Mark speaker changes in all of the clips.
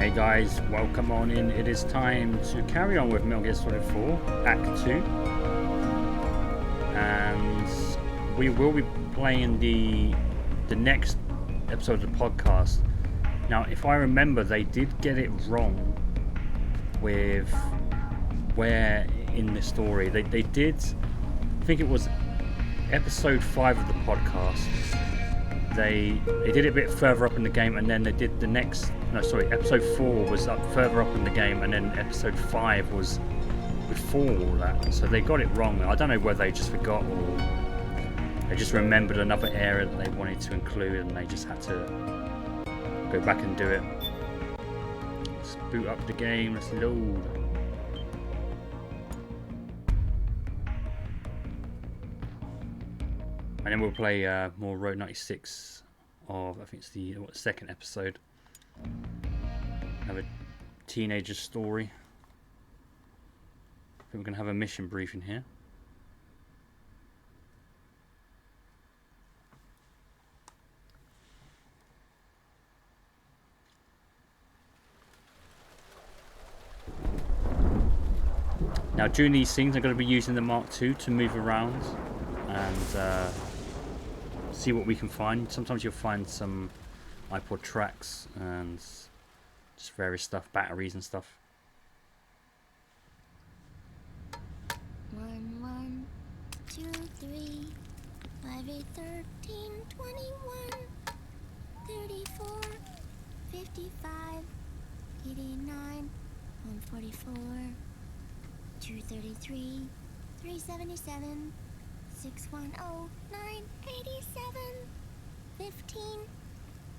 Speaker 1: Hey guys, welcome on in. It is time to carry on with MGS4 Act 2. And we will be playing the next episode of the podcast. Now, if I remember, they did get it wrong with where in the story. They did, I think it was episode 5 of the podcast. They did it a bit further up in the game, and then they did the next. No, sorry, episode 4 was up further up in the game, and then episode 5 was before all that. So they got it wrong. I don't know whether they just forgot or they just remembered another area that they wanted to include, and they just had to go back and do it. Let's boot up the game. Let's load. And then we'll play more Road 96 of, I think it's the second episode. Have a teenager story. I think we're going to have a mission briefing here. Now during these scenes I'm going to be using the Mark II to move around and see what we can find. Sometimes you'll find some iPod tracks and just various stuff, batteries and stuff.
Speaker 2: 1, 1, 2, 3, 5, 8, 13, 21, 34, 55, 89, 144, 233, 377, 610, 987, 15,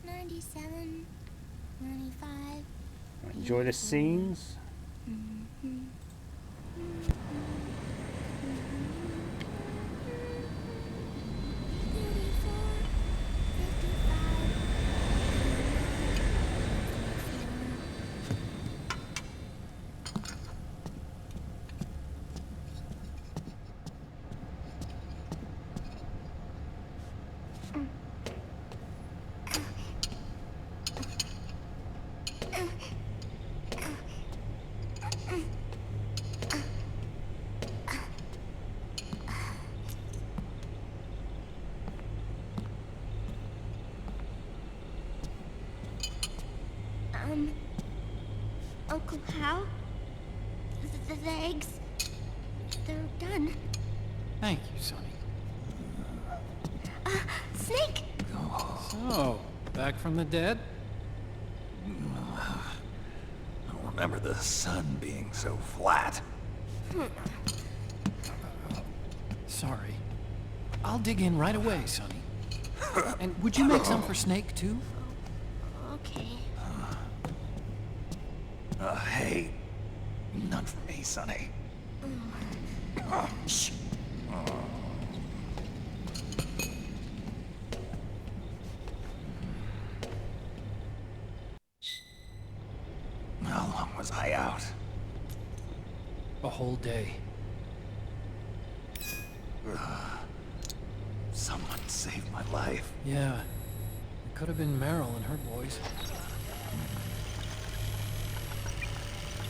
Speaker 2: 97, 95.
Speaker 1: Enjoy the scenes.
Speaker 2: Uncle Hal? The eggs? They're done.
Speaker 3: Thank you, Sonny.
Speaker 2: Snake!
Speaker 3: So, back from the dead?
Speaker 4: I don't remember the sun being so flat.
Speaker 3: Sorry. I'll dig in right away, Sonny. And would you make some for Snake, too?
Speaker 2: Okay.
Speaker 4: Hey, none for me, Sonny. Shh. How long was I out?
Speaker 3: A whole day.
Speaker 4: Someone saved my life.
Speaker 3: Yeah. It could have been Meryl and her boys.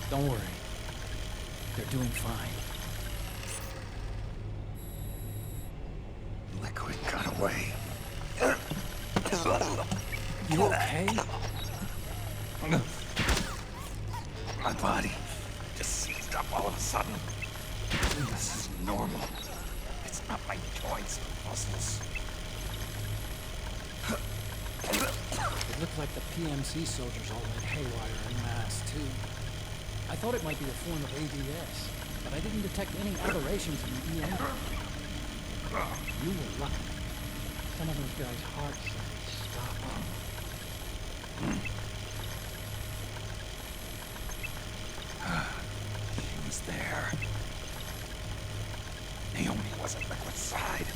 Speaker 3: Don't worry. They're doing fine.
Speaker 4: Liquid got away.
Speaker 3: You okay?
Speaker 4: My body just seized up all of a sudden. This is normal. It's not my joints or muscles.
Speaker 3: It looked like the PMC soldiers all went haywire en masse, too. I thought it might be a form of ADS, but I didn't detect any aberrations in the EM. You were lucky. Some of those guys' hearts said they'd stop.
Speaker 4: She was there. Naomi was at Liquid's side.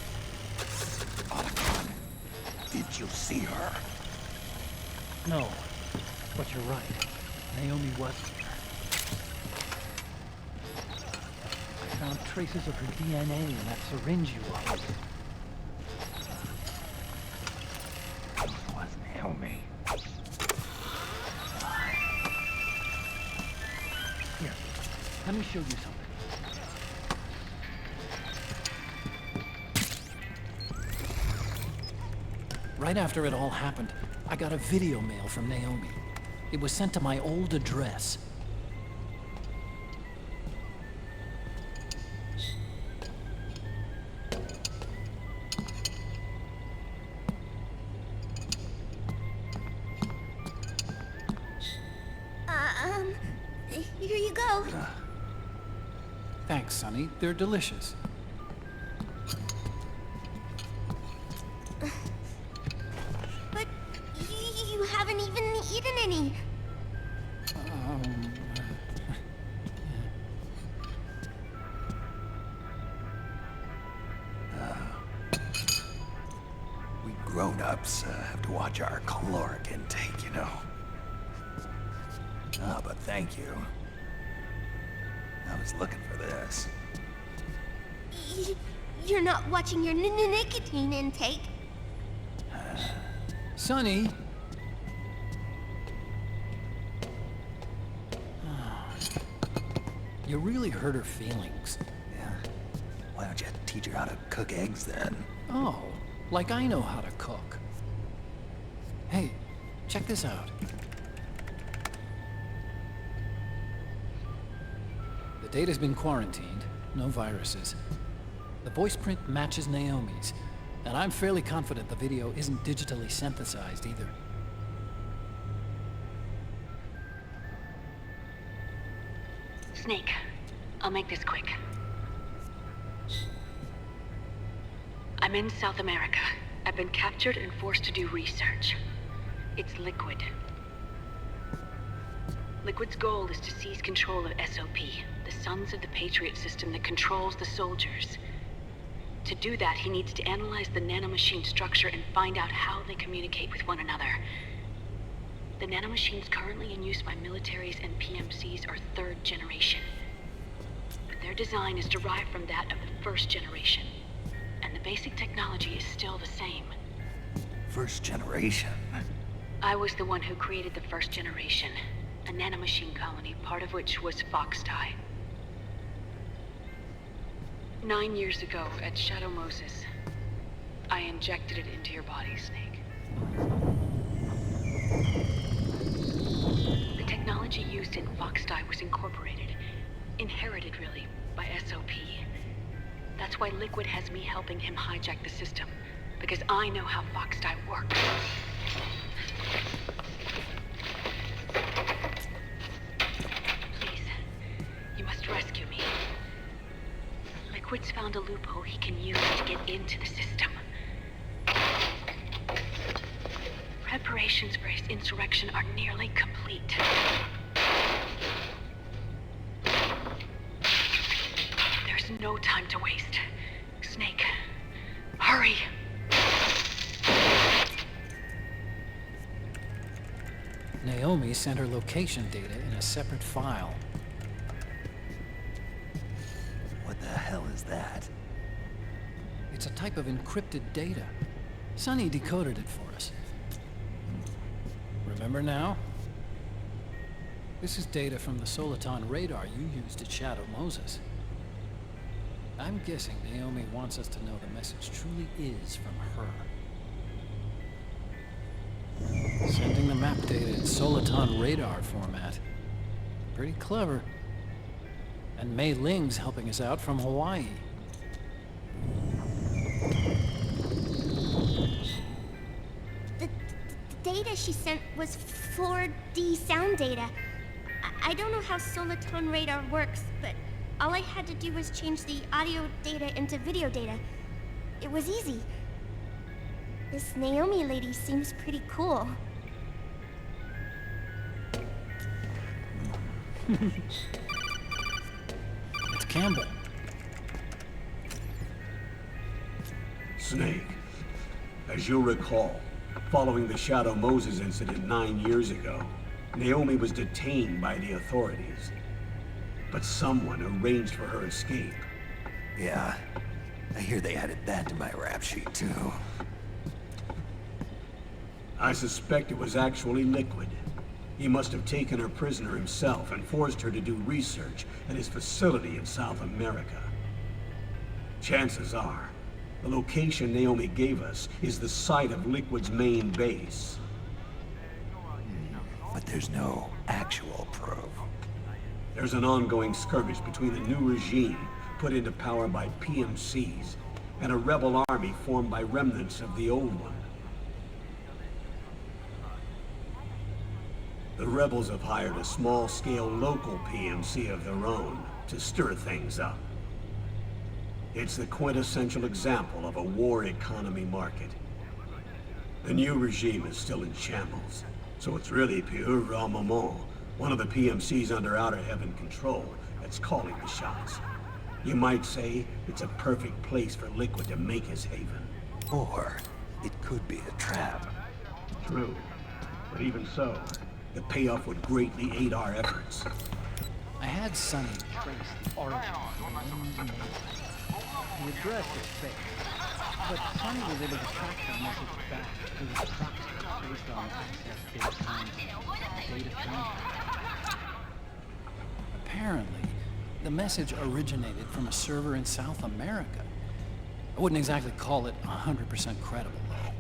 Speaker 4: Otacon, did you see her?
Speaker 5: No, but you're right. Naomi was there. I found traces of her DNA in that syringe you offered.
Speaker 4: It was Naomi.
Speaker 5: let me show you something.
Speaker 3: Right after it all happened, I got a video mail from Naomi. It was sent to my old address.
Speaker 2: Here you go.
Speaker 3: Thanks, Sonny. They're delicious.
Speaker 2: But you haven't even eaten any.
Speaker 4: We grown-ups have to watch our caloric intake, you know. Ah, but thank you. I was looking for this.
Speaker 2: You're not watching your nicotine intake.
Speaker 3: Sonny! You really hurt her feelings.
Speaker 4: Yeah. Why don't you teach her how to cook eggs then?
Speaker 3: Oh, like I know how to cook. Hey, check this out. The data's been quarantined, no viruses. The voice print matches Naomi's, and I'm fairly confident the video isn't digitally synthesized either.
Speaker 6: Snake, I'll make this quick. I'm in South America. I've been captured and forced to do research. It's Liquid. Liquid's goal is to seize control of SOP, the Sons of the Patriot system that controls the soldiers. To do that, he needs to analyze the nanomachine structure and find out how they communicate with one another. The nanomachines currently in use by militaries and PMCs are third generation. But their design is derived from that of the first generation. And the basic technology is still the same.
Speaker 4: First generation?
Speaker 6: I was the one who created the first generation. A nanomachine colony, part of which was Foxdie. 9 years ago, at Shadow Moses, I injected it into your body, Snake. The technology used in Foxdie was incorporated, inherited really, by SOP. That's why Liquid has me helping him hijack the system, because I know how Foxdie works. Please, you must rescue me. Liquid's found a loophole he can use to get into the system. Preparations for his insurrection are nearly complete. There's no time to waste. Snake, hurry!
Speaker 3: Naomi sent her location data in a separate file.
Speaker 4: What the hell is that?
Speaker 3: It's a type of encrypted data. Sonny decoded it for us. Remember now? This is data from the Soliton radar you used at Shadow Moses. I'm guessing Naomi wants us to know the message truly is from her. Sending the map data in Soliton radar format. Pretty clever. And Mei Ling's helping us out from Hawaii.
Speaker 2: The data she sent was 4D sound data. I don't know how Soliton radar works, but all I had to do was change the audio data into video data. It was easy. This Naomi lady seems pretty cool.
Speaker 3: It's Campbell.
Speaker 7: Snake, as you'll recall, following the Shadow Moses incident 9 years ago, Naomi was detained by the authorities. But someone arranged for her escape.
Speaker 4: Yeah, I hear they added that to my rap sheet too.
Speaker 7: I suspect it was actually Liquid. He must have taken her prisoner himself and forced her to do research at his facility in South America. Chances are, the location Naomi gave us is the site of Liquid's main base.
Speaker 4: But there's no actual proof.
Speaker 7: There's an ongoing skirmish between the new regime put into power by PMCs and a rebel army formed by remnants of the old one. The rebels have hired a small-scale local PMC of their own to stir things up. It's the quintessential example of a war economy market. The new regime is still in shambles, so it's really pure moment, one of the PMCs under Outer Heaven control, that's calling the shots. You might say it's a perfect place for Liquid to make his haven.
Speaker 4: Or it could be a trap.
Speaker 7: True, but even so, the payoff would greatly aid our efforts.
Speaker 3: I had Sonny trace the origin of the name's name. The address is fake, but Sonny was able to track the message back to his proxy based on access date times and date of transfer. Apparently, the message originated from a server in South America. I wouldn't exactly call it 100% credible, though.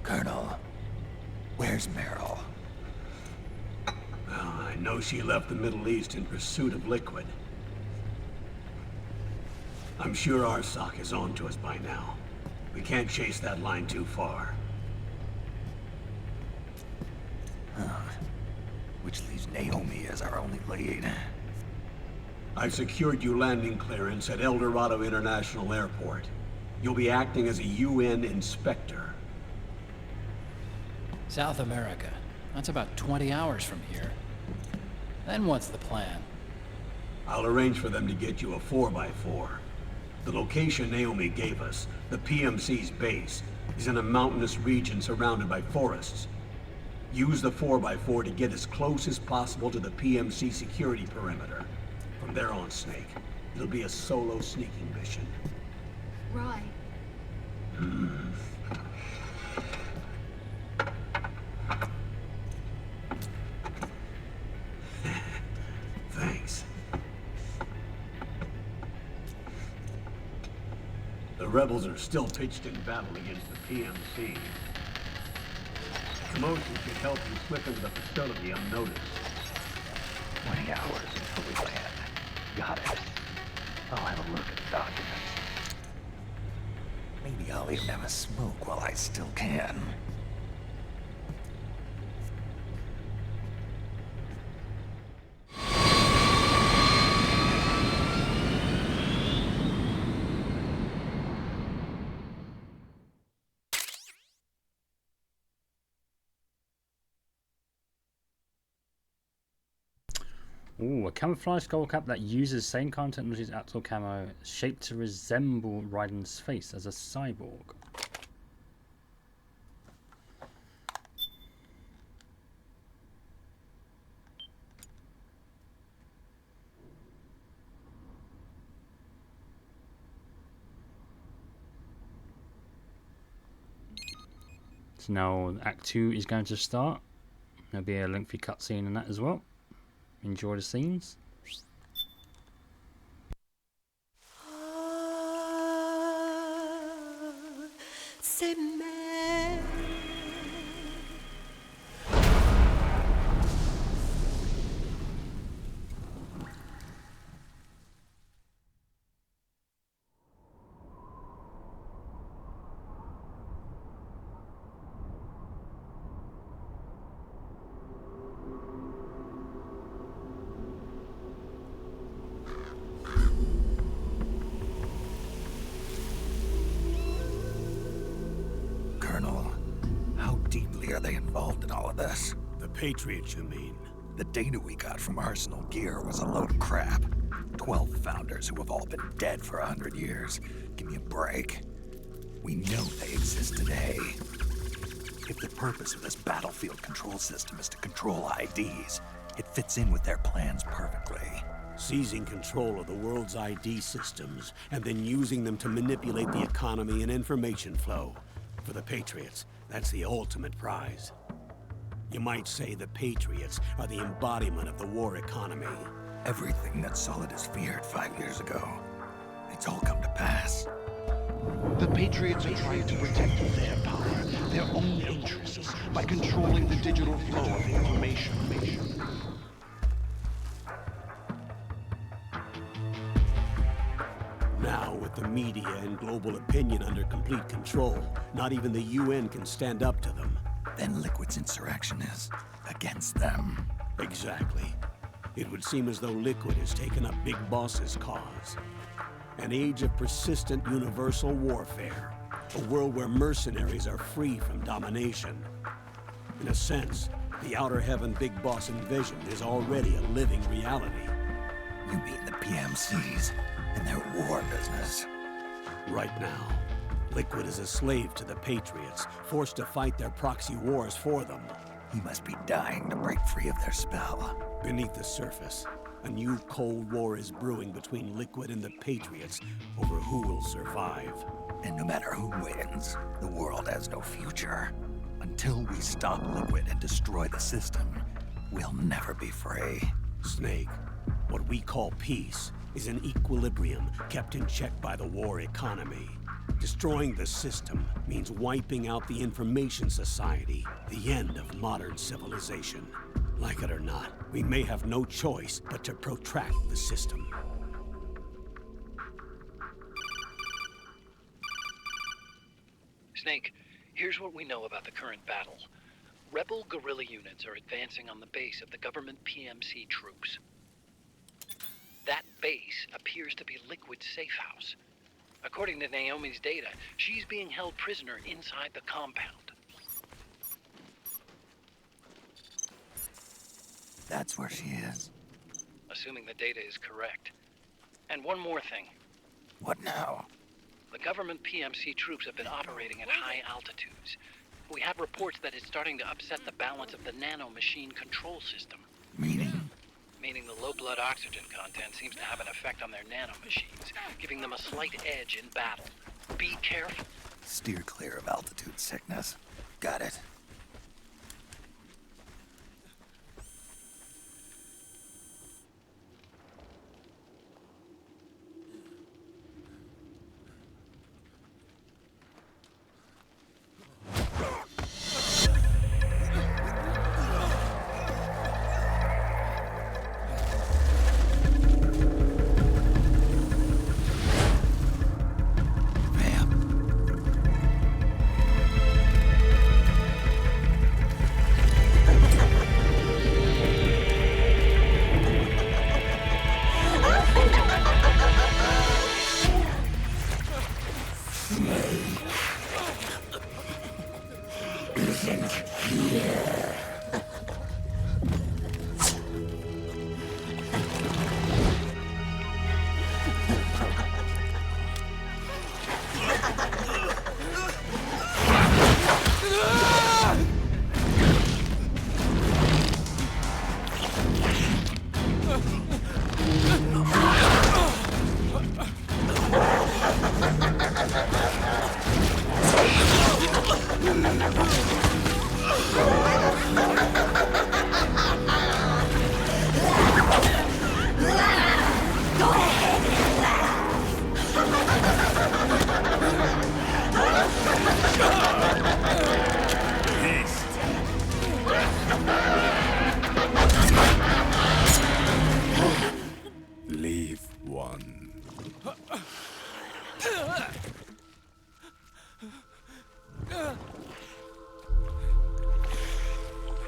Speaker 4: Colonel, where's Meryl?
Speaker 7: Well, I know she left the Middle East in pursuit of Liquid. I'm sure Arsak is on to us by now. We can't chase that line too far.
Speaker 4: Which leaves Naomi as our only lead.
Speaker 7: I've secured you landing clearance at El Dorado International Airport. You'll be acting as a UN inspector.
Speaker 3: South America. That's about 20 hours from here. Then what's the plan?
Speaker 7: I'll arrange for them to get you a 4x4. The location Naomi gave us, the PMC's base, is in a mountainous region surrounded by forests. Use the 4x4 to get as close as possible to the PMC security perimeter. From there on, Snake, it'll be a solo sneaking mission.
Speaker 2: Right.
Speaker 7: Thanks. The rebels are still pitched in battle against the PMC. Commotion should help you slip into the facility unnoticed.
Speaker 4: 20 hours until we land. Got it. I'll have a look at the documents. Maybe I'll even have a smoke while I still can.
Speaker 1: Ooh, a camouflage skull cap that uses same content as his actual camo, shaped to resemble Raiden's face as a cyborg. So now Act 2 is going to start. There'll be a lengthy cutscene in that as well. Enjoy the scenes.
Speaker 4: Colonel, how deeply are they involved in all of this?
Speaker 7: The Patriots, you mean?
Speaker 4: The data we got from Arsenal Gear was a load of crap. 12 founders who have all been dead for 100 years. Give me a break. We know they exist today. If the purpose of this battlefield control system is to control IDs, it fits in with their plans perfectly.
Speaker 7: Seizing control of the world's ID systems, and then using them to manipulate the economy and information flow. For the Patriots, that's the ultimate prize. You might say the Patriots are the embodiment of the war economy.
Speaker 4: Everything that Solid has feared 5 years ago, it's all come to pass.
Speaker 8: The Patriots are trying to protect their power, their own interests, by controlling the digital flow of information.
Speaker 7: Now, with the media and global opinion under complete control, not even the UN can stand up to them.
Speaker 4: Then Liquid's insurrection is against them.
Speaker 7: Exactly. It would seem as though Liquid has taken up Big Boss's cause. An age of persistent universal warfare. A world where mercenaries are free from domination. In a sense, the Outer Heaven Big Boss envisioned is already a living reality.
Speaker 4: You mean the PMCs and their war business?
Speaker 7: Right now, Liquid is a slave to the Patriots, forced to fight their proxy wars for them.
Speaker 4: He must be dying to break free of their spell.
Speaker 7: Beneath the surface, a new Cold War is brewing between Liquid and the Patriots over who will survive.
Speaker 4: And no matter who wins, the world has no future. Until we stop Liquid and destroy the system, we'll never be free.
Speaker 7: Snake, what we call peace is an equilibrium kept in check by the war economy. Destroying the system means wiping out the information society, the end of modern civilization. Like it or not, we may have no choice but to protract the system.
Speaker 3: Snake, here's what we know about the current battle. Rebel guerrilla units are advancing on the base of the government PMC troops. That base appears to be Liquid's safe house. According to Naomi's data, she's being held prisoner inside the compound.
Speaker 4: That's where she is.
Speaker 3: Assuming the data is correct. And one more thing.
Speaker 4: What now?
Speaker 3: The government PMC troops have been operating at high altitudes. We have reports that it's starting to upset the balance of the nano-machine control system.
Speaker 4: Meaning?
Speaker 3: Meaning the low blood oxygen content seems to have an effect on their nano-machines, giving them a slight edge in battle. Be careful.
Speaker 4: Steer clear of altitude sickness. Got it.
Speaker 9: Leave one.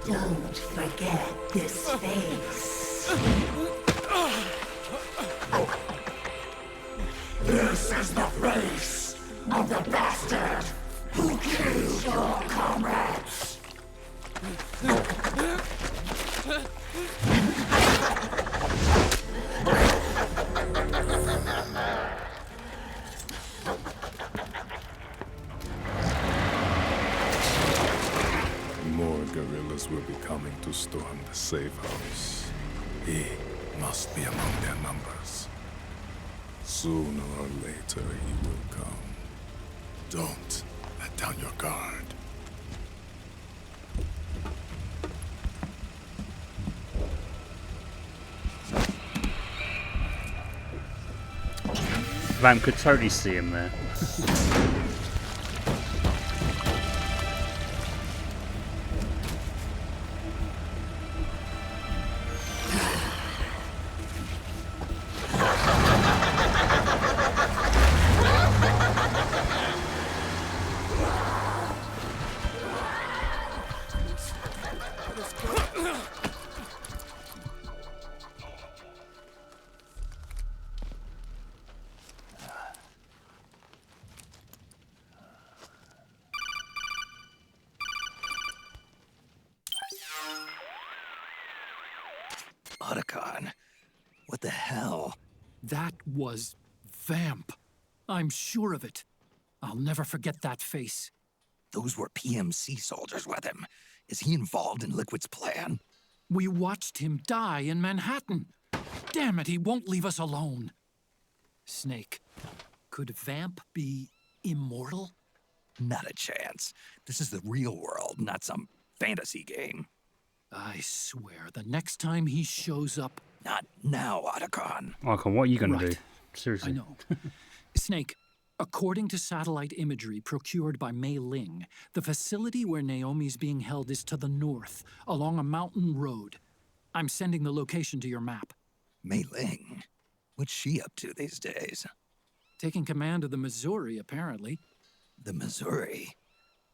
Speaker 10: Don't forget this face. This is the face of the bastard who killed your comrades.
Speaker 9: More guerrillas will be coming to storm the safe house. He must be among their numbers. Sooner or later he will come. Don't let down your guard.
Speaker 1: Vam could totally see him there.
Speaker 4: Otacon, what the hell?
Speaker 3: That was Vamp. I'm sure of it. I'll never forget that face.
Speaker 4: Those were PMC soldiers with him. Is he involved in Liquid's plan?
Speaker 3: We watched him die in Manhattan. Damn it, he won't leave us alone. Snake, could Vamp be immortal?
Speaker 4: Not a chance. This is the real world, not some fantasy game.
Speaker 3: I swear, the next time he shows up...
Speaker 4: Not now, Otacon.
Speaker 1: Otacon, what are you gonna
Speaker 3: Right.
Speaker 1: do? Seriously.
Speaker 3: I know. Snake, according to satellite imagery procured by Mei Ling, the facility where Naomi's being held is to the north, along a mountain road. I'm sending the location to your map.
Speaker 4: Mei Ling? What's she up to these days?
Speaker 3: Taking command of the Missouri, apparently.
Speaker 4: The Missouri?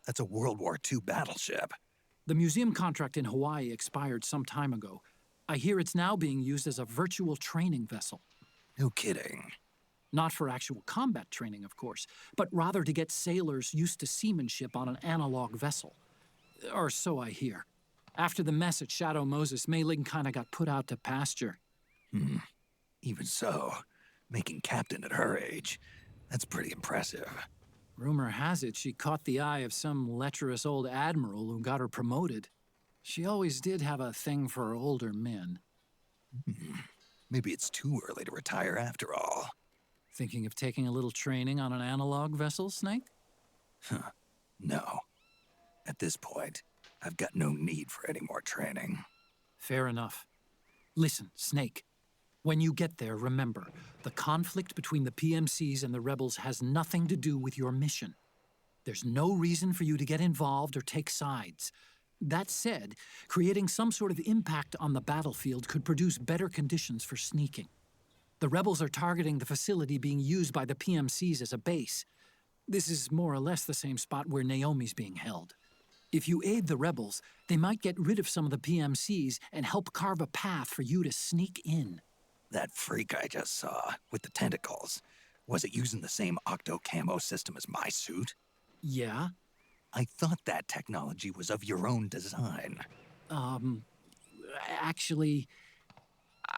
Speaker 4: That's a World War II battleship.
Speaker 3: The museum contract in Hawaii expired some time ago. I hear it's now being used as a virtual training vessel.
Speaker 4: No kidding.
Speaker 3: Not for actual combat training, of course, but rather to get sailors used to seamanship on an analog vessel. Or so I hear. After the mess at Shadow Moses, Mei Ling kinda got put out to pasture.
Speaker 4: Even so, making captain at her age, that's pretty impressive.
Speaker 3: Rumor has it she caught the eye of some lecherous old admiral who got her promoted. She always did have a thing for older men.
Speaker 4: Maybe it's too early to retire after all.
Speaker 3: Thinking of taking a little training on an analog vessel, Snake?
Speaker 4: No. At this point, I've got no need for any more training.
Speaker 3: Fair enough. Listen, Snake. When you get there, remember, the conflict between the PMCs and the rebels has nothing to do with your mission. There's no reason for you to get involved or take sides. That said, creating some sort of impact on the battlefield could produce better conditions for sneaking. The rebels are targeting the facility being used by the PMCs as a base. This is more or less the same spot where Naomi's being held. If you aid the rebels, they might get rid of some of the PMCs and help carve a path for you to sneak in.
Speaker 4: That freak I just saw, with the tentacles, was it using the same octo-camo system as my suit?
Speaker 3: Yeah?
Speaker 4: I thought that technology was of your own design.
Speaker 3: Actually,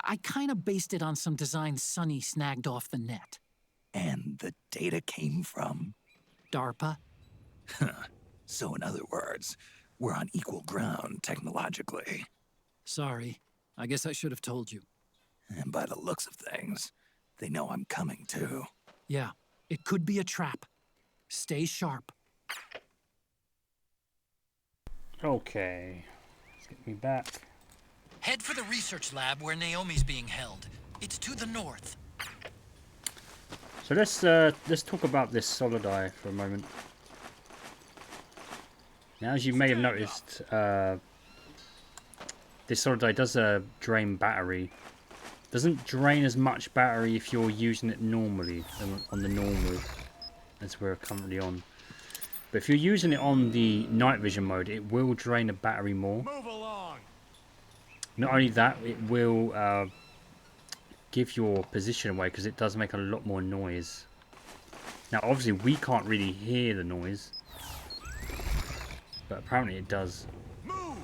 Speaker 3: I kind of based it on some designs Sonny snagged off the net.
Speaker 4: And the data came from?
Speaker 3: DARPA?
Speaker 4: So in other words, we're on equal ground technologically.
Speaker 3: Sorry. I guess I should have told you.
Speaker 4: And by the looks of things, they know I'm coming too.
Speaker 3: Yeah, it could be a trap. Stay sharp.
Speaker 1: Okay. Let's get me back.
Speaker 3: Head for the research lab where Naomi's being held. It's to the north.
Speaker 1: So let's talk about this solid eye for a moment. Now, as you may have noticed, this solid eye does drain battery. Doesn't drain as much battery if you're using it normally on the normal as we're currently on. But if you're using it on the night vision mode, it will drain the battery more.
Speaker 10: Move along.
Speaker 1: Not only that, it will give your position away because it does make a lot more noise. Now, obviously, we can't really hear the noise, but apparently it does.
Speaker 10: Move.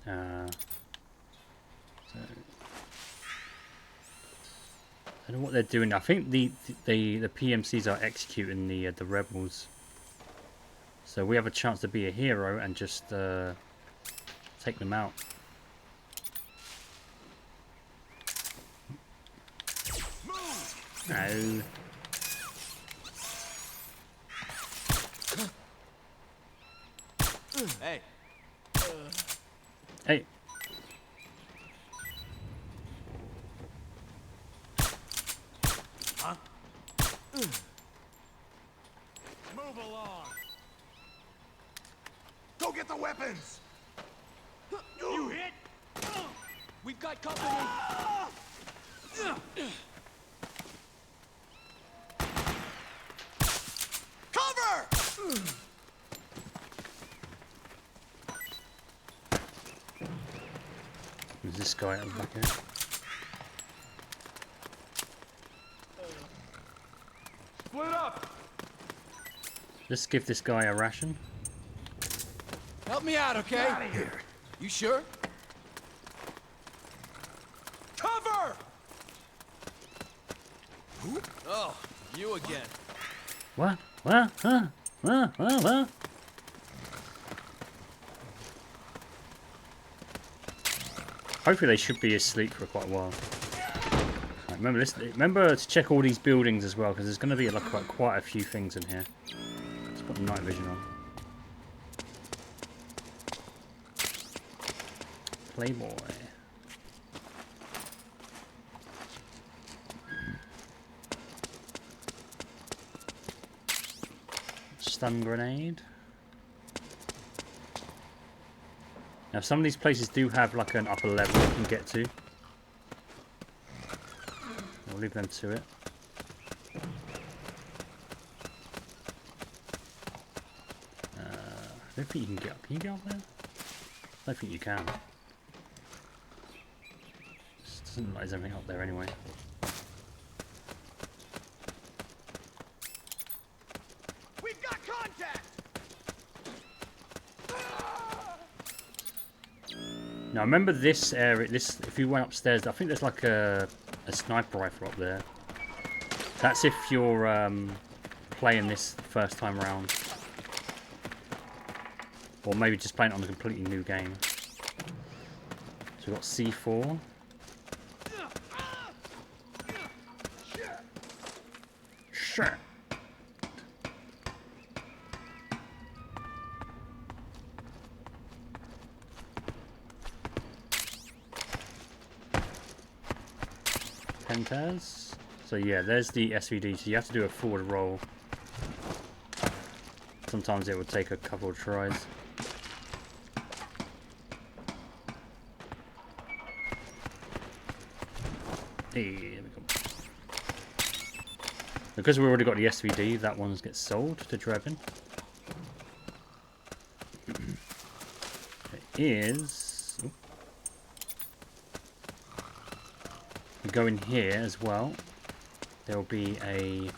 Speaker 1: So I don't know what they're doing. I think the PMCs are executing the rebels. So we have a chance to be a hero and just take them out. No.
Speaker 10: Hey.
Speaker 1: Hey.
Speaker 8: Move along. Go get the weapons. You hit.
Speaker 3: We've got company.
Speaker 8: Cover!
Speaker 1: There's this guy at the back here.
Speaker 8: Split up.
Speaker 1: Let's give this guy a ration.
Speaker 3: Help me out, okay? You sure?
Speaker 8: Cover!
Speaker 3: Oh, you again.
Speaker 1: What? What? Huh? What? Hopefully they should be asleep for quite a while. Right, remember to check all these buildings as well, because there's going to be like quite a few things in here. Let's put night vision on. Playboy. Stun grenade. Now some of these places do have like an upper level you can get to. We'll leave them to it. I don't think you can get up. Can you get up there? I don't think you can. Doesn't look like there's anything up there anyway.
Speaker 8: We've got contact.
Speaker 1: Now remember this area. This, if you went upstairs, I think there's like a sniper rifle up there. That's if you're playing this first time around, or maybe just playing it on a completely new game. So we've got C4. Sure. Pentas. So yeah, there's the SVD. So you have to do a forward roll. Sometimes it would take a couple of tries. Hey, there we go. Because we've already got the SVD, that one gets sold to Drebin. It is... Ooh. We go in here as well. There'll be a...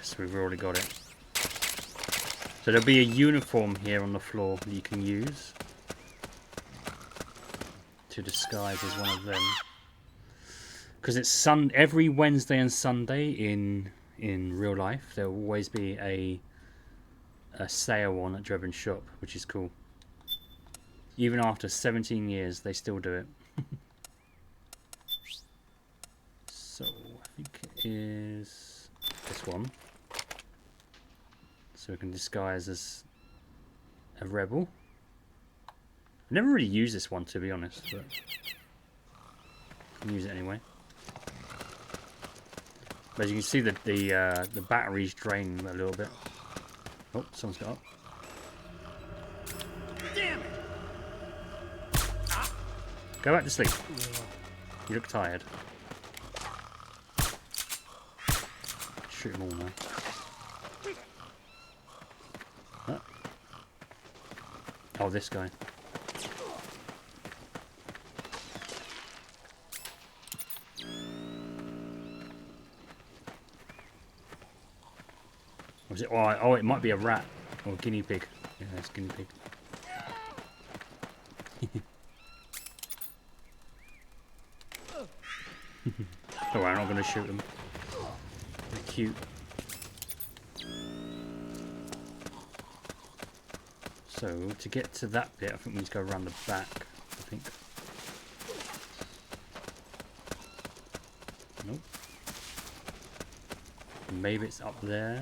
Speaker 1: So we've already got it. So there'll be a uniform here on the floor that you can use to disguise as one of them, because it's every Wednesday and Sunday in real life there will always be a sale on at Drebin's shop, which is cool. Even after 17 years they still do it. So I think it is this one, so we can disguise as a rebel. I've never really used this one, to be honest, but I can use it anyway. But as you can see, the battery's draining a little bit. Oh, someone's got up.
Speaker 8: Damn it!
Speaker 1: Go back to sleep. You look tired. Shoot them all now. Huh? Oh, this guy. Was it? Oh, it might be a rat or a guinea pig. Yeah, it's guinea pig. Oh, I'm not going to shoot them. They're cute. So to get to that bit, I think we need to go around the back. I think. Nope. Maybe it's up there.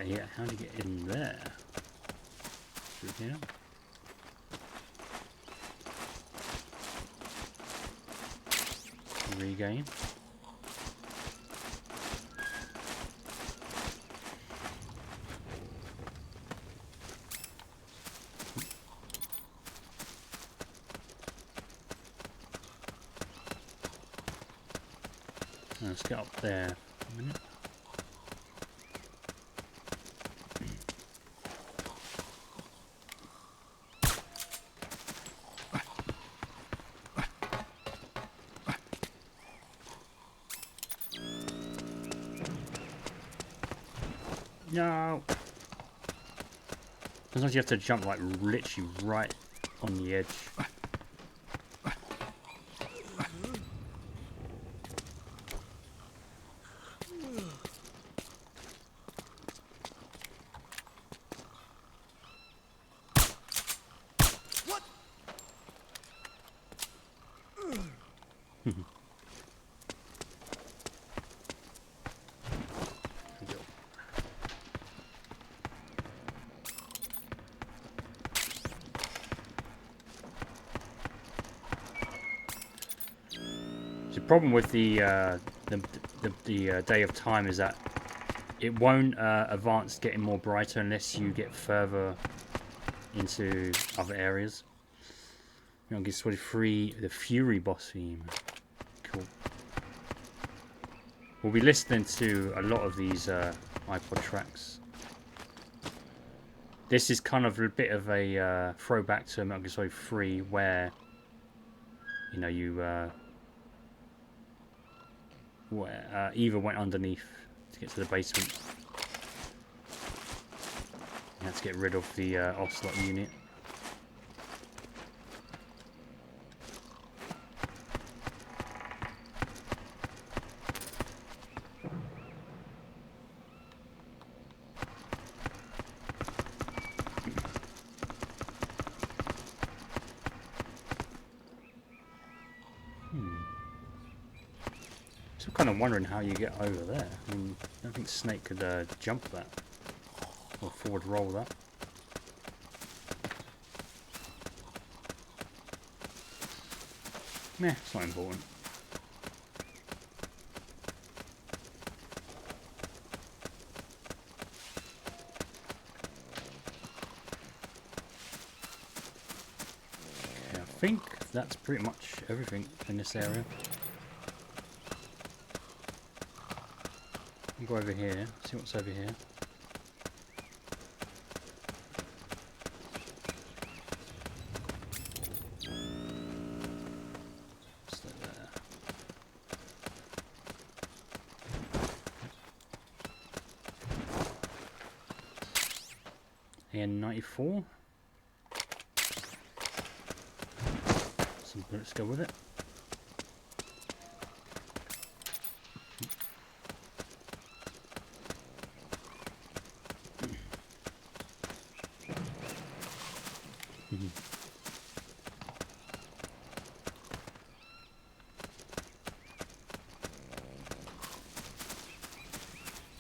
Speaker 1: Yeah, how do you get in there? Through here. Regain. Let's get up there for a minute. No! Sometimes you have to jump like literally right on the edge. The problem with the Day of Time is that it won't advance getting more brighter unless you get further into other areas. I'll get sort of free the Fury boss theme. Cool. We'll be listening to a lot of these iPod tracks. This is kind of a bit of a throwback to Metal Gear Solid 3, where you know Eva went underneath to get to the basement. You had to get rid of the Ocelot unit. So I'm kind of wondering how you get over there. I mean, I don't think Snake could jump that or forward roll that. Meh, it's not important. Okay, I think that's pretty much everything in this area. Go over here, see what's over here. What's that there? N94. Some bullets go with it.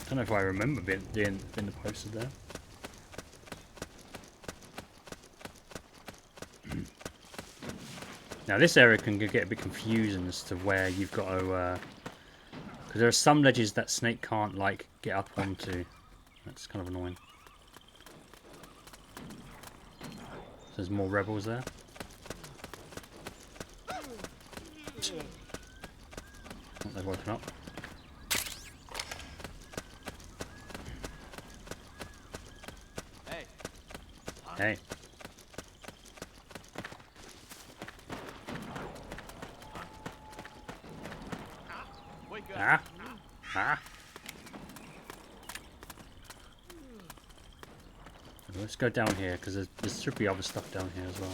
Speaker 1: I don't know if I remember being the poster there. Now this area can get a bit confusing as to where you've got to, because there are some ledges that Snake can't like get up onto. That's kind of annoying. So there's more rebels there. Oh, they've woken up. Hey. Ah. Ah. Let's go down here because there should be other stuff down here as well.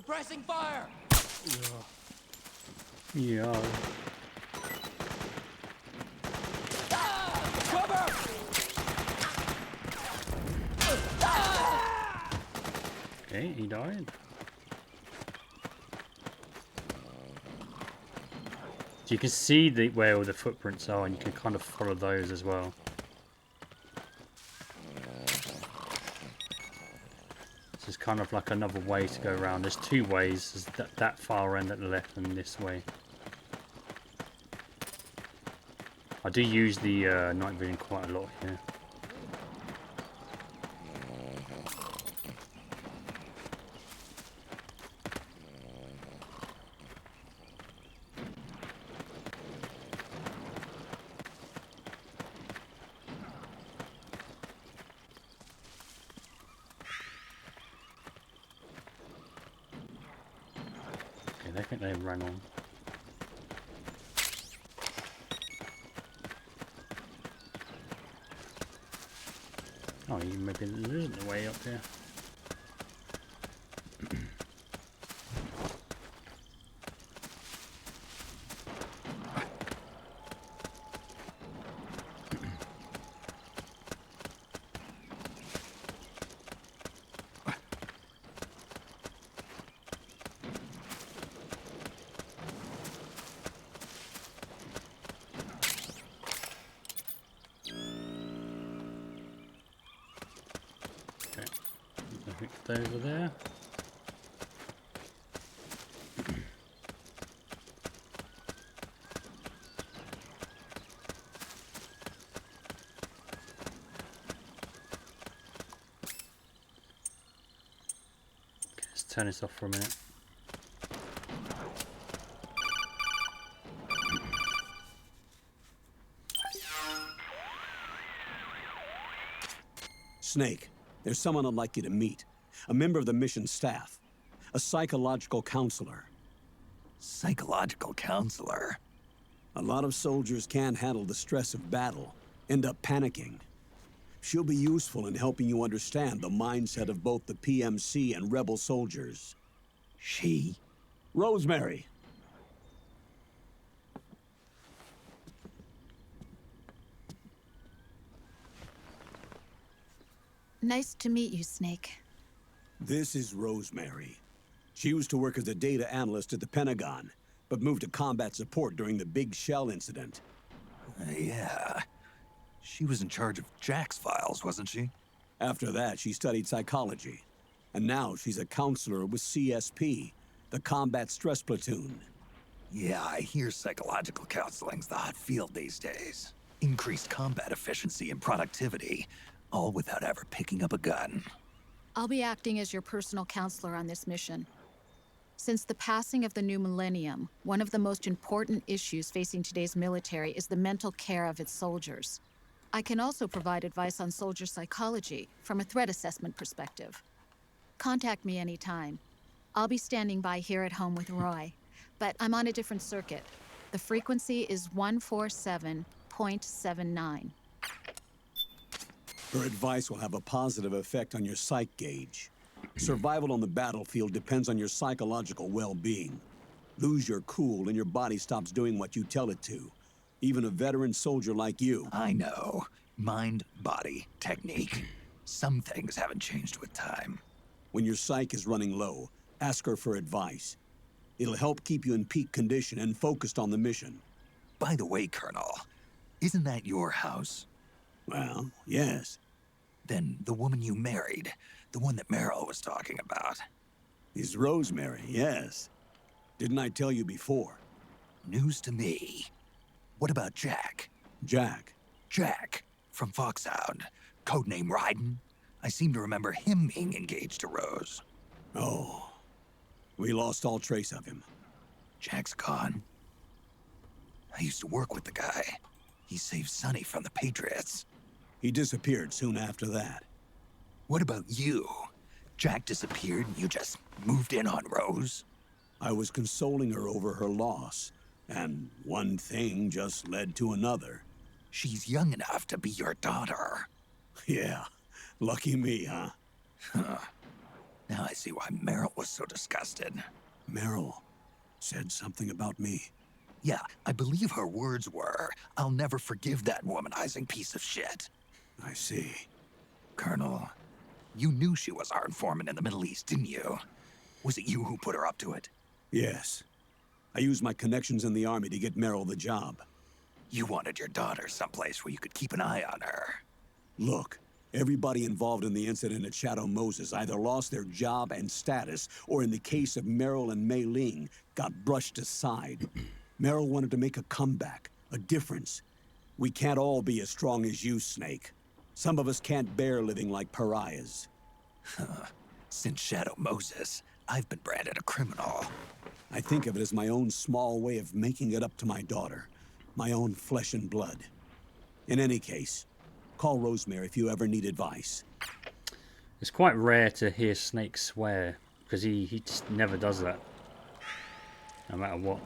Speaker 3: Suppressing fire!
Speaker 1: Yeah.
Speaker 3: Cover!
Speaker 1: Okay, he died. So you can see where all the footprints are, and you can kind of follow those as well. This is kind of like another way to go around. There's two ways. There's that far end at the left and this way. I do use the night vision quite a lot here. I think they ran on. Oh, you may be a little way up here. Over there. Okay, let's turn this off for a minute.
Speaker 7: Snake, there's someone I'd like you to meet. A member of the mission staff. A psychological counselor.
Speaker 4: Psychological counselor?
Speaker 7: A lot of soldiers can't handle the stress of battle, end up panicking. She'll be useful in helping you understand the mindset of both the PMC and rebel soldiers.
Speaker 4: She?
Speaker 7: Rosemary.
Speaker 11: Nice to meet you, Snake.
Speaker 7: This is Rosemary. She used to work as a data analyst at the Pentagon, but moved to combat support during the Big Shell incident.
Speaker 4: Yeah. She was in charge of Jack's files, wasn't she?
Speaker 7: After that, she studied psychology. And now she's a counselor with CSP, the Combat Stress Platoon.
Speaker 4: Yeah, I hear psychological counseling's the hot field these days. Increased combat efficiency and productivity, all without ever picking up a gun.
Speaker 11: I'll be acting as your personal counselor on this mission. Since the passing of the new millennium, one of the most important issues facing today's military is the mental care of its soldiers. I can also provide advice on soldier psychology from a threat assessment perspective. Contact me anytime. I'll be standing by here at home with Roy, but I'm on a different circuit. The frequency is 147.79.
Speaker 7: Her advice will have a positive effect on your psych gauge. Survival on the battlefield depends on your psychological well-being. Lose your cool and your body stops doing what you tell it to. Even a veteran soldier like you.
Speaker 4: I know. Mind, body, technique. Some things haven't changed with time.
Speaker 7: When your psych is running low, ask her for advice. It'll help keep you in peak condition and focused on the mission.
Speaker 4: By the way, Colonel, isn't that your house?
Speaker 7: Well, yes.
Speaker 4: Then the woman you married, the one that Meryl was talking about.
Speaker 7: Is Rosemary, yes. Didn't I tell you before?
Speaker 4: News to me. What about Jack?
Speaker 7: Jack?
Speaker 4: Jack, from Foxhound. Codename Ryden. I seem to remember him being engaged to Rose.
Speaker 7: Oh. We lost all trace of him.
Speaker 4: Jack's gone. I used to work with the guy. He saved Sonny from the Patriots.
Speaker 7: He disappeared soon after that.
Speaker 4: What about you? Jack disappeared and you just moved in on Rose?
Speaker 7: I was consoling her over her loss, and one thing just led to another.
Speaker 4: She's young enough to be your daughter.
Speaker 7: Yeah, lucky me, huh?
Speaker 4: Now I see why Meryl was so disgusted.
Speaker 7: Meryl said something about me.
Speaker 4: Yeah, I believe her words were, "I'll never forgive that womanizing piece of shit."
Speaker 7: I see.
Speaker 4: Colonel, you knew she was our informant in the Middle East, didn't you? Was it you who put her up to it?
Speaker 7: Yes. I used my connections in the army to get Meryl the job.
Speaker 4: You wanted your daughter someplace where you could keep an eye on her.
Speaker 7: Look, everybody involved in the incident at Shadow Moses either lost their job and status, or in the case of Meryl and Mei Ling, got brushed aside. Meryl wanted to make a comeback, a difference. We can't all be as strong as you, Snake. Some of us can't bear living like pariahs.
Speaker 4: Since Shadow Moses, I've been branded a criminal.
Speaker 7: I think of it as my own small way of making it up to my daughter. My own flesh and blood. In any case, call Rosemary if you ever need advice.
Speaker 1: It's quite rare to hear Snake swear, because he just never does that. No matter what.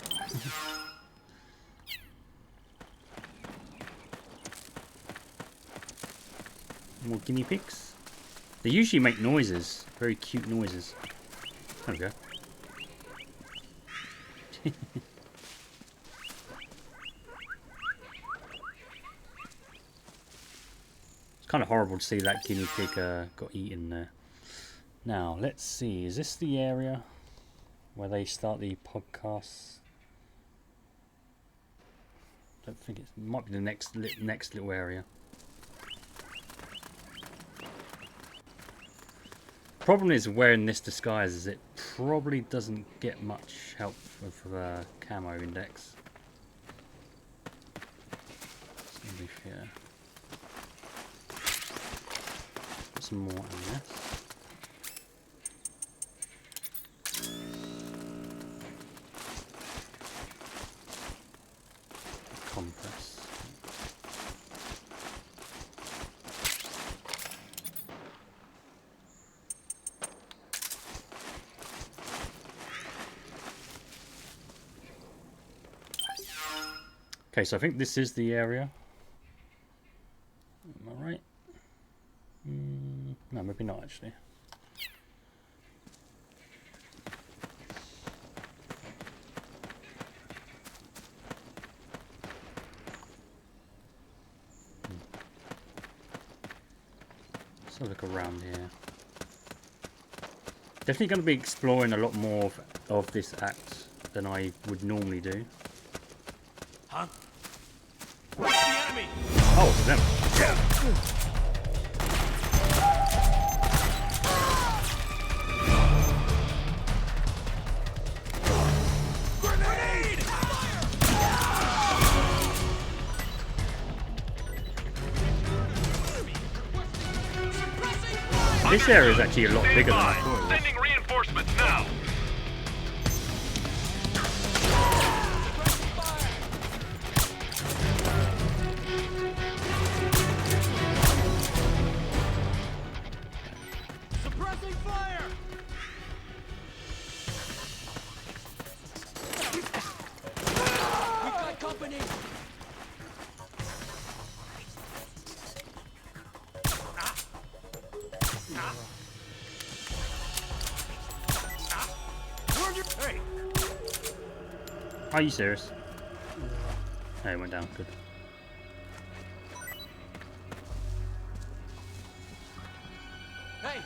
Speaker 1: More guinea pigs. They usually make noises, very cute noises. There we go. It's kind of horrible to see that guinea pig got eaten there. Now, let's see. Is this the area where they start the podcasts? I don't think it might be the next little area. Problem is wearing this disguise is it probably doesn't get much help with the camo index. Let's leave here. Put some more in this. Compress. Okay, so I think this is the area. Am I right? No, maybe not actually. Let's have a look around here. Definitely going to be exploring a lot more of this act than I would normally do.
Speaker 10: Huh? Where's the enemy?
Speaker 1: Oh, it's them.
Speaker 10: Grenade!
Speaker 1: This area is actually a lot bigger than I thought it was.
Speaker 10: Sending reinforcements now. Suppressing fire. We've got company. Hey.
Speaker 1: Are you serious? Hey, it went down. Good.
Speaker 10: Hey.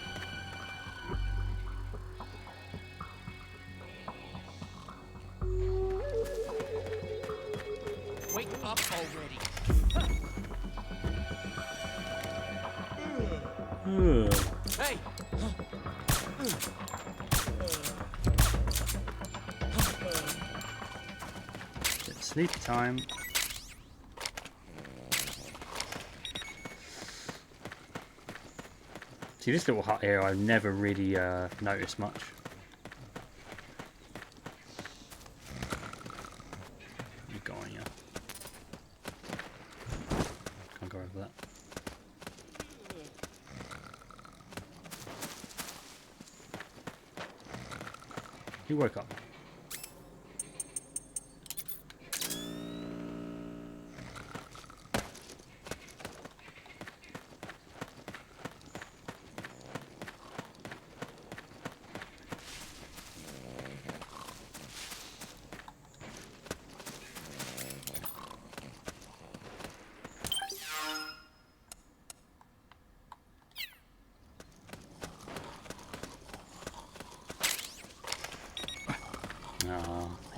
Speaker 10: Wake up already. Hey.
Speaker 1: It's sleep time. See, this little hut here I've never really noticed much. You go on, yeah. Can't go over that. He woke up.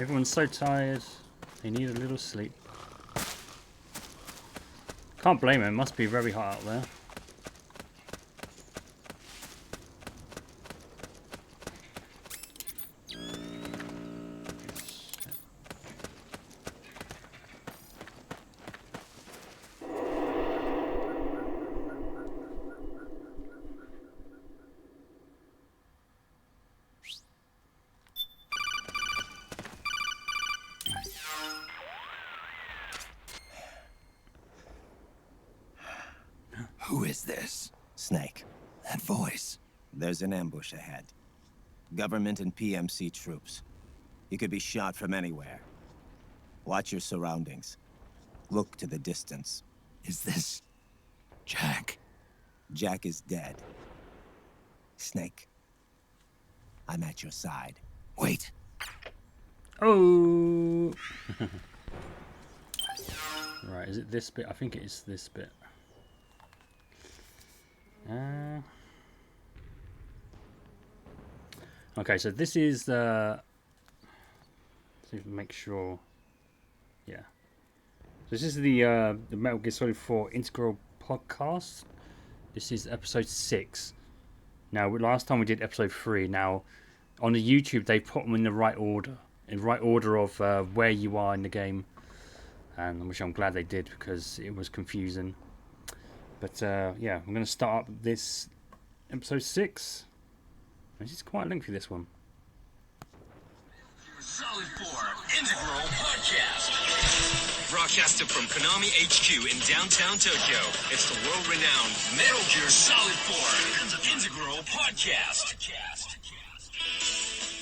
Speaker 1: Everyone's so tired. They need a little sleep. Can't blame him. It must be very hot out there.
Speaker 4: Who is this?
Speaker 12: Snake.
Speaker 4: That voice.
Speaker 12: There's an ambush ahead. Government and PMC troops. You could be shot from anywhere. Watch your surroundings. Look to the distance.
Speaker 4: Is this Jack?
Speaker 12: Jack is dead. Snake. I'm at your side.
Speaker 4: Wait.
Speaker 1: Oh. Right, is it this bit? I think it is this bit. Okay, so this is the. See if make sure. Yeah. So this is the Metal Gear Solid 4 Integral podcast. This is episode 6. Now, last time we did episode 3. Now, on the YouTube, they put them in the right order, of where you are in the game, and which I'm glad they did because it was confusing. But yeah, I'm going to start up this episode 6. This is quite lengthy, this one.
Speaker 13: Solid 4 Integral Podcast. Broadcasted from Konami HQ in downtown Tokyo, it's the world-renowned Metal Gear Solid 4 Integral Podcast.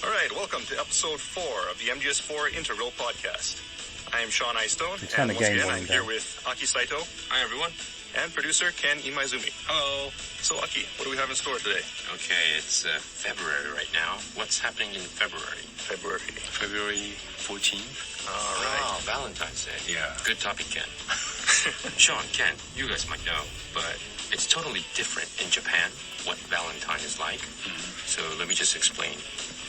Speaker 14: All right, welcome to episode 4 of the MGS4 Integral Podcast. I am Sean Eyestone, and once again, I'm here with Aki Saito. Hi, everyone. And producer Ken Imaizumi. Hello. So, Aki, what do we have in store today?
Speaker 15: Okay, it's February right now. What's happening in February? February 14th?
Speaker 14: All right.
Speaker 15: Oh, Valentine's Day.
Speaker 14: Yeah.
Speaker 15: Good topic, Ken. Sean, Ken, you guys might know, but it's totally different in Japan, what Valentine is like. So let me just explain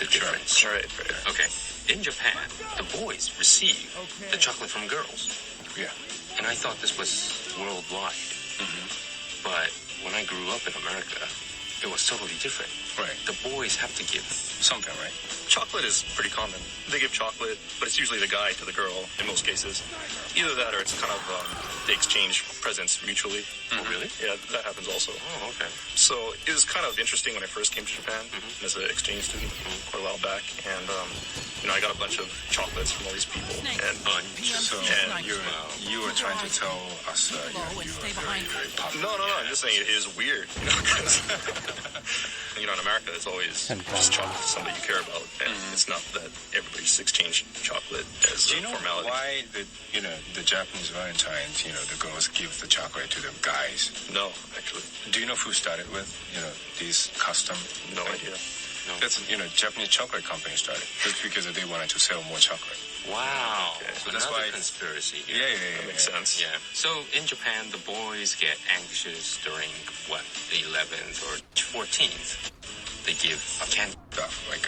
Speaker 15: the difference.
Speaker 14: All right.
Speaker 15: Okay. In Japan, the boys receive the chocolate from girls.
Speaker 14: Yeah.
Speaker 15: And I thought this was worldwide. But when I grew up in America, it was totally different.
Speaker 14: Right.
Speaker 15: The boys have to give something, right?
Speaker 14: Chocolate is pretty common. They give chocolate, but it's usually the guy to the girl in most cases. Either that or it's kind of, they exchange presents mutually.
Speaker 15: Oh, really?
Speaker 14: Yeah, that happens also.
Speaker 15: Oh, okay.
Speaker 14: So it was kind of interesting when I first came to Japan as an exchange student quite a while back. And, I got a bunch of chocolates from all these people. And
Speaker 15: So you were trying to tell us you were very popular.
Speaker 14: No, I'm just saying it is weird. In America, it's always just chocolate to somebody you care about, and it's not that everybody just exchanged chocolate as a formality.
Speaker 15: Why the Japanese Valentines, the girls give the chocolate to the guys?
Speaker 14: No, actually.
Speaker 15: Do you know who started with, these custom?
Speaker 14: No idea.
Speaker 15: No. That's, Japanese chocolate company started. Just because they wanted to sell more chocolate. Wow. Okay. So that's why conspiracy here. Yeah.
Speaker 14: That makes sense.
Speaker 15: Yeah. So in Japan, the boys get anxious during, the 11th or 14th. They give a candy stuff, like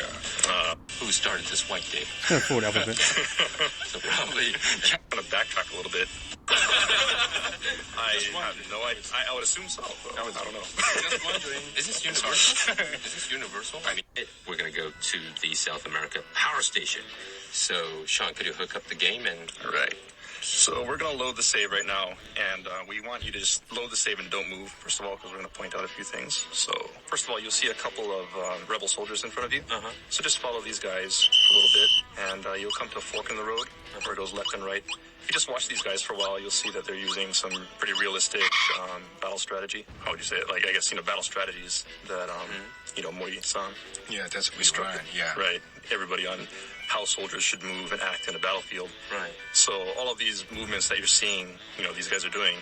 Speaker 15: who started this white day?
Speaker 1: Forward alphabet.
Speaker 15: So probably...
Speaker 14: I'm going to backtrack a little bit. I have no idea. I would assume so. I don't know.
Speaker 15: Just wondering. Is this universal? Is this universal? I mean, we're going to go to the South America power station. So, Sean, could you hook up the game and...
Speaker 14: All right. So we're going to load the save right now, and we want you to just load the save and don't move, first of all, because we're going to point out a few things. So, first of all, you'll see a couple of rebel soldiers in front of you. So just follow these guys a little bit, and you'll come to a fork in the road where it goes left and right. If you just watch these guys for a while, you'll see that they're using some pretty realistic battle strategy. How would you say it? Like, I guess, battle strategies that, Mori-san.
Speaker 15: Yeah, that's what we learned, yeah.
Speaker 14: Right. Everybody on how soldiers should move and act in a battlefield.
Speaker 15: Right.
Speaker 14: So all of these movements that you're seeing, these guys are doing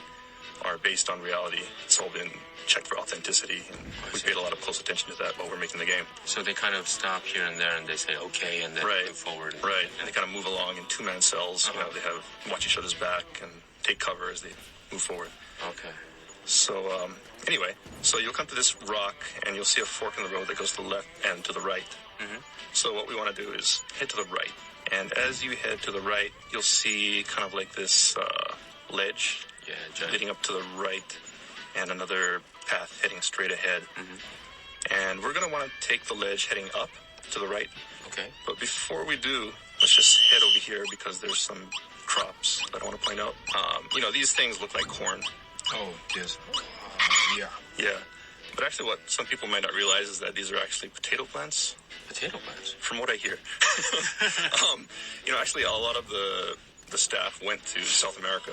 Speaker 14: are based on reality. It's all been checked for authenticity. And we paid a lot of close attention to that while we're making the game.
Speaker 15: So they kind of stop here and there and they say, okay, and then move forward.
Speaker 14: Right. And they kind of move along in two-man cells. They have watch each other's back and take cover as they move forward.
Speaker 15: Okay.
Speaker 14: So, anyway, so you'll come to this rock and you'll see a fork in the road that goes to the left and to the right. So what we want to do is head to the right And as you head to the right, you'll see kind of like this ledge leading up to the right, and another path heading straight ahead. And we're going to want to take the ledge heading up to the right.
Speaker 15: Okay.
Speaker 14: But before we do, let's just head over here because there's some crops that I want to point out. These things look like corn.
Speaker 15: Oh, yes. Yeah.
Speaker 14: Yeah. But actually what some people might not realize is that these are actually potato plants.
Speaker 15: Potato plants?
Speaker 14: From what I hear. Actually a lot of the staff went to South America,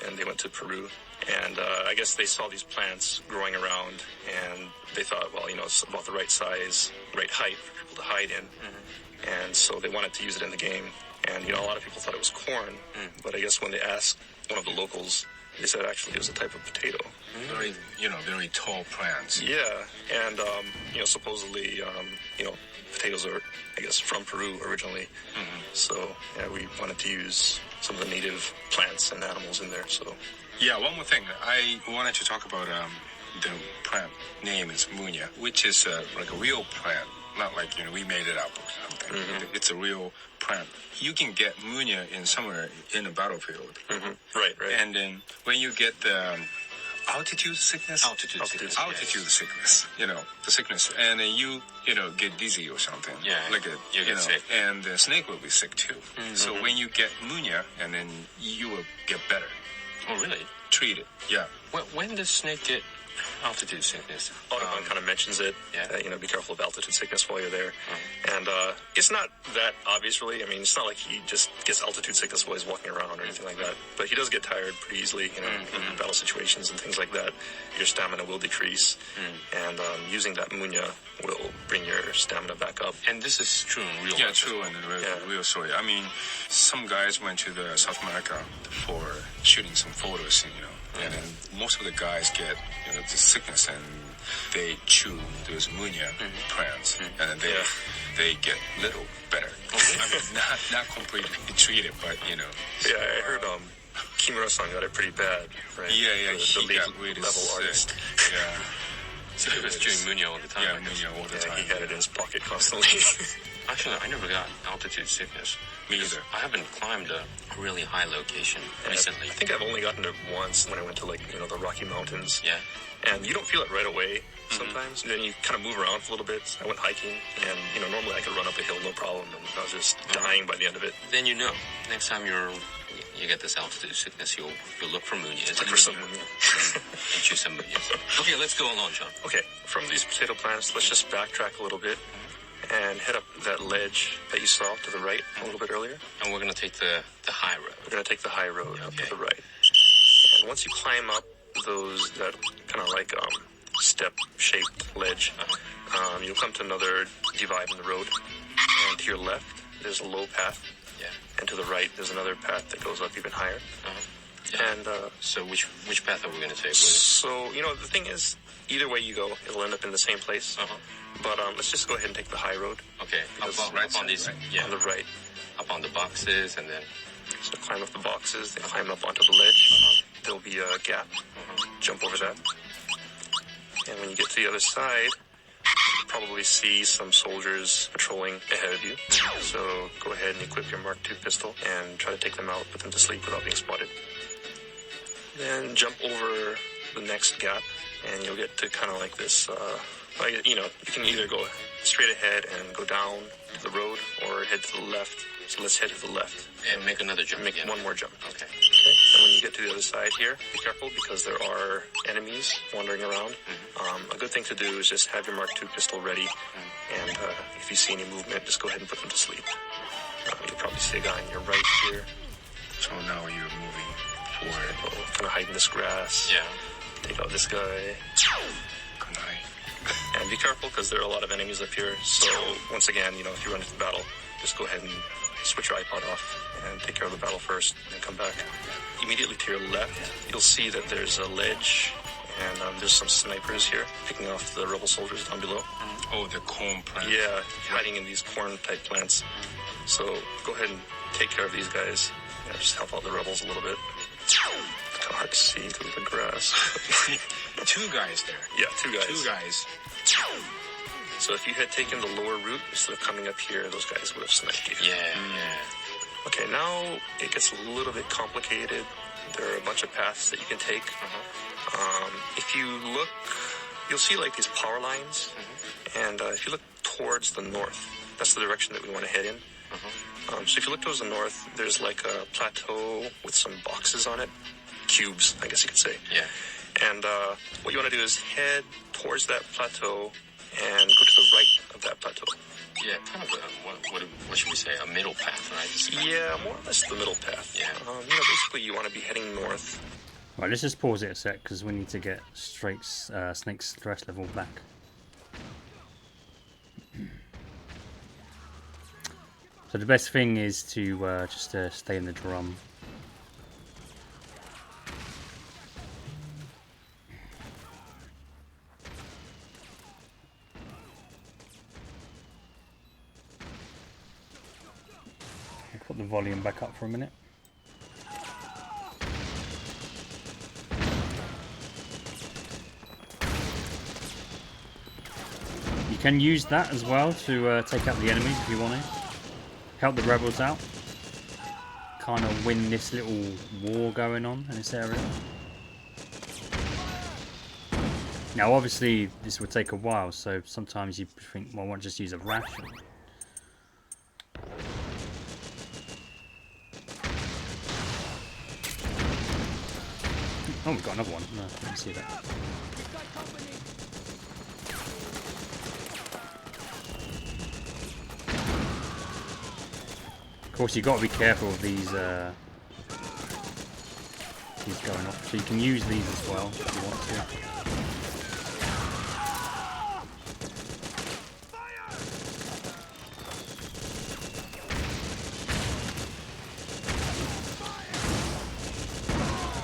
Speaker 14: and they went to Peru. And I guess they saw these plants growing around, and they thought, well, it's about the right size, right height for people to hide in. And so they wanted to use it in the game. And, a lot of people thought it was corn, but I guess when they asked one of the locals, they said actually it was a type of potato.
Speaker 15: Very, very tall plants.
Speaker 14: Yeah, and, supposedly, potatoes are, I guess, from Peru originally. So, yeah, we wanted to use some of the native plants and animals in there, so.
Speaker 15: Yeah, one more thing. I wanted to talk about the plant name is Munya, which is like a real plant, not like, we made it up or something. It's a real plant. You can get Munya in somewhere in a battlefield.
Speaker 14: Right.
Speaker 15: And then when you get the altitude sickness, the sickness, and then you get dizzy or something. Yeah, like you get sick, and the snake will be sick too. So when you get Munya, and then you will get better. Oh, really? Treat it. Yeah. When does snake get altitude sickness?
Speaker 14: Audubon kind of mentions it. Yeah. Be careful of altitude sickness while you're there. And it's not that obvious, really. I mean, it's not like he just gets altitude sickness while he's walking around or anything like that. But he does get tired pretty easily, in battle situations and things like that. Your stamina will decrease. And using that Munya will bring your stamina back up.
Speaker 15: And this is true in real life. Yeah, true in the real story. I mean, some guys went to the South America for shooting some photos, and then most of the guys get, the sickness, and they chew those Munya plants, and then they get little better. I mean, not completely treated, but
Speaker 14: Yeah, I heard Kimura-san got it pretty bad, right?
Speaker 15: Yeah,
Speaker 14: the level
Speaker 15: sick.
Speaker 14: artist.
Speaker 15: Yeah.
Speaker 16: So he was chewing Munya all the time.
Speaker 15: Yeah, Munya all the time.
Speaker 14: He had it in his pocket constantly.
Speaker 16: Actually, I never got altitude sickness.
Speaker 15: Me either.
Speaker 16: I haven't climbed a really high location recently.
Speaker 14: I think I've only gotten it once when I went to the Rocky Mountains.
Speaker 16: Yeah.
Speaker 14: And you don't feel it right away sometimes. Then you kind of move around for a little bit. I went hiking, and normally I could run up a hill no problem, and I was just dying by the end of it.
Speaker 16: Then next time you get this altitude sickness, you'll look for Munya.
Speaker 14: Look for some Munya.
Speaker 16: And choose some Munya. Okay, let's go along, John.
Speaker 14: Okay, from these potato plants, let's just backtrack a little bit and head up that ledge that you saw to the right a little bit earlier.
Speaker 16: And we're going to take the high road.
Speaker 14: We're going to take the high road up to the right. And once you climb up that kind of like step-shaped ledge, you'll come to another divide in the road. And to your left, there's a low path.
Speaker 16: Yeah.
Speaker 14: And to the right, there's another path that goes up even higher.
Speaker 16: Yeah.
Speaker 14: And
Speaker 16: so which path are we going to take?
Speaker 14: So, the thing is, either way you go, it'll end up in the same place. But let's just go ahead and take the high road.
Speaker 16: Okay. Up on these, yeah.
Speaker 14: On the right.
Speaker 16: Up on the boxes, and then...
Speaker 14: So climb up the boxes, then climb up onto the ledge. There'll be a gap. Jump over that. And when you get to the other side, you'll probably see some soldiers patrolling ahead of you. So go ahead and equip your Mark II pistol and try to take them out, put them to sleep without being spotted. Then jump over the next gap, and you'll get to kind of like this, you can either go straight ahead and go down to the road or head to the left. So let's head to the left.
Speaker 16: And make another jump.
Speaker 14: Make one more jump.
Speaker 16: Okay.
Speaker 14: And when you get to the other side here, be careful because there are enemies wandering around. A good thing to do is just have your Mark II pistol ready. And if you see any movement, just go ahead and put them to sleep. You'll probably see a guy on your right here.
Speaker 15: So now you're moving forward.
Speaker 14: Kind of hide in this grass.
Speaker 16: Yeah.
Speaker 14: Take out this guy.
Speaker 15: Good night.
Speaker 14: And be careful because there are a lot of enemies up here. So once again, if you run into the battle, just go ahead and switch your iPod off and take care of the battle first and come back. Immediately to your left, you'll see that there's a ledge and there's some snipers here picking off the rebel soldiers down below.
Speaker 15: Oh, the corn plants.
Speaker 14: Yeah, hiding in these corn-type plants. So go ahead and take care of these guys. Just help out the rebels a little bit. It's kind of hard to see through the grass.
Speaker 15: Two guys there.
Speaker 14: Yeah, two guys.
Speaker 15: Two guys.
Speaker 14: So if you had taken the lower route instead of coming up here, those guys would have sniped you.
Speaker 16: Yeah.
Speaker 14: Okay, now it gets a little bit complicated. There are a bunch of paths that you can take. If you look, you'll see like these power lines. And if you look towards the north, that's the direction that we want to head in. So if you look towards the north, there's like a plateau with some boxes on it. Cubes, I guess you could say.
Speaker 16: Yeah.
Speaker 14: And what you want to do is head towards that plateau and go to the right of that plateau.
Speaker 16: Yeah, kind of what should we say, a middle path, right?
Speaker 14: Yeah, more or less the middle path.
Speaker 16: Yeah.
Speaker 14: Basically you want to be heading north.
Speaker 1: Right, let's just pause it a sec because we need to get Snake's stress level back. So the best thing is to just stay in the drum. I'll put the volume back up for a minute. You can use that as well to take out the enemies if you want to. Help the rebels out. Kind of win this little war going on in this area. Now obviously this would take a while, so sometimes you think, well, I want to just use a ration. Oh, we've got another one. No, I didn't see that. Of course, you've got to be careful of these going off. So you can use these as well if you want to.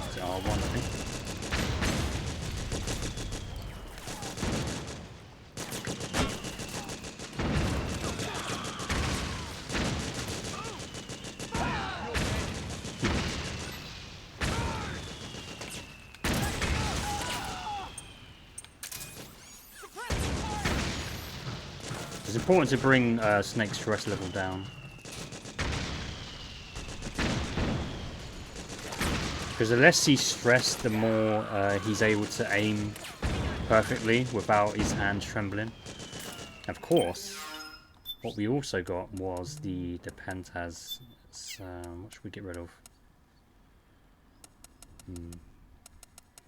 Speaker 1: It's R1, I think. It's important to bring Snake's stress level down. Because the less he's stressed, the more he's able to aim perfectly without his hands trembling. Of course, what we also got was the Pentaz. What should we get rid of?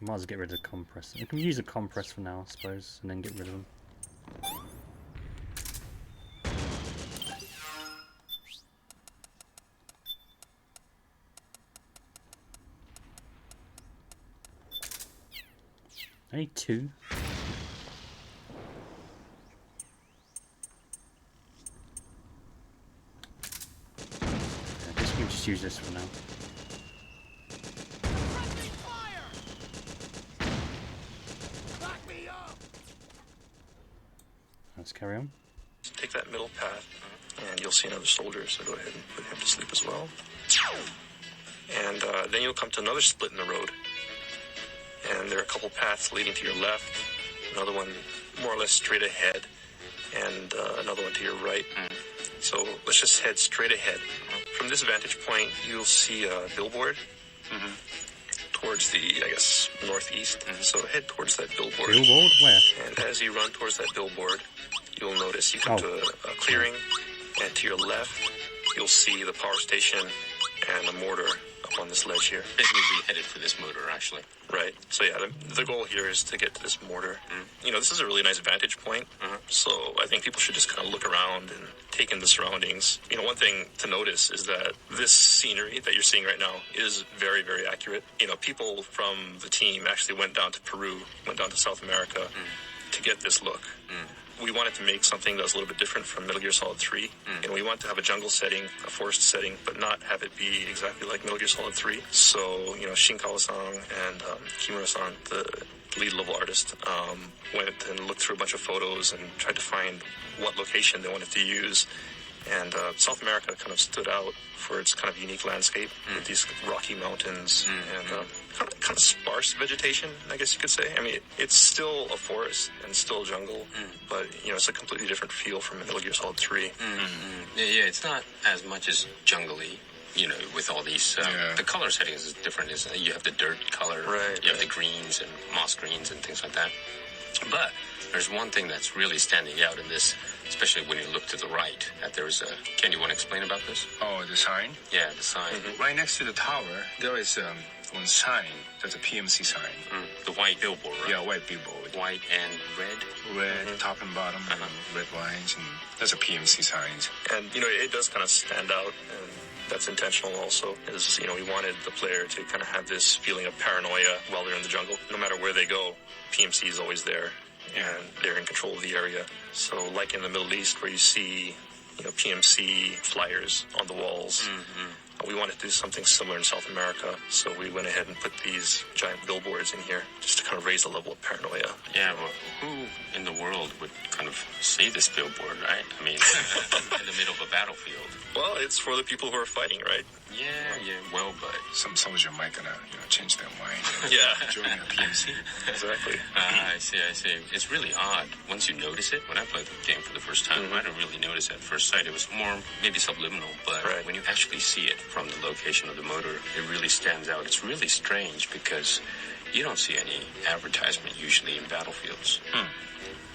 Speaker 1: Might as well get rid of the compress. We can use a compress for now, I suppose, and then get rid of them. I need 2. I guess we can just use this for now. Let's carry on.
Speaker 14: Take that middle path, and you'll see another soldier, so go ahead and put him to sleep as well. And then you'll come to another split in the road. And there are a couple paths leading to your left, another one more or less straight ahead, and another one to your right. So let's just head straight ahead. From this vantage point, you'll see a billboard towards the, I guess, northeast. So head towards that billboard.
Speaker 1: Billboard? Where?
Speaker 14: And as you run towards that billboard, you'll notice you come to a clearing, and to your left, you'll see the power station and a mortar up on this ledge here.
Speaker 16: Basically, we headed for this motor, actually.
Speaker 14: Right. So yeah, the goal here is to get to this mortar. You know, this is a really nice vantage point. So I think people should just kind of look around and take in the surroundings. You know, one thing to notice is that this scenery that you're seeing right now is very, very accurate. You know, people from the team actually went down to Peru, went down to South America to get this look. We wanted to make something that was a little bit different from Metal Gear Solid 3. And we wanted to have a jungle setting, a forest setting, but not have it be exactly like Metal Gear Solid 3. So, you know, Shinkawa-san and Kimura-san, the lead level artist, went and looked through a bunch of photos and tried to find what location they wanted to use. And South America kind of stood out for its kind of unique landscape with these rocky mountains and kind of sparse vegetation, I guess you could say. I mean, it's still a forest and still a jungle, but, you know, it's a completely different feel from Metal Gear Solid 3.
Speaker 16: Yeah, it's not as much as jungly, you know, with all these, the color settings is different. You have the dirt color, you have the greens and moss greens and things like that. But there's one thing that's really standing out in this, especially when you look to the right. That there's a. Ken, you want to explain about this?
Speaker 15: Oh, the sign?
Speaker 16: Yeah, the sign.
Speaker 15: Right next to the tower, there is one sign. That's a PMC sign.
Speaker 16: The white billboard, right?
Speaker 15: Yeah, white billboard.
Speaker 16: White and red?
Speaker 15: Red, top and bottom, and red lines, and that's a PMC sign.
Speaker 14: And, you know, it does kind of stand out, and that's intentional also, is, you know, we wanted the player to kind of have this feeling of paranoia while they're in the jungle. No matter where they go, PMC is always there, and they're in control of the area. So like in the Middle East where you see, you know, PMC flyers on the walls, we wanted to do something similar in South America, so we went ahead and put these giant billboards in here just to kind of raise the level of paranoia.
Speaker 16: Yeah, well, who in the world would kind of see this billboard, right? I mean, in the middle of a battlefield.
Speaker 14: Well, it's for the people who are fighting, right?
Speaker 16: Yeah, well, but
Speaker 15: some soldier might gonna, you know, change their mind. Joining a PMC.
Speaker 14: Exactly.
Speaker 16: I see. It's really odd once you notice it. When I played the game for the first time, I didn't really notice at first sight. It was more maybe subliminal, but when you actually see it from the location of the motor, it really stands out. It's really strange because you don't see any advertisement usually in battlefields.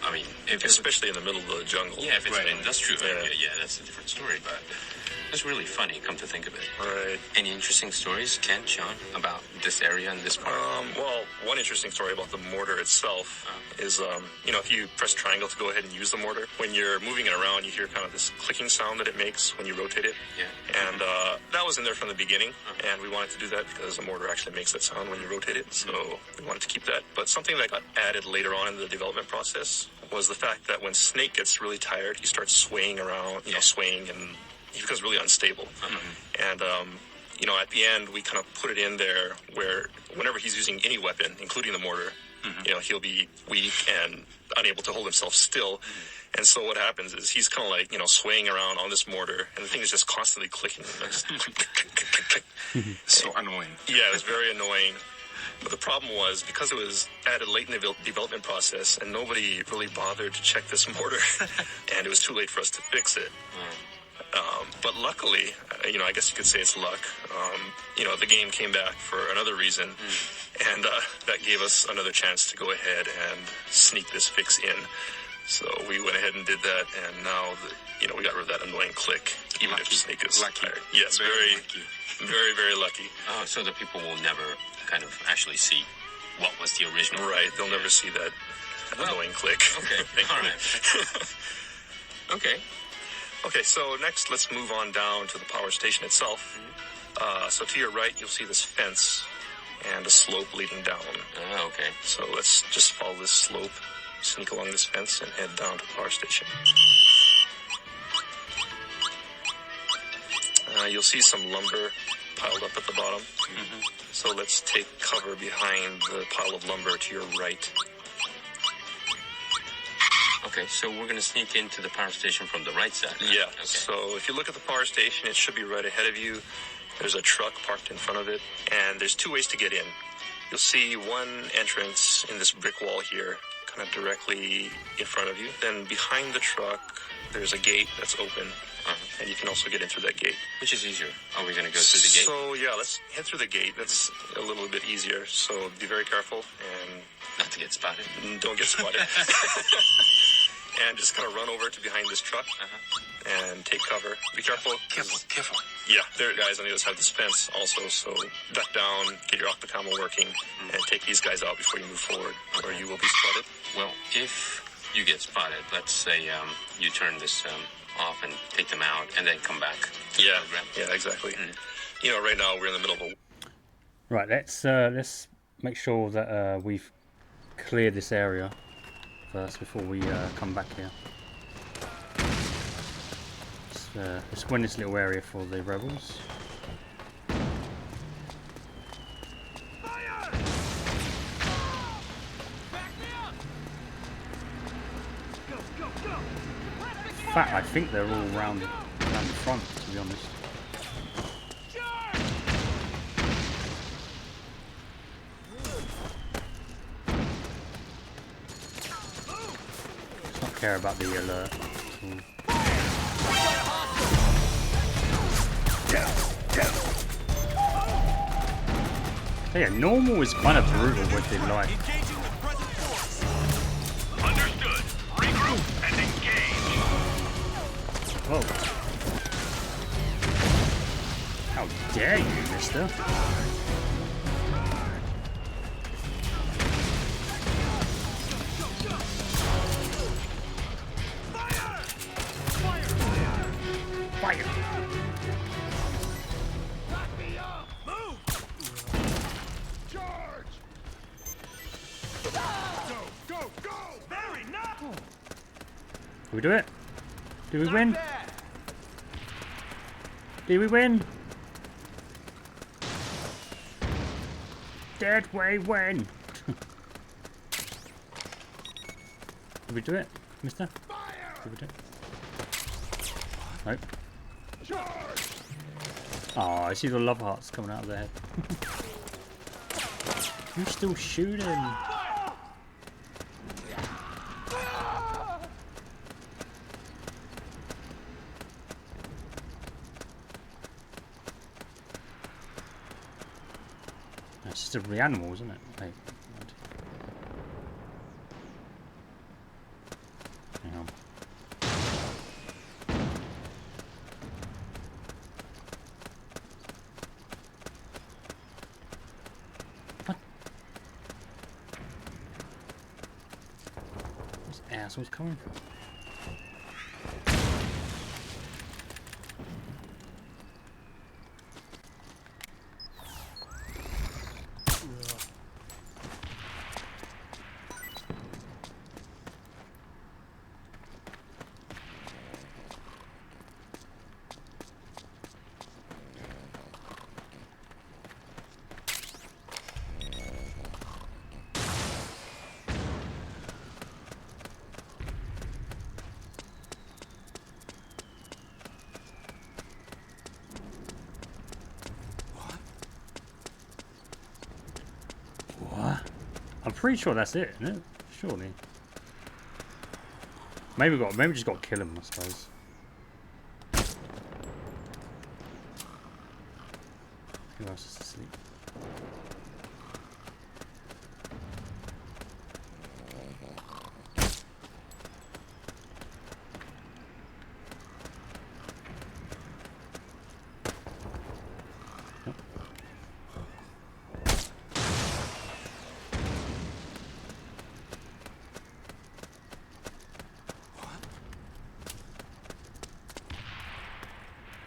Speaker 16: I mean,
Speaker 14: especially in the middle of the jungle.
Speaker 16: Yeah, if it's an industrial area, that's a different story, but it's really funny, come to think of it.
Speaker 14: Right.
Speaker 16: Any interesting stories, Ken, Sean, about this area and this part?
Speaker 14: Well, one interesting story about the mortar itself is, you know, if you press triangle to go ahead and use the mortar, when you're moving it around, you hear kind of this clicking sound that it makes when you rotate it.
Speaker 16: Yeah.
Speaker 14: And that was in there from the beginning, and we wanted to do that because the mortar actually makes that sound when you rotate it, so we wanted to keep that. But something that got added later on in the development process was the fact that when Snake gets really tired, he starts swaying around, you know, swaying, and he becomes really unstable. And, you know, at the end, we kind of put it in there where whenever he's using any weapon, including the mortar, you know, he'll be weak and unable to hold himself still. And so what happens is he's kind of like, you know, swaying around on this mortar, and the thing is just constantly clicking.
Speaker 15: So annoying.
Speaker 14: Yeah, it was very annoying. But the problem was, because it was added late in the development process, and nobody really bothered to check this mortar, and it was too late for us to fix it. But luckily, you know, I guess you could say it's luck. You know, the game came back for another reason, and that gave us another chance to go ahead and sneak this fix in. So we went ahead and did that, and now, you know, we got rid of that annoying click, even if Snake is tired. Yes, very lucky. Very, very lucky.
Speaker 16: Oh, so the people will never kind of actually see what was the original.
Speaker 14: Right, they'll never see that annoying click.
Speaker 16: Okay, all right.
Speaker 14: Okay, so next let's move on down to the power station itself. So to your right, you'll see this fence and a slope leading down.
Speaker 16: Okay.
Speaker 14: So let's just follow this slope, sneak along this fence, and head down to the power station. You'll see some lumber piled up at the bottom. So let's take cover behind the pile of lumber to your right.
Speaker 16: Okay, so we're going to sneak into the power station from the right side. Right?
Speaker 14: Yeah,
Speaker 16: okay.
Speaker 14: So if you look at the power station, it should be right ahead of you. There's a truck parked in front of it, and there's two ways to get in. You'll see one entrance in this brick wall here, kind of directly in front of you. Then behind the truck, there's a gate that's open, and you can also get in through that gate.
Speaker 16: Which is easier? Are we going to go through the gate?
Speaker 14: So, yeah, let's head through the gate. That's a little bit easier, so be very careful and...
Speaker 16: Not to get spotted.
Speaker 14: Don't get spotted. And just kind of run over to behind this truck and take cover. Be careful.
Speaker 15: Careful.
Speaker 14: Yeah, there are guys on the other side of this fence also, so duck down, get your octocamo working, and take these guys out before you move forward, or you will be spotted.
Speaker 16: Well, if you get spotted, let's say you turn this off and take them out, and then come back.
Speaker 14: Yeah, exactly. You know, right now we're in the middle of a...
Speaker 1: Right, let's make sure that we've cleared this area first before we come back here. Let's win this little area for the rebels. In fact, I think they're all around the front, to be honest. Let's not care about the alert at all. Yeah, normal is kind of brutal with the life.
Speaker 10: Understood. Regroup and engage.
Speaker 1: Whoa. How dare you, mister? Fire!
Speaker 10: Move! Charge! Go! Very nice!
Speaker 1: Did we do it? Did we win? Did we win? Did we win? Did we do it, mister? Did we do it? Nope. Oh, I see the love hearts coming out of their head. You're still shooting. That's just every animal, isn't it? Wait. Hang on. Assholes coming from? I'm pretty sure that's it, isn't it? Surely. Maybe we just got to kill him, I suppose. Who else is asleep?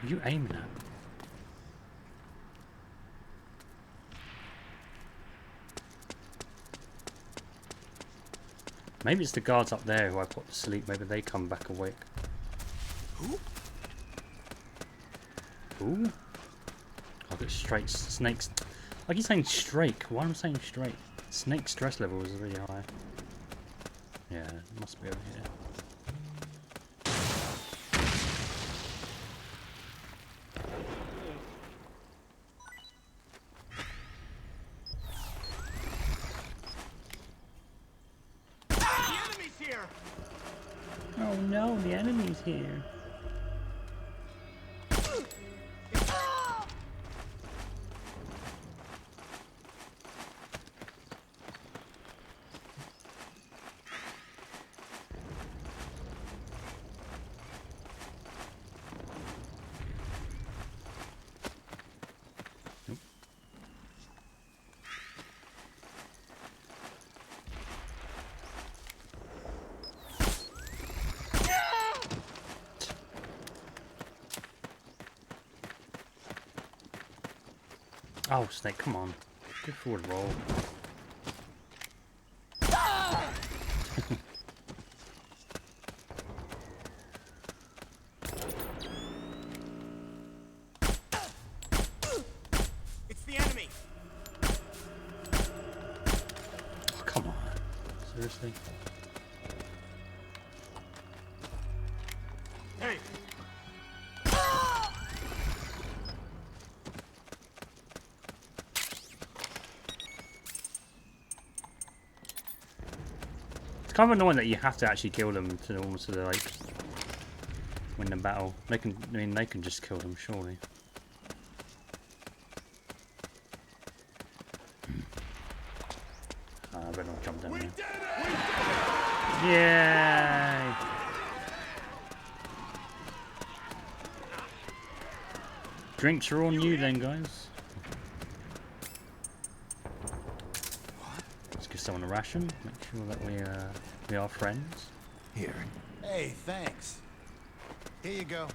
Speaker 1: What are you aiming at? Maybe it's the guards up there who I put to sleep. Maybe they come back awake. Ooh. I've got straight snakes. I keep saying straight. Why am I saying straight? Snake stress level is really high. Yeah, it must be over here. Oh no, the enemy's here. Oh, Snake, come on. Good forward roll.
Speaker 10: It's the enemy.
Speaker 1: Oh, come on. Seriously?
Speaker 10: Hey.
Speaker 1: It's kind of annoying that you have to actually kill them to almost like win the battle. They can, I mean, they can just kill them, surely. better not jump down there. Yay! Drinks are on you then, guys. Let's give someone a ration. Make sure that we are friends.
Speaker 4: Here.
Speaker 17: Hey, thanks. Here you go.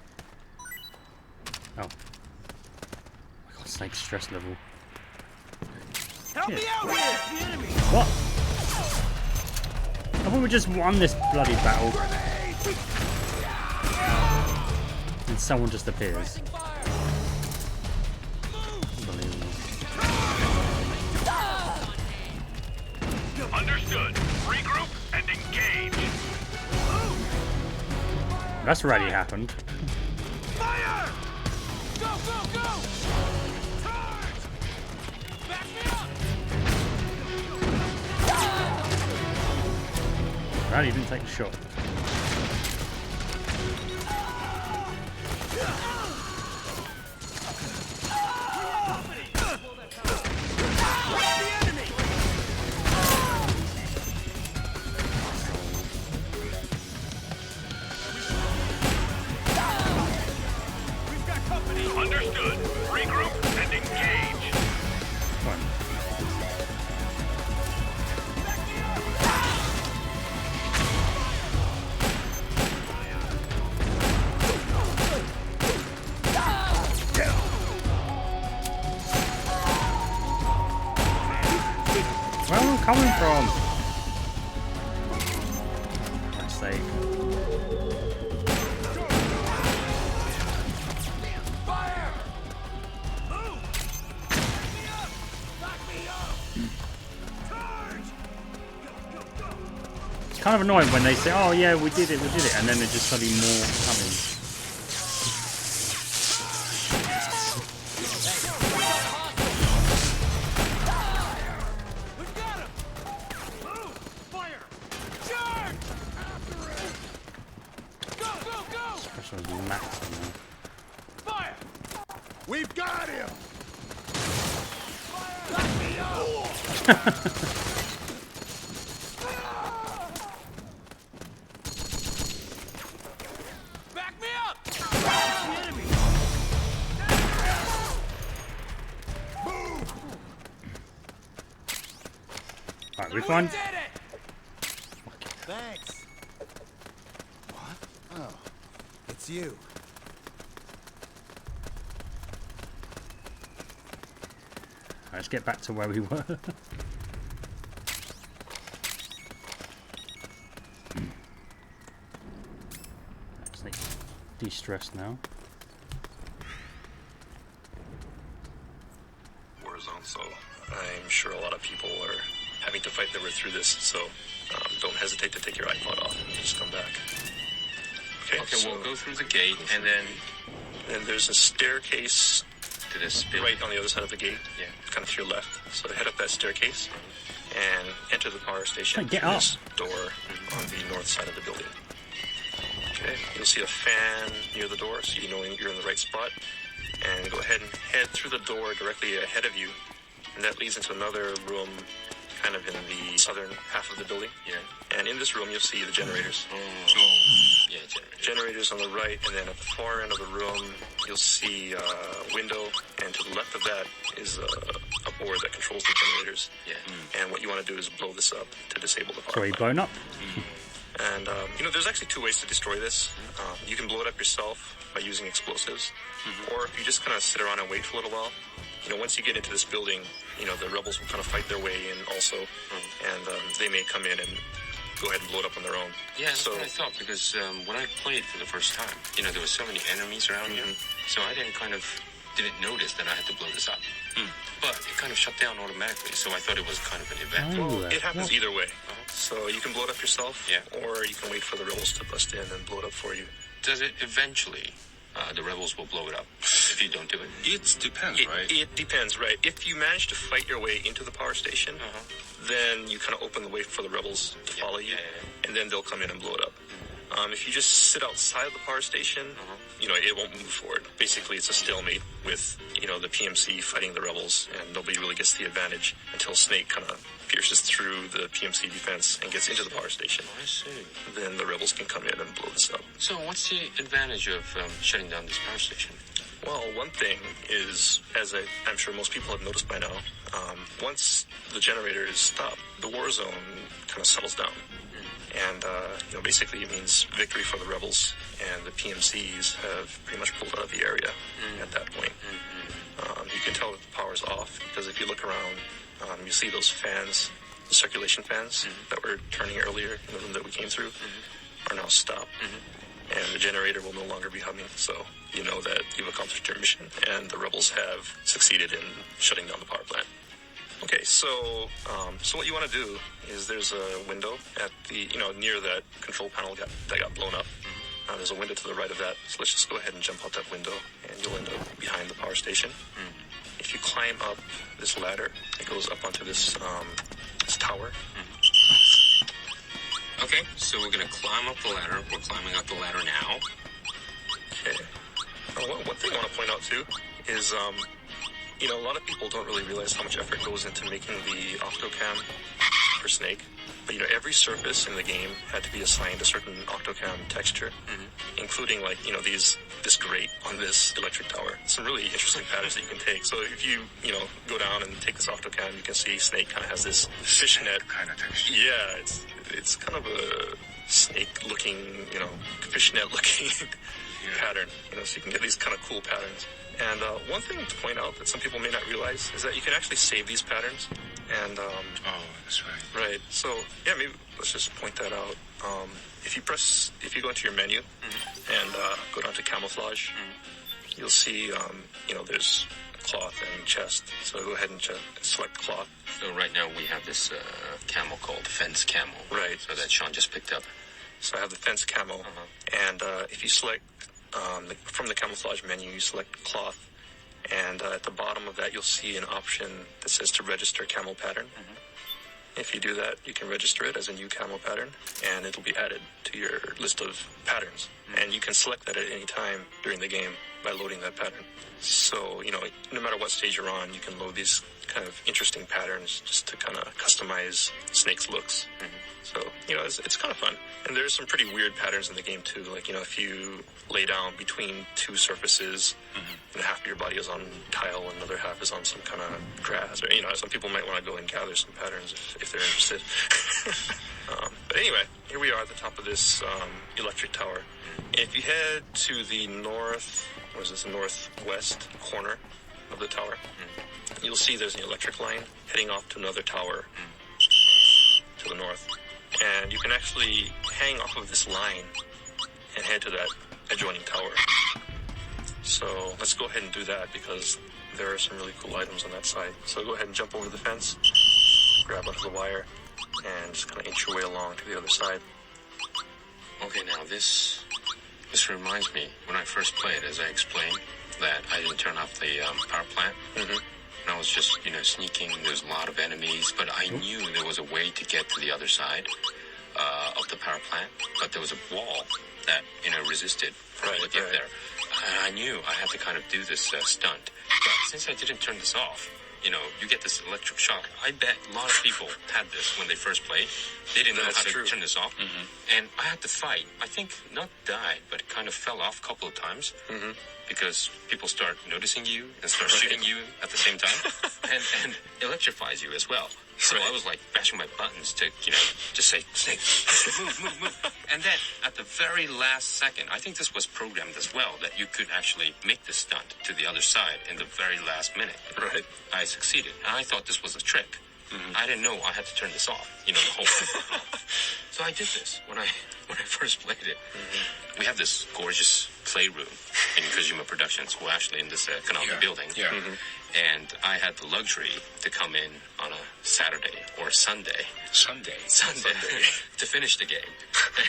Speaker 1: Oh. I got snake stress level.
Speaker 10: Help me out here! The enemy!
Speaker 1: What? I thought we just won this bloody battle. And someone just appears. Unbelievable.
Speaker 10: Understood. Regroup and engage.
Speaker 1: That's already happened.
Speaker 10: Fire! Go, go, go! Charge! Back me up!
Speaker 1: Rally didn't take a shot.
Speaker 10: Understood. Regroup and engage.
Speaker 1: Fine. Where are we coming from? For God's sake. It's kind of annoying when they say, oh yeah, we did it, and then there's just suddenly more coming. Especially Max on there.
Speaker 10: Fire! We've got him! Back me up! The enemy! Move!
Speaker 1: Alright, we find.
Speaker 17: Thanks. What? Oh, it's you.
Speaker 1: Let's get back to where we were. Let's like de-stress now.
Speaker 14: Warzone, so I'm sure a lot of people are having to fight their way through this, so don't hesitate to take your iPod off and just come back. Okay, so
Speaker 16: we'll go through the gate, and then
Speaker 14: there's a staircase
Speaker 16: to this building.
Speaker 14: right on the other side of the gate, kind of to your left. So head up that staircase and enter the power station
Speaker 1: Get
Speaker 14: through
Speaker 1: up.
Speaker 14: this door on the north side of the building. Okay, you'll see a fan near the door, so you know you're in the right spot. And go ahead and head through the door directly ahead of you, and that leads into another room kind of in the southern half of the building. Yeah. And in this room, you'll see the generators.
Speaker 16: Yeah,
Speaker 14: Generators on the right, and then at the far end of the room, you'll see a window, and to the left of that is a board that controls the generators.
Speaker 16: Yeah.
Speaker 14: And what you want to do is blow this up to disable the power.
Speaker 1: So he blown up.
Speaker 14: And, there's actually two ways to destroy this. You can blow it up yourself by using explosives, or if you just kind of sit around and wait for a little while. Once you get into this building, the rebels will kind of fight their way in also, and they may come in and go ahead and blow it up on their own.
Speaker 16: Yeah, that's what I thought, because when I played for the first time, there were so many enemies around you, so I didn't notice that I had to blow this up. But it kind of shut down automatically, so I thought it was kind of an event.
Speaker 14: Well, it happens either way. So you can blow it up yourself, or you can wait for the rebels to bust in and blow it up for you.
Speaker 16: Does it eventually, the rebels will blow it up if you don't do it?
Speaker 14: It depends, right? It depends, right? If you manage to fight your way into the power station, then you kind of open the way for the rebels to follow you, and then they'll come in and blow it up. If you just sit outside of the power station, it won't move forward. Basically, it's a stalemate with, the PMC fighting the rebels, and nobody really gets the advantage until Snake kind of pierces through the PMC defense and gets into the power station.
Speaker 16: I see.
Speaker 14: Then the rebels can come in and blow this up.
Speaker 16: So what's the advantage of shutting down this power station?
Speaker 14: Well, one thing is, as I'm sure most people have noticed by now, once the generator is stopped, the war zone kind of settles down. And, basically it means victory for the rebels, and the PMCs have pretty much pulled out of the area at that point. You can tell that the power's off, because if you look around, you see those fans, the circulation fans that were turning earlier in the room that we came through, are now stopped. And the generator will no longer be humming, so you know that you've accomplished your mission, and the rebels have succeeded in shutting down the power plant. Okay, so what you want to do is there's a window at the, near that control panel that got blown up. There's a window to the right of that, so let's just go ahead and jump out that window, and you'll end up behind the power station. If you climb up this ladder, it goes up onto this tower.
Speaker 16: Okay, so we're going to climb up the ladder. We're climbing up the ladder now.
Speaker 14: Okay. One thing I want to point out, too, is, a lot of people don't really realize how much effort goes into making the octocam for Snake. But, every surface in the game had to be assigned a certain octocam texture, including, this grate on this electric tower. Some really interesting patterns that you can take. So if you, go down and take this octocam, you can see Snake kind of has this fishnet
Speaker 15: kind of texture.
Speaker 14: Yeah, it's kind of a snake-looking, fishnet-looking pattern. So you can get these kind of cool patterns. And one thing to point out that some people may not realize is that you can actually save these patterns. And
Speaker 15: oh, that's right.
Speaker 14: Right. So yeah, maybe let's just point that out. If you go into your menu and go down to camouflage, you'll see there's cloth and chest. So go ahead and select cloth.
Speaker 16: So right now we have this camo called fence camo.
Speaker 14: Right.
Speaker 16: So that Sean just picked up.
Speaker 14: So I have the fence camo, and if you select from the camouflage menu, you select cloth, and at the bottom of that you'll see an option that says to register camo pattern. If you do that, you can register it as a new camo pattern, and it'll be added to your list of patterns. And you can select that at any time during the game by loading that pattern. So, no matter what stage you're on, you can load these kind of interesting patterns just to kind of customize Snake's looks. So, it's kind of fun. And there's some pretty weird patterns in the game, too. Like, if you lay down between two surfaces, and half of your body is on tile and another half is on some kind of grass. Or, some people might want to go and gather some patterns if they're interested. But anyway, here we are at the top of this electric tower. If you head to the northwest corner of the tower, you'll see there's an electric line heading off to another tower to the north. And you can actually hang off of this line and head to that adjoining tower. So let's go ahead and do that, because there are some really cool items on that side. So go ahead and jump over the fence, grab onto the wire, and just kind of inch your way along to the other side.
Speaker 16: Okay, now this reminds me, when I first played, as I explained, that I didn't turn off the power plant. And I was just, sneaking. There's a lot of enemies, but I knew there was a way to get to the other side of the power plant. But there was a wall that, resisted for me to get there. I knew I had to kind of do this stunt. But since I didn't turn this off, you get this electric shock. I bet a lot of people had this when they first played. They didn't know how to turn this off. And I had to fight. I think not died, but kind of fell off a couple of times. Because people start noticing you and start shooting you at the same time. and electrifies you as well. So I was bashing my buttons to, just say, Snake, move. And then at the very last second, I think this was programmed as well, that you could actually make the stunt to the other side in the very last minute.
Speaker 14: Right.
Speaker 16: I succeeded. And I thought this was a trick. I didn't know I had to turn this off, the whole thing. So I did this when I first played it. We have this gorgeous playroom in Kojima Productions. We're actually in this Konami building. And I had the luxury to come in on a Saturday or Sunday. Sunday. To finish the game.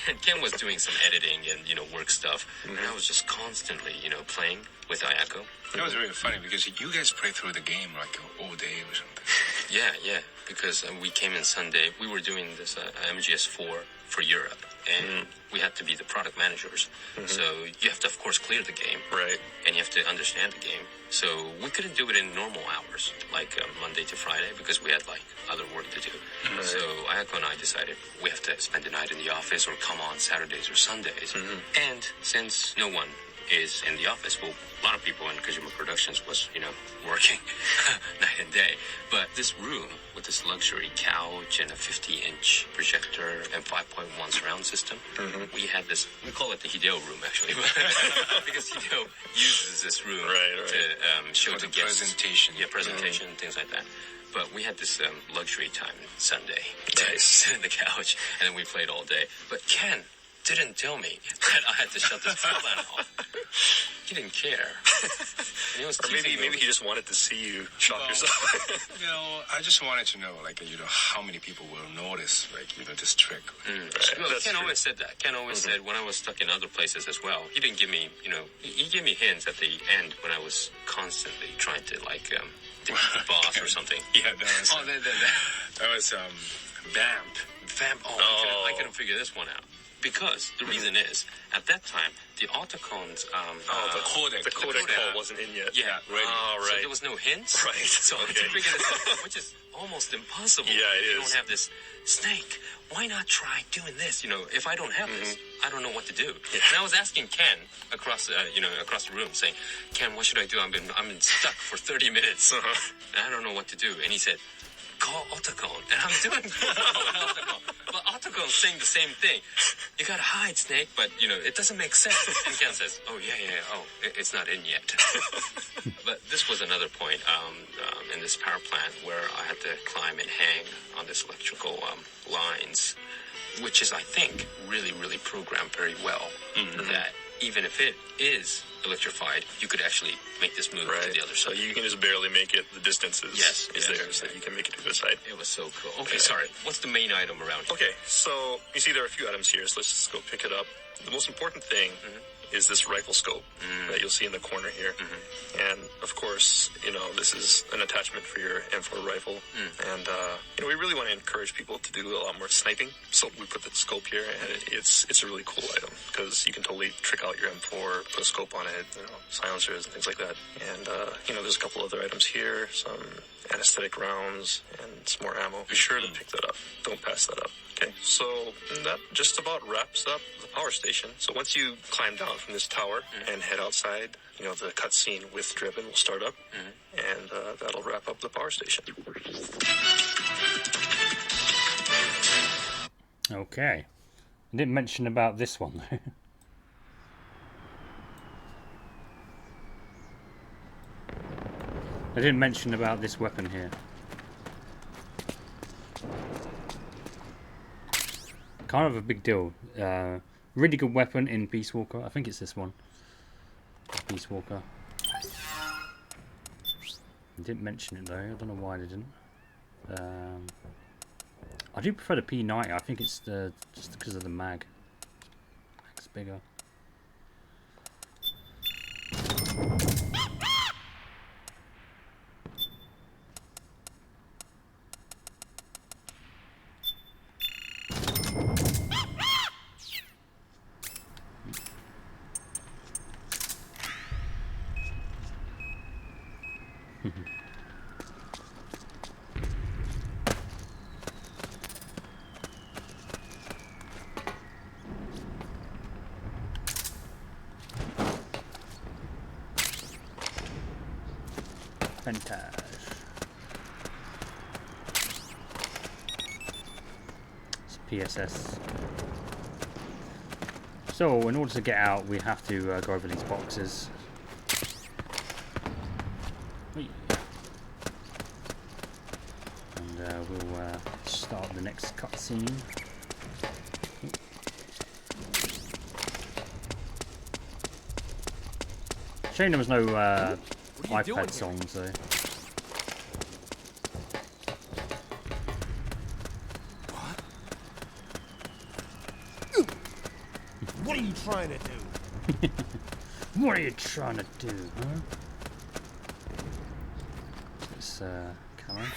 Speaker 16: And Ken was doing some editing and, work stuff. And I was just constantly, playing with Ayako.
Speaker 15: It was really funny because you guys played through the game all day or something.
Speaker 16: Yeah, because we came in Sunday. We were doing this MGS4 for Europe, and we had to be the product managers. So you have to, of course, clear the game,
Speaker 14: right?
Speaker 16: And you have to understand the game. So we couldn't do it in normal hours, like Monday to Friday, because we had like other work to do.
Speaker 14: Right.
Speaker 16: So Ayako and I decided we have to spend the night in the office or come on Saturdays or Sundays. And since no one is in the office, well, a lot of people in Kojima Productions was, working night and day. But this room with this luxury couch and a 50-inch projector and 5.1 surround system, we had this, we call it the Hideo room actually, because Hideo uses this room to show the guests.
Speaker 15: Presentation.
Speaker 16: Yeah, presentation, things like that. But we had this luxury time Sunday to sit in the couch, and then we played all day. But Ken didn't tell me that I had to shut the power off. He didn't care. And he was
Speaker 14: or maybe he just wanted to see you shock yourself.
Speaker 15: I just wanted to know, how many people will notice, this trick.
Speaker 16: Well, Ken always said that. Ken always said when I was stuck in other places as well. He didn't give me, he gave me hints at the end when I was constantly trying to, defeat the boss or something.
Speaker 15: Yeah, that was Vamp. I couldn't figure this one out. Because the reason is, at that time, the Autocon's...
Speaker 14: the codec call wasn't in yet.
Speaker 16: Yeah,
Speaker 14: right.
Speaker 16: So there was no hints.
Speaker 14: Right.
Speaker 16: So I had to figure this out, which is almost impossible.
Speaker 14: Yeah, it is.
Speaker 16: You don't have this snake. Why not try doing this? If I don't have this, I don't know what to do. Yeah. And I was asking Ken across the room, saying, Ken, what should I do? I've been stuck for 30 minutes. And I don't know what to do. And he said, call Autocon. And I'm doing Autocon. But Autocon's saying the same thing. You gotta hide, Snake, but, it doesn't make sense. And Ken says, it's not in yet. But this was another point in this power plant where I had to climb and hang on this electrical lines, which is, I think, really, really programmed very well. That even if it is electrified, you could actually make this move to the other side.
Speaker 14: So you can just barely make it. The distance is there, so you can make it to the side.
Speaker 16: It was so cool. Okay, sorry. What's the main item around here?
Speaker 14: Okay, so you see there are a few items here, so let's just go pick it up. The most important thing is this rifle scope that you'll see in the corner here. And, of course, this is an attachment for your M4 rifle. And, we really want to encourage people to do a lot more sniping. So we put the scope here, and it's a really cool item because you can totally trick out your M4, put a scope on it, silencers and things like that. And, there's a couple other items here, some anesthetic rounds and some more ammo. Be sure to pick that up. Don't pass that up. Okay, so that just about wraps up the power station. So once you climb down from this tower and head outside, the cutscene with Driven will start up, and that'll wrap up the power station.
Speaker 1: Okay. I didn't mention about this one though. I didn't mention about this weapon here. Kind of a big deal. Really good weapon in Peace Walker. I think it's this one. Peace Walker. I didn't mention it though. I don't know why I didn't. I do prefer the P90. I think it's just because of the mag. Mag's bigger. It's PSS. So in order to get out we have to go over these boxes. And we'll start the next cutscene. Shame there was no iPad songs though.
Speaker 17: What are you trying to do?
Speaker 1: What are you trying to do, huh? Let's come on.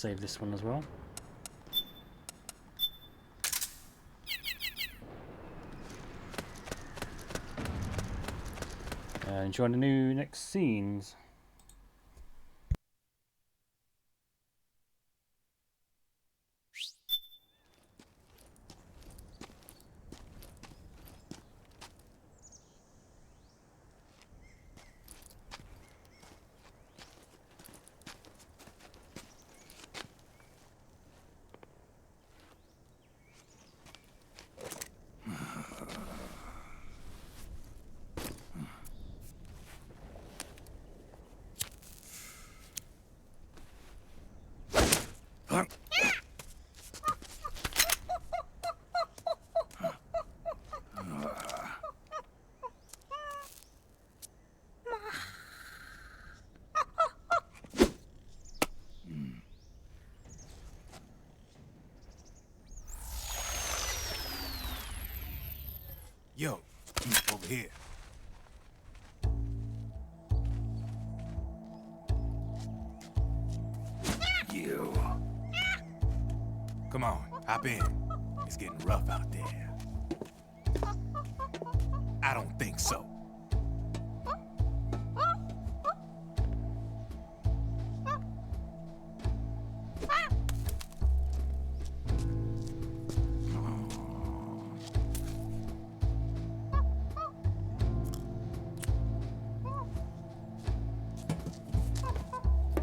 Speaker 1: save this one as well. Enjoying the new next scenes.
Speaker 18: Yo, over here. You. Come on, hop in. It's getting rough out there. I don't think so.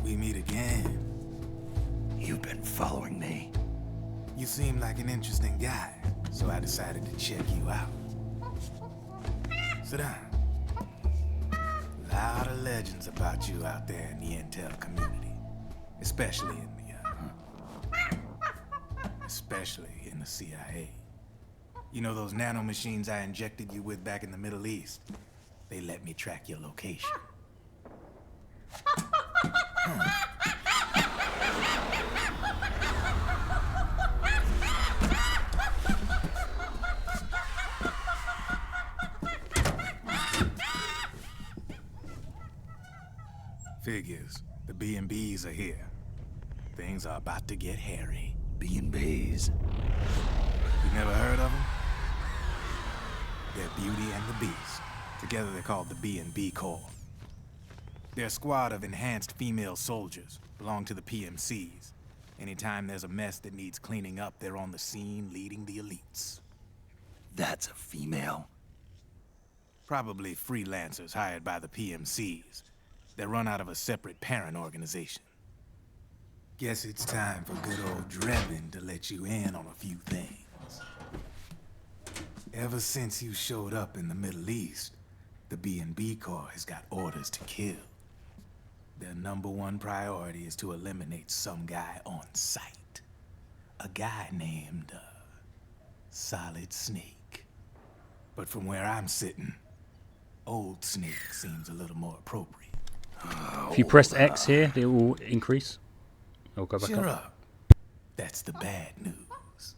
Speaker 18: We meet again.
Speaker 4: You've been following me.
Speaker 18: You seem like an interesting guy, so I decided to check you out. Sit down. A lot of legends about you out there in the intel community, especially in the CIA. You know those nanomachines I injected you with back in the Middle East? They let me track your location. Figures. The B&Bs are here. Things are about to get hairy.
Speaker 4: B&Bs?
Speaker 18: You never heard of them? They're Beauty and the Beast. Together they're called the B&B Corps. They're a squad of enhanced female soldiers, belong to the PMCs. Anytime there's a mess that needs cleaning up, they're on the scene leading the elites.
Speaker 4: That's a female?
Speaker 18: Probably freelancers hired by the PMCs. They run out of a separate parent organization. Guess it's time for good old Drebin to let you in on a few things. Ever since you showed up in the Middle East, the B&B Corps has got orders to kill. Their #1 priority is to eliminate some guy on sight. A guy named, Solid Snake. But from where I'm sitting, Old Snake seems a little more appropriate.
Speaker 1: If you press X here, it will increase. I'll go back
Speaker 18: Cheer
Speaker 1: up.
Speaker 18: up. That's the bad news.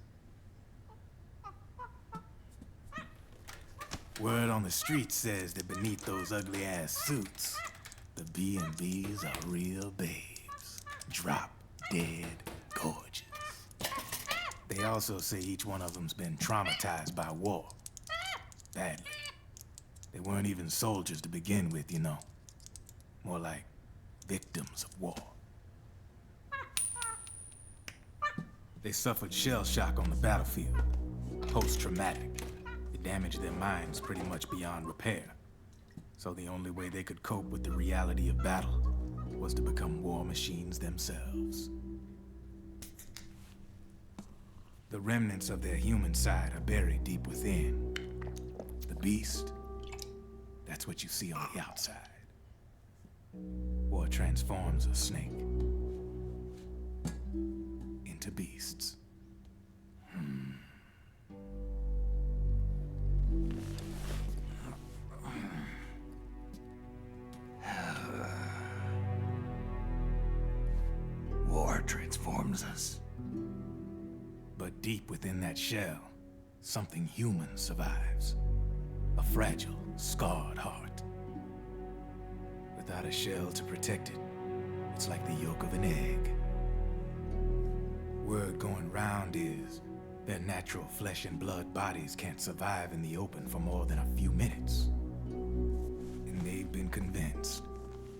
Speaker 18: Word on the street says that beneath those ugly-ass suits, the B&Bs are real babes. Drop dead gorgeous. They also say each one of them's been traumatized by war. Badly. They weren't even soldiers to begin with, you know. More like victims of war. They suffered shell shock on the battlefield. Post-traumatic. It damaged their minds pretty much beyond repair. So the only way they could cope with the reality of battle was to become war machines themselves. The remnants of their human side are buried deep within. The beast, that's what you see on the outside. War transforms a snake into beasts.
Speaker 4: War transforms us.
Speaker 18: But deep within that shell, something human survives. A fragile, scarred heart. Without a shell to protect it, it's like the yolk of an egg. word going round is their natural flesh and blood bodies can't survive in the open for more than a few minutes. And they've been convinced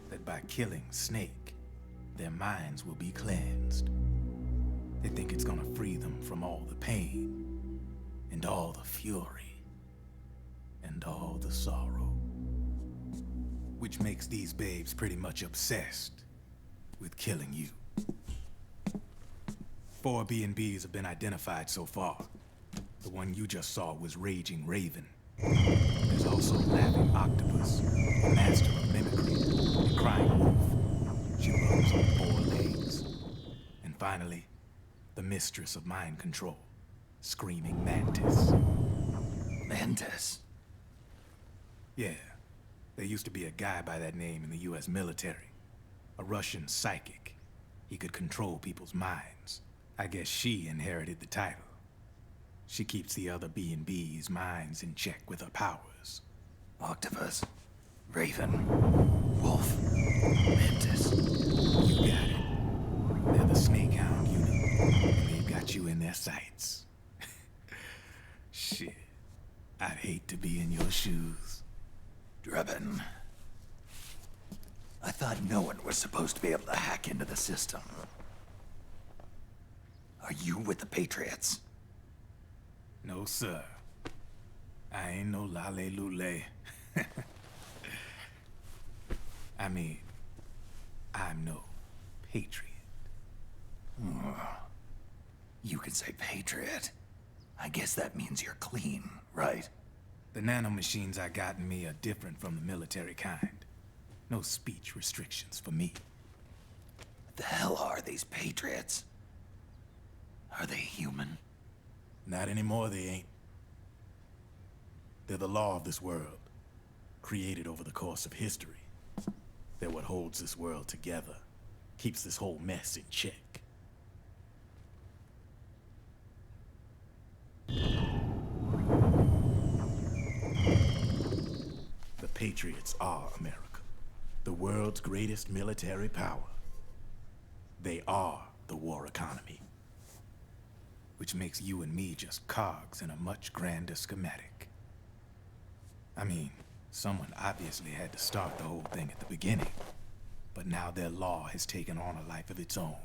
Speaker 18: that by killing Snake, their minds will be cleansed. They think it's gonna free them from all the pain, and all the fury, and all the sorrow. Which makes these babes pretty much obsessed with killing you. 4 B&Bs have been identified so far. The one you just saw was Raging Raven. There's also Laughing Octopus, the master of mimicry, and Crying Wolf. She runs on 4 legs. And finally, the mistress of mind control, Screaming Mantis.
Speaker 4: Mantis?
Speaker 18: Yeah. There used to be a guy by that name in the US military. A Russian psychic. He could control people's minds. I guess she inherited the title. She keeps the other B&B's minds in check with her powers.
Speaker 4: Octopus, Raven, Wolf, Mantis.
Speaker 18: You got it. They're the Snakehound unit, and they've got you in their sights. Shit. I'd hate to be in your shoes.
Speaker 4: Drebin. I thought no one was supposed to be able to hack into the system. Are you with the Patriots?
Speaker 18: No, sir. I ain't no lale-lule. I mean, I'm no patriot.
Speaker 4: You can say patriot. I guess that means you're clean, right?
Speaker 18: The nanomachines I got in me are different from the military kind. No speech restrictions for me.
Speaker 4: What the hell are these Patriots? Are they human?
Speaker 18: Not anymore, they ain't. They're the law of this world, created over the course of history. They're what holds this world together, keeps this whole mess in check. The Patriots are America, the world's greatest military power. They are the war economy. Which makes you and me just cogs in a much grander schematic. I mean, someone obviously had to start the whole thing at the beginning, but now their law has taken on a life of its own.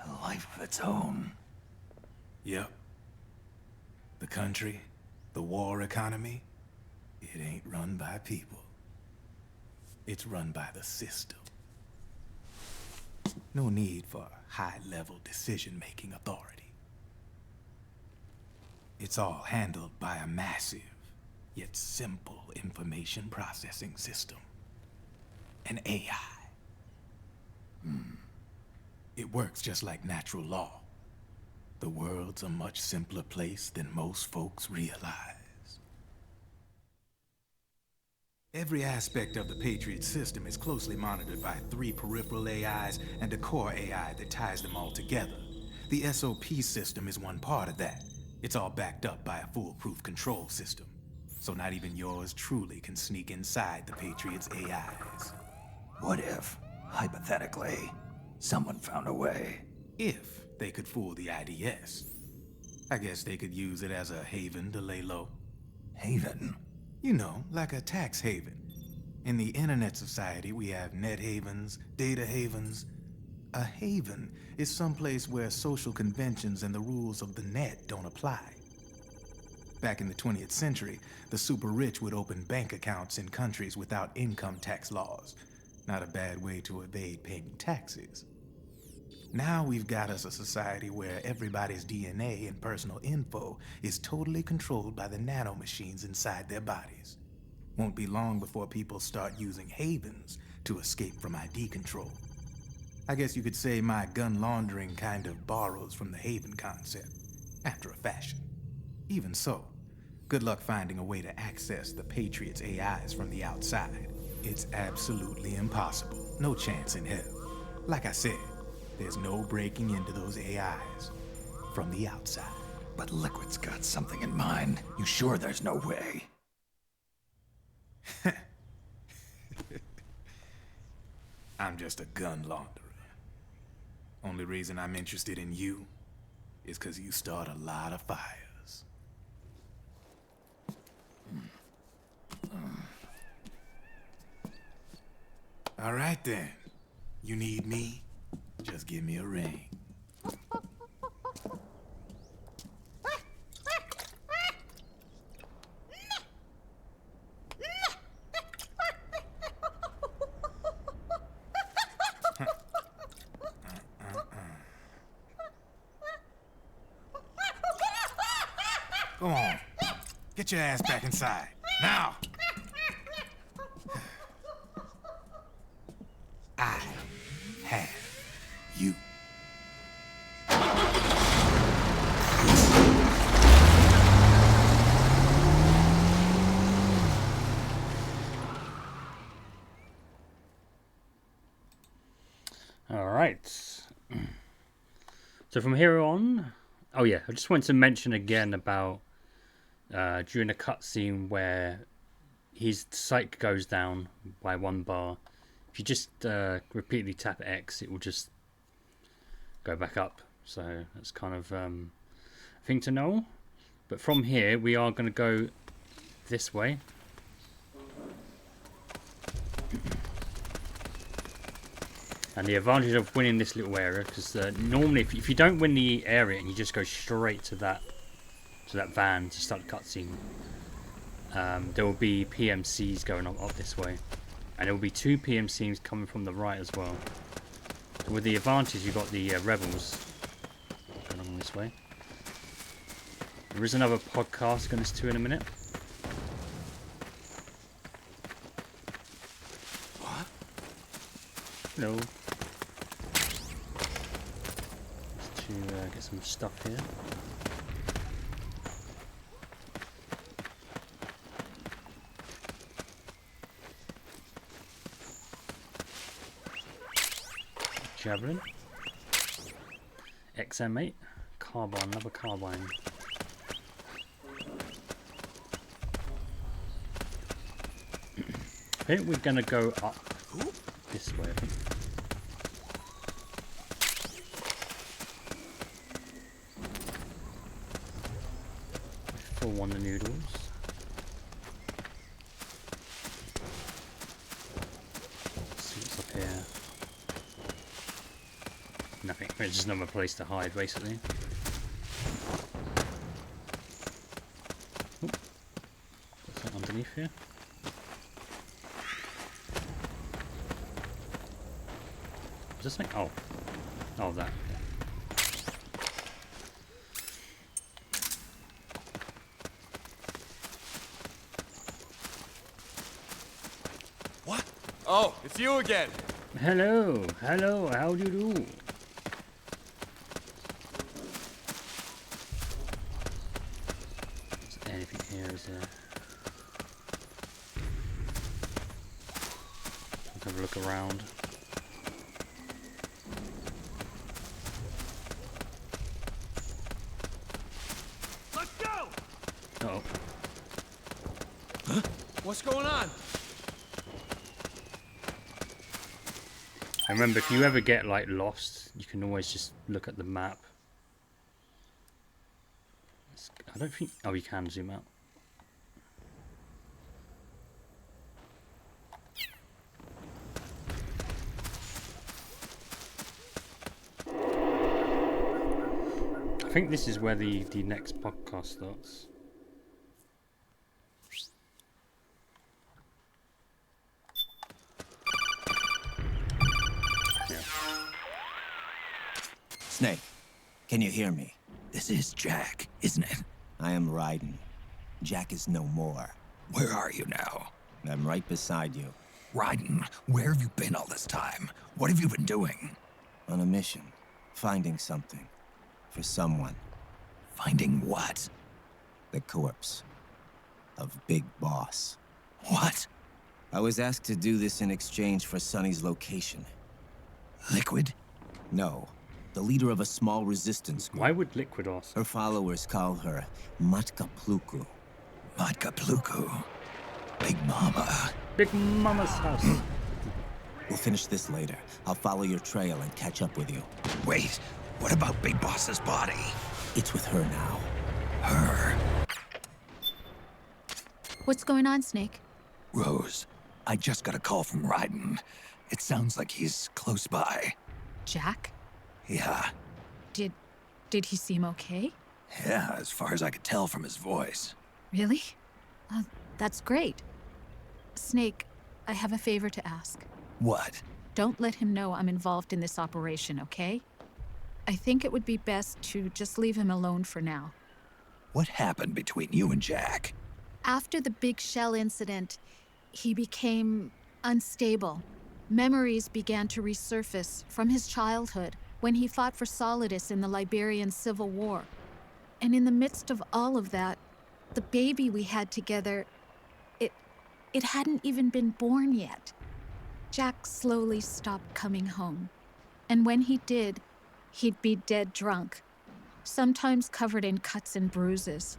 Speaker 4: A life of its own?
Speaker 18: Yep. The country, the war economy, it ain't run by people. It's run by the system. No need for high-level decision-making authority. It's all handled by a massive, yet simple information processing system. An AI. It works just like natural law. The world's a much simpler place than most folks realize. Every aspect of the Patriot system is closely monitored by 3 peripheral AIs and a core AI that ties them all together. The SOP system is one part of that. It's all backed up by a foolproof control system. So not even yours truly can sneak inside the Patriots' AIs.
Speaker 4: What if, hypothetically, someone found a way?
Speaker 18: If they could fool the IDS. I guess they could use it as a haven to lay low.
Speaker 4: Haven?
Speaker 18: You know, like a tax haven. In the internet society, we have net havens, data havens. A haven is someplace where social conventions and the rules of the net don't apply. Back in the 20th century, the super rich would open bank accounts in countries without income tax laws. Not a bad way to evade paying taxes. Now we've got us a society where everybody's DNA and personal info is totally controlled by the nanomachines inside their bodies. Won't be long before people start using havens to escape from ID control. I guess you could say my gun laundering kind of borrows from the haven concept, after a fashion. Even so, good luck finding a way to access the Patriots' AIs from the outside. It's absolutely impossible. No chance in hell. Like I said, there's no breaking into those AIs from the outside.
Speaker 4: But Liquid's got something in mind. You sure there's no way?
Speaker 18: I'm just a gun launderer. Only reason I'm interested in you is because you start a lot of fires. All right then. You need me? Just give me a ring. Go on. Get your ass back inside. Now! I have you.
Speaker 1: All right. So from here on, oh yeah, I just wanted to mention again about during a cutscene where his sight goes down by 1 bar. If you just repeatedly tap X, it will just go back up. So that's kind of a thing to know. But from here, we are going to go this way. And the advantage of winning this little area, because normally if you don't win the area and you just go straight to that van to start the cutscene, there will be PMCs going up this way, and there will be 2 PMCs coming from the right as well. So with the advantage, you've got the rebels going on this way. There is another podcast going to in a minute.
Speaker 18: What?
Speaker 1: Hello. Just to get some stuff here. Javelin, XM8, carbine, another carbine. I think we're gonna go up this way, I think. Full on the noodles. Let's see what's up here. Nothing. It's just another place to hide, basically. Oop. What's that underneath here? Is this thing? Oh. Oh, that.
Speaker 19: What? Oh, it's you again.
Speaker 1: Hello. Hello. How do you do? Have a look around.
Speaker 19: Let's go!
Speaker 1: Uh-oh.
Speaker 19: Huh? What's going on?
Speaker 1: I remember, if you ever get like lost, you can always just look at the map. I don't think... Oh, you can zoom out. I think this is where the next podcast starts. Yeah.
Speaker 12: Snake, can you hear me?
Speaker 4: This is Jack, isn't it?
Speaker 12: I am Raiden. Jack is no more.
Speaker 4: Where are you now?
Speaker 12: I'm right beside you.
Speaker 4: Raiden, where have you been all this time? What have you been doing?
Speaker 12: On a mission. Finding something. For someone.
Speaker 4: Finding what?
Speaker 12: The corpse of Big Boss.
Speaker 4: What?
Speaker 12: I was asked to do this in exchange for Sonny's location.
Speaker 4: Liquid?
Speaker 12: No. The leader of a small resistance group.
Speaker 1: Why would Liquid Ocelot?
Speaker 12: Her followers call her Matka Pluku.
Speaker 4: Matka Pluku? Big Mama.
Speaker 1: Big Mama's house.
Speaker 12: We'll finish this later. I'll follow your trail and catch up with you.
Speaker 4: Wait, what about Big Boss's body?
Speaker 12: It's with her now.
Speaker 4: Her?
Speaker 11: What's going on, Snake?
Speaker 4: Rose, I just got a call from Raiden. It sounds like he's close by.
Speaker 11: Jack?
Speaker 4: Yeah.
Speaker 11: Did he seem okay?
Speaker 4: Yeah, as far as I could tell from his voice.
Speaker 11: Really? That's great. Snake, I have a favor to ask.
Speaker 4: What?
Speaker 11: Don't let him know I'm involved in this operation, okay? I think it would be best to just leave him alone for now.
Speaker 4: What happened between you and Jack?
Speaker 11: After the big shell incident, he became unstable. Memories began to resurface from his childhood when he fought for Solidus in the Liberian Civil War. And in the midst of all of that, the baby we had together, it hadn't even been born yet. Jack slowly stopped coming home. And when he did, he'd be dead drunk, sometimes covered in cuts and bruises.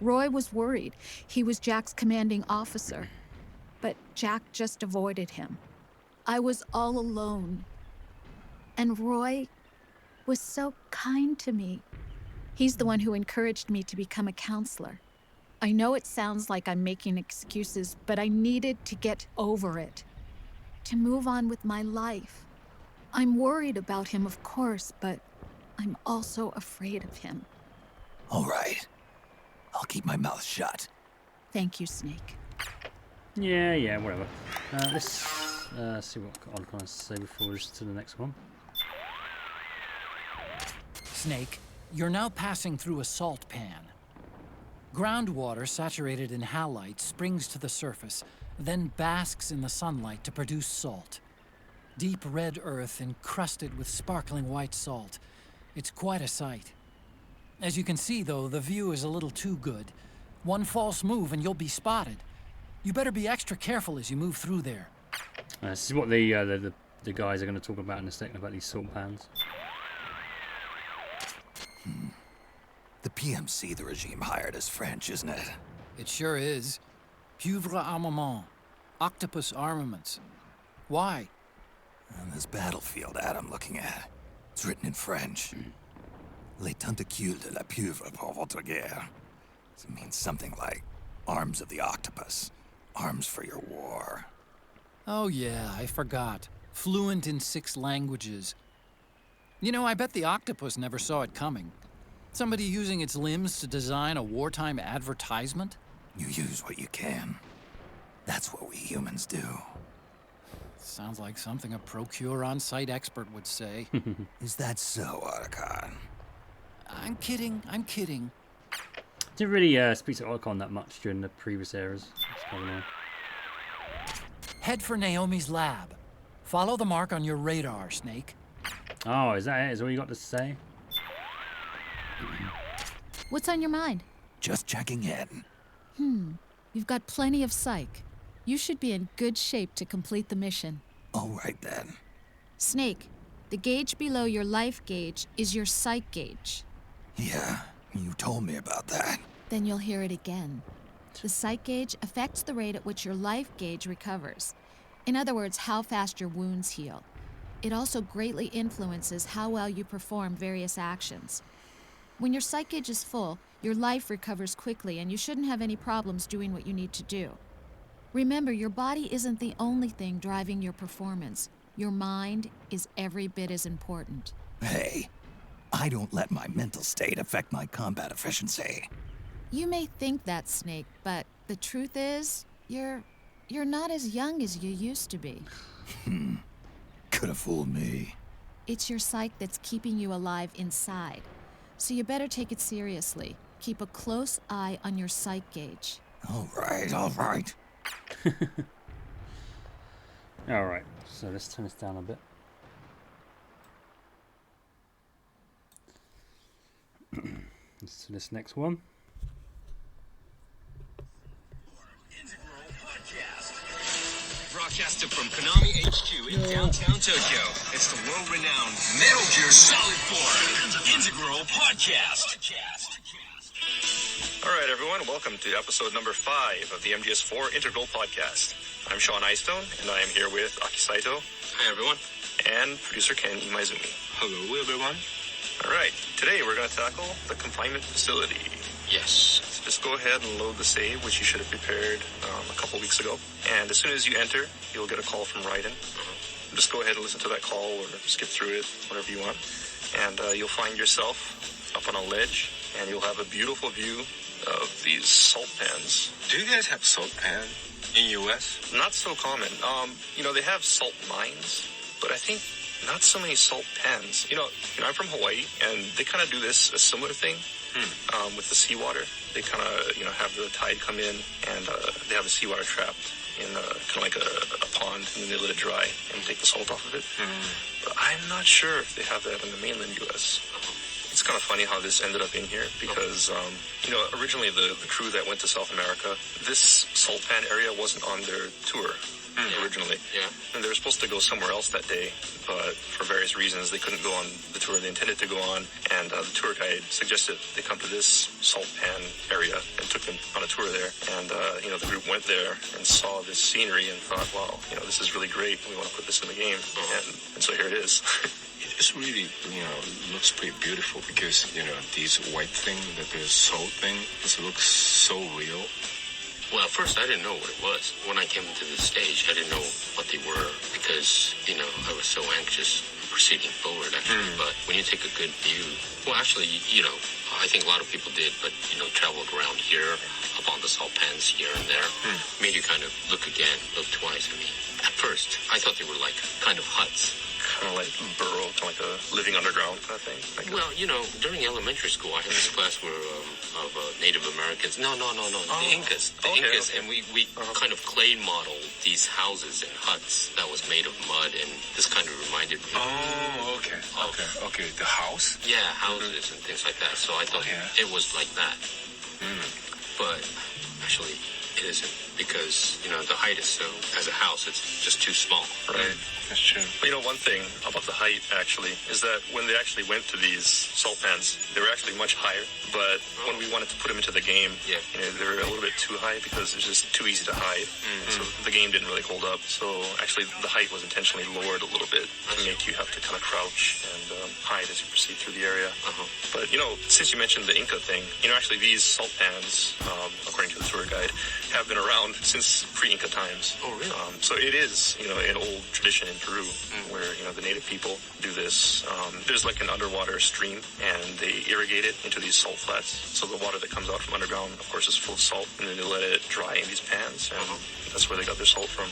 Speaker 11: Roy was worried. He was Jack's commanding officer. But Jack just avoided him. I was all alone. And Roy was so kind to me. He's the one who encouraged me to become a counselor. I know it sounds like I'm making excuses, but I needed to get over it, to move on with my life. I'm worried about him, of course, but I'm also afraid of him.
Speaker 4: All right. I'll keep my mouth shut.
Speaker 11: Thank you, Snake.
Speaker 1: Yeah, whatever. Let's see what I'm going to say before we just to the next one.
Speaker 3: Snake, you're now passing through a salt pan. Groundwater saturated in halite springs to the surface, then basks in the sunlight to produce salt. Deep red earth encrusted with sparkling white salt. It's quite a sight. As you can see, though, the view is a little too good. One false move and you'll be spotted. You better be extra careful as you move through there.
Speaker 1: This is what the guys are going to talk about in a second, about these salt pans.
Speaker 4: The PMC the regime hired is French, isn't it?
Speaker 3: It sure is. Pieuvre armement. Octopus armaments. Why?
Speaker 4: On this battlefield ad I'm looking at, it's written in French. Les tentacules de la pieuvre pour votre guerre. It means something like arms of the octopus. Arms for your war.
Speaker 3: Oh yeah, I forgot. Fluent in 6 languages. You know, I bet the octopus never saw it coming. Somebody using its limbs to design a wartime advertisement?
Speaker 4: You use what you can. That's what we humans do.
Speaker 3: Sounds like something a procure on-site expert would say.
Speaker 4: Is that so, Otacon?
Speaker 3: I'm kidding.
Speaker 1: Didn't really speak to Otacon that much during the previous eras.
Speaker 3: Head for Naomi's lab. Follow the mark on your radar, Snake.
Speaker 1: Oh, is that it? Is all you got to say?
Speaker 11: What's on your mind?
Speaker 4: Just checking in.
Speaker 11: You've got plenty of psych. You should be in good shape to complete the mission.
Speaker 4: All right, then.
Speaker 11: Snake, the gauge below your life gauge is your psych gauge.
Speaker 4: Yeah, you told me about that.
Speaker 11: Then you'll hear it again. The psych gauge affects the rate at which your life gauge recovers. In other words, how fast your wounds heal. It also greatly influences how well you perform various actions. When your psych gauge is full, your life recovers quickly and you shouldn't have any problems doing what you need to do. Remember, your body isn't the only thing driving your performance. Your mind is every bit as important.
Speaker 4: Hey, I don't let my mental state affect my combat efficiency.
Speaker 11: You may think that, Snake, but the truth is, you're not as young as you used to be.
Speaker 4: Could have fooled me.
Speaker 11: It's your psyche that's keeping you alive inside. So you better take it seriously. Keep a close eye on your psych gauge.
Speaker 4: All right.
Speaker 1: Alright, so let's turn this down a bit. Let's do this next one.
Speaker 13: Broadcasting from Konami HQ in downtown Tokyo, it's the world-renowned Metal Gear Solid 4 Integral Podcast.
Speaker 14: All right, everyone, welcome to episode number 5 of the MGS4 Integral Podcast. I'm Sean Eystone, and I am here with Aki Saito.
Speaker 16: Hi, everyone.
Speaker 14: And producer Ken Imaizumi.
Speaker 15: Hello, everyone.
Speaker 14: All right, today we're going to tackle the confinement facility.
Speaker 16: Yes.
Speaker 14: So just go ahead and load the save, which you should have prepared a couple weeks ago. And as soon as you enter, you'll get a call from Raiden. Just go ahead and listen to that call or skip through it, whatever you want. And you'll find yourself up on a ledge, and you'll have a beautiful view of these salt pans.
Speaker 15: Do you guys have salt pan in U.S.?
Speaker 14: Not so common. They have salt mines, but I think not so many salt pans. I'm from Hawaii, and they kind of do a similar thing with the seawater. They kind of, have the tide come in, and they have the seawater trapped in kind of like a pond, and then they let it dry and take the salt off of it. But I'm not sure if they have that in the mainland U.S. It's kind of funny how this ended up in here because, originally the crew that went to South America, this salt pan area wasn't on their tour originally.
Speaker 16: Yeah.
Speaker 14: And they were supposed to go somewhere else that day, but for various reasons they couldn't go on the tour they intended to go on, and the tour guide suggested they come to this salt pan area and took them on a tour there. And, the group went there and saw this scenery and thought, wow, this is really great. We want to put this in the game. And so here it is.
Speaker 15: It's really, looks pretty beautiful because, these white thing, the salt thing, it looks so real.
Speaker 16: Well, at first I didn't know what it was. When I came to the stage, I didn't know what they were because, I was so anxious proceeding forward, actually. But when you take a good view, well, actually, I think a lot of people did, but, traveled around here, up on the salt pans here and there, made you kind of look again, look twice. At first, I thought they were like kind of huts.
Speaker 14: Kind of like burrow, kind of like a living underground kind of thing.
Speaker 16: During elementary school, I had this class where of Native Americans. No, the Incas. Incas, and we kind of clay modeled these houses and huts that was made of mud, and this kind of reminded me.
Speaker 15: Oh, okay. The house?
Speaker 16: Yeah, houses and things like that. So I thought it was like that. But actually, it isn't because, the height is so, as a house, it's just too small.
Speaker 14: Right.
Speaker 15: That's true.
Speaker 14: But one thing about the height, actually, is that when they actually went to these salt pans, they were actually much higher. But when we wanted to put them into the game, they were a little bit too high because it's just too easy to hide. So the game didn't really hold up. So actually, the height was intentionally lowered a little bit to make you have to kind of crouch and hide as you proceed through the area. But, since you mentioned the Inca thing, actually these salt pans, according to the tour guide, have been around since pre-Inca times.
Speaker 16: Oh, really?
Speaker 14: So it is, an old tradition in Peru where, the native people do this. There's like an underwater stream, and they irrigate it into these salt flats. So the water that comes out from underground, of course, is full of salt, and then they let it dry in these pans, and that's where they got their salt from.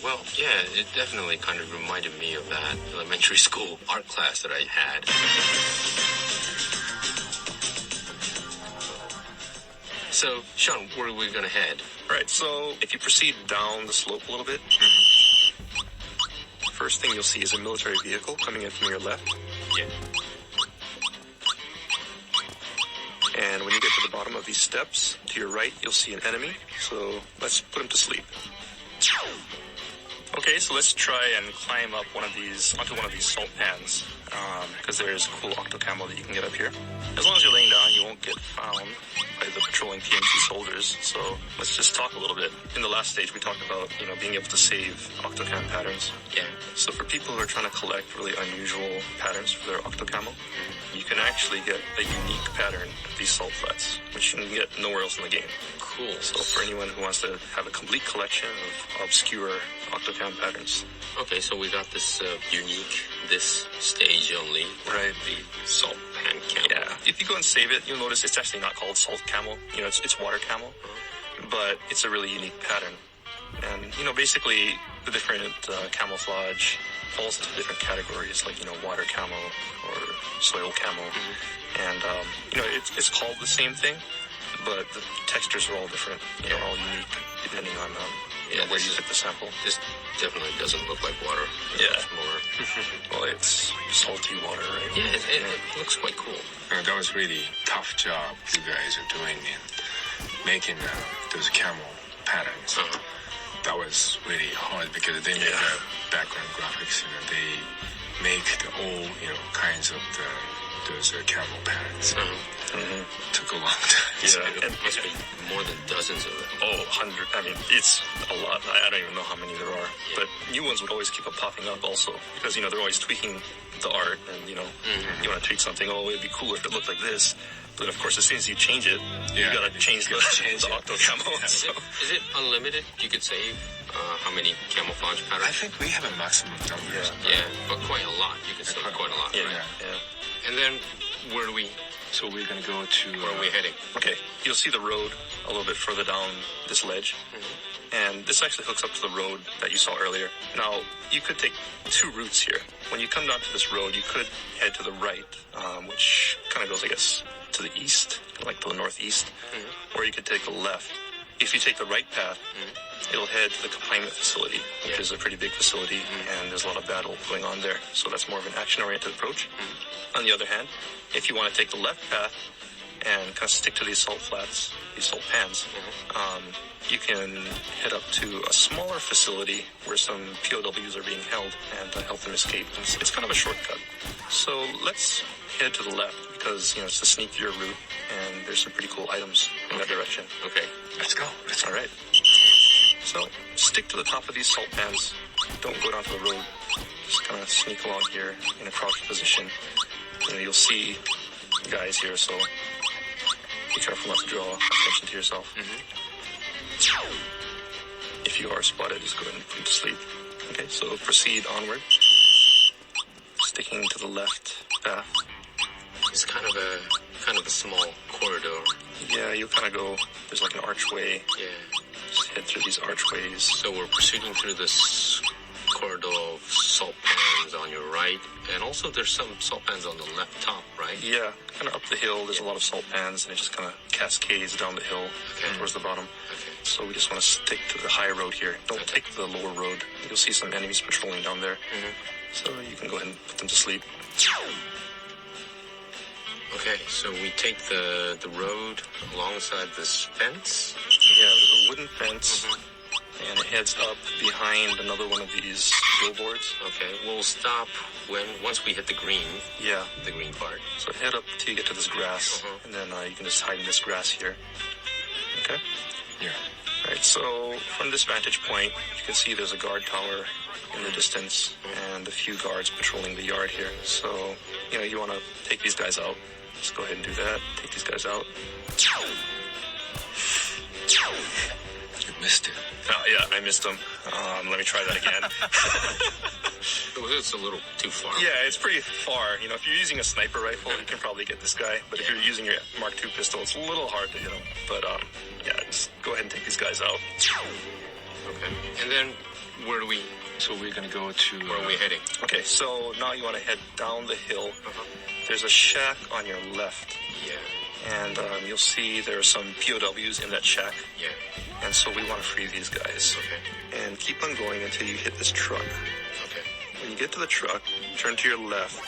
Speaker 16: Well, yeah, it definitely kind of reminded me of that elementary school art class that I had. So, Sean, where are we going to head?
Speaker 14: Right, so if you proceed down the slope a little bit, first thing you'll see is a military vehicle coming in from your left.
Speaker 16: Yeah.
Speaker 14: And when you get to the bottom of these steps, to your right, you'll see an enemy. So let's put him to sleep. Okay, so let's try and climb up onto one of these salt pans, because there's a cool octo camo that you can get up here. As long as you're laying down, you won't get found by the patrolling PMC soldiers. So let's just talk a little bit. In the last stage, we talked about, being able to save octocam patterns.
Speaker 16: Yeah.
Speaker 14: So for people who are trying to collect really unusual patterns for their octo camo, you can actually get a unique pattern of these salt flats, which you can get nowhere else in the game.
Speaker 16: Cool.
Speaker 14: So for anyone who wants to have a complete collection of obscure octocam patterns.
Speaker 16: Okay, so we got this unique, this stage only.
Speaker 14: Right.
Speaker 16: The salt pan camo.
Speaker 14: Yeah. If you go and save it, you'll notice it's actually not called salt camo. It's water camo. But it's a really unique pattern. And, basically, the different camouflage falls into different categories, like, water camo or soil camo. And, it's called the same thing, but the textures are all different, all unique, depending on where you took the sample.
Speaker 16: This definitely doesn't look like water.
Speaker 14: Yeah.
Speaker 16: It's more...
Speaker 14: Well, it's salty water, right?
Speaker 16: Yeah, it looks quite cool.
Speaker 15: That was really tough job you guys are doing in making those camo patterns. That was really hard because they make the background graphics, they make the all, kinds of the those camel pants. Took a long time.
Speaker 16: Yeah, and must be more than dozens of them.
Speaker 14: Oh, 100. I mean, it's a lot. I don't even know how many there are. Yeah. But new ones would always keep on popping up also. Because, you know, they're always tweaking the art. And, you know, you want to tweak something. Oh, it'd be cooler if it looked like this. But, of course, as soon as you change it, you got to change the octo camo. So.
Speaker 16: Is it unlimited? You could save how many camouflage patterns?
Speaker 15: I think we have a maximum number.
Speaker 16: Yeah, but quite a lot. You can save quite a lot, right?
Speaker 14: Yeah.
Speaker 16: And then, where do we...
Speaker 15: So we're going to go to...
Speaker 16: Where are we heading?
Speaker 14: Okay, you'll see the road a little bit further down this ledge. And this actually hooks up to the road that you saw earlier. Now, you could take two routes here. When you come down to this road, you could head to the right, which kind of goes, I guess, to the east, like to the northeast. Or you could take a left. If you take the right path, it'll head to the confinement facility, which is a pretty big facility, and there's a lot of battle going on there. So that's more of an action-oriented approach. On the other hand, if you want to take the left path and kind of stick to these salt flats, these salt pans, you can head up to a smaller facility where some POWs are being held and help them escape. It's kind of a shortcut. So let's head to the left because, you know, it's a sneakier route and there's some pretty cool items in that direction.
Speaker 16: Okay,
Speaker 14: let's go. All right. So stick to the top of these salt pans. Don't go down to the road. Just kind of sneak along here in a crouched position. You know, you'll see guys here, so be careful not to draw attention to yourself. If you are spotted, just go ahead and put to sleep. Okay, so proceed onward. Sticking to the left path.
Speaker 16: It's kind of a small corridor.
Speaker 14: Yeah, you kind of go, there's like an archway.
Speaker 16: Yeah.
Speaker 14: Just head through these archways.
Speaker 16: So we're proceeding through this corridor of salt pans on your right, and also there's some salt pans on the left top, right?
Speaker 14: Yeah, kind of up the hill, there's a lot of salt pans, and it just kind of cascades down the hill towards the bottom. So we just want to stick to the high road here. Don't take the lower road. You'll see some enemies patrolling down there. So you can go ahead and put them to sleep.
Speaker 16: Okay, so we take the road alongside this fence?
Speaker 14: Yeah, there's a wooden fence. And it heads up behind another one of these billboards.
Speaker 16: Okay, we'll stop once we hit the green.
Speaker 14: Yeah.
Speaker 16: The green part.
Speaker 14: So head up till you get to this grass, and then you can just hide in this grass here. Okay?
Speaker 15: Yeah.
Speaker 14: All right, so from this vantage point, you can see there's a guard tower in the distance, and a few guards patrolling the yard here. So, you know, you want to take these guys out. Just go ahead and do that. Take these guys out.
Speaker 15: You missed it.
Speaker 14: Oh, yeah, I missed them. Let me try that again.
Speaker 16: It's a little too far.
Speaker 14: Yeah, it's pretty far. You know, if you're using a sniper rifle, you can probably get this guy. But if you're using your Mark II pistol, it's a little hard to hit him. But, yeah, just go ahead and take these guys out.
Speaker 16: Okay. And then, where do we...
Speaker 15: So we're going to go to...
Speaker 16: Where are we heading?
Speaker 14: Okay, so now you want to head down the hill. There's a shack on your left.
Speaker 16: Yeah.
Speaker 14: And you'll see there are some POWs in that shack.
Speaker 16: Yeah.
Speaker 14: And so we want to free these guys.
Speaker 16: Okay.
Speaker 14: And keep on going until you hit this truck.
Speaker 16: Okay.
Speaker 14: When you get to the truck, turn to your left,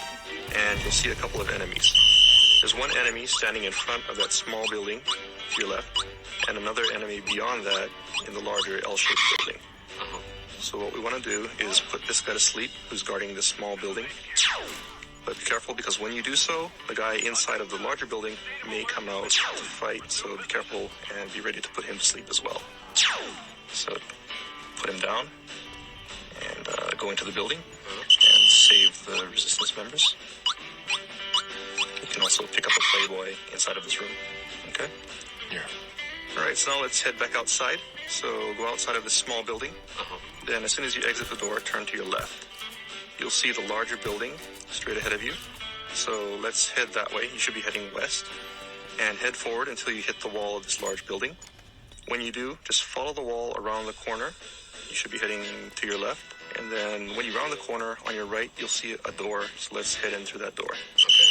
Speaker 14: and you'll see a couple of enemies. There's one enemy standing in front of that small building to your left, and another enemy beyond that in the larger L-shaped building. So what we want to do is put this guy to sleep who's guarding this small building. But be careful, because when you do so, the guy inside of the larger building may come out to fight, so be careful and be ready to put him to sleep as well. So put him down and go into the building and save the resistance members. You can also pick up a Playboy inside of this room. Okay?
Speaker 15: Yeah.
Speaker 14: Alright, so now let's head back outside. So go outside of this small building. Then as soon as you exit the door, turn to your left. You'll see the larger building straight ahead of you. So let's head that way. You should be heading west. And head forward until you hit the wall of this large building. When you do, just follow the wall around the corner. You should be heading to your left. And then when you round the corner on your right, you'll see a door. So let's head in through that door.
Speaker 16: Okay.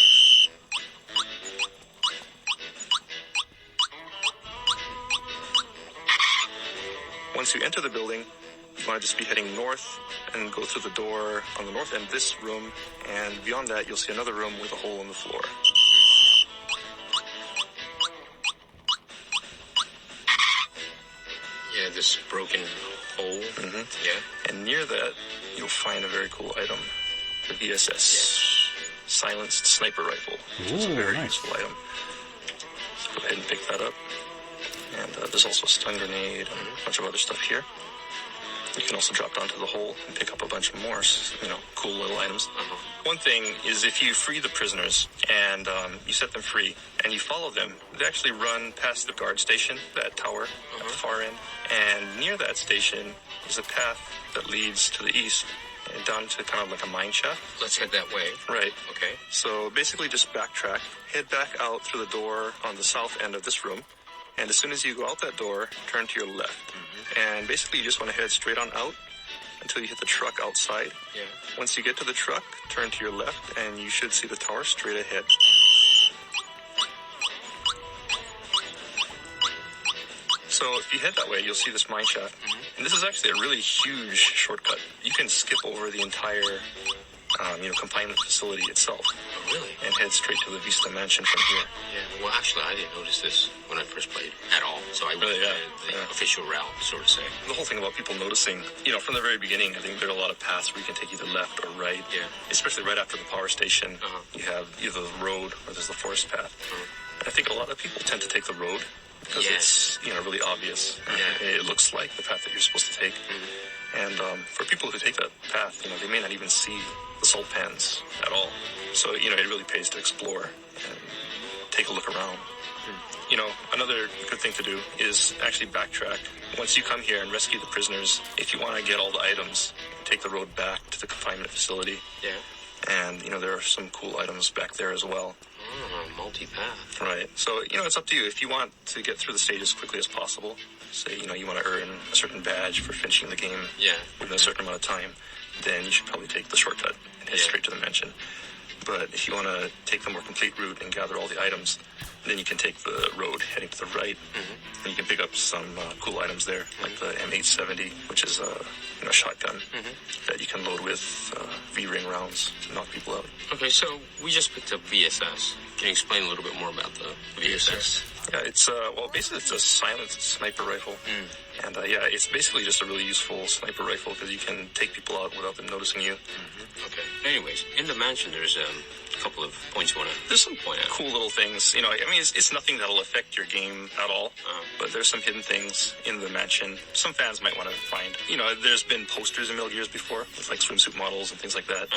Speaker 14: Once you enter the building, you want to just be heading north and go through the door on the north end of this room, and beyond that you'll see another room with a hole in the floor.
Speaker 16: Yeah, this broken hole. Yeah.
Speaker 14: And near that, you'll find a very cool item, the VSS silenced sniper rifle. It's a very useful item. So go ahead and pick that up. And there's also a stun grenade and a bunch of other stuff here. You can also drop down to the hole and pick up a bunch of more, cool little items. One thing is if you free the prisoners and you set them free and you follow them, they actually run past the guard station, that tower at the far end. And near that station is a path that leads to the east and down to kind of like a mine shaft.
Speaker 16: Let's head that way.
Speaker 14: Right.
Speaker 16: Okay.
Speaker 14: So basically just backtrack, head back out through the door on the south end of this room. And as soon as you go out that door, turn to your left. And basically you just want to head straight on out until you hit the truck outside.
Speaker 16: Yeah.
Speaker 14: Once you get to the truck, turn to your left and you should see the tower straight ahead. So if you head that way, you'll see this mine shaft. And this is actually a really huge shortcut. You can skip over the entire confinement facility itself.
Speaker 16: Oh, really?
Speaker 14: And head straight to the Vista Mansion from here.
Speaker 16: Yeah, well, actually, I didn't notice this when I first played at all. So I went the official route, so to say.
Speaker 14: The whole thing about people noticing, from the very beginning, I think there are a lot of paths where you can take either left or right.
Speaker 16: Yeah.
Speaker 14: Especially right after the power station, you have either the road or there's the forest path. And I think a lot of people tend to take the road because it's, really obvious. It looks like the path that you're supposed to take. And for people who take that path, they may not even see the salt pans at all. So, it really pays to explore and take a look around. Another good thing to do is actually backtrack. Once you come here and rescue the prisoners, if you want to get all the items, take the road back to the confinement facility.
Speaker 16: Yeah.
Speaker 14: And, there are some cool items back there as well.
Speaker 16: Multi-path.
Speaker 14: Right. So, it's up to you. If you want to get through the stage as quickly as possible, say, you want to earn a certain badge for finishing the game within a certain amount of time, then you should probably take the shortcut and head straight to the mansion. But if you want to take the more complete route and gather all the items, then you can take the road heading to the right, and you can pick up some cool items there, like the M870, which is a shotgun that you can load with V-ring rounds to knock people out.
Speaker 16: Okay, so we just picked up VSS. Can you explain a little bit more about the VSS?
Speaker 14: Yeah, it's basically it's a silenced sniper rifle, and it's basically just a really useful sniper rifle because you can take people out without them noticing you.
Speaker 16: Okay. Anyways, in the mansion, there's a couple of points you want to.
Speaker 14: There's some cool little things. It's nothing that'll affect your game at all, but there's some hidden things in the mansion. Some fans might want to find. There's been posters in Metal Gears before with like swimsuit models and things like that.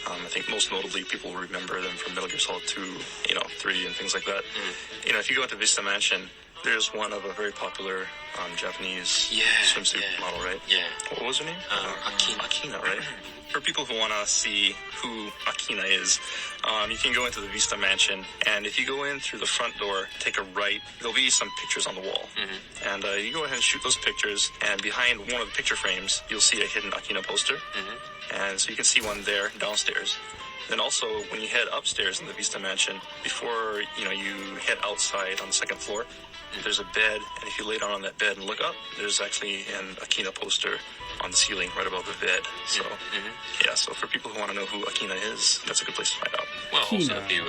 Speaker 14: I think most notably people will remember them from Metal Gear Solid 2, 3 and things like that. If you go into Vista Mansion, there's one of a very popular Japanese swimsuit model, right?
Speaker 16: Yeah.
Speaker 14: What was her name?
Speaker 16: Akina.
Speaker 14: Akina, right? For people who want to see who Akina is, you can go into the Vista Mansion, and if you go in through the front door, take a right, there'll be some pictures on the wall. And you go ahead and shoot those pictures, and behind one of the picture frames, you'll see a hidden Akina poster. And so you can see one there downstairs. Then also, when you head upstairs in the Vista Mansion, before, you head outside on the second floor, there's a bed, and if you lay down on that bed and look up, there's actually an Akina poster on the ceiling right above the bed. So, so for people who want to know who Akina is, that's a good place to find out.
Speaker 16: Well, also, if you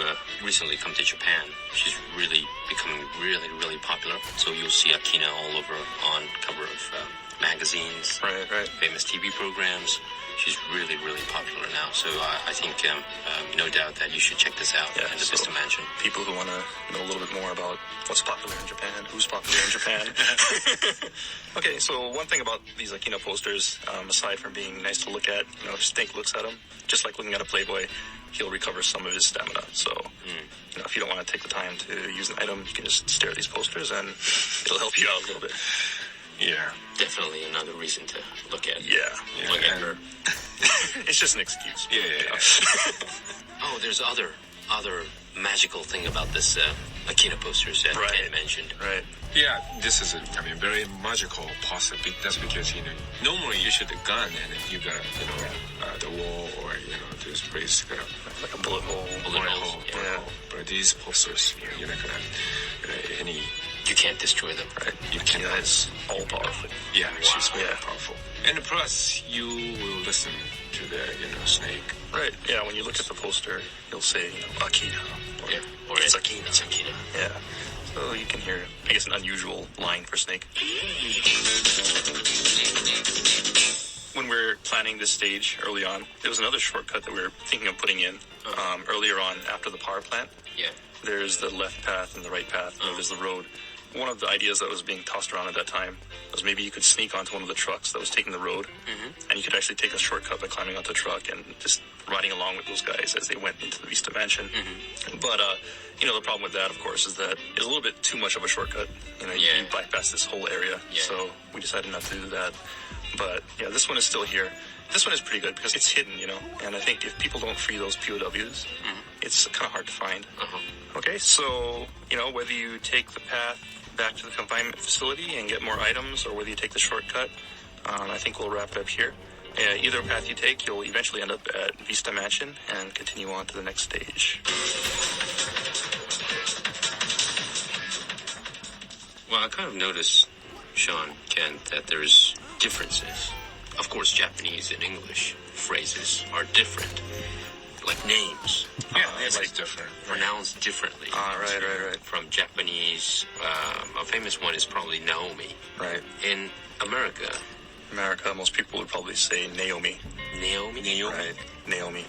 Speaker 16: recently come to Japan, she's really becoming really, really popular. So you'll see Akina all over on cover of magazines, famous TV programs. She's really, really popular now. So I think no doubt that you should check this out in the Vista Mansion.
Speaker 14: People who want to know a little bit more about what's popular in Japan, who's popular in Japan. Okay, so one thing about these Akina posters, aside from being nice to look at, if Snake looks at them, just like looking at a Playboy, he'll recover some of his stamina. So, if you don't want to take the time to use an item, you can just stare at these posters and it'll help you out a little bit.
Speaker 16: Yeah. Definitely another reason to look at.
Speaker 14: Look at her. It's just an excuse.
Speaker 16: Oh, there's other magical thing about this Akina posters that Ken mentioned.
Speaker 14: Right.
Speaker 15: Yeah, this is very magical possibly. That's because, normally you shoot a gun and then you got, the wall or, this place,
Speaker 14: like a bullet hole.
Speaker 15: Bullet hole. But these posters, you're not going to any...
Speaker 16: You can't destroy them.
Speaker 14: Right. You cannot. It's all powerful.
Speaker 15: Yeah, she's very powerful. And plus, you will listen to the, Snake.
Speaker 14: Right. Yeah, when you look at the poster, you'll say, Akina.
Speaker 16: Or it's Akina. It's Akina.
Speaker 14: Yeah. So you can hear, I guess, an unusual line for Snake. when we were planning this stage early on, there was another shortcut that we were thinking of putting in earlier on after the power plant.
Speaker 16: Yeah.
Speaker 14: There's the left path and the right path, and there's the road. One of the ideas that was being tossed around at that time was maybe you could sneak onto one of the trucks that was taking the road, and you could actually take a shortcut by climbing onto the truck and just riding along with those guys as they went into the Vista Mansion. But, the problem with that, of course, is that it's a little bit too much of a shortcut. You bypass this whole area, so we decided not to do that. But, yeah, this one is still here. This one is pretty good because it's hidden, and I think if people don't free those POWs, it's kind of hard to find. Okay, so, whether you take the path back to the confinement facility and get more items, or whether you take the shortcut, I think we'll wrap it up here. Either path you take, you'll eventually end up at Vista Mansion and continue on to the next stage.
Speaker 16: Well, I kind of noticed, Sean, Kent, that there's differences. Of course, Japanese and English phrases are different. Like names.
Speaker 15: Yeah, it's different.
Speaker 16: Pronounced differently.
Speaker 14: Right.
Speaker 16: From Japanese, a famous one is probably Naomi.
Speaker 14: Right.
Speaker 16: In America,
Speaker 14: most people would probably say Naomi.
Speaker 16: Naomi?
Speaker 14: Right, Naomi.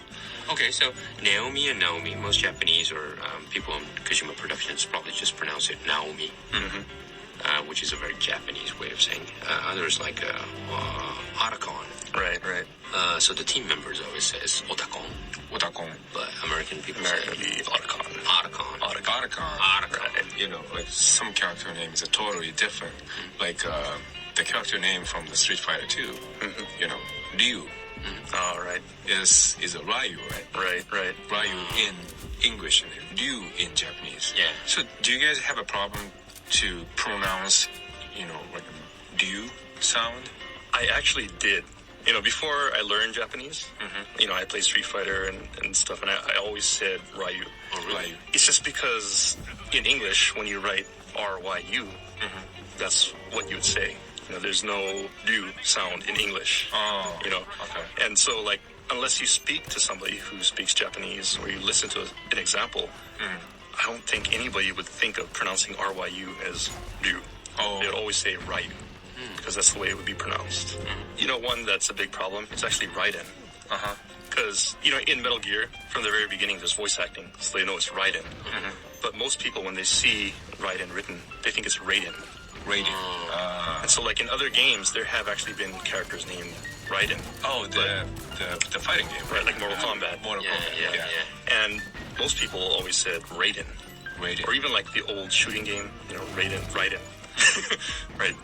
Speaker 16: Okay, so Naomi and Naomi, most Japanese or people in Kojima Productions probably just pronounce it Naomi, which is a very Japanese way of saying. Others like Otacon.
Speaker 14: Right.
Speaker 16: So the team members always says Otacon. But American people say
Speaker 14: Otacon.
Speaker 15: Right. Like some character names are totally different. Like the character name from the Street Fighter 2, Ryu.
Speaker 14: Oh, right.
Speaker 15: Is a Ryu, right?
Speaker 14: Right.
Speaker 15: Ryu in English and Ryu in Japanese.
Speaker 16: Yeah.
Speaker 15: So do you guys have a problem to pronounce, like a Ryu sound?
Speaker 14: I actually did. Before I learned Japanese, I played Street Fighter and stuff, and I always said Ryu.
Speaker 15: Oh, really?
Speaker 14: It's just because in English, when you write R-Y-U, that's what you would say. There's no Ryu sound in English.
Speaker 15: Oh,
Speaker 14: okay. And so, unless you speak to somebody who speaks Japanese, or you listen to an example, I don't think anybody would think of pronouncing R-Y-U as Ryu. They would always say Ryu. Because that's the way it would be pronounced. One that's a big problem, it's actually Raiden. Because, in Metal Gear, from the very beginning, there's voice acting, so they know it's Raiden. But most people, when they see Raiden written, they think it's Raiden. And so, in other games, there have actually been characters named Raiden.
Speaker 15: Oh, the fighting game.
Speaker 14: Right, like Mortal Kombat.
Speaker 16: Yeah.
Speaker 14: And most people always said Raiden. Or even the old shooting game, Raiden. Right?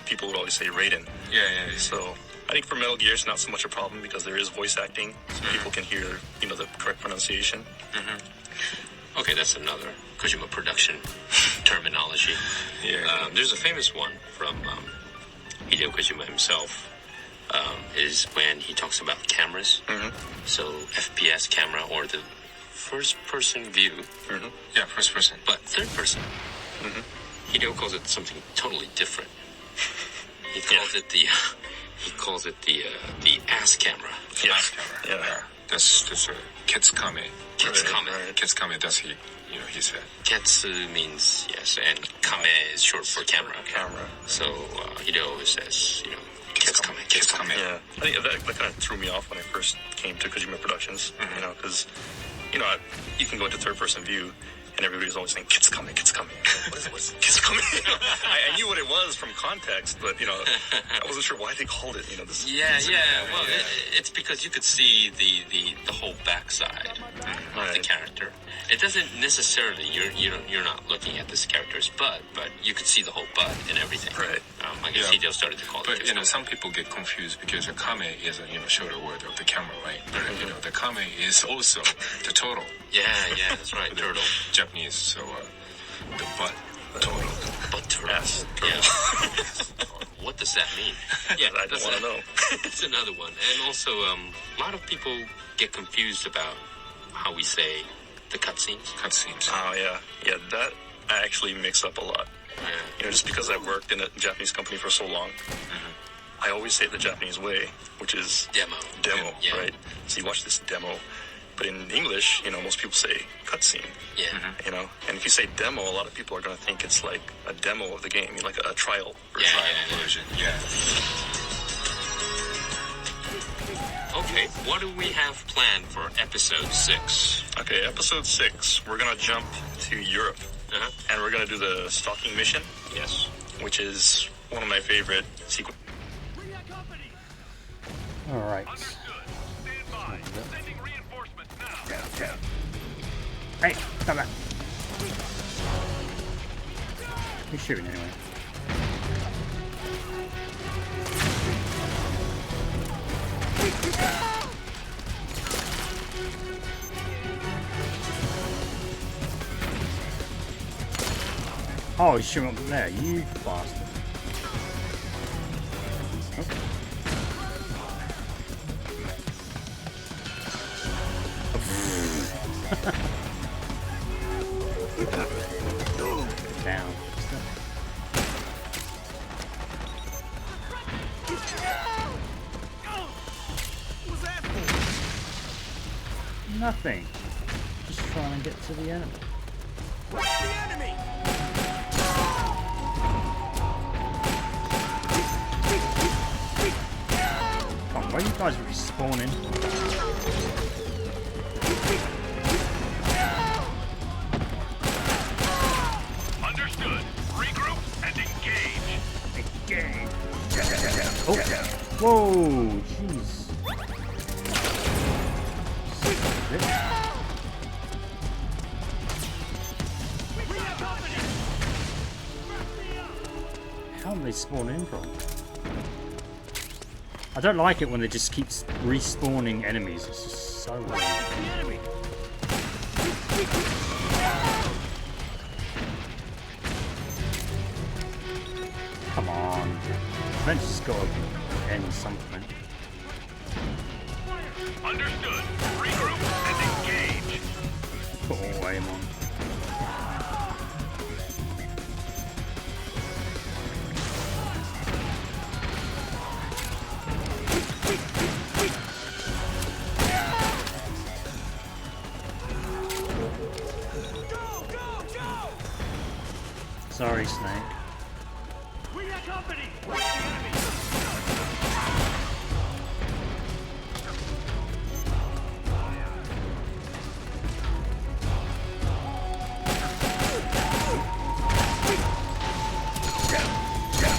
Speaker 14: People would always say Raiden.
Speaker 15: Yeah.
Speaker 14: So I think for Metal Gear, it's not so much a problem because there is voice acting, so people can hear, the correct pronunciation.
Speaker 16: Okay, that's another Kojima production terminology.
Speaker 15: Yeah.
Speaker 16: There's a famous one from Hideo Kojima himself. Is when he talks about cameras. So FPS camera or the first-person view.
Speaker 15: Yeah, first person.
Speaker 16: But third person. Hideo calls it something totally different. He calls it the ass camera.
Speaker 15: Ass camera. Yeah. That's Ketsukame. Ketsukame, that's he said.
Speaker 16: Ketsu means yes, and kame is short for camera. So Hideo always says, Ketsukame.
Speaker 14: Yeah. I think that kind of threw me off when I first came to Kojima Productions, because, you can go into third-person view, and everybody's always saying, Kitsukame. What is Kitsukame? I knew what it was from context, but, I wasn't sure why they called it, this.
Speaker 16: Well, it's because you could see the whole backside of the character. It doesn't necessarily, you're not looking at this character's butt, but you could see the whole butt and everything.
Speaker 14: Right.
Speaker 16: I guess Hideo started to call it Kitsukame.
Speaker 15: But, some people get confused because the kame is a shorter word of the camera, right? But, the kame is also the turtle.
Speaker 16: Yeah, that's right, turtle.
Speaker 15: Japanese, so the butt turtle.
Speaker 16: Butt turtle.
Speaker 14: Yes,
Speaker 16: turtle. Yeah. What does that mean?
Speaker 14: Yeah, I don't want to know.
Speaker 16: It's another one. And also, a lot of people get confused about how we say the cutscenes.
Speaker 14: Oh, yeah. Yeah, that I actually mix up a lot.
Speaker 16: Yeah.
Speaker 14: Just because I've worked in a Japanese company for so long, I always say it the Japanese way, which is
Speaker 16: demo, yeah.
Speaker 14: Right? So you watch this demo. But in English, most people say cutscene.
Speaker 16: Yeah.
Speaker 14: And if you say demo, a lot of people are going to think it's like a demo of the game, like a trial
Speaker 15: version. Yeah.
Speaker 13: Okay, what do we have planned for episode 6?
Speaker 14: Okay, episode 6, we're gonna jump to Europe. And we're gonna do the stalking mission.
Speaker 13: Yes.
Speaker 14: Which is one of my favorite sequences.
Speaker 1: Alright. Hey, stop that. Who's shooting anyway? Oh, he's shooting up there, you bastard. Down. Nothing. Just trying to get to the enemy.
Speaker 19: Where's the enemy?
Speaker 1: Come on, where are you guys respawning?
Speaker 10: Understood. Regroup and engage.
Speaker 1: Engage. Oh. Whoa, jeez. How are they spawning in from? I don't like it when they just keep respawning enemies. It's just so weird. Come on. Eventually just got to end something.
Speaker 10: Understood. Regroup and engage.
Speaker 1: Put all aim on. Sorry, Snake.
Speaker 10: We got company. Where's the enemy?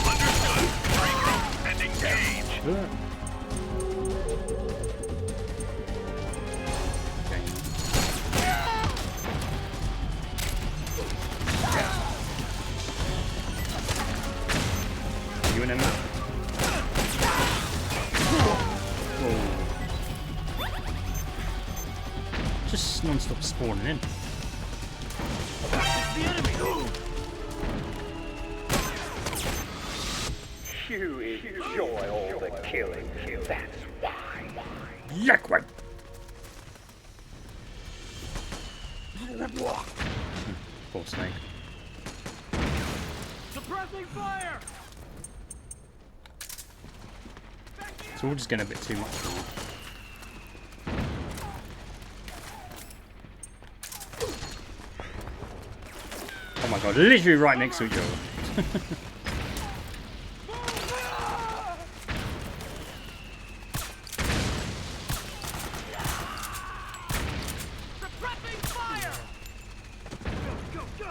Speaker 10: Understood. Regroup and engage.
Speaker 1: Good. You an enemy? Whoa. Just non-stop spawning in.
Speaker 10: The enemy.
Speaker 20: You enjoy all the killing. That's why.
Speaker 1: Liquid. Poor Snake.
Speaker 10: Suppressing fire.
Speaker 1: It's all just getting a bit too much for me. Oh my god, literally right next to each other.
Speaker 10: Suppressing fire. Go, go, go.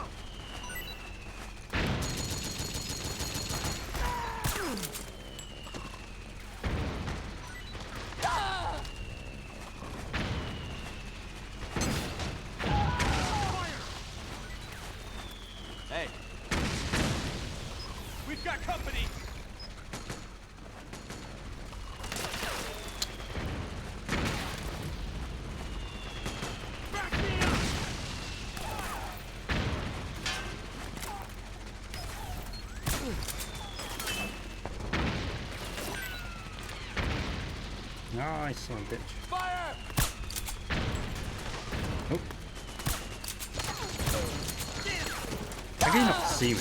Speaker 10: Hey. We've got company. Back me up.
Speaker 1: Nice, son of a bitch.
Speaker 10: Fire!
Speaker 1: Oh. How can you not see me?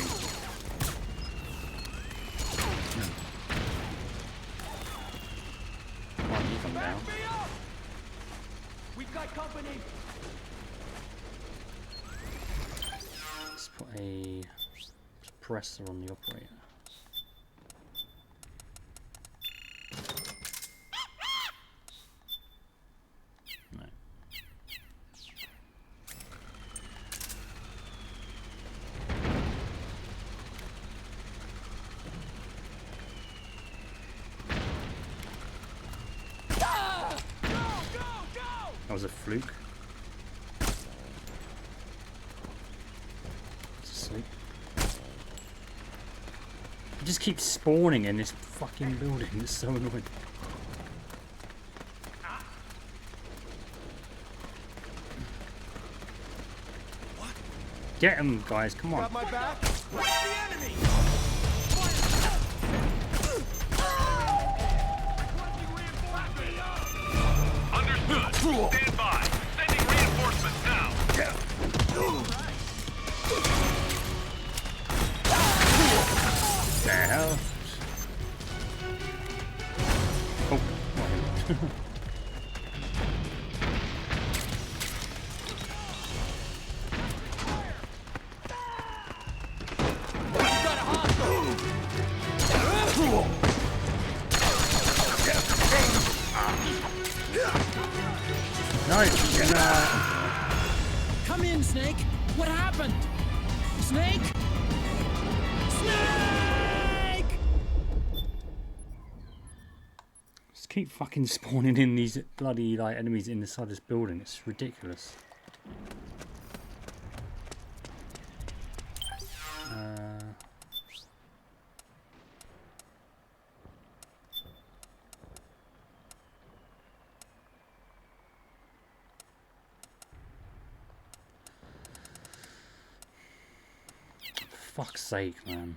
Speaker 1: Come on, you come down.
Speaker 10: We've got company.
Speaker 1: Let's put a suppressor on the operator. fluke. Sleep. It just keeps spawning in this fucking building. It's so annoying. Get him, guys! Come on.
Speaker 17: Got my back? Where's the enemy?
Speaker 10: Understood. Stand by. Sending reinforcements now.
Speaker 1: The hell? Oh,
Speaker 3: Come in, Snake. What happened? Snake? Snake!
Speaker 1: just keep fucking spawning in these bloody like enemies inside this building. It's ridiculous. Fuck's sake, man.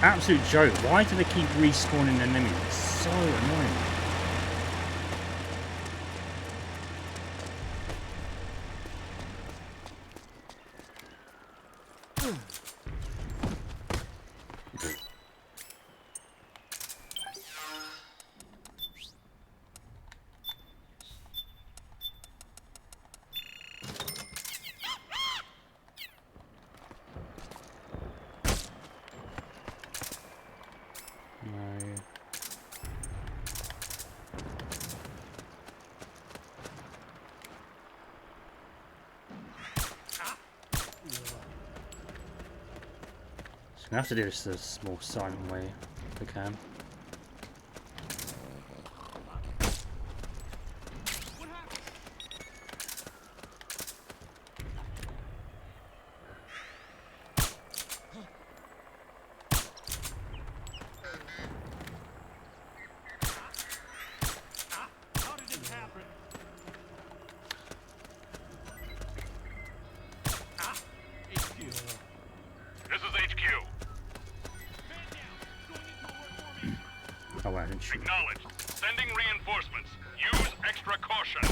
Speaker 1: Absolute joke. Why do they keep respawning enemies? It's so annoying. I have to do this the more silent way if I can.
Speaker 10: Acknowledged. Sending reinforcements. Use extra caution.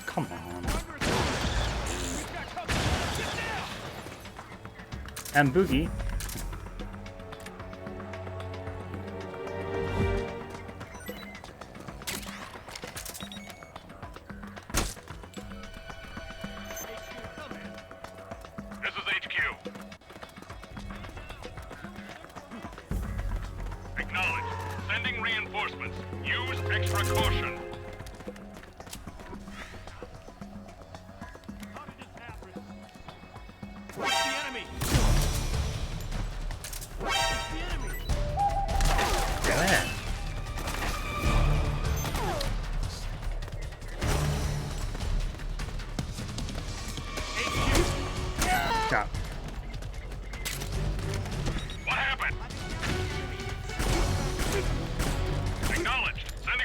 Speaker 1: Come on. And Boogie.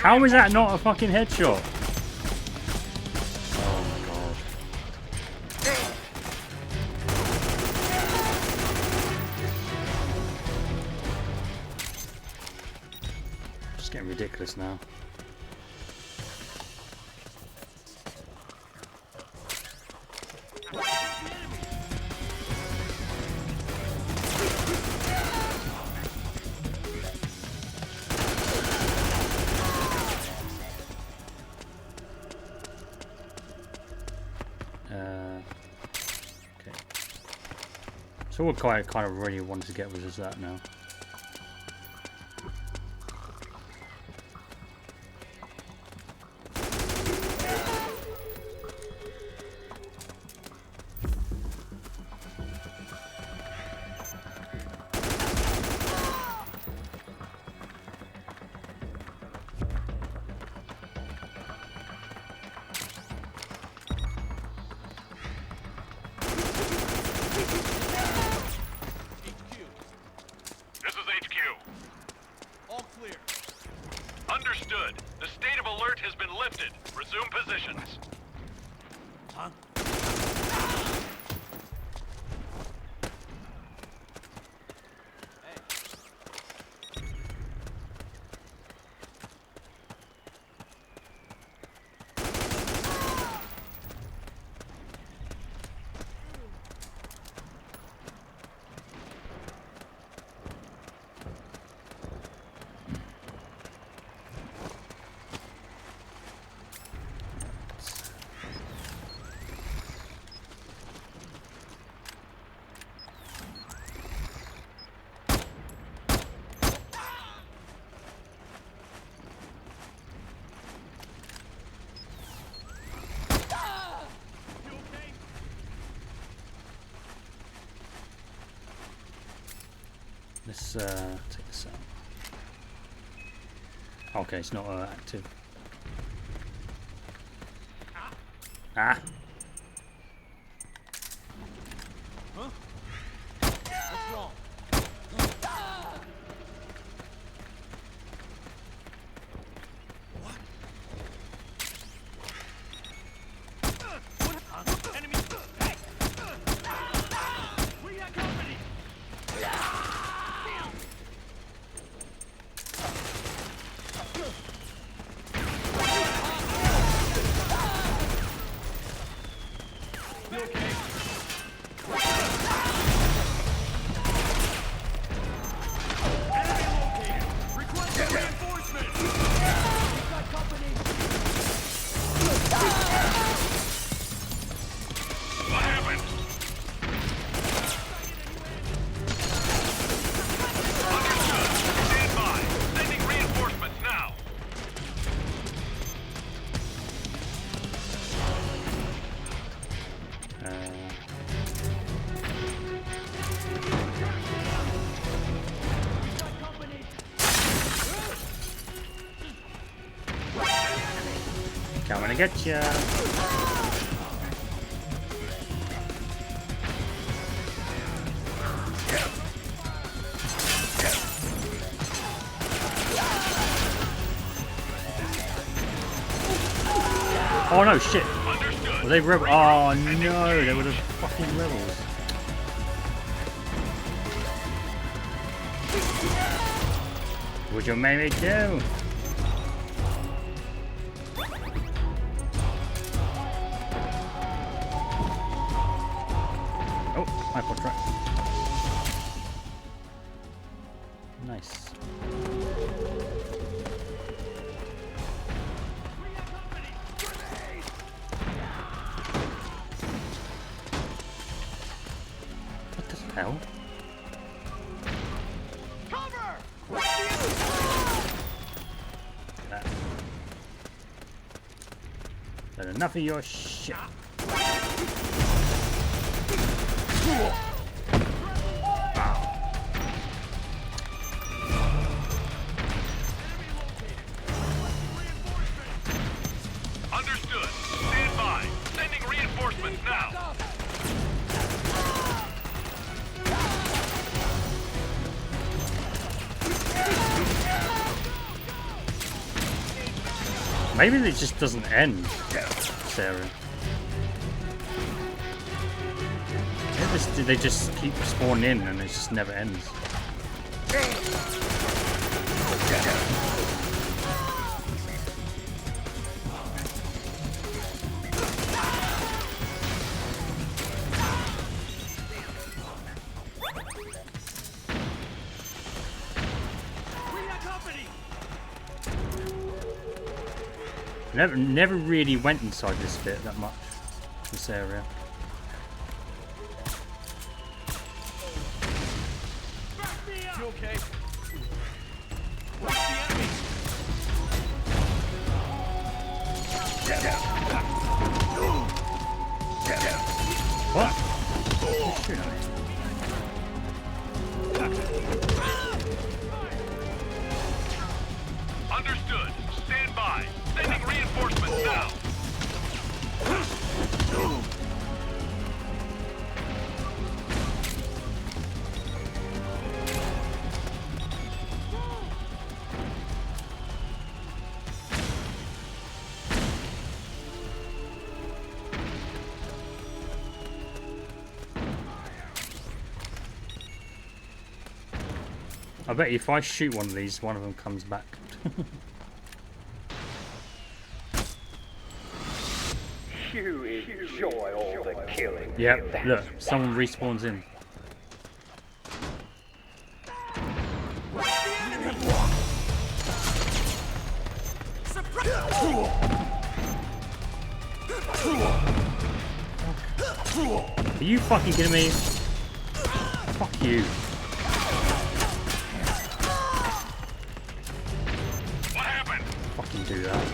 Speaker 1: How is that not a fucking headshot? Oh my god. It's getting ridiculous now. So what I kind of really wanted to get was just that now.
Speaker 21: Alert has been lifted. Resume positions.
Speaker 17: Huh?
Speaker 1: Let's take this out. Okay, it's not active. Ah!
Speaker 17: Huh? What's wrong?
Speaker 1: Coming to get ya. Oh no, shit. Were they rebels? Oh no, they were the fucking rebels. What'd you make me do? Oh, my portrait. Nice. What the hell? But enough of your shit.
Speaker 21: Understood. Stand by. Sending reinforcements now.
Speaker 1: Maybe it just doesn't end, Sarah. Maybe they just keep spawning in and it just never ends. Never really went inside this bit that much, this area.
Speaker 17: You okay?
Speaker 1: What?
Speaker 21: Understood. Stand by. Sending reinforcements now.
Speaker 1: I bet if I shoot one of these, one of them comes back.
Speaker 21: You enjoy all the killing.
Speaker 1: Yep, look, someone respawns in. Are you fucking kidding me? Fuck you.
Speaker 21: What happened?
Speaker 1: Fucking do that.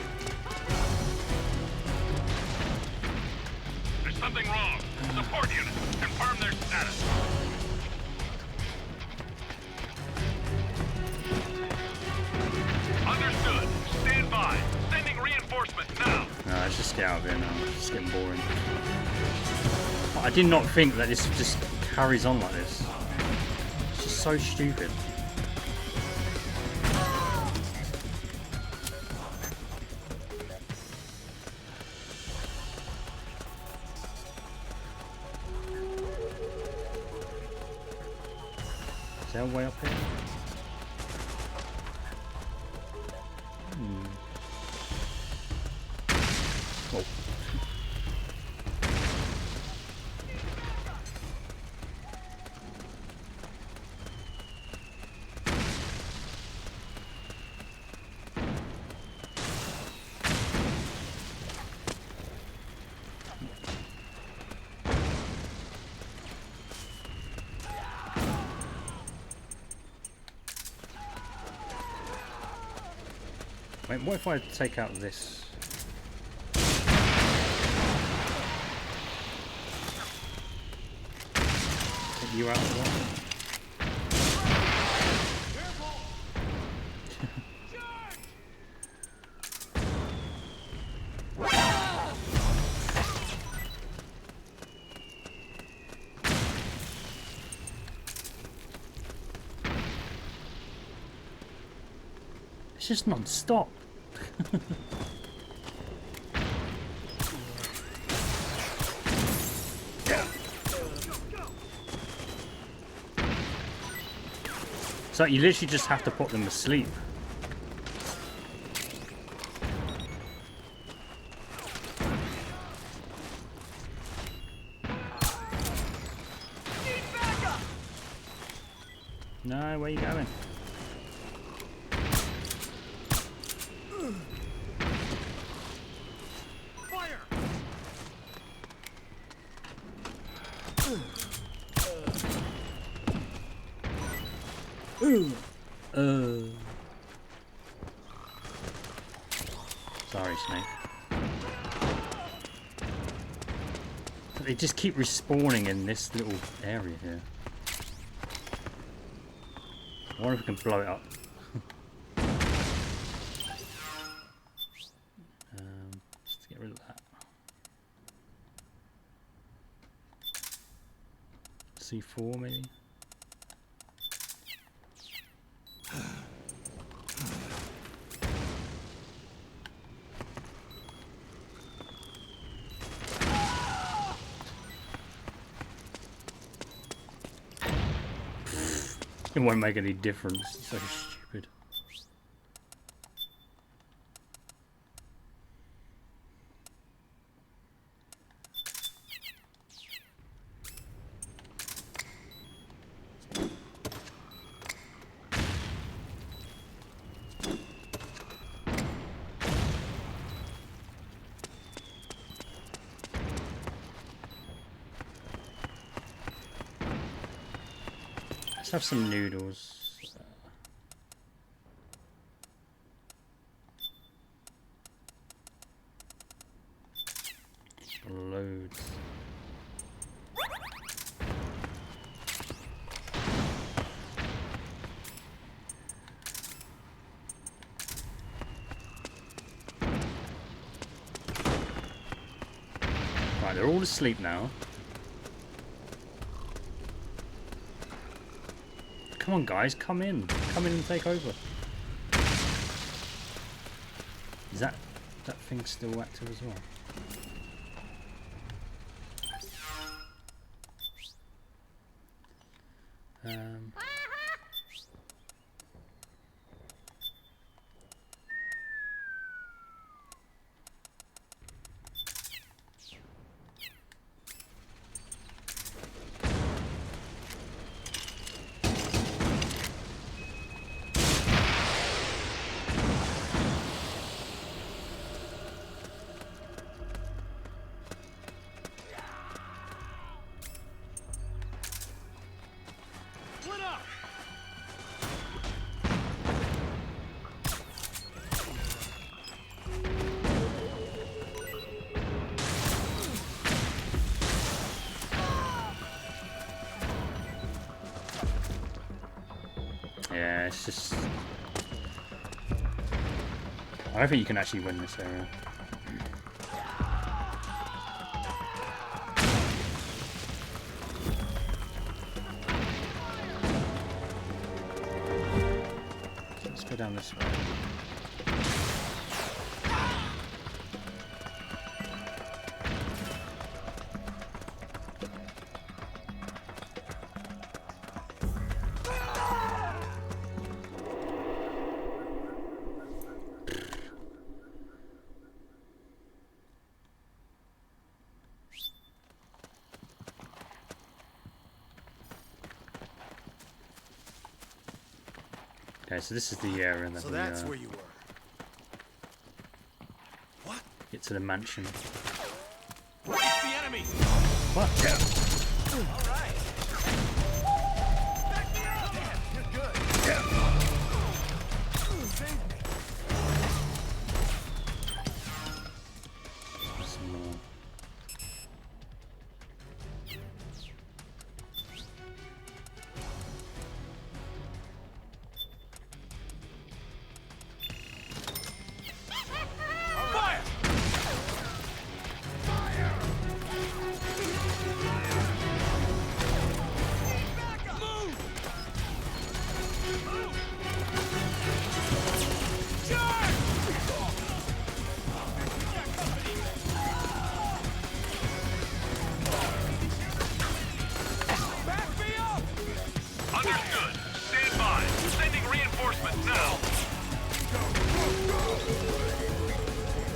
Speaker 21: There's something wrong. Support unit, confirm their status. Understood. Stand by. Sending reinforcements now.
Speaker 1: No, let's just get out of here now. It's getting boring. I did not think that this just carries on like this. It's just so stupid. Is there a way up here? Oh. Wait, what if I take out this? Take you out as well? It's just non-stop. So you literally just have to put them to sleep. No, where are you going? Sorry, Snake. They just keep respawning in this little area here. I wonder if we can blow it up. Just to get rid of that. C4 maybe? It won't make any difference. It's so stupid. Let's have some noodles. Loads. Right, they're all asleep now. Come on, guys, come in. Come in and take over. Is that thing still active as well? Yeah, it's just... I don't think you can actually win this area. Let's go down this way. Okay, so this is the area that
Speaker 17: So
Speaker 1: we
Speaker 17: that's where you were. What?
Speaker 1: Get to the mansion.
Speaker 17: It's the enemy.
Speaker 1: What?
Speaker 17: All right. Back me up. Damn, you're good. Save me.
Speaker 1: Some more.
Speaker 17: Fire! Move! Charge! Back me up!
Speaker 21: Understood. Stand by. Sending reinforcements now.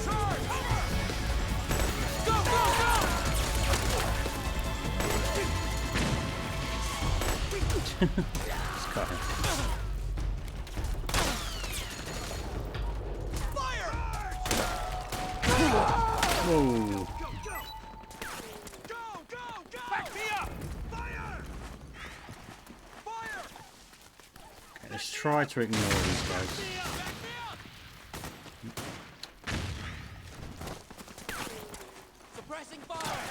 Speaker 17: Charge! Go, go, go!
Speaker 1: Let's cut him.
Speaker 17: Fire!
Speaker 1: Whoa!
Speaker 17: Go, go, go! Back me up! Fire! Fire!
Speaker 1: Okay, let's try to ignore these guys.
Speaker 17: Suppressing fire!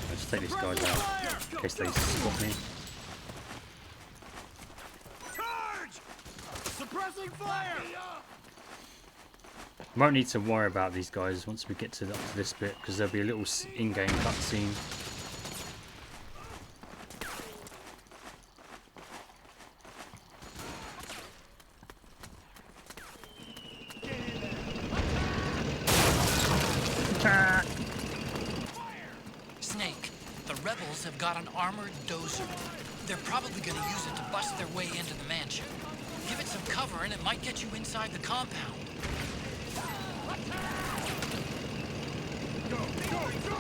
Speaker 1: Let's take these guys out in case they spot me.
Speaker 17: Charge! Suppressing fire!
Speaker 1: Won't need to worry about these guys once we get to, up to this bit because there'll be a little in-game cutscene.
Speaker 5: Snake, the rebels have got an armored dozer. They're probably going to use it to bust their way into the mansion. Give it some cover and it might get you inside the compound.
Speaker 17: Go, go, go!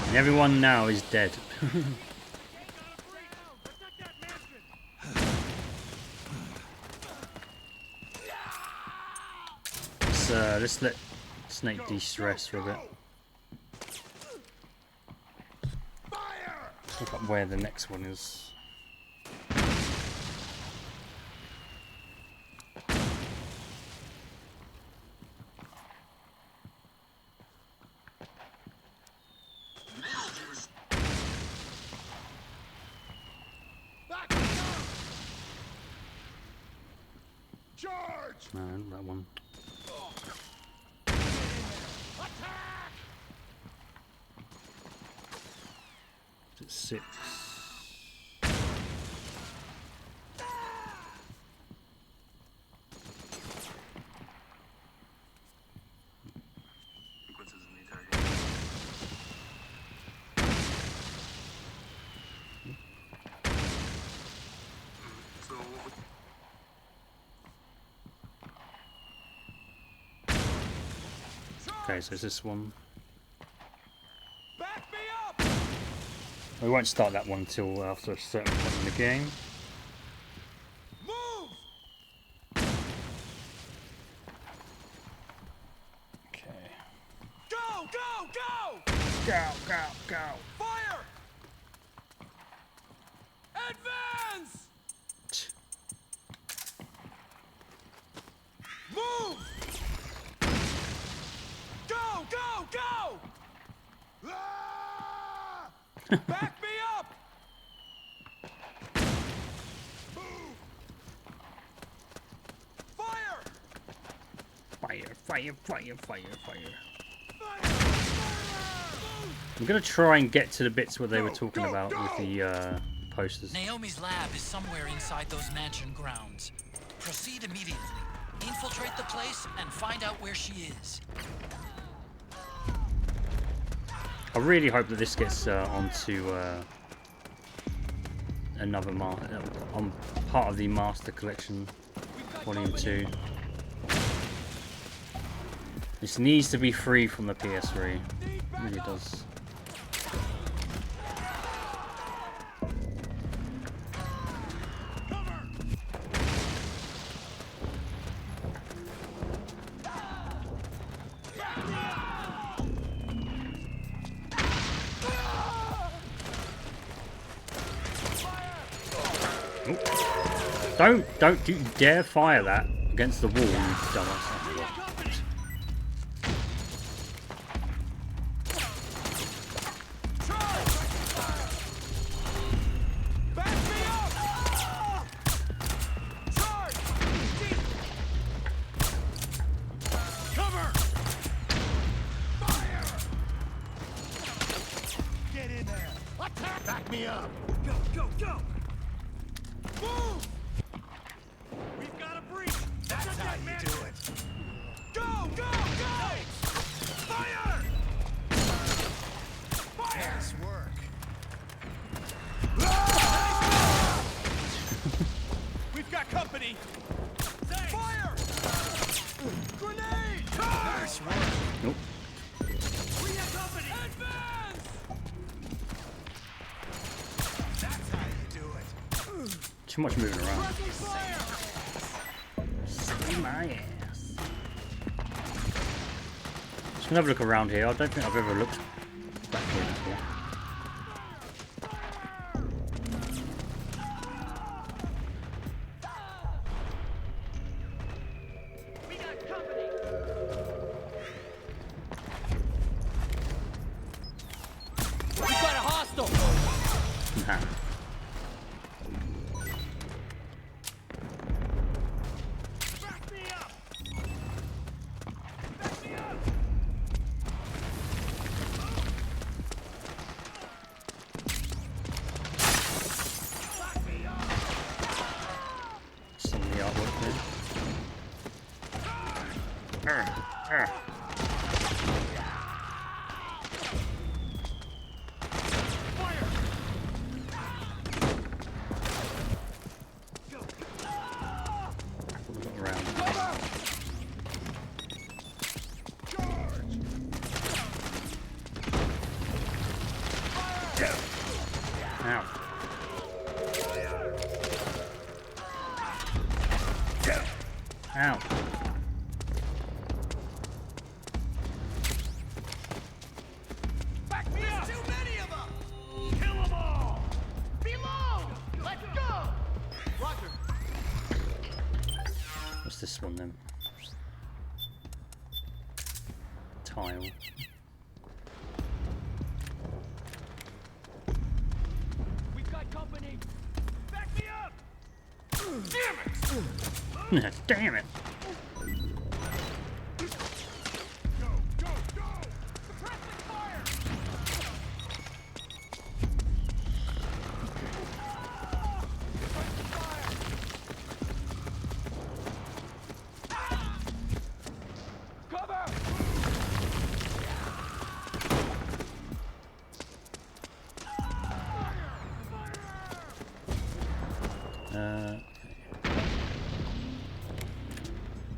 Speaker 1: And everyone now is dead. Let's let Snake de-stress for a bit. Look up where the next one is.
Speaker 17: Charge!
Speaker 1: No, that one. It's 6. Okay, so it's this one.
Speaker 17: Back me up!
Speaker 1: We won't start that one until after a certain point in the game.
Speaker 17: Move!
Speaker 1: Okay.
Speaker 17: Go!
Speaker 1: Go, go, go.
Speaker 17: Fire! Advance! Move! Go, go, go! Ah! Back me up! Move! Fire!
Speaker 1: Fire, fire, fire, fire, fire. I'm gonna try and get to the bits where they were talking about with the posters.
Speaker 5: Naomi's lab is somewhere inside those mansion grounds. Proceed immediately. Infiltrate the place and find out where she is.
Speaker 1: I really hope that this gets onto another on part of the Master Collection, Volume 2. This needs to be free from the PS3. It really does. Don't you dare fire that against the wall, you dumbass.
Speaker 17: Get in there! Attack! Back me up! Go, go, go! Move! We've got a breach! That's how you do it! Go, go, go! Fire! Fire! Nice work! We've got company! Fire! Grenade! Nice work!
Speaker 1: Nope.
Speaker 17: We have company! Advance! That's how you do it!
Speaker 1: Too much moving around.
Speaker 17: Fire!
Speaker 1: See my ass. Just gonna have a look around here. I don't think I've ever looked back here before.
Speaker 17: We got company! We've got a hostile!
Speaker 1: Nah.
Speaker 17: Back me up! Back me up! Back me up!
Speaker 1: Some of the artwork there.
Speaker 17: Fire!
Speaker 1: Look around. Ow. Ow.
Speaker 17: Back me up! Too many of them! Kill them all! Below! Let's go! Roger.
Speaker 1: What's this one then? Tile.
Speaker 17: We've got company! Back me up! Damn it!
Speaker 1: Damn it!
Speaker 17: Go, go, go! Suppressing fire! Suppressing fire! Cover!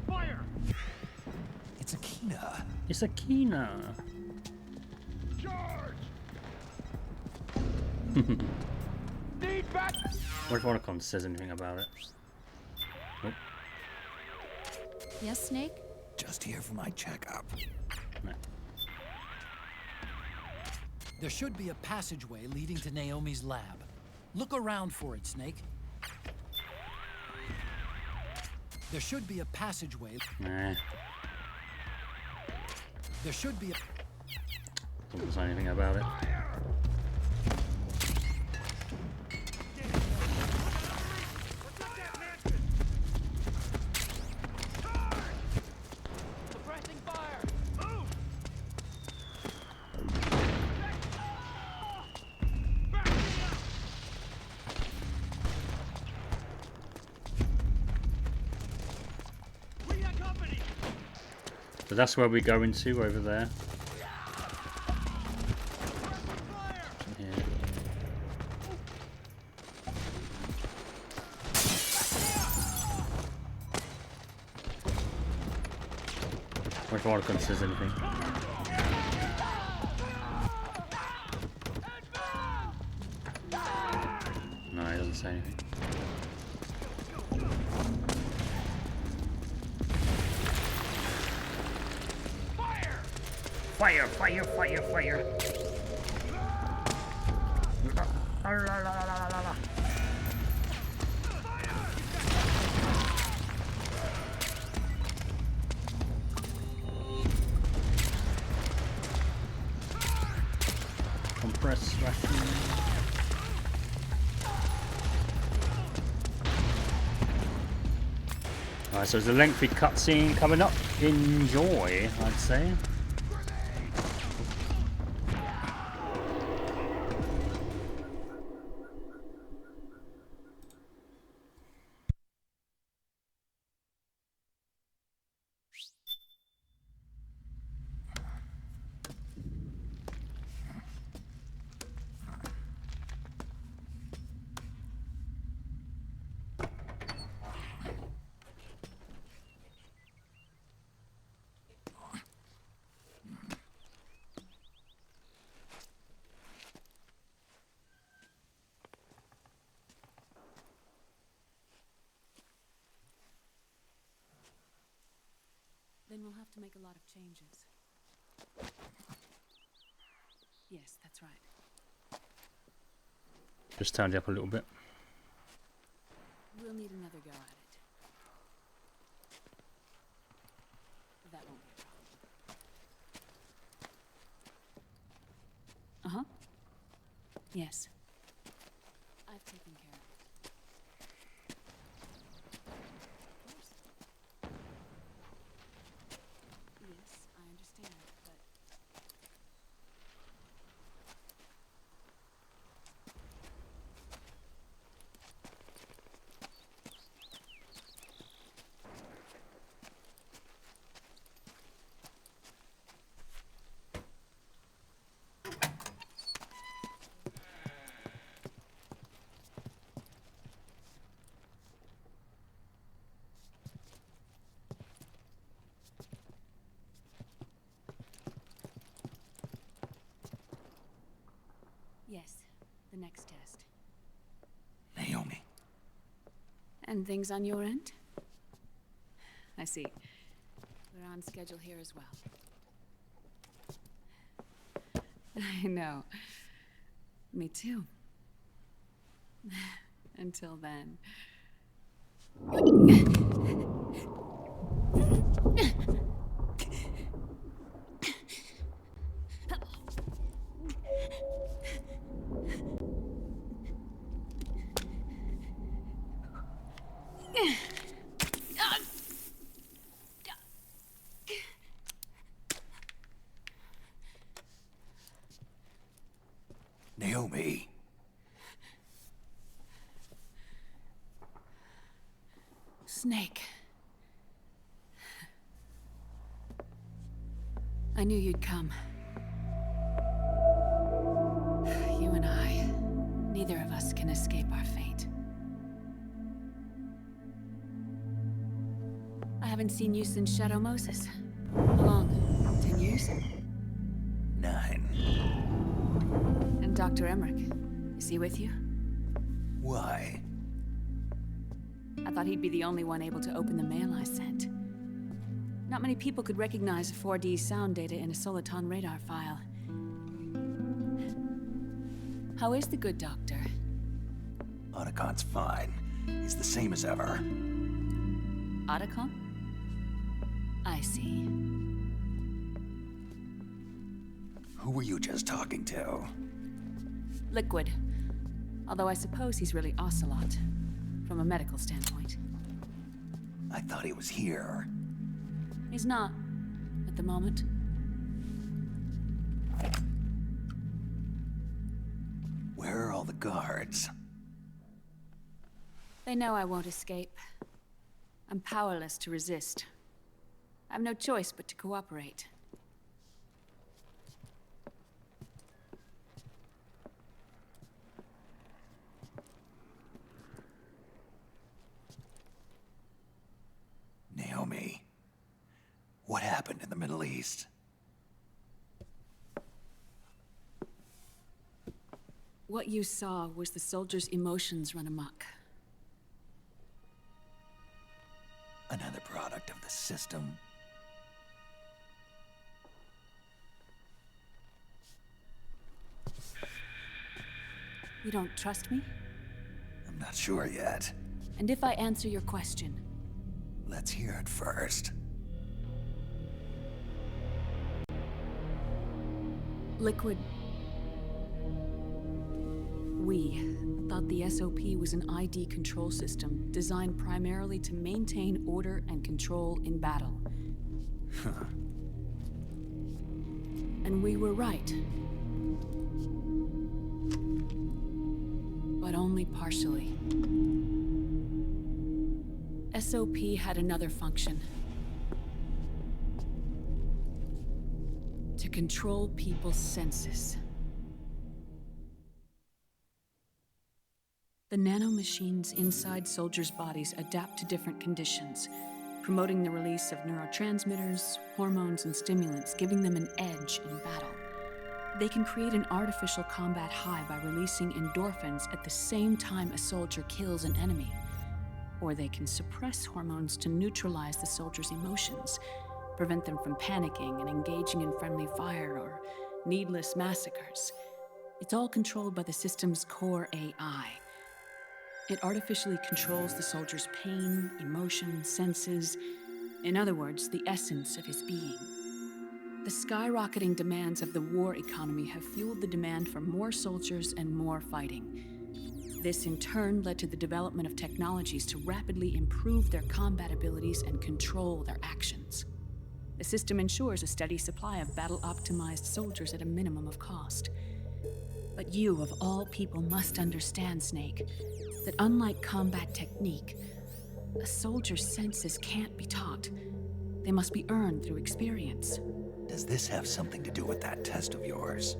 Speaker 17: Fire!
Speaker 4: It's a Kina.
Speaker 1: It's a Kina.
Speaker 17: Charge! Need back!
Speaker 1: What if Oricon says anything about it? Nope.
Speaker 11: Yes, Snake?
Speaker 4: Just here for my checkup.
Speaker 1: No.
Speaker 3: There should be a passageway leading to Naomi's lab. Look around for it, Snake. There should be a passageway.
Speaker 1: Nah.
Speaker 3: There should be a...
Speaker 1: Doesn't say anything about it. So that's where we go into over there. Yeah. What if Archon says anything? No, he doesn't say anything. Fire, fire, fire, fire. Compress ration. Alright, so there's a lengthy cutscene coming up. Enjoy, I'd say.
Speaker 6: Then we'll have to make a lot of changes. Yes, that's right.
Speaker 1: Just turned it up a little bit.
Speaker 6: We'll need another go at it. That won't be a problem. Yes. I've taken care of it. Of course. Yes, I understand, but... Yes, the next test.
Speaker 4: Naomi.
Speaker 6: And things on your end? I see. We're on schedule here as well. I know. Me too. Until then.
Speaker 4: Naomi.
Speaker 6: Snake. I knew you'd come. You and I, neither of us can escape our fate. I haven't seen you since Shadow Moses. How long? 10 years?
Speaker 4: 9.
Speaker 6: And Dr. Emmerich, is he with you?
Speaker 4: Why?
Speaker 6: I thought he'd be the only one able to open the mail I sent. Not many people could recognize 4D sound data in a Soliton radar file. How is the good doctor?
Speaker 4: Otacon's fine. He's the same as ever.
Speaker 6: Otacon? I see.
Speaker 4: Who were you just talking to?
Speaker 6: Liquid. Although I suppose he's really Ocelot, from a medical standpoint.
Speaker 4: I thought he was here.
Speaker 6: He's not, at the moment.
Speaker 4: Where are all the guards?
Speaker 6: They know I won't escape. I'm powerless to resist. I have no choice but to cooperate.
Speaker 4: Naomi, what happened in the Middle East?
Speaker 6: What you saw was the soldiers' emotions run amok.
Speaker 4: Another product of the system.
Speaker 6: You don't trust me?
Speaker 4: I'm not sure yet.
Speaker 6: And if I answer your question?
Speaker 4: Let's hear it first.
Speaker 6: Liquid. We thought the SOP was an ID control system designed primarily to maintain order and control in battle. And we were right. But only partially. SOP had another function. To control people's senses. The nanomachines inside soldiers' bodies adapt to different conditions, promoting the release of neurotransmitters, hormones, and stimulants, giving them an edge in battle. They can create an artificial combat high by releasing endorphins at the same time a soldier kills an enemy. Or they can suppress hormones to neutralize the soldier's emotions, prevent them from panicking and engaging in friendly fire or needless massacres. It's all controlled by the system's core AI. It artificially controls the soldier's pain, emotion, senses, in other words, the essence of his being. The skyrocketing demands of the war economy have fueled the demand for more soldiers and more fighting. This in turn led to the development of technologies to rapidly improve their combat abilities and control their actions. The system ensures a steady supply of battle-optimized soldiers at a minimum of cost. But you, of all people, must understand, Snake, that unlike combat technique, a soldier's senses can't be taught. They must be earned through experience.
Speaker 4: Does this have something to do with that test of yours?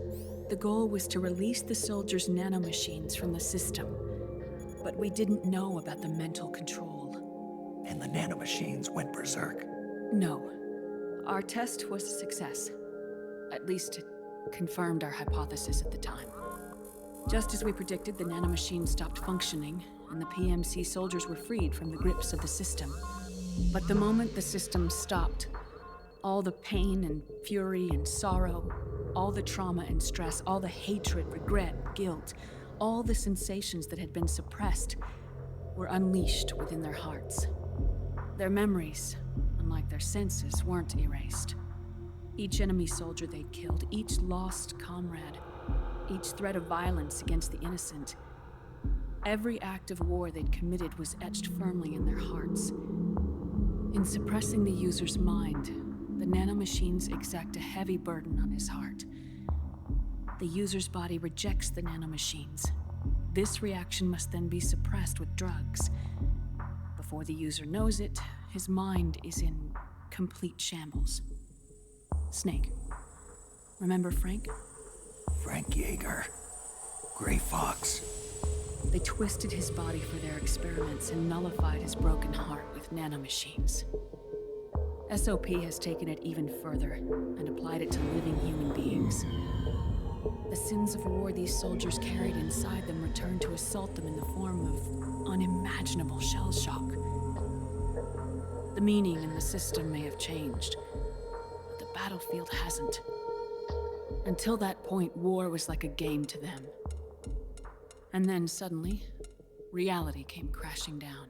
Speaker 6: The goal was to release the soldiers' nanomachines from the system, but we didn't know about the mental control.
Speaker 4: And the nanomachines went berserk?
Speaker 6: No. Our test was a success. At least it confirmed our hypothesis at the time. Just as we predicted, the nanomachines stopped functioning, and the PMC soldiers were freed from the grips of the system. But the moment the system stopped, all the pain and fury and sorrow, all the trauma and stress, all the hatred, regret, guilt, all the sensations that had been suppressed were unleashed within their hearts. Their memories, unlike their senses, weren't erased. Each enemy soldier they'd killed, each lost comrade, each threat of violence against the innocent, every act of war they'd committed was etched firmly in their hearts. In suppressing the user's mind, the nanomachines exact a heavy burden on his heart. The user's body rejects the nanomachines. This reaction must then be suppressed with drugs. Before the user knows it, his mind is in complete shambles. Snake. Remember Frank?
Speaker 4: Frank Yeager. Gray Fox.
Speaker 6: They twisted his body for their experiments and nullified his broken heart with nanomachines. SOP has taken it even further and applied it to living human beings. The sins of war these soldiers carried inside them returned to assault them in the form of unimaginable shell shock. The meaning in the system may have changed, but the battlefield hasn't. Until that point, war was like a game to them. And then suddenly, reality came crashing down.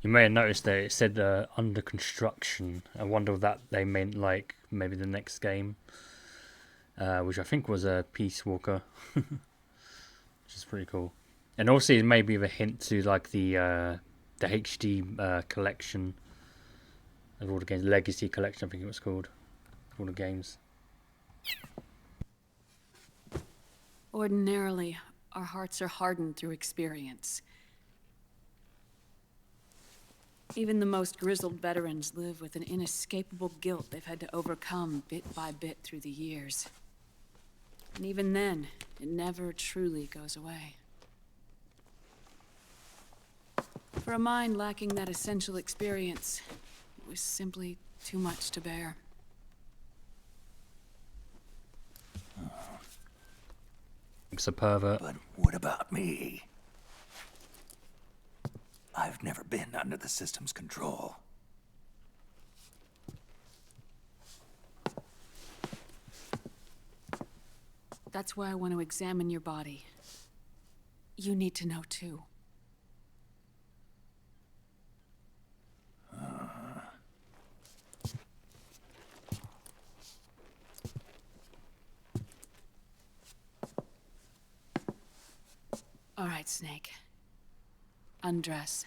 Speaker 1: You may have noticed that it said under construction. I wonder if that they meant like maybe the next game, which I think was a Peace Walker, which is pretty cool. And also it may be a hint to like the HD collection of all the games, Legacy Collection, I think it was called, all the games.
Speaker 6: Ordinarily, our hearts are hardened through experience. Even the most grizzled veterans live with an inescapable guilt they've had to overcome bit by bit through the years. And even then, it never truly goes away. For a mind lacking that essential experience, it was simply too much to bear.
Speaker 1: It's a pervert.
Speaker 4: But what about me? I've never been under the system's control.
Speaker 6: That's why I want to examine your body. You need to know too. All right, Snake. Undress.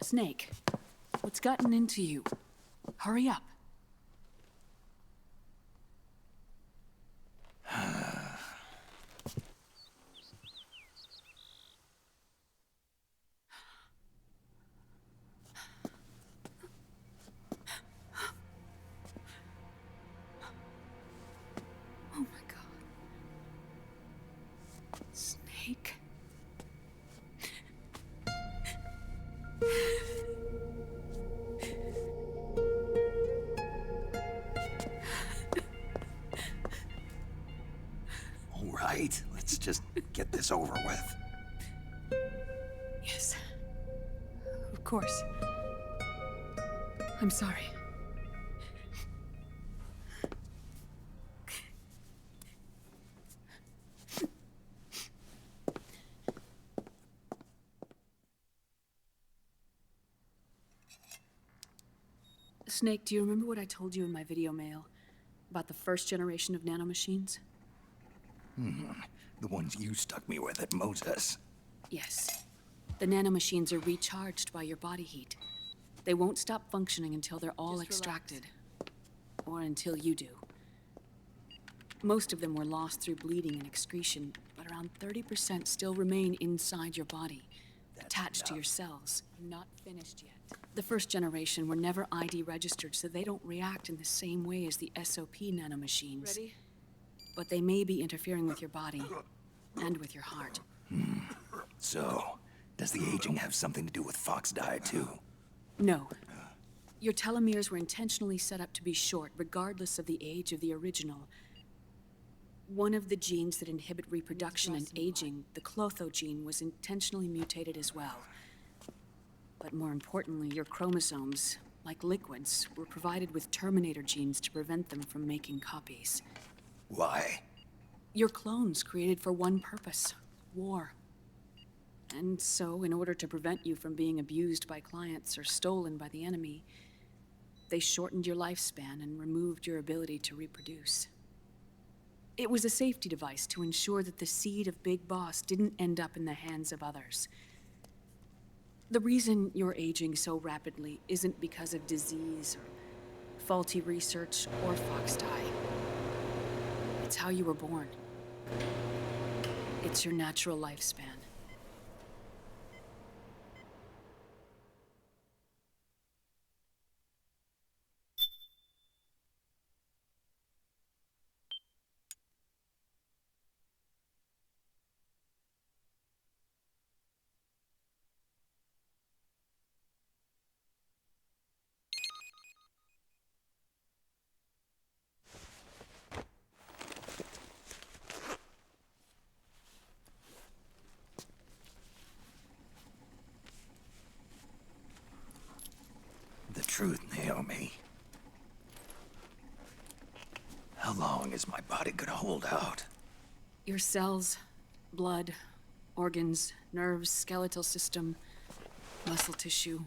Speaker 6: Snake, what's gotten into you? Hurry up. Oh my God. Snake.
Speaker 4: All right, let's just get this over with.
Speaker 6: Yes. Of course. I'm sorry. Snake, do you remember what I told you in my video mail about the first generation of nanomachines?
Speaker 4: The ones you stuck me with at Moses.
Speaker 6: Yes. The nanomachines are recharged by your body heat. They won't stop functioning until they're all extracted. Or until you do. Most of them were lost through bleeding and excretion, but around 30% still remain inside your body, attached to your cells. I'm not finished yet. The first generation were never ID registered, so they don't react in the same way as the SOP nanomachines. Ready? But they may be interfering with your body, and with your heart.
Speaker 4: So, does the aging have something to do with Fox diet too?
Speaker 6: No. Your telomeres were intentionally set up to be short, regardless of the age of the original. One of the genes that inhibit reproduction and aging, the Clotho gene, was intentionally mutated as well. But more importantly, your chromosomes, like liquids, were provided with terminator genes to prevent them from making copies.
Speaker 4: Why?
Speaker 6: Your clones created for one purpose: war. And so, in order to prevent you from being abused by clients or stolen by the enemy, they shortened your lifespan and removed your ability to reproduce. It was a safety device to ensure that the seed of Big Boss didn't end up in the hands of others. The reason you're aging so rapidly isn't because of disease or faulty research or Fox die. It's how you were born. It's your natural lifespan.
Speaker 4: truth, Naomi. How long is my body gonna hold out?
Speaker 6: Your cells, blood, organs, nerves, skeletal system, muscle tissue.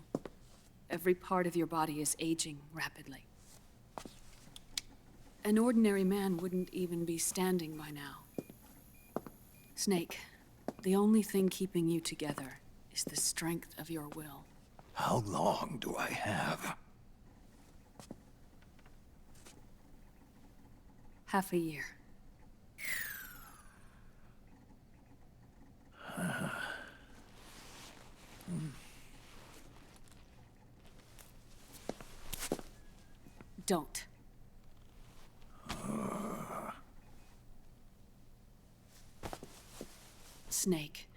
Speaker 6: Every part of your body is aging rapidly. An ordinary man wouldn't even be standing by now. Snake, the only thing keeping you together is the strength of your will.
Speaker 4: How long do I have?
Speaker 6: Half a year. Don't. Snake.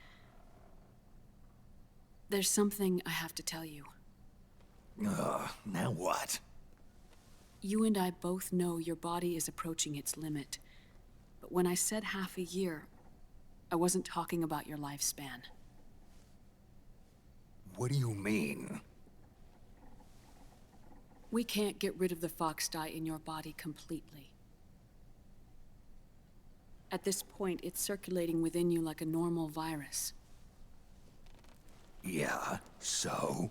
Speaker 6: There's something I have to tell you.
Speaker 4: Now what?
Speaker 6: You and I both know your body is approaching its limit. But when I said half a year, I wasn't talking about your lifespan.
Speaker 4: What do you mean?
Speaker 6: We can't get rid of the fox dye in your body completely. At this point, it's circulating within you like a normal virus.
Speaker 4: Yeah, so?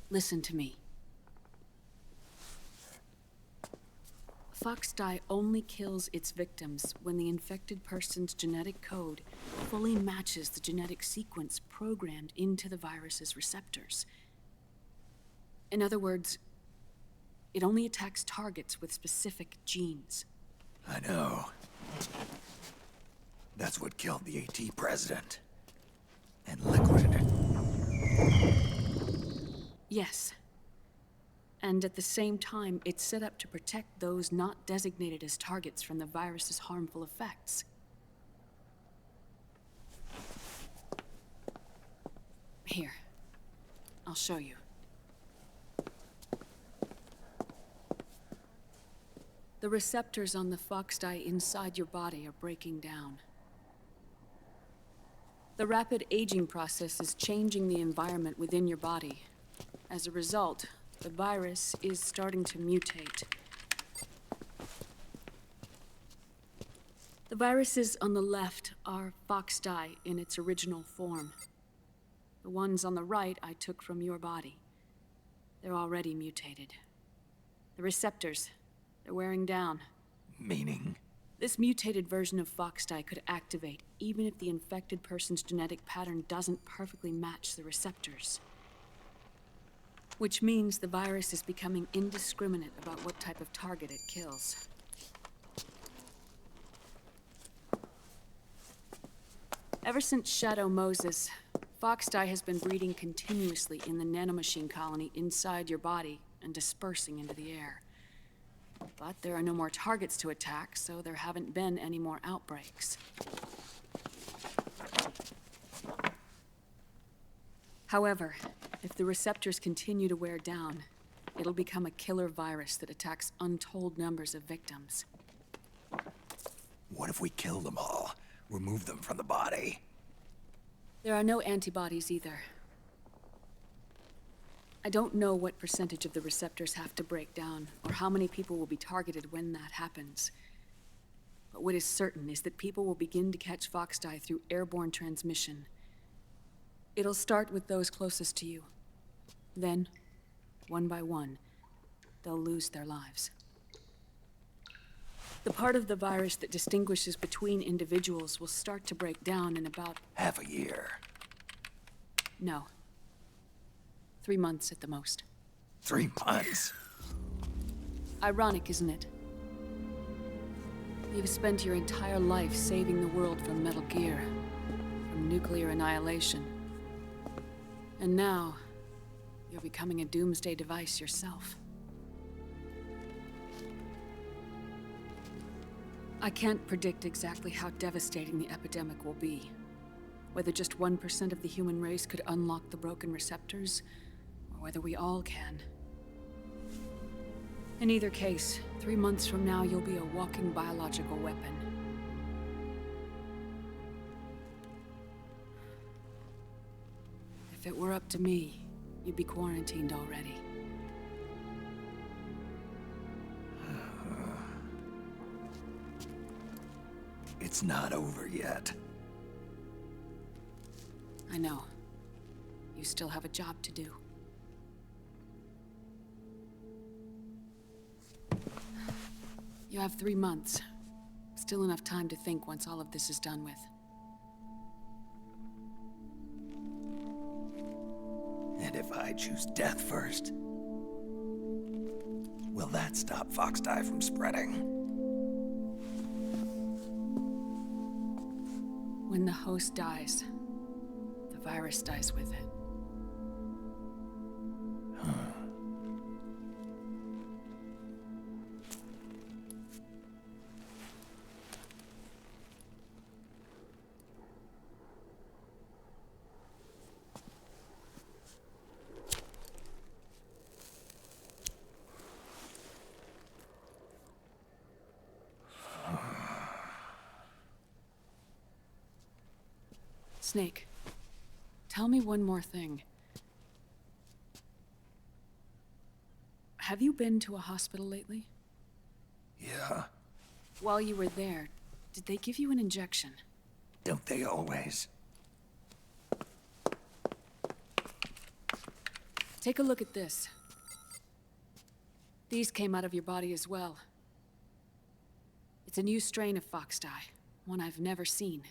Speaker 6: Listen to me. Fox dye only kills its victims when the infected person's genetic code fully matches the genetic sequence programmed into the virus's receptors. In other words, it only attacks targets with specific genes.
Speaker 4: I know. That's what killed the AT president. And Liquid.
Speaker 6: Yes. And at the same time, it's set up to protect those not designated as targets from the virus's harmful effects. Here. I'll show you. The receptors on the fox dye inside your body are breaking down. The rapid aging process is changing the environment within your body. As a result, the virus is starting to mutate. The viruses on the left are fox dye in its original form. The ones on the right I took from your body. They're already mutated. The receptors, they're wearing down.
Speaker 4: Meaning?
Speaker 6: This mutated version of fox dye could activate even if the infected person's genetic pattern doesn't perfectly match the receptors. Which means the virus is becoming indiscriminate about what type of target it kills. Ever since Shadow Moses, fox dye has been breeding continuously in the nanomachine colony inside your body and dispersing into the air. But there are no more targets to attack, so there haven't been any more outbreaks. However, if the receptors continue to wear down, it'll become a killer virus that attacks untold numbers of victims.
Speaker 4: What if we kill them all? Remove them from the body?
Speaker 6: There are no antibodies either. I don't know what percentage of the receptors have to break down, or how many people will be targeted when that happens. But what is certain is that people will begin to catch fox dye through airborne transmission. It'll start with those closest to you. Then, one by one, they'll lose their lives. The part of the virus that distinguishes between individuals will start to break down in about...
Speaker 4: half a year.
Speaker 6: No. 3 months at the most.
Speaker 4: 3 months?
Speaker 6: Ironic, isn't it? You've spent your entire life saving the world from Metal Gear, from nuclear annihilation. And now, you're becoming a doomsday device yourself. I can't predict exactly how devastating the epidemic will be. Whether just 1% of the human race could unlock the broken receptors, or whether we all can. In either case, 3 months from now, you'll be a walking biological weapon. If it were up to me, you'd be quarantined already.
Speaker 4: It's not over yet.
Speaker 6: I know. You still have a job to do. You have 3 months. Still enough time to think once all of this is done with.
Speaker 4: And if I choose death first, will that stop Foxdie from spreading?
Speaker 6: When the host dies, the virus dies with it. Snake, tell me one more thing. Have you been to a hospital lately?
Speaker 4: Yeah.
Speaker 6: While you were there, did they give you an injection?
Speaker 4: Don't they always?
Speaker 6: Take a look at this. These came out of your body as well. It's a new strain of Foxdie, one I've never seen.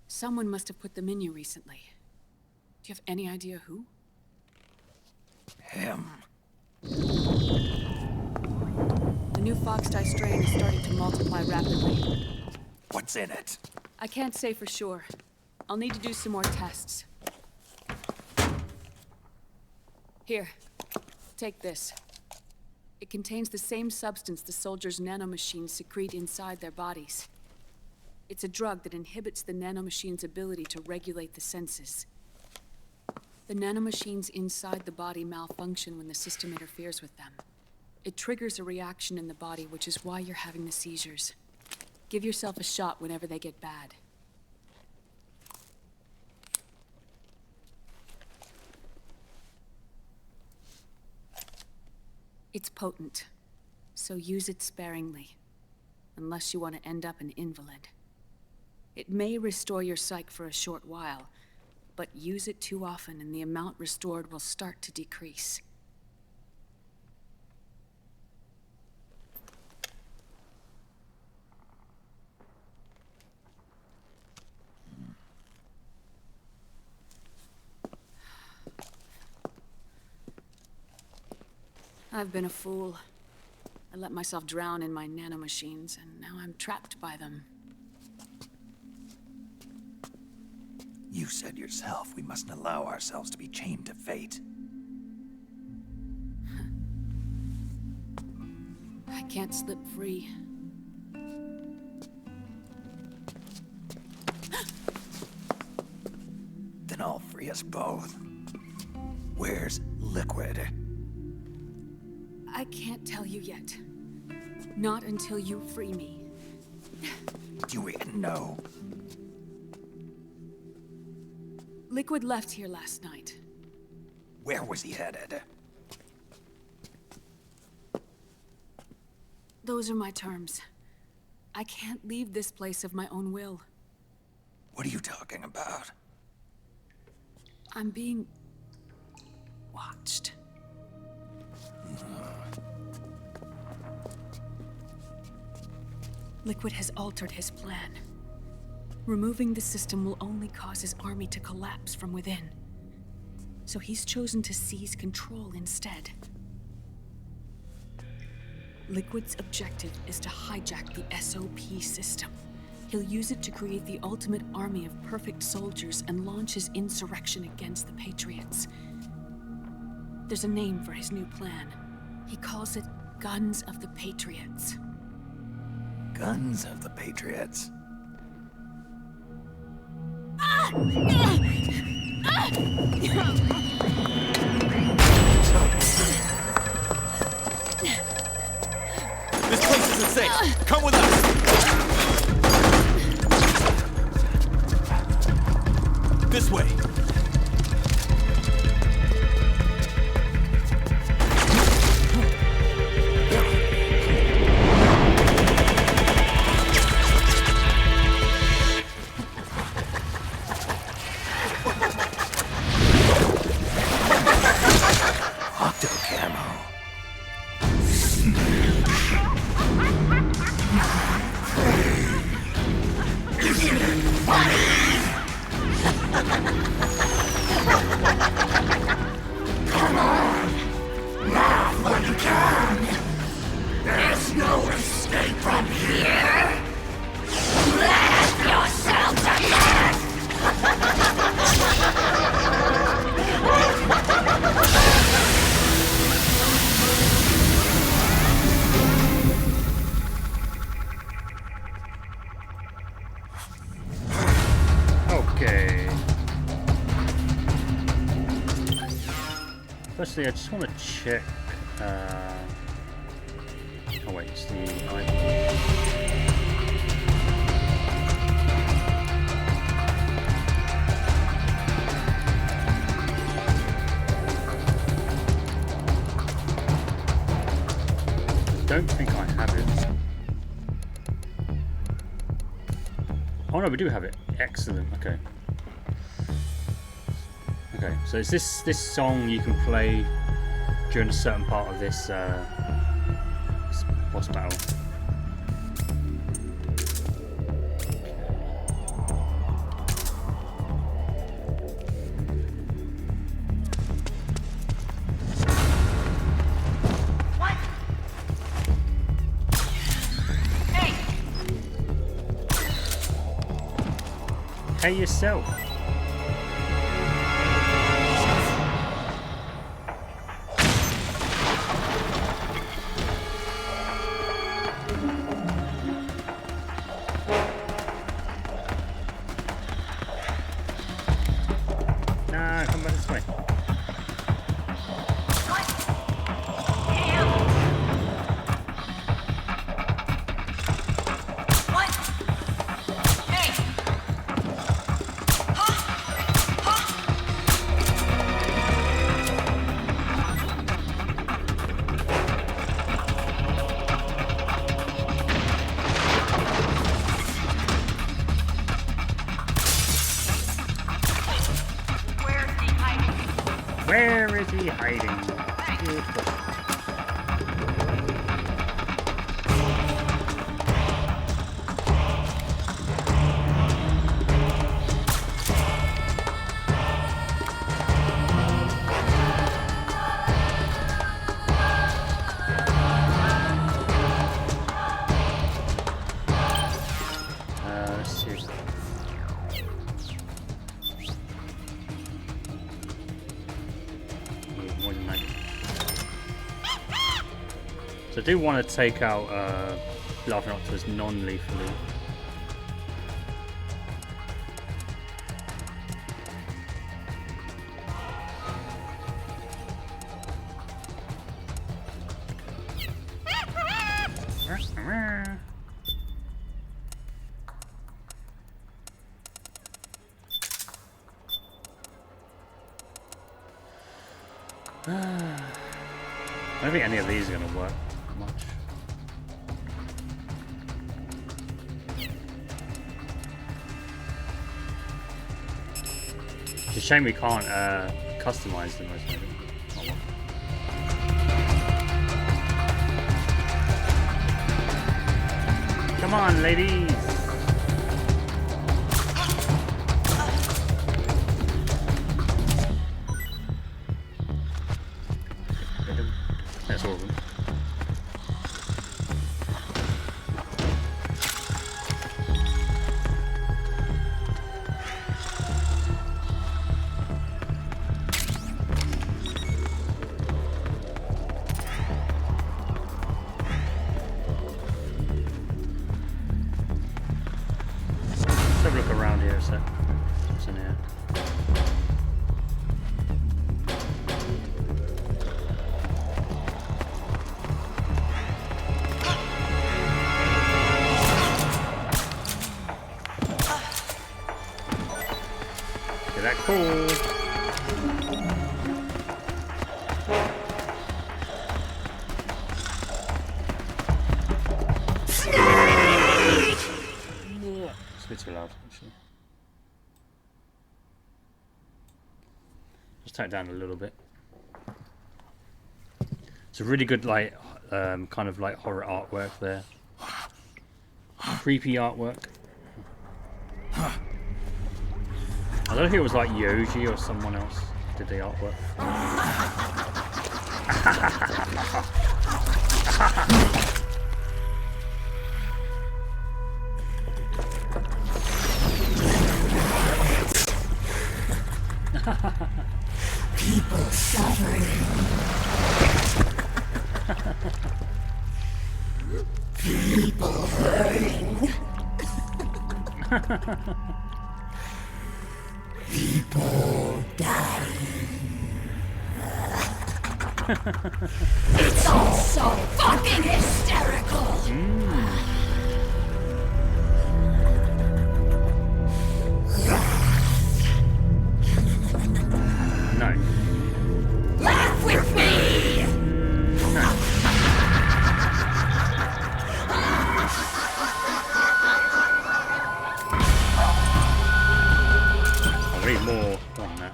Speaker 6: Someone must have put them in you recently. Do you have any idea who?
Speaker 4: Him.
Speaker 6: The new Foxdie strain is starting to multiply rapidly.
Speaker 4: What's in it?
Speaker 6: I can't say for sure. I'll need to do some more tests. Here, take this. It contains the same substance the soldiers' nanomachines secrete inside their bodies. It's a drug that inhibits the nanomachine's ability to regulate the senses. The nanomachines inside the body malfunction when the system interferes with them. It triggers a reaction in the body, which is why you're having the seizures. Give yourself a shot whenever they get bad. It's potent, so use it sparingly, unless you want to end up an invalid. It may restore your psyche for a short while, but use it too often and the amount restored will start to decrease. I've been a fool. I let myself drown in my nanomachines, and now I'm trapped by them.
Speaker 4: You said yourself we mustn't allow ourselves to be chained to fate.
Speaker 6: I can't slip free.
Speaker 4: Then I'll free us both. Where's Liquid?
Speaker 6: I can't tell you yet. Not until you free me.
Speaker 4: Do you even know?
Speaker 6: Liquid left here last night.
Speaker 4: Where was he headed?
Speaker 6: Those are my terms. I can't leave this place of my own will.
Speaker 4: What are you talking about?
Speaker 6: I'm being watched. Liquid has altered his plan. Removing the system will only cause his army to collapse from within. So he's chosen to seize control instead. Liquid's objective is to hijack the SOP system. He'll use it to create the ultimate army of perfect soldiers and launch his insurrection against the Patriots. There's a name for his new plan. He calls it Guns of the Patriots.
Speaker 4: Guns of the Patriots?
Speaker 2: This place isn't safe. Come with us. This way.
Speaker 1: Firstly, I just want to check. Oh wait, it's the item. I don't think I have it. Oh no, we do have it. Excellent. Okay. Okay, so it's this song you can play during a certain part of this boss battle.
Speaker 10: What? Hey!
Speaker 1: Hey yourself. Where is he hiding? Good question. Seriously. So I do want to take out Laughing Octopus non-lethally. I don't think any of these are going to work much. It's a shame we can't customize them. Oh, well. Come on, ladies! That's all of them. Let's have a look around here a sec. What's in here? Is that cool? It's a bit too loud, actually. Just turn it down a little bit. It's a really good, like, kind of like horror artwork there. Creepy artwork. I don't know if it was like Yoji or someone else did the artwork.
Speaker 10: People suffering. People hurting. People dying. It's all so fucking hysterical.
Speaker 1: No.
Speaker 10: Laugh with me.
Speaker 1: I need more on that.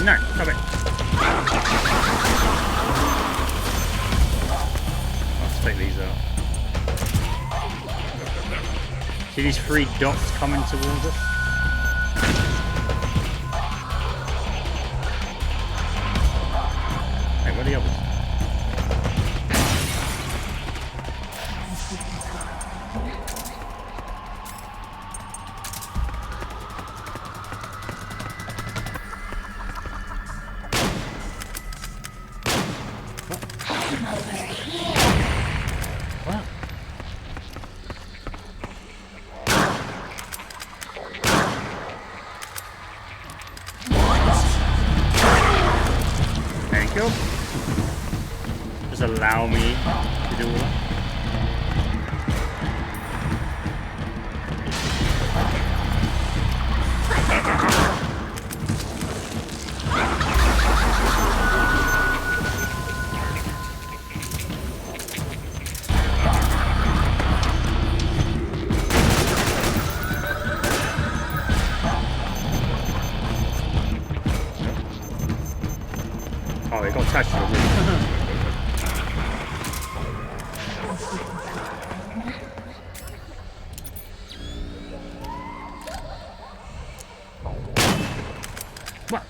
Speaker 1: No, stop it. Let's take these out. See these 3 dots coming towards us? Hey, where are the others? Just allow me to do all that. Oh, it got attached to the roof. What?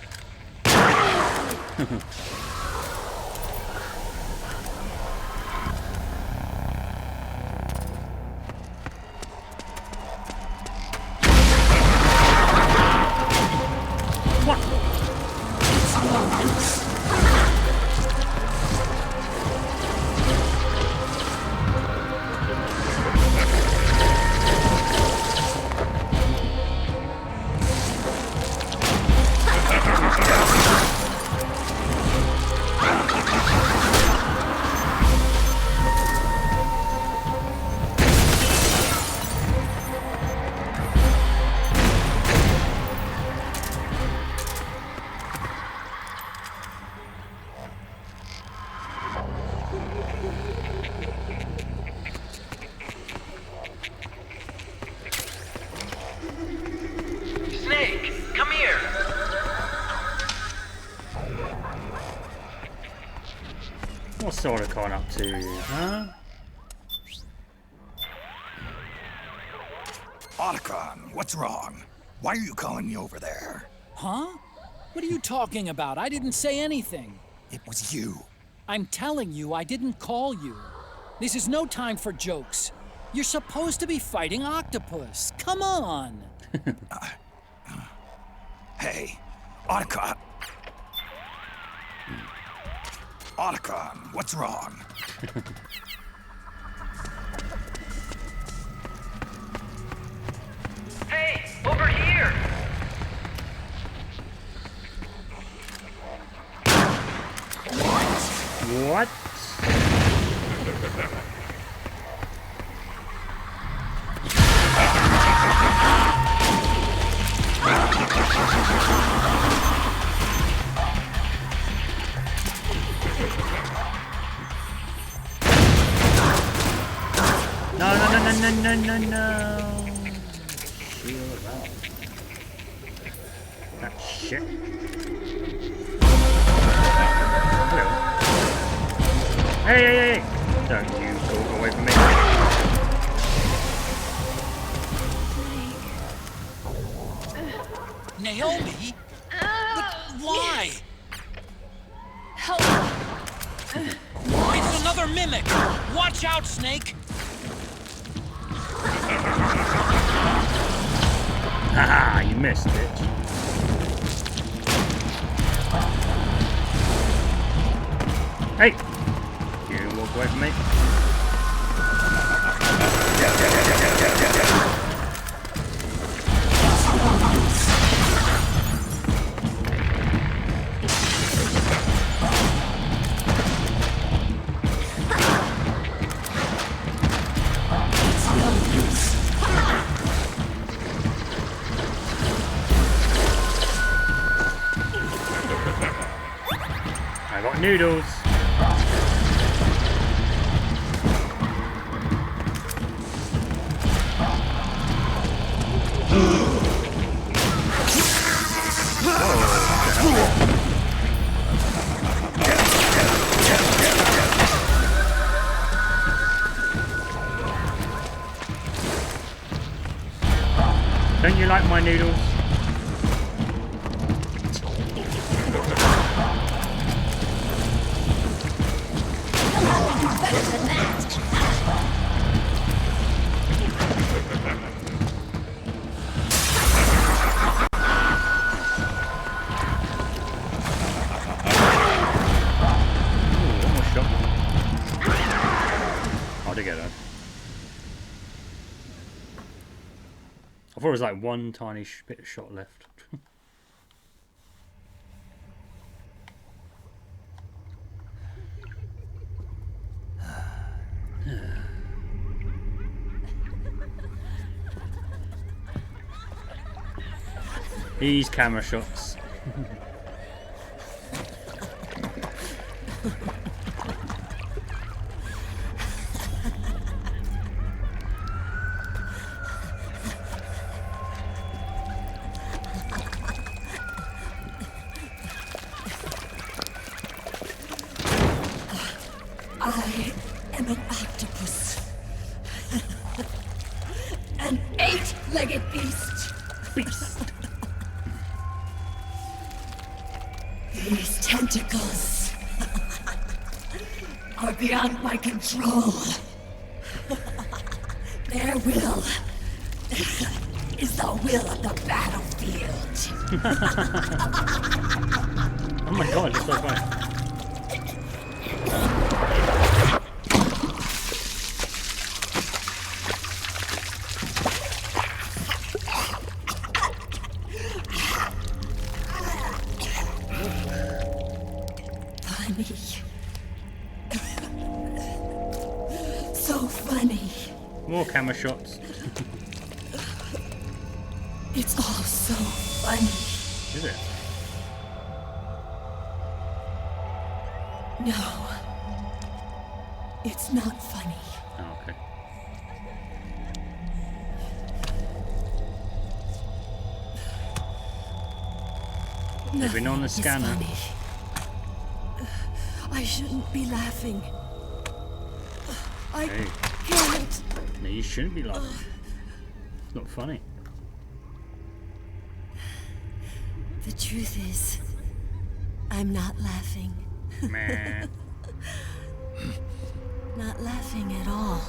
Speaker 21: Snake, come here.
Speaker 1: What's Soricon up to, huh?
Speaker 4: Otacon, what's wrong? Why are you calling me over there?
Speaker 3: Huh? What are you talking about? I didn't say anything.
Speaker 4: It was you.
Speaker 3: I'm telling you, I didn't call you. This is no time for jokes. You're supposed to be fighting octopus. Come on.
Speaker 4: Hey, Otacon. Otacon, what's wrong?
Speaker 21: Hey, over here.
Speaker 1: What? No. Shield out. That shit. Hello. Hey. Don't you go away from me.
Speaker 5: Naomi? But why?
Speaker 6: Help!
Speaker 5: It's another mimic! Watch out, Snake!
Speaker 1: Haha! missed, bitch. Hey! You walk away from me. I got noodles. Don't you like my noodles? I thought it was like one tiny bit of shot left. These camera shots.
Speaker 10: I am an octopus. An 8-legged beast. These tentacles are beyond my control. Their will is the will of the battlefield.
Speaker 1: Oh my god, it's so funny. More camera shots.
Speaker 10: It's all so funny.
Speaker 1: Is it?
Speaker 10: No. It's not funny.
Speaker 1: Oh, okay. They've been on the scanner.
Speaker 10: I shouldn't be laughing. I can't.
Speaker 1: No, you shouldn't be laughing. It's not funny.
Speaker 10: The truth is, I'm not laughing.
Speaker 1: Meh.
Speaker 10: Not laughing at all.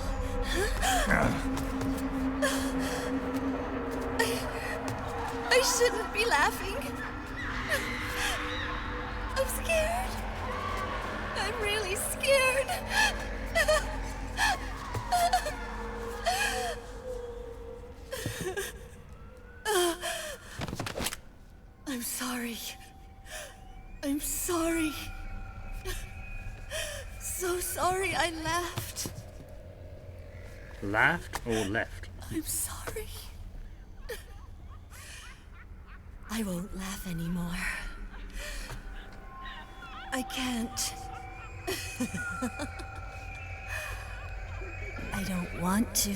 Speaker 10: I shouldn't be laughing. I'm scared. I'm really scared. I'm sorry. I'm sorry. So sorry I laughed.
Speaker 1: Laughed or left?
Speaker 10: I'm sorry. I won't laugh anymore. I can't. I don't want to.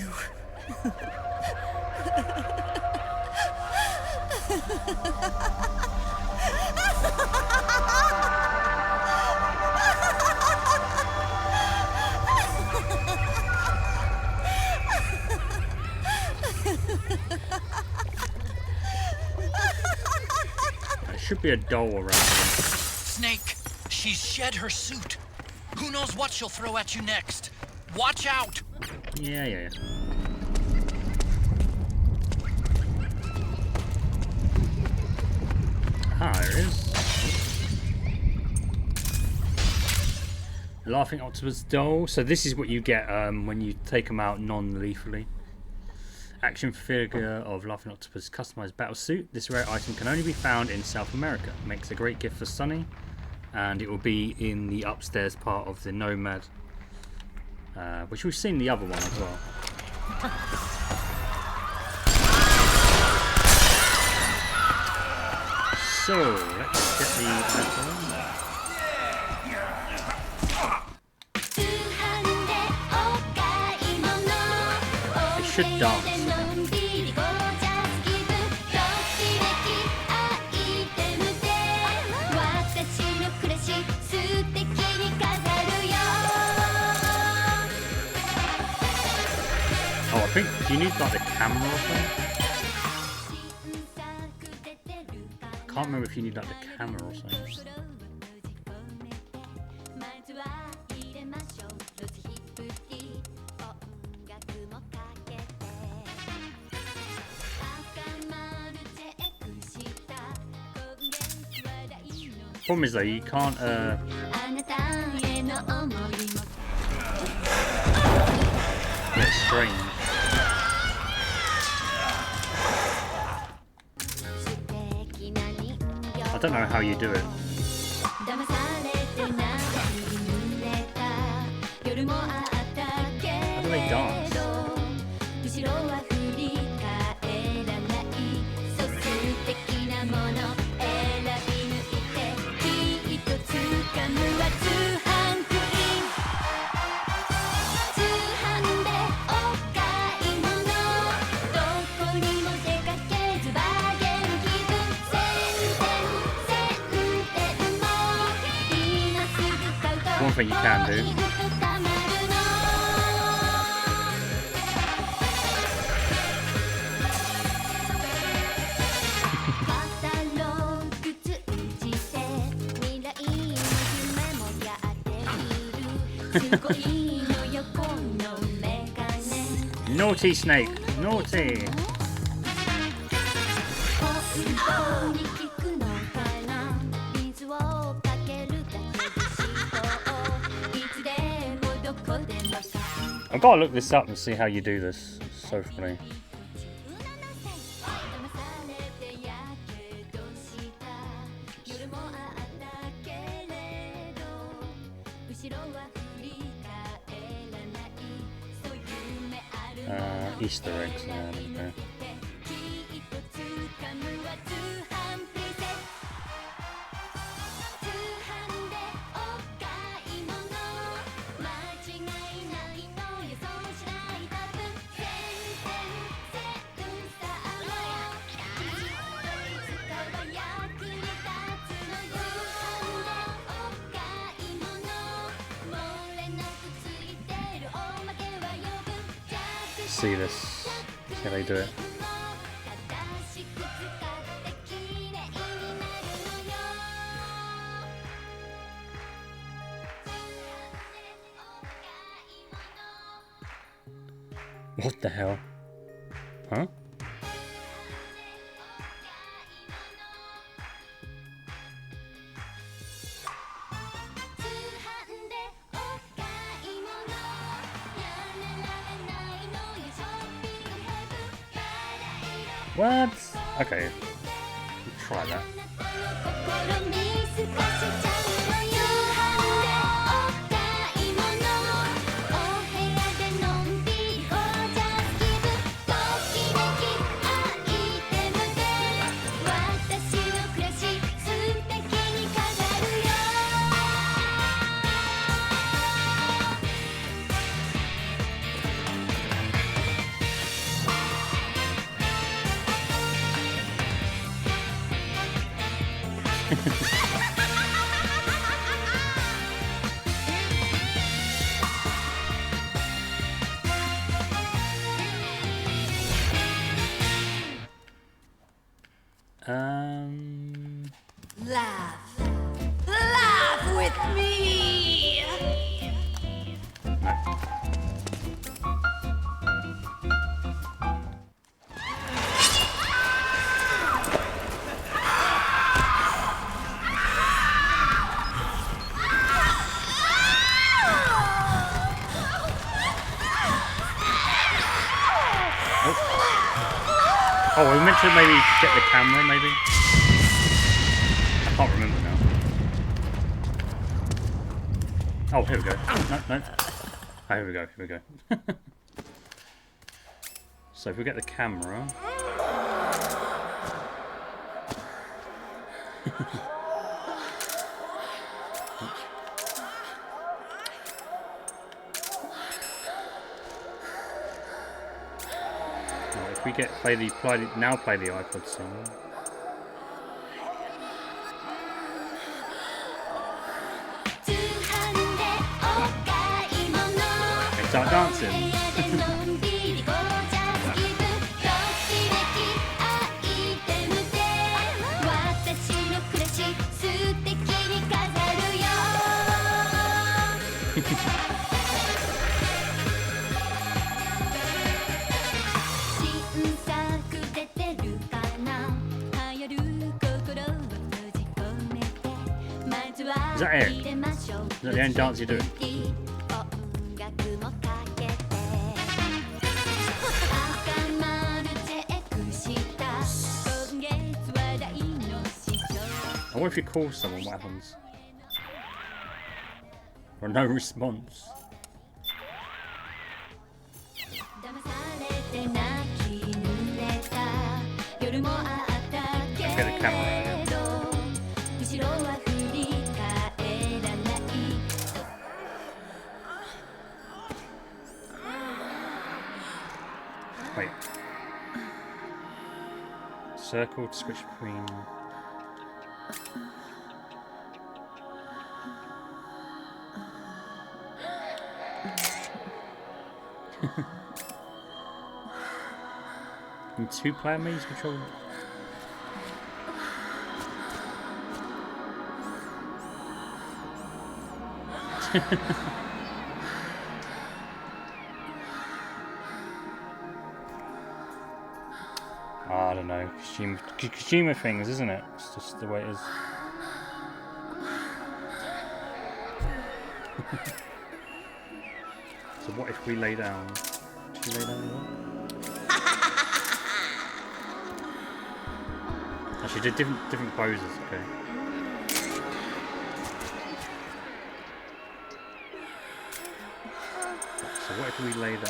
Speaker 1: There should be a doll around here.
Speaker 5: Snake, she's shed her suit. Who knows what she'll throw at you next? Watch out!
Speaker 1: Yeah. Laughing Octopus doll. So this is what you get when you take them out non-lethally. Action figure of Laughing Octopus customized battle suit. This rare item can only be found in South America. Makes a great gift for Sunny, and it will be in the upstairs part of the Nomad, which we've seen the other one as well. So let's get the It should dance. Oh, I think, do you need like the camera or something? I can't remember if you need like the camera or something. Problem is though, you can't it's strange. I don't know how you do it. How do they dance? One thing you can do. Naughty snake, naughty. I've got to look this up and see how you do this. It's so funny. Easter eggs. Okay. See this. See how they do it. What the hell? Huh? What? Okay. We'll try that.
Speaker 10: Laugh. Laugh with me!
Speaker 1: Oh, we meant to maybe get the camera, maybe? I can't remember now. Oh, here we go. No. Oh, here we go. So if we get the camera... If we play the iPod scene. They start dancing. Is that it? Is that the only dance you do? I wonder if you call someone, what happens? Or no response. Let's get the camera out again. Wait. Circle to switch between. In 2-player means control. I don't know. Kojima things, isn't it? It's just the way it is. So what if we lay down? Should we lay down what? Actually, did different poses. Okay. So what if we lay down?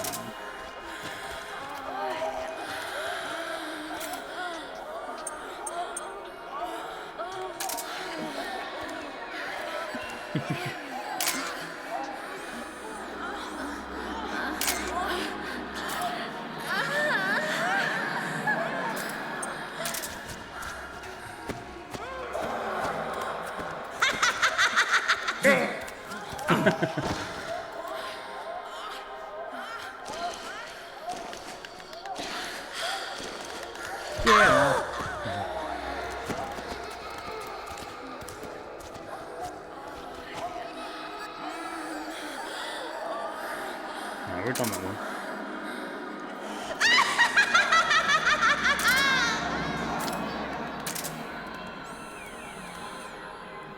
Speaker 1: Yeah. No, we're done that one.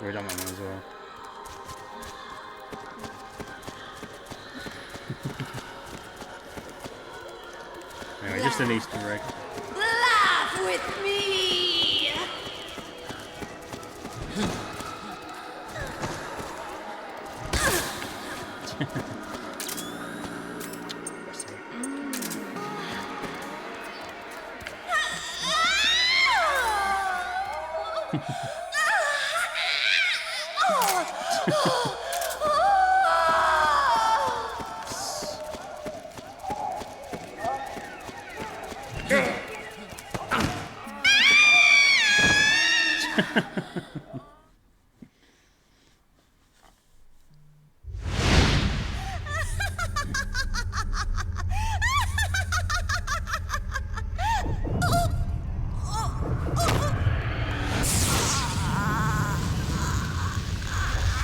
Speaker 1: We're done that one as well. Anyway, just an Easter egg.
Speaker 10: Laugh with me!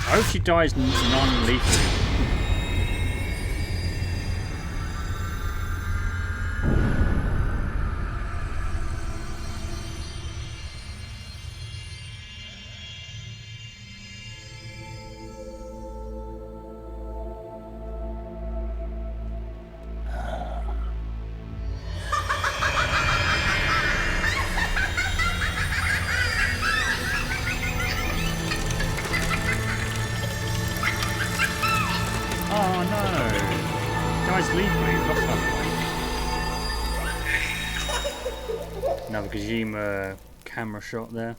Speaker 1: I hope she dies non-lethally. Kojima camera shot there.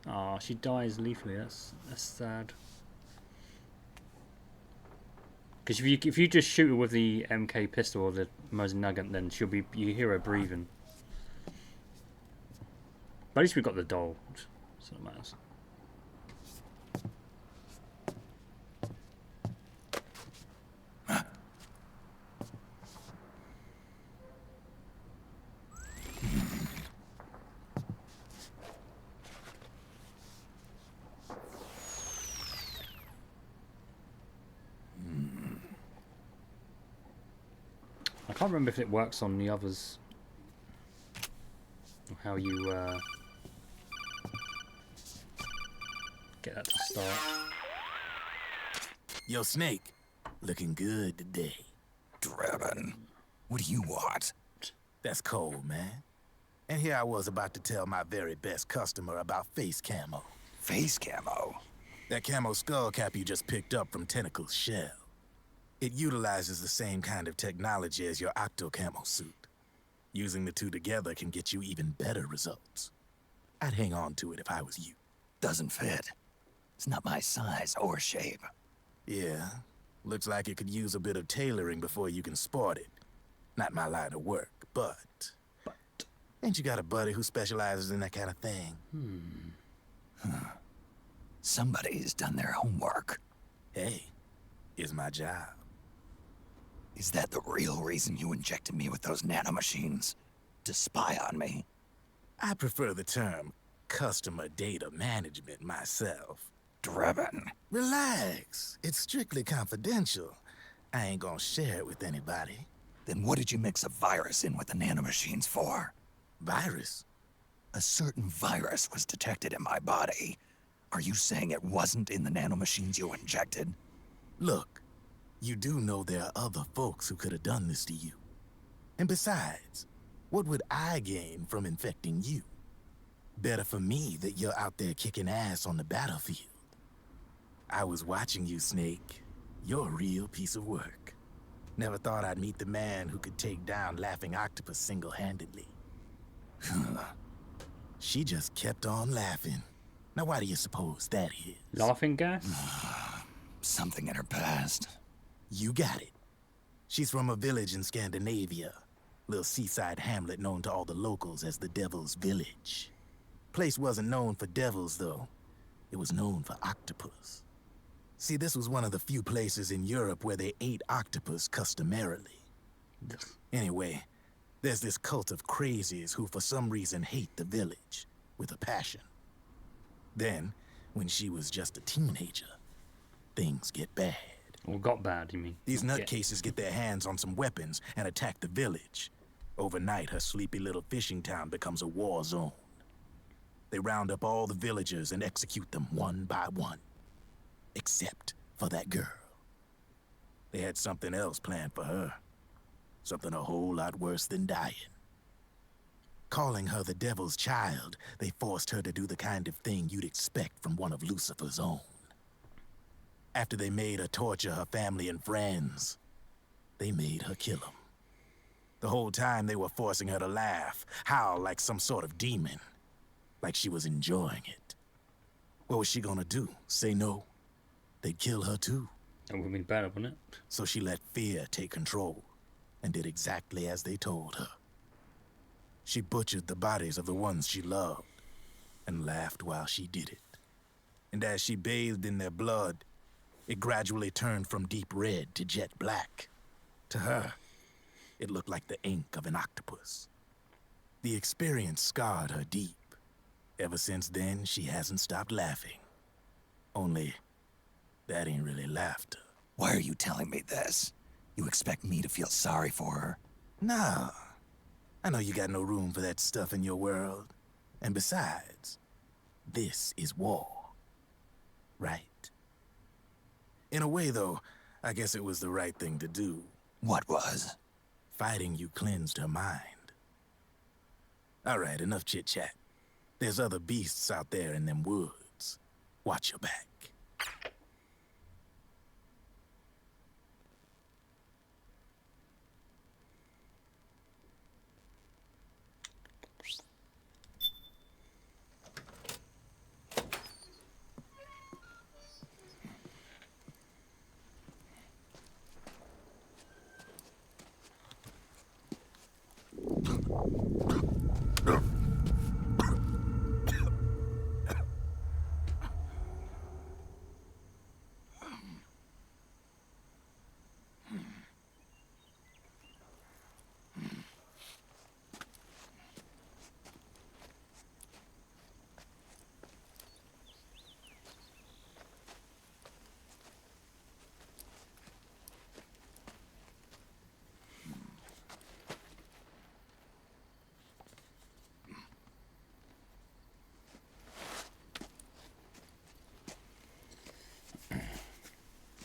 Speaker 1: Ah, she dies lethally. That's sad. Because if you just shoot her with the MK pistol or the Mosin Nugget, then you hear her breathing. But at least we got the doll. So it matters. I can't remember if it works on the others. Or how you get that to start.
Speaker 18: Yo, Snake. Looking good today.
Speaker 4: Drebin, what do you want?
Speaker 18: That's cold, man. And here I was about to tell my very best customer about face camo.
Speaker 4: Face camo?
Speaker 18: That camo skull cap you just picked up from Tentacle's shell. It utilizes the same kind of technology as your Octo Camo suit. Using the two together can get you even better results. I'd hang on to it if I was you.
Speaker 4: Doesn't fit. It's not my size or shape.
Speaker 18: Yeah, looks like it could use a bit of tailoring before you can sport it. Not my line of work, but... Ain't you got a buddy who specializes in that kind of thing?
Speaker 4: Somebody's done their homework.
Speaker 18: Hey, it's my job.
Speaker 4: Is that the real reason you injected me with those nanomachines? To spy on me?
Speaker 18: I prefer the term customer data management myself.
Speaker 4: Drebin.
Speaker 18: Relax. It's strictly confidential. I ain't gonna share it with anybody.
Speaker 4: Then what did you mix a virus in with the nanomachines for?
Speaker 18: Virus?
Speaker 4: A certain virus was detected in my body. Are you saying it wasn't in the nanomachines you injected?
Speaker 18: Look, you do know there are other folks who could have done this to you. And besides, what would I gain from infecting you? Better for me that you're out there kicking ass on the battlefield. I was watching you, Snake. You're a real piece of work. Never thought I'd meet the man who could take down Laughing Octopus single-handedly. She just kept on laughing. Now why do you suppose that is?
Speaker 1: Laughing gas?
Speaker 4: Something in her past.
Speaker 18: You got it. She's from a village in Scandinavia. Little seaside hamlet known to all the locals as the Devil's Village. Place wasn't known for devils, though. It was known for octopus. See, this was one of the few places in Europe where they ate octopus customarily. Anyway, there's this cult of crazies who for some reason hate the village with a passion. Then, when she was just a teenager, things get bad.
Speaker 1: Or got bad, you mean?
Speaker 18: These nutcases get their hands on some weapons and attack the village. Overnight, her sleepy little fishing town becomes a war zone. They round up all the villagers and execute them one by one. Except for that girl. They had something else planned for her. Something a whole lot worse than dying. Calling her the Devil's Child, they forced her to do the kind of thing you'd expect from one of Lucifer's own. After they made her torture her family and friends, they made her kill them. The whole time they were forcing her to laugh, howl like some sort of demon. Like she was enjoying it. What was she gonna do? Say no? They'd kill her too.
Speaker 1: That would have been bad, wouldn't it?
Speaker 18: So she let fear take control and did exactly as they told her. She butchered the bodies of the ones she loved and laughed while she did it. And as she bathed in their blood, it gradually turned from deep red to jet black. To her, it looked like the ink of an octopus. The experience scarred her deep. Ever since then, she hasn't stopped laughing. Only, that ain't really laughter.
Speaker 4: Why are you telling me this? You expect me to feel sorry for her?
Speaker 18: Nah. I know you got no room for that stuff in your world. And besides, this is war. Right? In a way, though, I guess it was the right thing to do.
Speaker 4: What was?
Speaker 18: Fighting you cleansed her mind. All right, enough chit-chat. There's other beasts out there in them woods. Watch your back.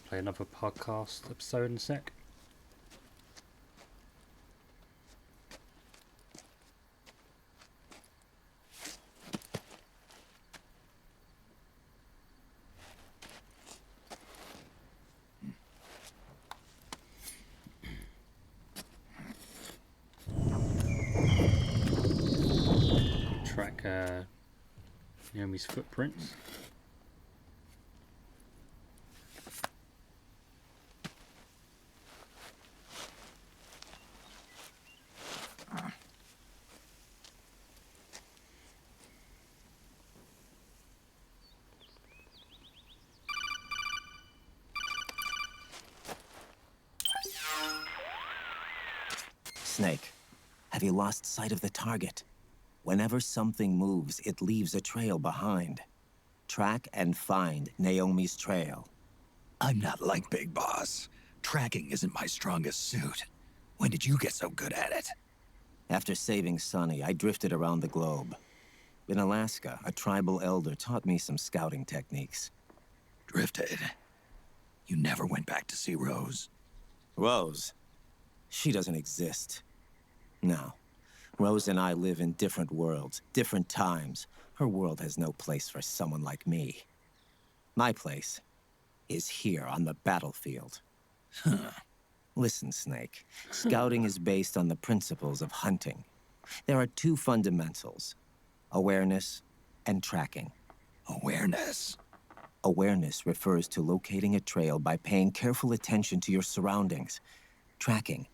Speaker 1: Play another podcast episode in a sec. Track Naomi's footprints.
Speaker 12: Snake, have you lost sight of the target? Whenever something moves, it leaves a trail behind. Track and find Naomi's trail.
Speaker 4: I'm not like Big Boss. Tracking isn't my strongest suit. When did you get so good at it?
Speaker 12: After saving Sonny, I drifted around the globe. In Alaska, a tribal elder taught me some scouting techniques.
Speaker 4: Drifted? You never went back to see Rose?
Speaker 12: Rose? She doesn't exist. No. Rose and I live in different worlds, different times. Her world has no place for someone like me. My place is here on the battlefield.
Speaker 4: Huh.
Speaker 12: Listen, Snake. Scouting is based on the principles of hunting. There are two fundamentals: awareness and tracking.
Speaker 4: Awareness?
Speaker 12: Awareness refers to locating a trail by paying careful attention to your surroundings. Tracking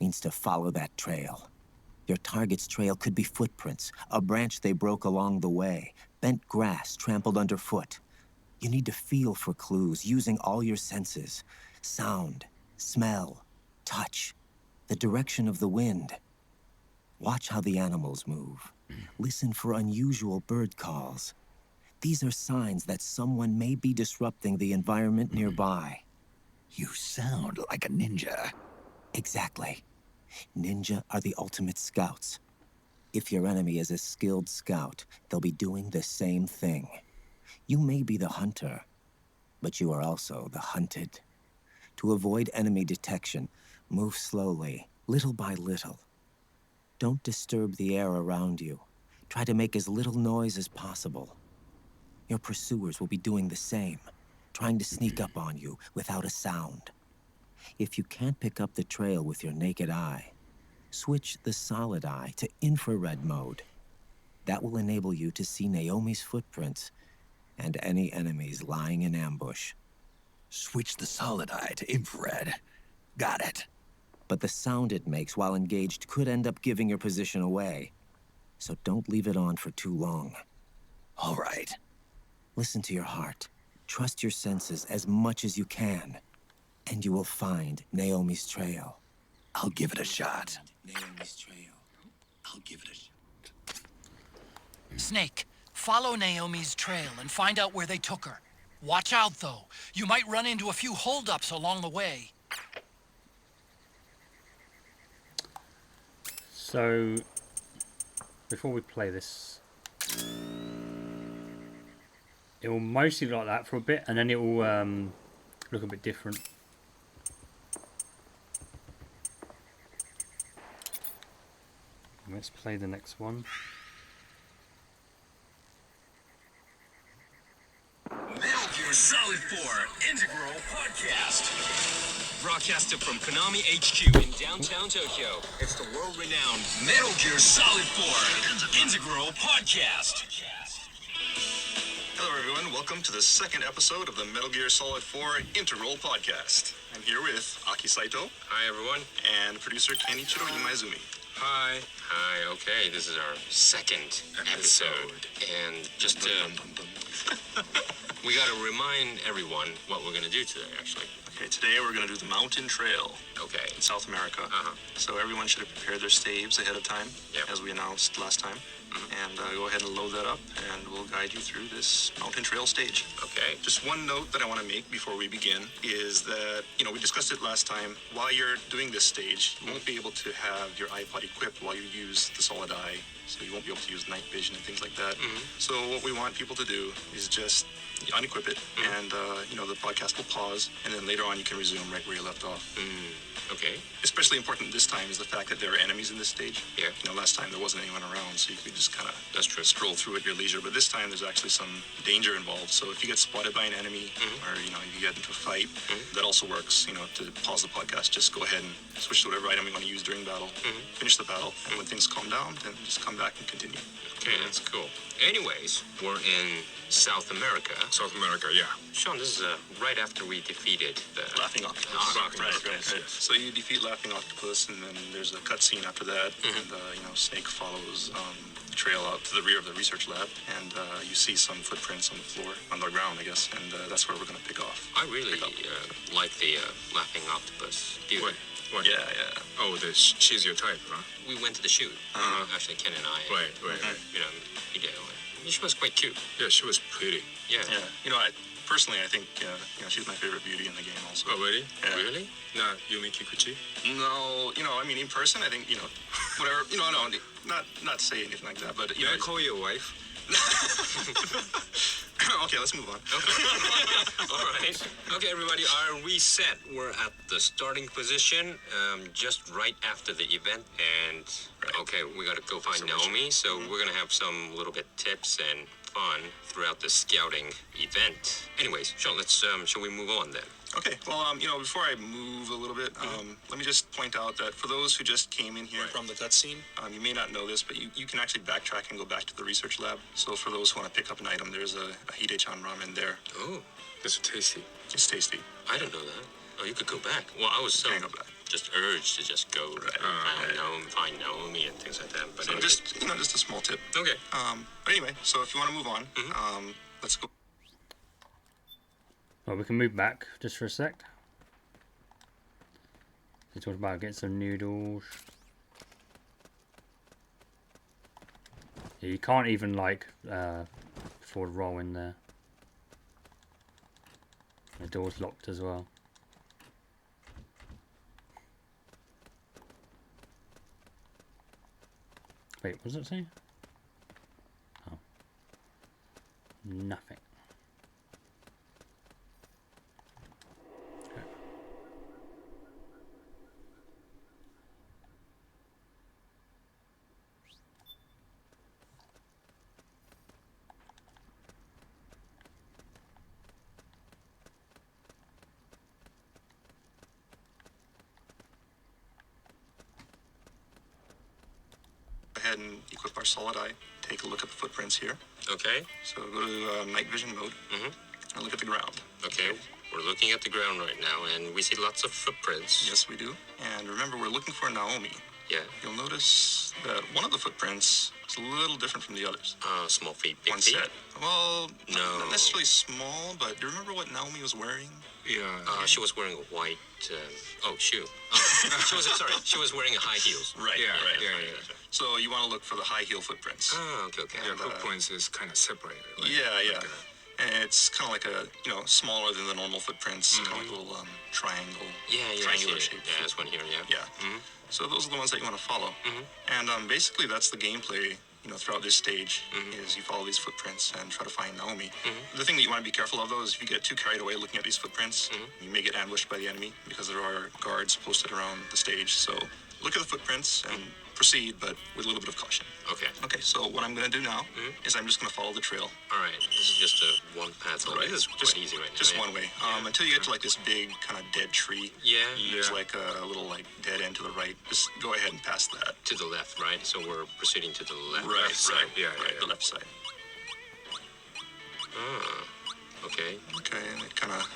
Speaker 12: means to follow that trail. Your target's trail could be footprints, a branch they broke along the way, bent grass trampled underfoot. You need to feel for clues using all your senses: sound, smell, touch, the direction of the wind. Watch how the animals move. Listen for unusual bird calls. These are signs that someone may be disrupting the environment nearby.
Speaker 4: You sound like a ninja.
Speaker 12: Exactly. Ninja are the ultimate scouts. If your enemy is a skilled scout, they'll be doing the same thing. You may be the hunter, but you are also the hunted. To avoid enemy detection, move slowly, little by little. Don't disturb the air around you. Try to make as little noise as possible. Your pursuers will be doing the same, trying to sneak up on you without a sound. If you can't pick up the trail with your naked eye, switch the solid eye to infrared mode. That will enable you to see Naomi's footprints and any enemies lying in ambush.
Speaker 4: Switch the solid eye to infrared. Got it.
Speaker 12: But the sound it makes while engaged could end up giving your position away. So don't leave it on for too long.
Speaker 4: All right.
Speaker 12: Listen to your heart. Trust your senses as much as you can. And you will find Naomi's trail.
Speaker 4: I'll give it a shot.
Speaker 12: Naomi's trail.
Speaker 4: I'll give it a shot.
Speaker 5: Snake, follow Naomi's trail and find out where they took her. Watch out, though. You might run into a few holdups along the way.
Speaker 1: So, before we play this, it will mostly look like that for a bit, and then it will look a bit different. Let's play the next one.
Speaker 13: Metal Gear Solid 4 Integral Podcast. Broadcasted from Konami HQ in downtown Tokyo, it's the world-renowned Metal Gear Solid 4 Integral Podcast. Hello everyone, welcome to the second episode of the Metal Gear Solid 4 Integral Podcast. I'm here with Aki Saito. Hi everyone. And producer Kenichiro Imaizumi.
Speaker 15: Hi.
Speaker 16: Hi, okay, this is our second episode. And just we gotta remind everyone what we're gonna do today, actually.
Speaker 14: Okay, today we're going to do the mountain trail.
Speaker 16: Okay.
Speaker 14: In South America. So everyone should have prepared their staves ahead of time, as we announced last time. And go ahead and load that up, and we'll guide you through this mountain trail stage.
Speaker 16: Okay.
Speaker 14: Just one note that I want to make before we begin is that, you know, we discussed it last time. While you're doing this stage, you won't be able to have your iPod equipped while you use the solid eye. So you won't be able to use night vision and things like that. So what we want people to do is just unequip it, and, you know, the podcast will pause, and then later on you can resume right where you left off.
Speaker 16: Okay.
Speaker 14: Especially important this time is the fact that there are enemies in this stage.
Speaker 16: Yeah.
Speaker 14: You know, last time there wasn't anyone around, so you could just kind of
Speaker 16: stroll
Speaker 14: through at your leisure. But this time there's actually some danger involved. So if you get spotted by an enemy, or, you know, you get into a fight, that also works, you know, to pause the podcast. Just go ahead and switch to whatever item you want to use during battle, finish the battle, and when things calm down, then just come back and continue.
Speaker 16: Okay, that's cool. Anyways, we're in South America.
Speaker 15: South America, yeah.
Speaker 16: Sean, this is right after we defeated the
Speaker 14: Laughing Octopus. Right. So you defeat Laughing Octopus, and then there's a cutscene after that, and you know, Snake follows the trail out to the rear of the research lab, and you see some footprints on the floor, on the ground, I guess, and that's where we're going to pick off.
Speaker 16: I really like the Laughing Octopus. Do you?
Speaker 15: What?
Speaker 14: Yeah.
Speaker 15: Oh, she's your type, huh?
Speaker 16: We went to the shoot. Actually, Ken and I.
Speaker 15: Right.
Speaker 16: You know, Hideo. She was quite cute.
Speaker 15: Yeah, she was pretty.
Speaker 16: Yeah.
Speaker 14: You know, personally, I think you know, she's my favorite beauty in the game also.
Speaker 15: Oh, really?
Speaker 14: Yeah.
Speaker 16: Really?
Speaker 15: Not Yumi Kikuchi?
Speaker 14: No, you know, I mean, in person, I think, you know, whatever, you know, no, not to say anything like that, but, you know.
Speaker 15: I call you a wife?
Speaker 14: Okay, let's move on.
Speaker 16: Okay. All right. Okay, everybody, are we set? We're at the starting position, just right after the event, and okay, we gotta go find Naomi. So we're gonna have some little bit tips and fun throughout the scouting event. Anyways, Sean, let's shall we move on then?
Speaker 14: Okay, well, you know, before I move a little bit, let me just point out that for those who just came in here from the cutscene, you may not know this, but you can actually backtrack and go back to the research lab. So for those who want to pick up an item, there's a Hide-chan ramen there.
Speaker 16: Oh,
Speaker 15: this is tasty.
Speaker 14: It's tasty.
Speaker 16: I didn't know that. Oh, you could go back. Well, I was so just urged to just go find Naomi and things like that. But
Speaker 14: so
Speaker 16: anyway.
Speaker 14: just a small tip.
Speaker 16: Okay.
Speaker 14: But anyway, so if you want to move on, let's go.
Speaker 1: Well, we can move back just for a sec. We talked about getting some noodles. Yeah, you can't even like forward roll in there. The door's locked as well. Wait, what does it say? Oh. Nothing.
Speaker 14: Ahead and equip our solid eye. Take a look at the footprints here.
Speaker 16: Okay.
Speaker 14: So go to night vision mode and look at the ground.
Speaker 16: Okay. We're looking at the ground right now, and we see lots of footprints.
Speaker 14: Yes, we do. And remember, we're looking for Naomi.
Speaker 16: Yeah.
Speaker 14: You'll notice that one of the footprints is a little different from the others.
Speaker 16: Small feet, big
Speaker 14: one
Speaker 16: feet?
Speaker 14: set. Well, not necessarily small, but do you remember what Naomi was wearing?
Speaker 16: Yeah. She was wearing a white shoe. She was wearing a high heels.
Speaker 14: Right.
Speaker 15: Yeah.
Speaker 14: So you want to look for the high heel footprints.
Speaker 16: Oh, okay.
Speaker 15: Yeah, footprints is kind of separated. Like,
Speaker 14: yeah. And it's kind of like a, you know, smaller than the normal footprints, kind of like a little triangle. Triangular shape.
Speaker 16: Yeah, there's one here, yeah.
Speaker 14: So those are the ones that you want to follow. And basically that's the gameplay, you know, throughout this stage, is you follow these footprints and try to find Naomi. The thing that you want to be careful of, though, is if you get too carried away looking at these footprints, you may get ambushed by the enemy, because there are guards posted around the stage. So look at the footprints and proceed, but with a little bit of caution.
Speaker 16: Okay.
Speaker 14: Okay, so what I'm going to do now is I'm just going to follow the trail.
Speaker 16: All right. This is just a one path.
Speaker 14: Right.
Speaker 16: This is quite easy right now.
Speaker 14: Just one way. Until you get to like this big kind of dead tree.
Speaker 16: Yeah.
Speaker 14: There's like a little like dead end to the right. Just go ahead and pass that.
Speaker 16: To the left, right? So we're proceeding to the left.
Speaker 14: Right. Yeah. The left side.
Speaker 16: Okay.
Speaker 14: Okay, and it kind of.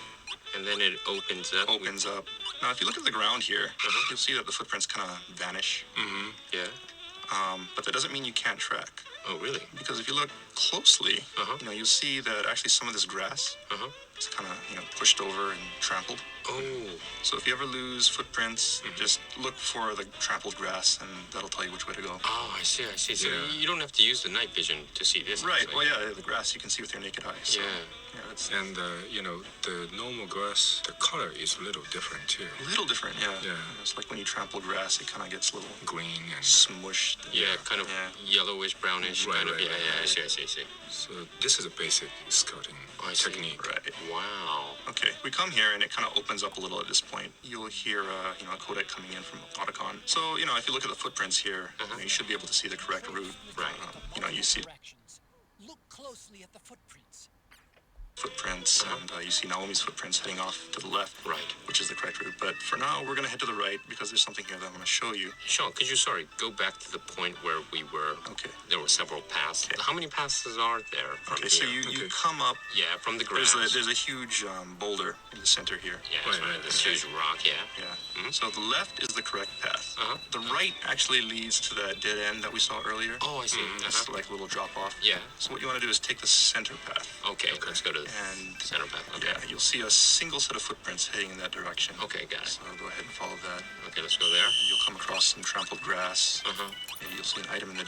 Speaker 16: And then it opens up.
Speaker 14: Now, if you look at the ground here, you'll see that the footprints kind of vanish.
Speaker 15: Mm-hmm. Yeah.
Speaker 14: But that doesn't mean you can't track.
Speaker 15: Oh, really?
Speaker 14: Because if you look closely, you'll see that actually some of this grass is kind of, pushed over and trampled.
Speaker 15: Oh.
Speaker 14: So if you ever lose footprints, just look for the trampled grass, and that'll tell you which way to go.
Speaker 15: Oh, I see. So you don't have to use the night vision to see this.
Speaker 14: Right.
Speaker 15: Actually.
Speaker 14: Well, yeah, the grass you can see with your naked eye. So, it's
Speaker 15: And, the normal grass, the color is a little different, too.
Speaker 14: a little different, yeah.
Speaker 15: Yeah.
Speaker 14: It's like when you trample grass, it kind of gets a little
Speaker 15: green and
Speaker 14: smushed.
Speaker 15: Yeah, kind of yellowish, brownish, kind of. I see. So this is a basic scouting technique.
Speaker 14: Right.
Speaker 15: Wow.
Speaker 14: Okay, we come here and it kind of opens up a little at this point. You'll hear, a codec coming in from Otacon. So, if you look at the footprints here, you should be able to see the correct route.
Speaker 15: Right.
Speaker 14: You see
Speaker 5: Look closely at the footprints.
Speaker 14: footprints, and you see Naomi's footprints heading off to the left, which is the correct route. But for now, we're going to head to the right because there's something here that I'm going to show you.
Speaker 15: Sean, could you, go back to the point where we were?
Speaker 14: Okay.
Speaker 15: There were several paths. How many passes are there from
Speaker 14: Okay,
Speaker 15: here?
Speaker 14: so you come up.
Speaker 15: Yeah, from the grass.
Speaker 14: There's a huge boulder in the center here.
Speaker 15: Yeah, that's right. This huge rock, yeah.
Speaker 14: Yeah. So the left is the correct path. The right actually leads to that dead end that we saw earlier.
Speaker 15: Oh, I see.
Speaker 14: It's like a little drop off.
Speaker 15: Yeah.
Speaker 14: So what you want to do is take the center path.
Speaker 15: Okay, let's go to the center path. Okay.
Speaker 14: Yeah, you'll see a single set of footprints heading in that direction.
Speaker 15: Okay, got it.
Speaker 14: So go ahead and follow that.
Speaker 15: Okay, let's go there.
Speaker 14: You'll come across some trampled grass. Maybe you'll see an item in the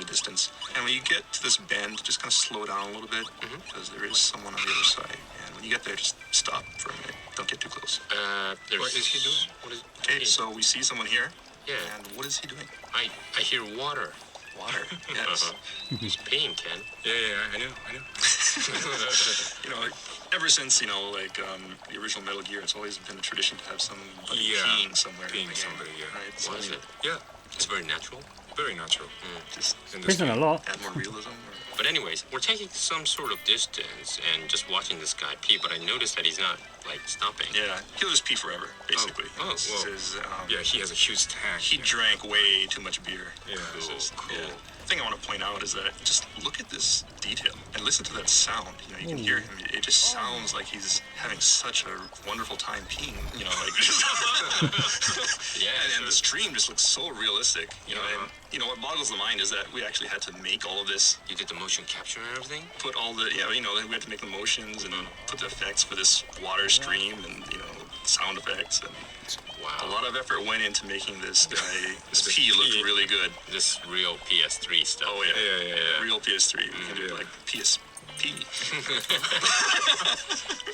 Speaker 14: distance. And when you get to this bend, just kind of slow down a little bit because there is someone on the other side. And when you get there, just stop for a minute. Don't get too close.
Speaker 15: What is he doing?
Speaker 14: Okay, so we see someone here.
Speaker 15: Yeah.
Speaker 14: And what is he doing?
Speaker 15: I hear water.
Speaker 14: Water. Yes.
Speaker 15: He's peeing, Ken. Yeah, I know.
Speaker 14: Ever since, the original Metal Gear, it's always been a tradition to have somebody peeing somewhere. Right?
Speaker 15: What is it? Yeah. It's very natural. Very natural.
Speaker 14: Just
Speaker 1: Isn't a lot.
Speaker 14: add more realism.
Speaker 15: But anyways, we're taking some sort of distance and just watching this guy pee, but I noticed that he's not, stopping.
Speaker 14: Yeah, he'll just pee forever, basically.
Speaker 15: Yeah, he has a huge tank.
Speaker 14: He drank way too much beer.
Speaker 15: Yeah, cool.
Speaker 14: Yeah. The thing I want to point out is that just look at this detail and listen to that sound. You can hear him. It just sounds like he's having such a wonderful time peeing. And the stream just looks so realistic. And what boggles the mind is that we actually had to make all of this.
Speaker 15: You did the motion capture and everything?
Speaker 14: Put all the we had to make the motions and put the effects for this water stream and sound effects and.
Speaker 15: Wow.
Speaker 14: A lot of effort went into making this guy, this pee look really good.
Speaker 15: This real PS3 stuff.
Speaker 14: Oh, yeah. Real PS3. We can do PSP.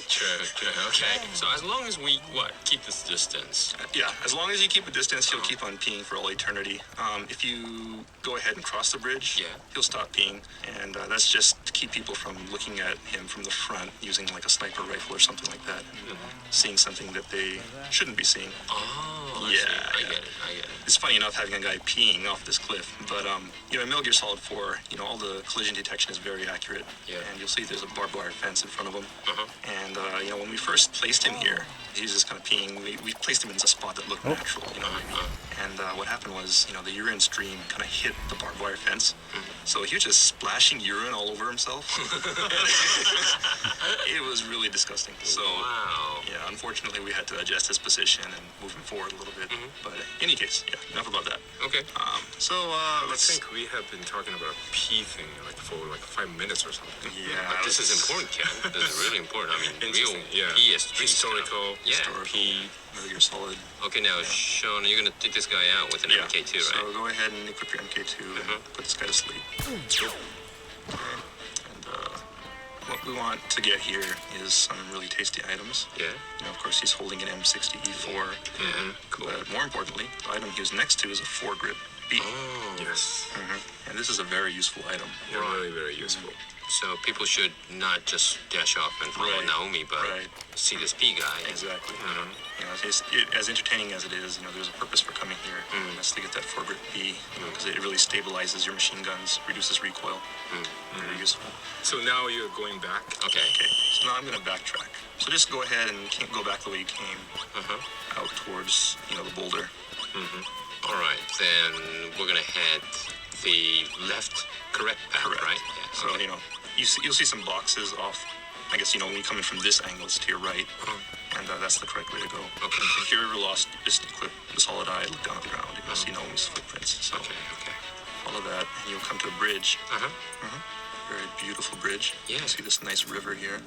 Speaker 15: True. Okay. So as long as we, keep this distance?
Speaker 14: Yeah, as long as you keep a distance, he'll keep on peeing for all eternity. If you go ahead and cross the bridge, he'll stop peeing. And that's just to keep people from looking at him from the front using like a sniper rifle or something like that. Seeing something that they shouldn't be seeing.
Speaker 15: Oh, I get it.
Speaker 14: It's funny enough having a guy peeing off this cliff, but in Metal Gear Solid 4, all the collision detection is very accurate.
Speaker 15: Yeah.
Speaker 14: And you'll see there's a barbed wire fence in front of him. And when we first placed him here, he was just kind of peeing. We placed him in a spot that looked natural. And what happened was, the urine stream kind of hit the barbed wire fence. So he was just splashing urine all over himself. It was really disgusting. So, yeah, unfortunately, we had to adjust his position and move him forward a little bit. But in any case, enough about that.
Speaker 15: Okay.
Speaker 14: I
Speaker 15: think we have been talking about pee thing for 5 minutes or something.
Speaker 14: Yeah.
Speaker 15: But this is important, Ken. This is really important. I mean, real PS3
Speaker 14: historical
Speaker 15: pee.
Speaker 14: Metal Gear Solid.
Speaker 15: Okay, now, Sean, you're going to take this guy out with an MK2, right?
Speaker 14: So go ahead and equip your MK2 and put this guy to sleep. And what we want to get here is some really tasty items.
Speaker 15: Yeah.
Speaker 14: Of course, he's holding an M60E4.
Speaker 15: Cool.
Speaker 14: But more importantly, the item he was next to is a foregrip B.
Speaker 15: Oh. Yes.
Speaker 14: And this is a very useful item.
Speaker 15: Really, very useful. So people should not just dash off and follow Naomi, but see this P guy.
Speaker 14: Exactly. As entertaining as it is, there's a purpose for coming here. And that's to get that foregrip B, because it really stabilizes your machine guns, reduces recoil. Very useful.
Speaker 15: So now you're going back?
Speaker 14: Okay. So now I'm going to backtrack. So just go ahead and go back the way you came, out towards, the boulder.
Speaker 15: All right, then we're going to head the correct path, right?
Speaker 14: Yeah. So, you'll see some boxes off I guess, when you come in from this angle, it's to your right. And that's the correct way to go. Okay. If you're ever lost, just equip the solid eye, look down at the ground. You're going to see Naomi's footprints. So follow that, and you'll come to a bridge. Very beautiful bridge. Yeah. You can see this nice river here.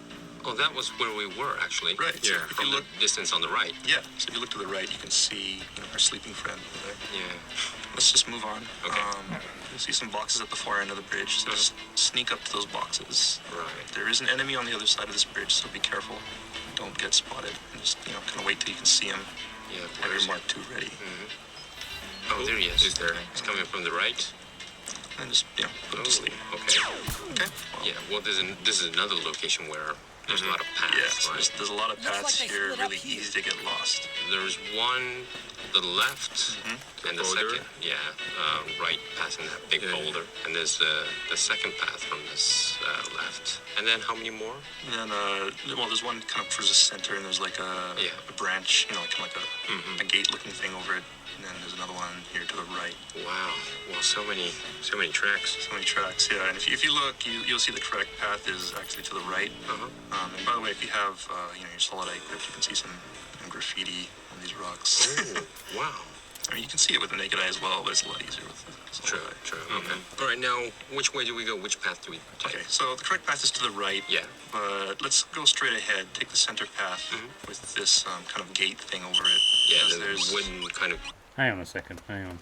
Speaker 16: Oh, that was where we were, actually.
Speaker 14: Right.
Speaker 16: Yeah.
Speaker 14: So if
Speaker 16: From
Speaker 14: you look
Speaker 16: the distance on the right.
Speaker 14: Yeah. So if you look to the right, you can see our sleeping friend over there.
Speaker 16: Yeah.
Speaker 14: Let's just move on.
Speaker 16: Okay.
Speaker 14: You'll see some boxes at the far end of the bridge. So just sneak up to those boxes.
Speaker 16: Right.
Speaker 14: There is an enemy on the other side of this bridge, so be careful. Don't get spotted. And just kind of wait till you can see him.
Speaker 16: Yeah.
Speaker 14: Have your Mark II ready.
Speaker 16: Oh, there he is. He's there. He's coming from the right.
Speaker 14: And just put him to sleep.
Speaker 16: Okay.
Speaker 14: Okay.
Speaker 16: Yeah. Well, this is another location where there's a lot of paths.
Speaker 14: Yeah. So
Speaker 16: right?
Speaker 14: there's a lot of paths here. Really easy to get lost.
Speaker 16: There's one to the left, and the second, right, passing that big boulder. And there's the second path from this left. And then how many more?
Speaker 14: And then, there's one kind of towards the center, and there's like a branch, kind of like a gate-looking thing over it. And then there's another one here to the right.
Speaker 16: Wow. Well, so many tracks.
Speaker 14: So many tracks, yeah. And if you look, you'll see the correct path is actually to the right. And by the way, if you have your solid eye equipped, you can see some graffiti on these rocks.
Speaker 16: Oh, wow.
Speaker 14: I mean, you can see it with the naked eye as well, but it's a lot easier with the solid eye.
Speaker 16: True. Okay. All right, now, which way do we go? Which path do we take?
Speaker 14: Okay, so the correct path is to the right.
Speaker 16: Yeah.
Speaker 14: But let's go straight ahead. Take the center path with this kind of gate thing over it.
Speaker 16: Yeah, there's wooden kind of...
Speaker 1: Hang on a second, hang on.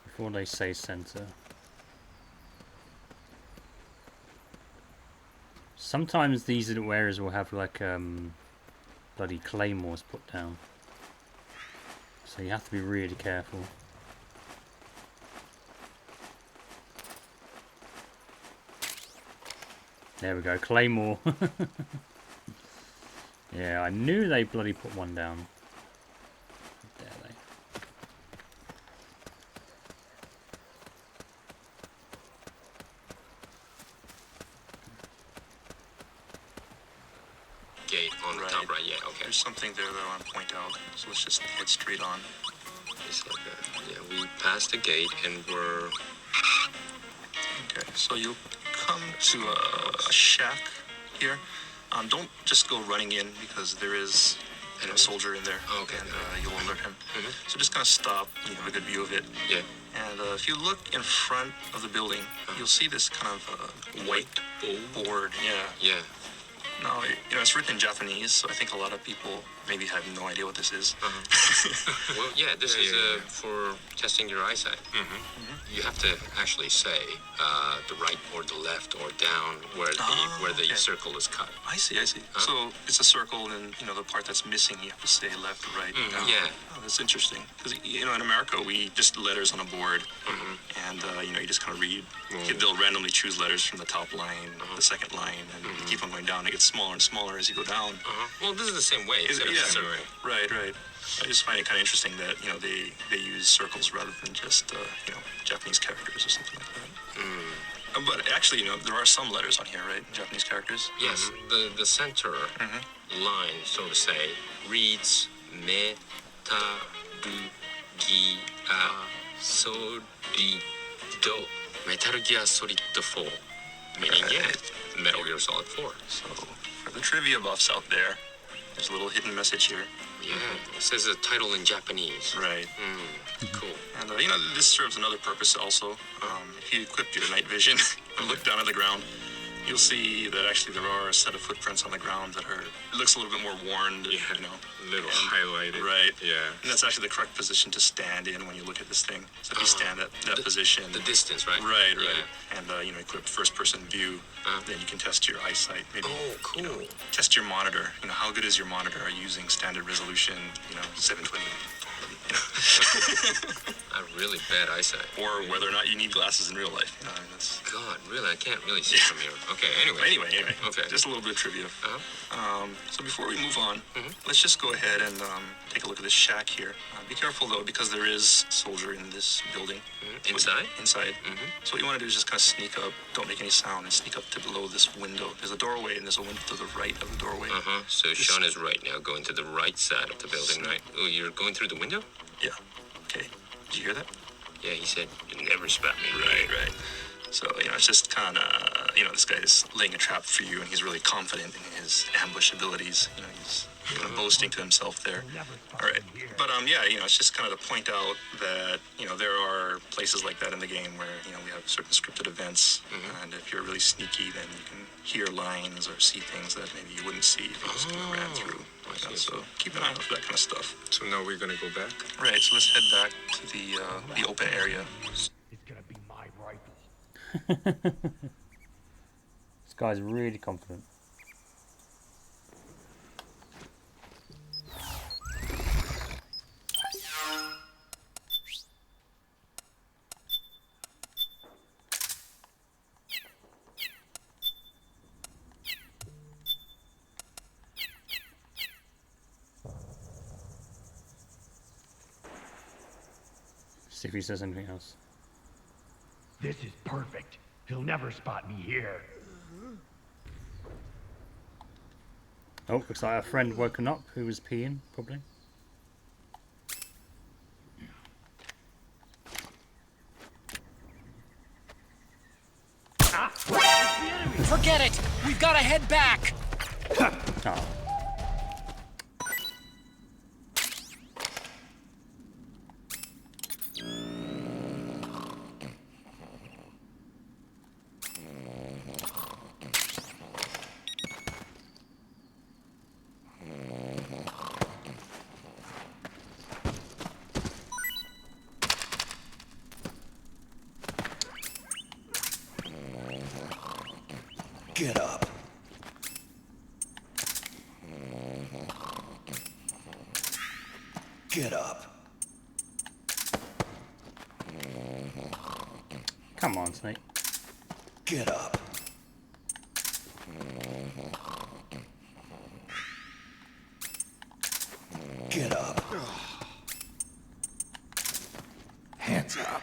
Speaker 1: Before they say center. Sometimes these little areas will have like bloody claymores put down. So you have to be really careful. There we go, claymore. Yeah, I knew they bloody put one down. How dare they?
Speaker 16: Gate on the top right, yeah, okay.
Speaker 14: There's something there that I want to point out, so let's just head straight on.
Speaker 16: It's like we passed the gate and we're...
Speaker 14: Okay, so you'll come to a shack here. Don't just go running in because there is a soldier in there.
Speaker 16: Oh, okay.
Speaker 14: And you'll alert him. So just kind of stop, have a good view of it.
Speaker 16: Yeah.
Speaker 14: And if you look in front of the building, you'll see this kind of white board. Yeah.
Speaker 16: Yeah.
Speaker 14: Now, it's written in Japanese, so I think a lot of people maybe have no idea what this is.
Speaker 16: Well, yeah, this is for testing your eyesight. You have to actually say the right or the left or down where the circle is cut.
Speaker 14: I see. So it's a circle, and the part that's missing, you have to say left or right.
Speaker 16: Yeah.
Speaker 14: Oh, that's interesting. Because in America, we just letters on a board, and you just kind of read. They'll randomly choose letters from the top line, the second line, and you keep on going down. It gets smaller and smaller as you go down.
Speaker 16: Well, this is the same way.
Speaker 14: Right. I just find it kind of interesting that they use circles rather than just Japanese characters or something like that. But actually, there are some letters on here, right? Japanese characters.
Speaker 16: Yes, the center line, so to say, reads me ta ru gi a solid do Metal Gear Solid 4, meaning Metal Gear Solid 4.
Speaker 14: So for the trivia buffs out there, there's a little hidden message here.
Speaker 16: Yeah, it says the title in Japanese.
Speaker 14: Right.
Speaker 16: Cool.
Speaker 14: And this serves another purpose also. If you equip your night vision and look down at the ground, you'll see that actually there are a set of footprints on the ground that it looks a little bit more worn,
Speaker 15: a little highlighted.
Speaker 14: Right.
Speaker 15: Yeah.
Speaker 14: And that's actually the correct position to stand in when you look at this thing. So if you stand at that position.
Speaker 16: The distance, right?
Speaker 14: Right. And, equip first-person view, then you can test your eyesight. Maybe, test your monitor. How good is your monitor? Are you using standard resolution, 720?
Speaker 16: I have really bad eyesight.
Speaker 14: Or whether or not you need glasses in real life.
Speaker 16: God, really? I can't really see from here. Okay, anyway.
Speaker 14: Okay. Just a little bit of trivia. So before we move on, let's just go ahead and take a look at this shack here. Be careful, though, because there is a soldier in this building.
Speaker 16: Inside?
Speaker 14: Inside. So what you want to do is just kind of sneak up, don't make any sound, and sneak up to below this window. There's a doorway, and there's a window to the right of the doorway.
Speaker 16: So Sean is right now, going to the right side of the building, right? Oh, you're going through the window?
Speaker 14: Yeah. Okay. Did you hear that?
Speaker 16: Yeah, he said, "You never spot me."
Speaker 14: Right. So, it's just kind of, this guy is laying a trap for you, and he's really confident in his ambush abilities. He's kind of boasting to himself there. All right. But, it's just kind of to point out that, there are places like that in the game where, we have certain scripted events, and if you're really sneaky, then you can hear lines or see things that maybe you wouldn't see if you just ran through. So keep an eye out for that kind of stuff.
Speaker 15: So now we're gonna go back?
Speaker 14: Right, so let's head back to the open area.
Speaker 17: It's gonna be my rifle.
Speaker 1: This guy's really confident. See if he says anything else.
Speaker 17: This is perfect. He'll never spot me here.
Speaker 1: Oh, looks like our friend woken up who was peeing, probably.
Speaker 5: Forget it! We've got to head back!
Speaker 1: Oh.
Speaker 4: Get up. Get up.
Speaker 1: Come on, Snake.
Speaker 4: Get up. Get up. Hands up.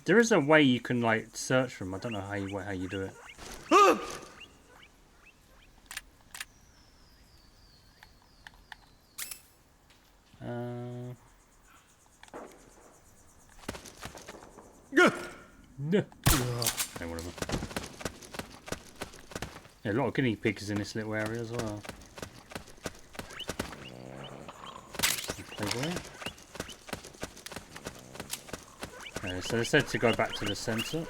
Speaker 1: There is a way you can like search for them. I don't know how you do it. No. Okay, whatever. Yeah, a lot of guinea pigs in this little area as well. Playboy. Okay, so they said to go back to the sensor.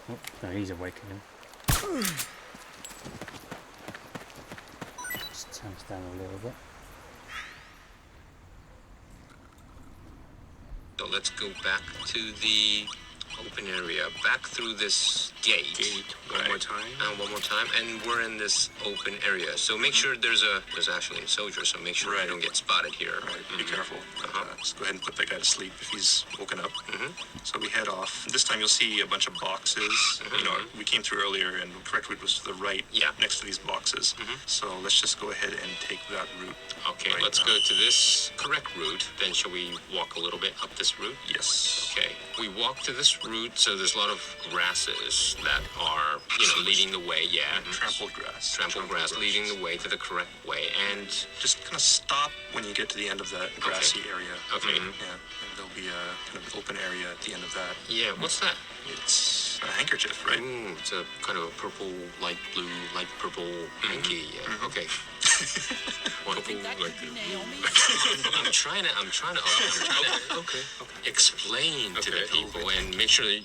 Speaker 1: Oh, no, he's awakening. Just turn us down a little bit.
Speaker 16: So let's go back to the open area, back through this gate.
Speaker 15: One more time.
Speaker 16: One more time, and we're in this open area. So make sure there's actually a soldier. So make sure you don't get spotted here.
Speaker 14: Right, be careful. Just go ahead and put that guy to sleep if he's woken up. So we head off. This time you'll see a bunch of boxes. We came through earlier, and the correct route was to the right, next to these boxes. So let's just go ahead and take that route.
Speaker 16: Okay, let's go to this correct route. Then shall we walk a little bit up this route?
Speaker 14: Yes.
Speaker 16: Okay, we walk to this route. So there's a lot of grasses that are, leading the way. Yeah.
Speaker 14: Trampled grass.
Speaker 16: Trampled grass leading the way to the correct way, and
Speaker 14: just kind of stop when you get to the end of that grassy area.
Speaker 16: Okay.
Speaker 14: Yeah. And there'll be a kind of open area at the end of that.
Speaker 16: Yeah. What's that?
Speaker 14: It's a handkerchief, right?
Speaker 16: It's a kind of a purple, light blue, light purple hanky. Yeah. Okay. Wonderful. I'm trying to explain to the people and make sure that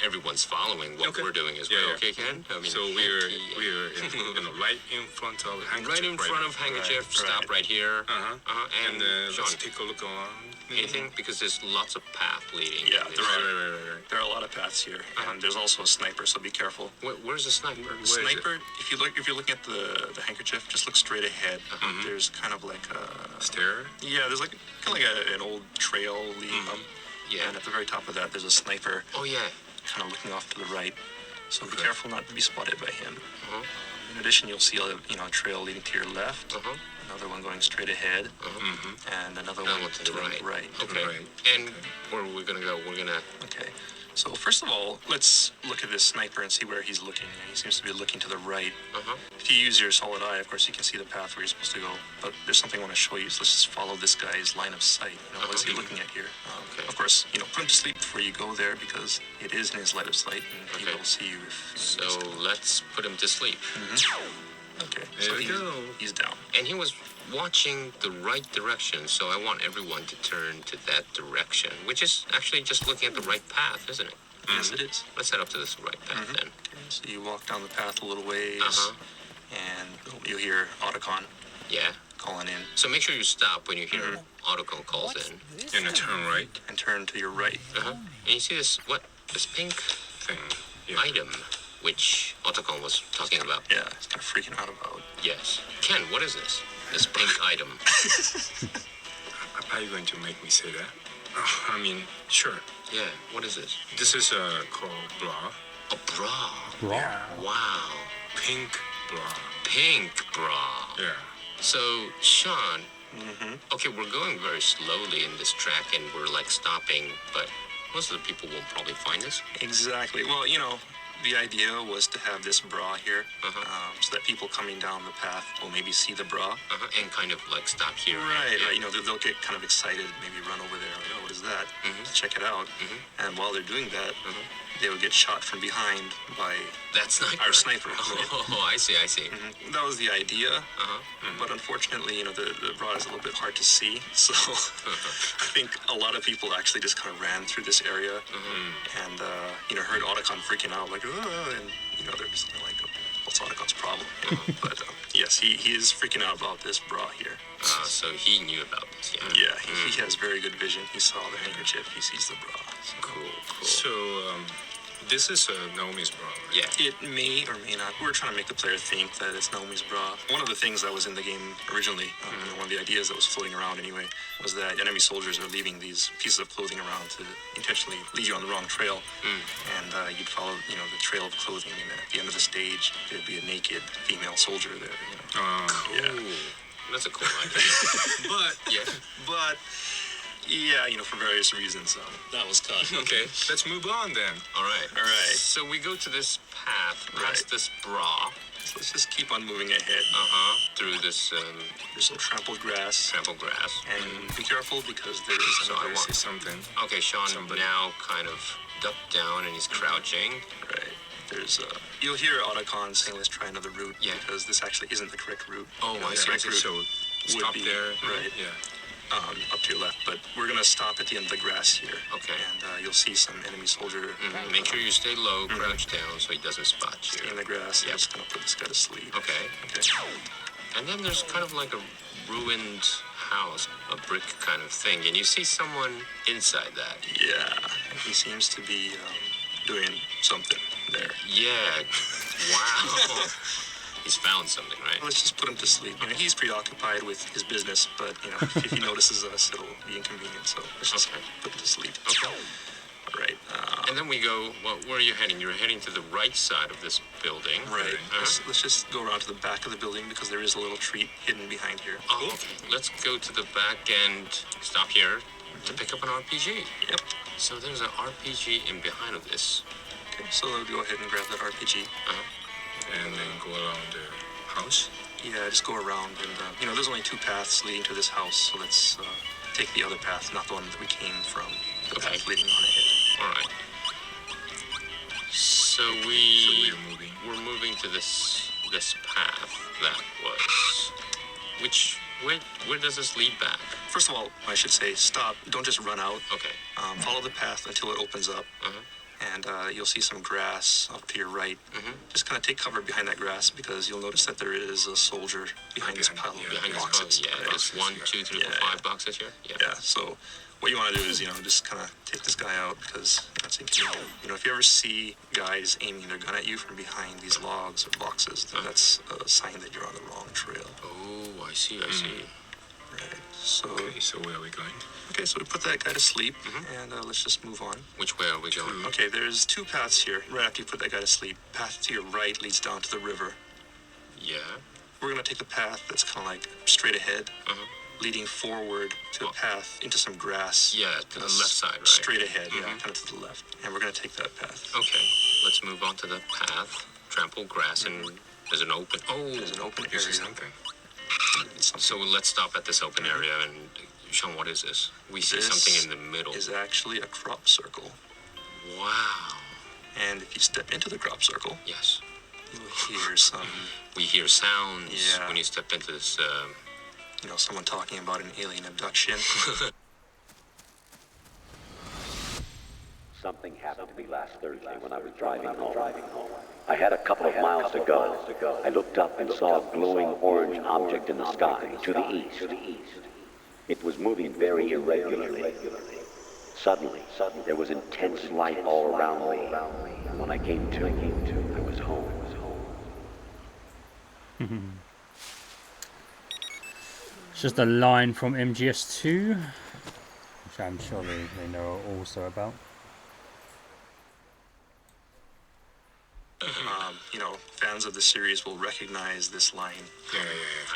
Speaker 16: everyone's following what we're doing as well. Okay, Ken? I mean,
Speaker 15: so we're right in front of handkerchief.
Speaker 16: Right in front of handkerchief. Stop right here.
Speaker 15: And
Speaker 16: Sean,
Speaker 15: let's take a look around.
Speaker 16: Anything? Because there's lots of path leading.
Speaker 14: Yeah, there are a lot of paths here, and there's also a sniper, so be careful.
Speaker 16: Where's the sniper?
Speaker 14: Sniper, if you're looking at the handkerchief, just look straight ahead. There's kind of like a
Speaker 15: stair.
Speaker 14: Yeah, there's like kind of like an old trail leading up. Yeah. And at the very top of that, there's a sniper.
Speaker 16: Oh yeah.
Speaker 14: Kind of looking off to the right. So be careful not to be spotted by him. In addition, you'll see a trail leading to your left. another one going straight ahead, and another one to the right.
Speaker 16: Okay. And where are we gonna go? We're gonna...
Speaker 14: Okay. So first of all, let's look at this sniper and see where he's looking. He seems to be looking to the right. If you use your solid eye, of course, you can see the path where you're supposed to go. But there's something I want to show you, so let's just follow this guy's line of sight. You know, what is he looking at here? Of course, you know, put him to sleep before you go there because it is in his line of sight, and he will see you if...
Speaker 16: So let's put him to sleep.
Speaker 14: Okay,
Speaker 16: there
Speaker 14: so
Speaker 16: we go.
Speaker 14: He's down.
Speaker 16: And he was watching the right direction, so I want everyone to turn to that direction, which is actually just looking at the right path, isn't it?
Speaker 14: Yes, it is.
Speaker 16: Let's head up to this right path then.
Speaker 14: Okay, so you walk down the path a little ways, and you'll hear Otacon calling in.
Speaker 16: So make sure you stop when you hear Otacon calls in.
Speaker 15: And turn right.
Speaker 14: And turn to your right.
Speaker 16: And you see this, this pink
Speaker 15: thing,
Speaker 16: item, which Otacon was talking about.
Speaker 14: Yeah, he's kind of freaking out about.
Speaker 16: Yes. Ken, what is this? This pink item.
Speaker 15: Are you going to make me say that? I mean, sure.
Speaker 16: Yeah, what is this?
Speaker 15: This is called bra.
Speaker 16: A bra?
Speaker 15: Yeah.
Speaker 16: Wow.
Speaker 15: Pink bra.
Speaker 16: Pink bra.
Speaker 15: Yeah.
Speaker 16: So, Sean, okay, we're going very slowly in this track and we're like stopping, but most of the people won't probably find us.
Speaker 14: Exactly. Well, you know, the idea was to have this bra here, so that people coming down the path will maybe see the bra.
Speaker 16: And kind of like stop here.
Speaker 14: Right, you know, they'll get kind of excited, maybe run over there, like, oh, what is that? Check it out. And while they're doing that, they would get shot from behind by our sniper.
Speaker 16: Oh, I see.
Speaker 14: That was the idea, but unfortunately, you know, the bra is a little bit hard to see, so I think a lot of people actually just kind of ran through this area and, you know, heard Otacon freaking out, like, and, you know, they're just like, what's Otacon's problem? But, yes, he is freaking out about this bra here.
Speaker 16: So he knew about this,
Speaker 14: Yeah, he has very good vision. He saw the handkerchief, he sees the bra. So.
Speaker 16: Cool.
Speaker 15: So, this is Naomi's bra, right?
Speaker 14: Yeah. It may or may not. We're trying to make the player think that it's Naomi's bra. One of the things that was in the game originally, one of the ideas that was floating around anyway, was that enemy soldiers are leaving these pieces of clothing around to intentionally lead you on the wrong trail. And you'd follow, you know, the trail of clothing, and at the end of the stage, there'd be a naked female soldier there. You know?
Speaker 16: Cool. Yeah. That's a cool idea.
Speaker 14: But yeah, you know, for various reasons, that was cut.
Speaker 15: Okay, let's move on then.
Speaker 16: All right. So we go to this path, past this bra.
Speaker 14: So let's just keep on moving ahead.
Speaker 16: Through this,
Speaker 14: there's some trampled grass. And be careful because there is
Speaker 15: So I want to say something.
Speaker 16: Okay, Sean now kind of ducked down and he's crouching.
Speaker 14: Right. There's you'll hear Otacon saying, let's try another route. Yeah. Because this actually isn't the correct route.
Speaker 16: Oh,
Speaker 14: you know,
Speaker 16: I
Speaker 14: the
Speaker 16: see.
Speaker 14: correct route
Speaker 15: So stop
Speaker 14: would be,
Speaker 15: there.
Speaker 14: Right.
Speaker 15: Yeah.
Speaker 14: Up to your left, but we're gonna stop at the end of the grass here.
Speaker 16: Okay.
Speaker 14: And you'll see some enemy soldier.
Speaker 16: Make sure you stay low, crouch down so he doesn't spot you.
Speaker 14: Stay in the grass. I'm just gonna put this guy to sleep.
Speaker 16: Okay. And then there's kind of like a ruined house, a brick kind of thing, and you see someone inside that.
Speaker 14: Yeah. He seems to be doing something there.
Speaker 16: Yeah. Wow. He's found something, right?
Speaker 14: Let's just put him to sleep. You know, he's preoccupied with his business, but, you know, if he notices us, it'll be inconvenient, so let's just put him to sleep.
Speaker 16: Okay.
Speaker 14: All right.
Speaker 16: And then we go, well, where are you heading? You're heading to the right side of this building.
Speaker 14: Right. Let's just go around to the back of the building because there is a little treat hidden behind here.
Speaker 16: Oh, okay. Let's go to the back and stop here to pick up an RPG.
Speaker 14: Yep.
Speaker 16: So there's an RPG in behind of this.
Speaker 14: Okay, so go ahead and grab that RPG.
Speaker 15: And then go around the house?
Speaker 14: Yeah, just go around and, you know, there's only two paths leading to this house, so let's take the other path, not the one that we came from. The path leading on ahead.
Speaker 16: All right. So we're moving to this path that was, where does this lead back?
Speaker 14: First of all, I should say stop. Don't just run out.
Speaker 16: Okay.
Speaker 14: Follow the path until it opens up. And you'll see some grass up to your right. Just kind of take cover behind that grass because you'll notice that there is a soldier behind this pile of boxes.
Speaker 16: There's 1, 2, 3, 4, 5 boxes here.
Speaker 14: Yeah. So what you want to do is, you know, just kind of take this guy out because that's inconvenient. You know, if you ever see guys aiming their gun at you from behind these logs or boxes, then that's a sign that you're on the wrong trail.
Speaker 16: Oh, I see.
Speaker 14: Right. So.
Speaker 15: Okay, so where are we going?
Speaker 14: Okay, so we put that guy to sleep, and let's just move on.
Speaker 16: Which way are we going?
Speaker 14: Okay, there's two paths here. Right after you put that guy to sleep, path to your right leads down to the river.
Speaker 16: Yeah.
Speaker 14: we're gonna take the path that's kind of like straight ahead, leading forward to a path into some grass.
Speaker 16: Yeah, to the left side, right?
Speaker 14: Straight ahead, yeah, kind of to the left. And we're gonna take that path.
Speaker 16: Okay, let's move on to the path. Trample grass and there's an open. Oh,
Speaker 14: there's an open
Speaker 16: this
Speaker 14: area.
Speaker 16: is something. So let's stop at this open area and Sean, what is this? We see something in the middle.
Speaker 14: Is actually a crop circle.
Speaker 16: Wow.
Speaker 14: And if you step into the crop circle,
Speaker 16: yes,
Speaker 14: you will hear some.
Speaker 16: We hear sounds when you step into this.
Speaker 14: You know, someone talking about an alien abduction.
Speaker 9: Something happened to me last Thursday when I was driving home. I had a couple of miles to go. I looked up and saw a glowing orange object in the sky to the east. It was moving very irregularly. Suddenly, there was intense light all around me. And when I came to, I was home.
Speaker 1: It's just a line from MGS2, which I'm sure they know also about.
Speaker 14: You know, fans of the series will recognize this line from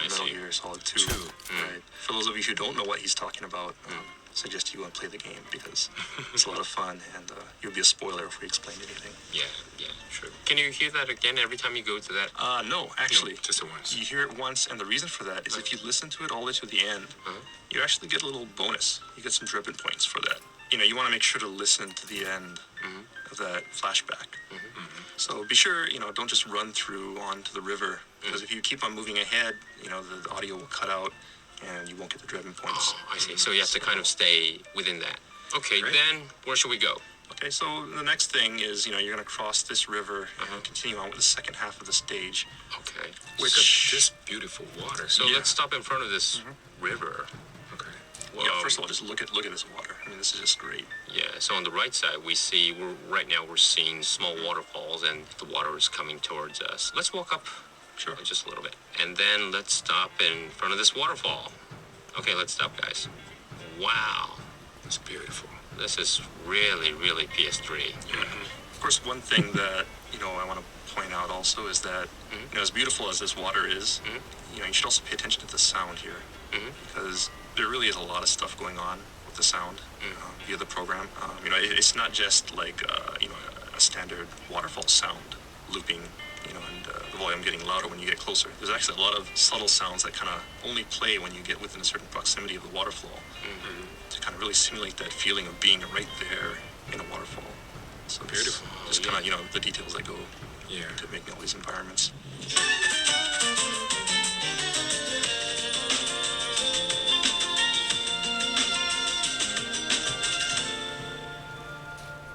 Speaker 14: Metal Gear Solid 2. Right? For those of you who don't know what he's talking about, I suggest you go and play the game because it's a lot of fun and it would be a spoiler if we explained anything.
Speaker 16: Yeah, true. Can you hear that again every time you go to that?
Speaker 14: No, actually.
Speaker 16: No, just once.
Speaker 14: You hear it once, and the reason for that is if you listen to it all the way to the end, you actually get a little bonus. You get some dripping points for that. You know, you want to make sure to listen to the end of that flashback. So be sure, you know, don't just run through onto the river, because if you keep on moving ahead, you know, the audio will cut out and you won't get the dripping points.
Speaker 16: Oh, I see. So you have to kind of stay within that. Okay, then where should we go?
Speaker 14: Okay, so the next thing is, you know, you're going to cross this river and continue on with the second half of the stage.
Speaker 16: Okay.
Speaker 14: Which
Speaker 16: this beautiful water. So let's stop in front of this river. Okay.
Speaker 14: Well, yeah, first of all, just look at this water. I mean, this is just great.
Speaker 16: Yeah. So on the right side, we see right now we're seeing small waterfalls, and the water is coming towards us. Let's walk up. Sure. Just a little bit, and then let's stop in front of this waterfall. Okay, let's stop, guys. Wow, it's beautiful. This is really, really PS3.
Speaker 14: Of course, one thing that, you know, I want to point out also is that, you know, as beautiful as this water is, you know, you should also pay attention to the sound here, because there really is a lot of stuff going on with the sound via the program. You know, it's not just like, you know, a standard waterfall sound looping, you know, and the volume getting louder when you get closer. There's actually a lot of subtle sounds that kind of only play when you get within a certain proximity of the waterfall to kind of really simulate that feeling of being right there in a waterfall. So beautiful. Just kind of, you know, the details that go to making all these environments.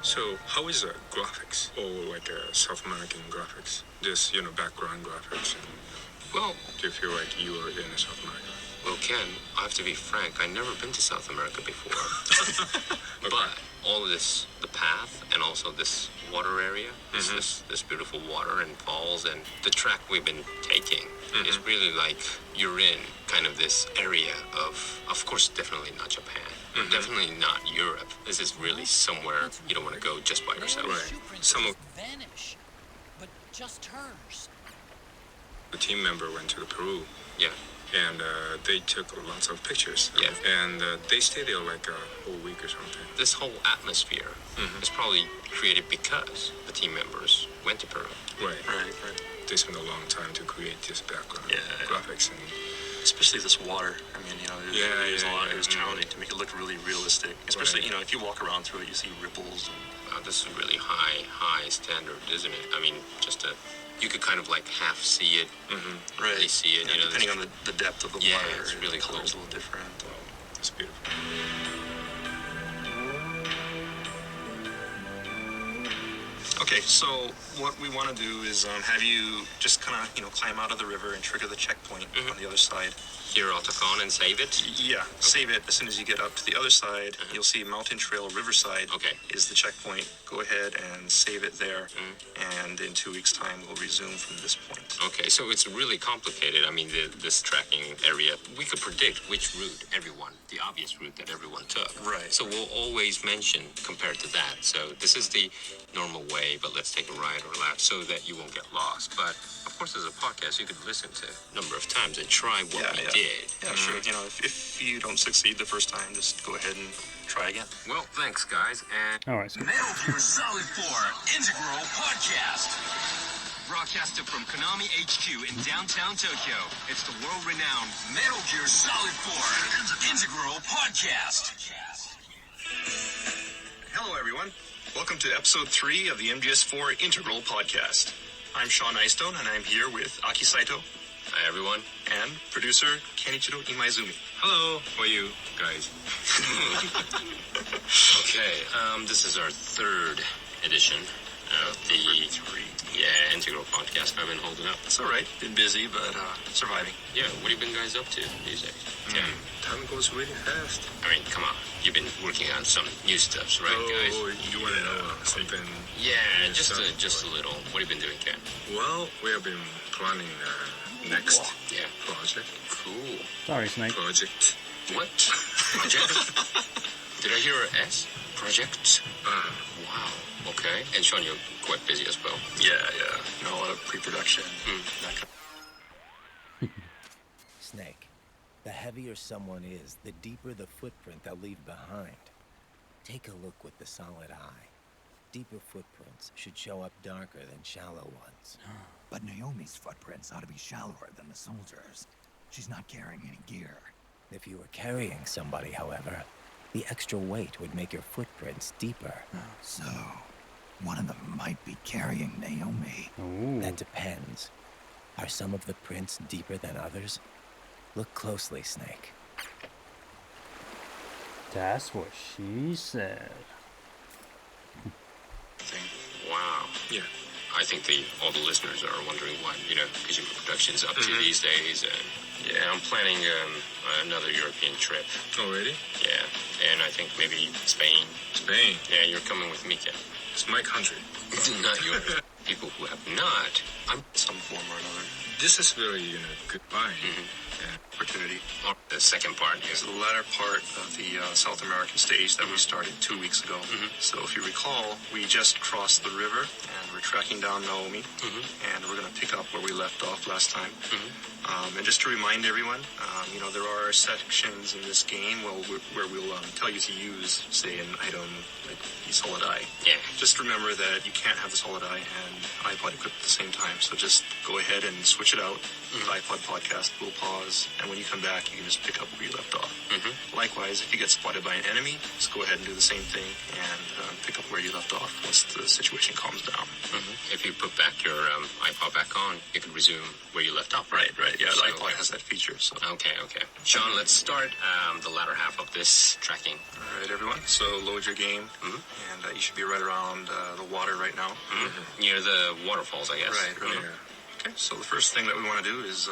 Speaker 15: So how is the graphics, or like South American graphics? Just, you know, background graphics.
Speaker 16: Well,
Speaker 15: do you feel like you are in South America?
Speaker 16: Well, Ken, I have to be frank. I've never been to South America before. But all of this, the path, and also this water area, this beautiful water and falls, and the track we've been taking is really like you're in kind of this area of course, definitely not Japan. Definitely not Europe. This is really somewhere you don't want to go just by yourself.
Speaker 15: Right. Some of
Speaker 5: Vanish, but just hers.
Speaker 15: the team member went to Peru.
Speaker 16: Yeah.
Speaker 15: And they took lots of pictures.
Speaker 16: Yeah.
Speaker 15: And they stayed there like a whole week or something.
Speaker 16: This whole atmosphere is probably created because the team members went to Peru.
Speaker 15: Right. They spent a long time to create this background graphics, and
Speaker 14: especially this water. I mean, you know, it was challenging to make it look really realistic. Especially, you know, if you walk around through it, you see ripples.
Speaker 16: This is really high standard, isn't it? I mean, you could kind of like half see it, really see it.
Speaker 14: Yeah,
Speaker 16: you know,
Speaker 14: depending on the depth of the water.
Speaker 16: Yeah, it's really
Speaker 14: the color's
Speaker 16: cool.
Speaker 14: a little different.
Speaker 15: It's beautiful.
Speaker 14: Okay, so what we want to do is have you just kind of, you know, climb out of the river and trigger the checkpoint on the other side.
Speaker 16: Here, Autocon, and save it?
Speaker 14: Yeah, save it. As soon as you get up to the other side, you'll see Mountain Trail Riverside is the checkpoint. Go ahead and save it there, and in 2 weeks' time, we'll resume from this point.
Speaker 16: Okay, so it's really complicated. I mean, this tracking area, we could predict which route the obvious route that everyone took.
Speaker 14: Right.
Speaker 16: So we'll always mention compared to that. So this is the normal way, but let's take a right or left so that you won't get lost. But of
Speaker 15: Of course, as a podcast, you could listen to a number of times and try what we did.
Speaker 14: Yeah, sure. You know, if you don't succeed the first time, just go ahead and try again.
Speaker 15: Well, thanks, guys, and...
Speaker 1: All right. So
Speaker 13: Metal Gear Solid 4 Integral Podcast. Broadcasted from Konami HQ in downtown Tokyo, it's the world-renowned Metal Gear Solid 4 Integral Podcast.
Speaker 14: Hello, everyone. Welcome to episode 3 of the MGS4 Integral Podcast. I'm Sean Eystone, and I'm here with Aki Saito.
Speaker 15: Hi, everyone.
Speaker 14: And producer Kenichiro Imaizumi.
Speaker 15: Hello. How are you, guys? Okay, this is our third edition of the Integral Podcast. I've been holding up.
Speaker 14: It's all right. Been busy, but surviving.
Speaker 15: Yeah, what have you been guys up to these days? Yeah.
Speaker 14: Time goes really fast.
Speaker 15: I mean, come on. You've been working on some new stuff, right, guys? Oh,
Speaker 18: you want to know something?
Speaker 15: Yeah, just a little. What have you been doing, Ken?
Speaker 18: Well, we have been planning next project.
Speaker 15: Cool.
Speaker 1: Sorry, Snake.
Speaker 18: Project.
Speaker 15: What? Project? Did I hear an S? Project? Wow. Okay. And Sean, you're quite busy as well.
Speaker 14: Yeah. You know, a lot of pre-production. That kind
Speaker 12: Snake, the heavier someone is, the deeper the footprint they'll leave behind. Take a look with the solid eye. Deeper footprints should show up darker than shallow ones.
Speaker 4: But Naomi's footprints ought to be shallower than the soldiers. She's not carrying any gear.
Speaker 12: If you were carrying somebody, however, the extra weight would make your footprints deeper.
Speaker 4: So, one of them might be carrying Naomi.
Speaker 1: Ooh.
Speaker 12: That depends. Are some of the prints deeper than others? Look closely, Snake.
Speaker 1: That's what she said.
Speaker 15: Wow.
Speaker 18: Yeah.
Speaker 15: I think all the listeners are wondering what, Kojima Productions up to these days. And yeah, I'm planning another European trip.
Speaker 18: Oh, really?
Speaker 15: Yeah. And I think maybe Spain.
Speaker 18: Spain?
Speaker 15: Yeah, you're coming with me, Ken.
Speaker 18: It's my country.
Speaker 15: Not yours. People who have not. I'm
Speaker 14: some form or another.
Speaker 18: This is really, good buying.
Speaker 14: Opportunity.
Speaker 15: The second part
Speaker 14: is the latter part of the South American stage that we started 2 weeks ago. So if you recall, we just crossed the river and we're tracking down Naomi, and we're going to pick up where we left off last time. And just to remind everyone, there are sections in this game where we'll tell you to use, say, an item like the solid eye.
Speaker 15: Yeah.
Speaker 14: Just remember that you can't have the solid eye and iPod equipped at the same time. So just go ahead and switch it out. The iPod podcast will pause, and when you come back, you can just pick up where you left off. Likewise, if you get spotted by an enemy, just go ahead and do the same thing and pick up where you left off once the situation calms down.
Speaker 15: If you put back your iPod back on, you can resume where you left off.
Speaker 14: Right. Yeah, the iPod has that feature. So.
Speaker 15: Okay. Sean, let's start the latter half of this tracking.
Speaker 14: All right, everyone. So load your game, and you should be right around the water right now.
Speaker 15: Near the waterfalls, I guess.
Speaker 14: Right. Okay, so the first thing that we want to do is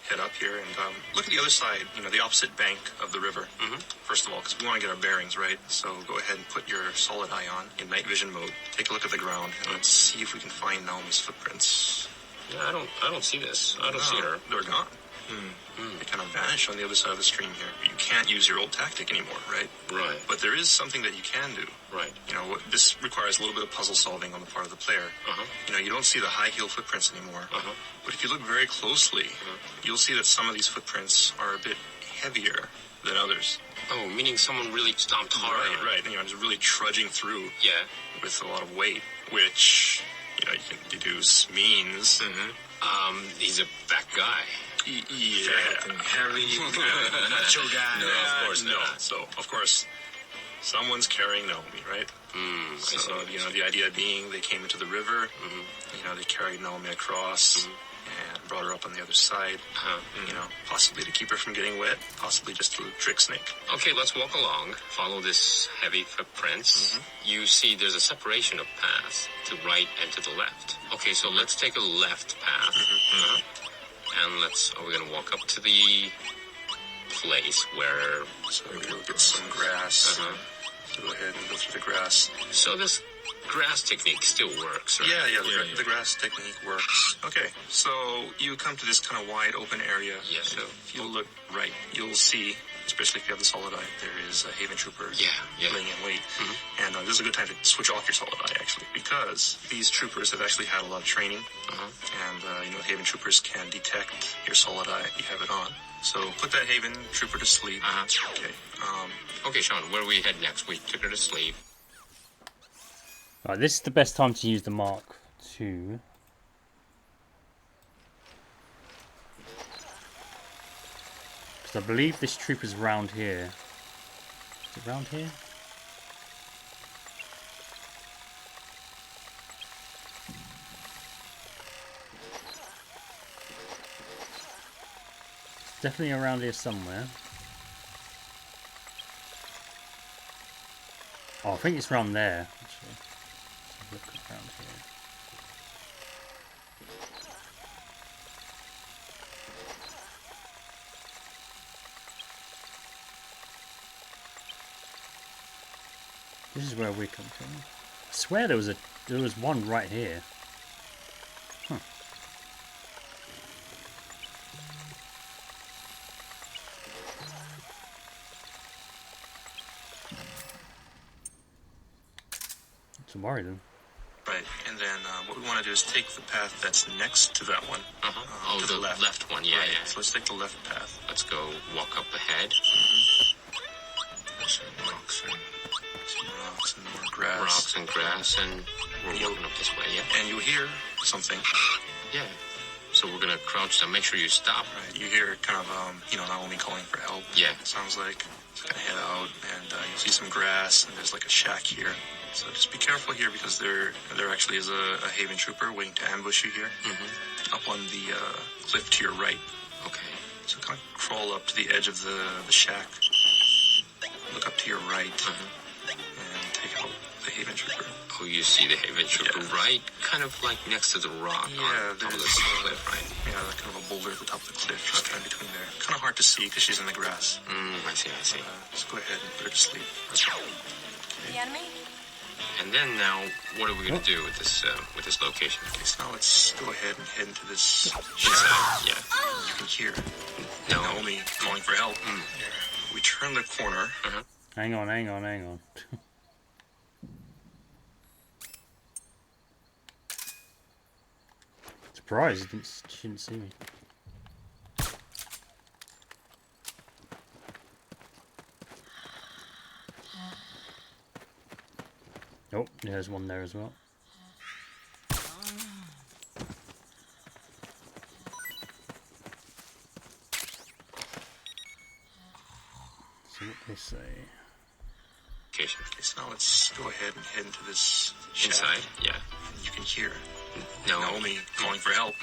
Speaker 14: head up here and look at the other side, the opposite bank of the river, first of all, because we want to get our bearings right. So go ahead and put your solid eye on in night vision mode. Take a look at the ground, and let's see if we can find Naomi's footprints.
Speaker 15: Yeah, I don't see this. I don't see her.
Speaker 14: They're gone. They kind of vanish on the other side of the stream here. You can't use your old tactic anymore, right?
Speaker 15: Right.
Speaker 14: But there is something that you can do.
Speaker 15: Right.
Speaker 14: This requires a little bit of puzzle solving on the part of the player. You don't see the high heel footprints anymore. But if you look very closely, you'll see that some of these footprints are a bit heavier than others.
Speaker 15: Oh, meaning someone really stomped hard.
Speaker 14: Right. Just really trudging through.
Speaker 15: Yeah.
Speaker 14: With a lot of weight, which you can deduce means.
Speaker 15: He's a fat guy.
Speaker 14: Yeah. Hairy, macho guy.
Speaker 15: No, of course not.
Speaker 14: So, of course, someone's carrying Naomi, right? So, the idea being they came into the river, they carried Naomi across and brought her up on the other side, possibly to keep her from getting wet, possibly just to trick Snake.
Speaker 15: Okay, let's walk along, follow this heavy footprints. You see there's a separation of paths to right and to the left. Okay, so let's take a left path. And we're going to walk up to the place where...
Speaker 14: So we'll get some grass. Go ahead and go through the grass.
Speaker 15: So this grass technique still works, right?
Speaker 14: Yeah, the grass technique works. Okay, so you come to this kind of wide open area.
Speaker 15: Yeah.
Speaker 14: So if you look right, you'll see, especially if you have the solid eye, there is a Haven Trooper laying in wait. And this is a good time to switch off your solid eye, actually, because these troopers have actually had a lot of training. And, Haven troopers can detect your solid eye if you have it on. So put that Haven trooper to sleep. Okay.
Speaker 16: Okay, Sean, where do we head next? We took her to sleep.
Speaker 1: Right, this is the best time to use the Mark II. Because I believe this trooper's round here. Is it round here? It's definitely around here somewhere. Oh, I think it's around there, actually. Let's have a look around here. This is where we come from. I swear there was one right here. Huh. Not to worry then.
Speaker 14: Right, and then what we want to do is take the path that's next to that one.
Speaker 16: To the left one, yeah,
Speaker 14: right.
Speaker 16: yeah.
Speaker 14: So let's take the left path.
Speaker 16: Let's go walk up ahead.
Speaker 14: There's some rocks and more grass.
Speaker 16: Rocks and grass, and we're walking up this way, yeah?
Speaker 14: And you'll hear something.
Speaker 16: Yeah. So we're gonna crouch down, make sure you stop.
Speaker 14: Right, you hear kind of, Naomi calling for help.
Speaker 16: Yeah.
Speaker 14: It sounds like. So gonna head out, and you'll see some grass, and there's like a shack here. So just be careful here, because there actually is a Haven trooper waiting to ambush you here. Up on the cliff to your right.
Speaker 16: Okay.
Speaker 14: So kind of crawl up to the edge of the shack. Look up to your right, and take out the Haven trooper.
Speaker 16: Oh, you see the Haven trooper, right? Kind of like next to the rock on top of the cliff, right?
Speaker 14: Yeah, like kind of a boulder at the top of the cliff, just kind of between there. Kind of hard to see because she's in the grass.
Speaker 16: I see.
Speaker 14: Just go ahead and put her to sleep.
Speaker 8: The enemy?
Speaker 16: And then now, what are we going to do with this location?
Speaker 14: Okay, so now let's go ahead and head into this
Speaker 16: shack. Yeah.
Speaker 14: You can hear
Speaker 16: Naomi
Speaker 14: calling for help. We turn the corner.
Speaker 1: Hang on. Surprised she didn't see me. Oh, there's one there as well. See what they say.
Speaker 14: Okay, so now let's go ahead and head into this shack.
Speaker 16: Inside, yeah.
Speaker 14: You can hear
Speaker 16: Naomi
Speaker 14: calling for help.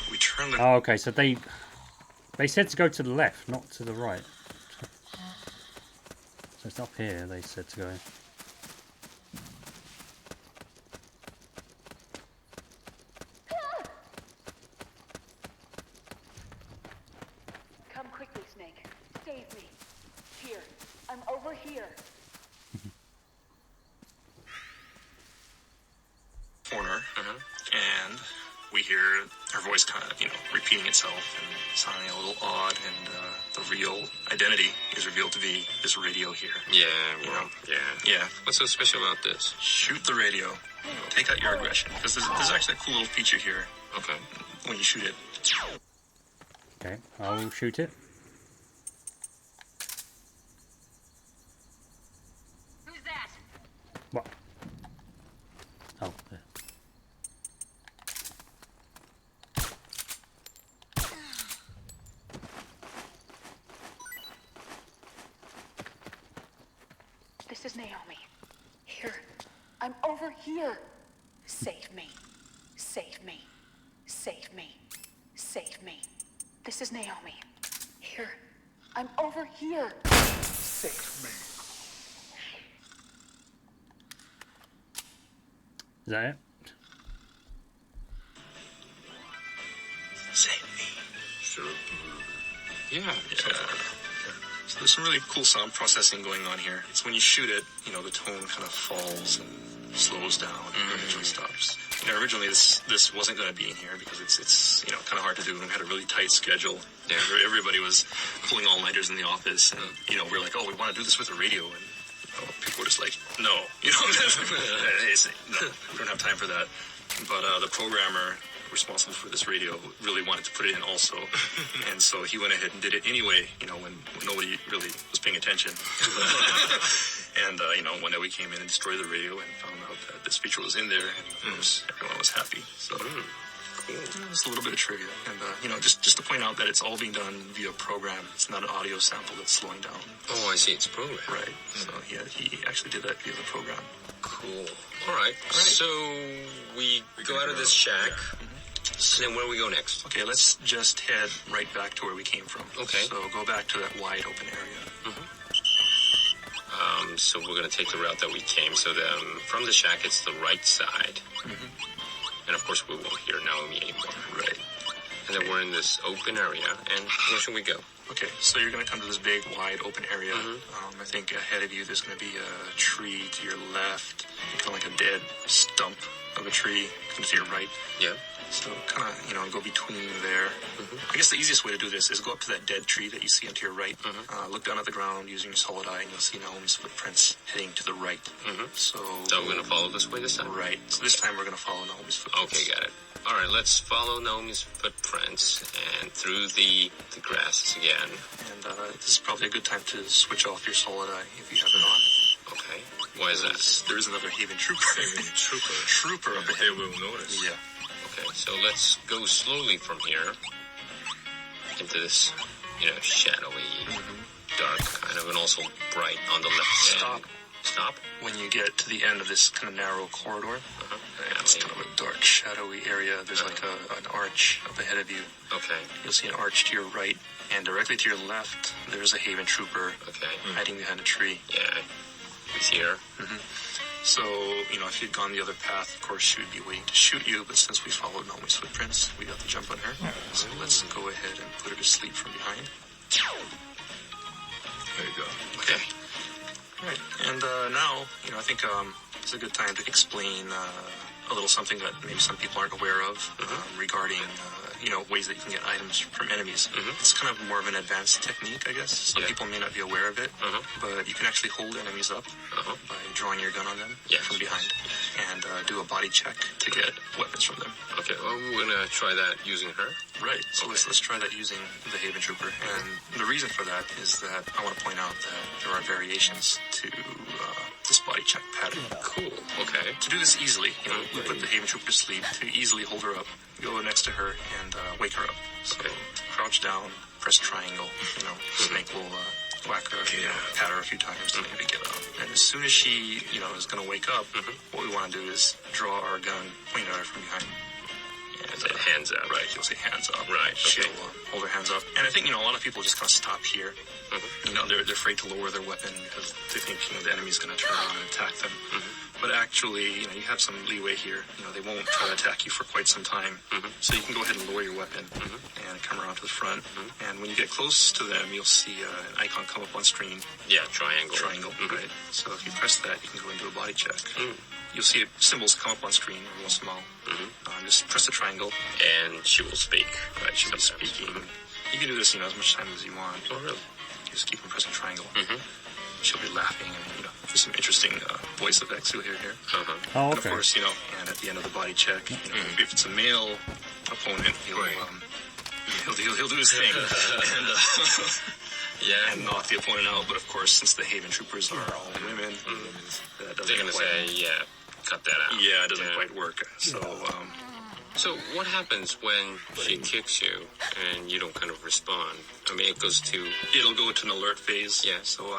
Speaker 14: We turn the...
Speaker 1: Oh, okay, so they said to go to the left, not to the right. So it's up here, they said to go.
Speaker 8: Come quickly, Snake. Save me. Here. I'm over here.
Speaker 14: Corner, and we hear her voice kind of, repeating itself and sounding a little odd, and the real identity is revealed to be this radio here.
Speaker 16: Yeah, well,
Speaker 14: Yeah.
Speaker 16: What's so special about this?
Speaker 14: Shoot the radio. Take out your aggression, because there's actually a cool little feature here.
Speaker 16: Okay.
Speaker 14: When you shoot it.
Speaker 1: Okay, I'll shoot it.
Speaker 8: Who's that?
Speaker 1: What? Oh, there.
Speaker 8: This is Naomi. Here. I'm over here. Save me. Save me. Save me. Save me. This is Naomi. Here. I'm over here. Save me.
Speaker 1: Is that it?
Speaker 14: Save me.
Speaker 16: Sure. Yeah.
Speaker 14: So there's some really cool sound processing going on here. It's when you shoot it, the tone kind of falls and slows down and eventually stops. Originally this wasn't going to be in here because it's kind of hard to do. We had a really tight schedule. Yeah. Everybody was pulling all-nighters in the office, and we're like, oh, we want to do this with the radio, and people were just like, no, no, we don't have time for that. But the programmer responsible for this radio really wanted to put it in also. And so he went ahead and did it anyway, when nobody really was paying attention. And, one day we came in and destroyed the radio and found out that this feature was in there, and of course everyone was happy. So, cool. Just a little bit of trivia. And, just to point out that it's all being done via program. It's not an audio sample that's slowing down.
Speaker 16: Oh, I see. It's program.
Speaker 14: Right. So, he actually did that via the program.
Speaker 16: Cool. All right. So we go out of this shack. So then where do we go next?
Speaker 14: Okay, let's just head right back to where we came from.
Speaker 16: Okay.
Speaker 14: So go back to that wide open area.
Speaker 16: So we're going to take the route that we came. So then from the shack, it's the right side. And of course, we won't hear Naomi anymore.
Speaker 14: Right.
Speaker 16: And then we're in this open area. And where should we go?
Speaker 14: Okay, so you're going to come to this big, wide, open area. I think ahead of you, there's going to be a tree to your left, kind of like a dead stump of a tree to your right.
Speaker 16: Yeah.
Speaker 14: So kind of, go between there. I guess the easiest way to do this is go up to that dead tree that you see to your right. Look down at the ground using your solid eye, and you'll see Naomi's footprints heading to the right. So
Speaker 16: we're going to follow this way this time?
Speaker 14: Right. So this time we're going to follow Naomi's footprints.
Speaker 16: Okay, got it. All right, let's follow Naomi's footprints and through the grasses again.
Speaker 14: And this is probably a good time to switch off your solid eye if you have it on.
Speaker 16: Okay. Why is that?
Speaker 14: There is another Haven Trooper. Trooper up ahead.
Speaker 16: They will notice.
Speaker 14: Yeah.
Speaker 16: Okay, so let's go slowly from here into this, shadowy, dark kind of, and also bright on the left. Stop.
Speaker 14: When you get to the end of this kind of narrow corridor, it's kind of a dark, shadowy area. There's like an arch up ahead of you.
Speaker 16: Okay.
Speaker 14: You'll see an arch to your right, and directly to your left, there's a Haven Trooper hiding behind a tree.
Speaker 16: Yeah, he's here.
Speaker 14: So, if you'd gone the other path, of course, she would be waiting to shoot you, but since we followed Naomi's footprints, we got the jump on her. So let's go ahead and put her to sleep from behind.
Speaker 16: There you go.
Speaker 14: Okay. All right. And now, I think it's a good time to explain a little something that maybe some people aren't aware of regarding, ways that you can get items from enemies. It's kind of more of an advanced technique, I guess. Some people may not be aware of it, but you can actually hold enemies up by drawing your gun on them from behind and do a body check to get weapons from them.
Speaker 16: Okay, well, we're going to try that using her.
Speaker 14: Right, so let's try that using the Haven Trooper. And the reason for that is that I want to point out that there are variations to this body check pattern.
Speaker 16: Cool, okay.
Speaker 14: To do this easily, we put the Haven Trooper to sleep. To easily hold her up, go next to her and wake her up. So crouch down, press triangle, Snake will whack her, pat her a few times to maybe get up. And as soon as she, is going to wake up, what we want to do is draw our gun, point at her from behind.
Speaker 16: And hands up.
Speaker 14: Right, you'll say hands up.
Speaker 16: Right, okay.
Speaker 14: She'll hold her hands up. And I think, a lot of people just kind of stop here. They're afraid to lower their weapon because they think, the enemy's going to turn around and attack them. But actually, you have some leeway here. They won't try to attack you for quite some time. So you can go ahead and lower your weapon and come around to the front. And when you get close to them, you'll see an icon come up on screen.
Speaker 16: Yeah, triangle.
Speaker 14: Right. So if you press that, you can go into a body check. You'll see symbols come up on screen every once in a while. Just press the triangle.
Speaker 16: And she will speak.
Speaker 14: Right, she'll be speaking. You can do this, as much time as you want.
Speaker 16: Oh, really?
Speaker 14: Just keep on pressing triangle. She'll be laughing and, there's some interesting voice effects you'll hear here.
Speaker 1: Oh, okay.
Speaker 14: And of course, and at the end of the body check, if it's a male opponent, he'll do his thing. And, and knock the opponent out. But of course, since the Haven Troopers are all women,
Speaker 16: they're going to say, cut that out.
Speaker 14: Yeah, it doesn't quite work. So,
Speaker 16: So what happens when she kicks you and you don't kind of respond? I mean,
Speaker 14: it'll go to an alert phase.
Speaker 16: Yeah.
Speaker 14: So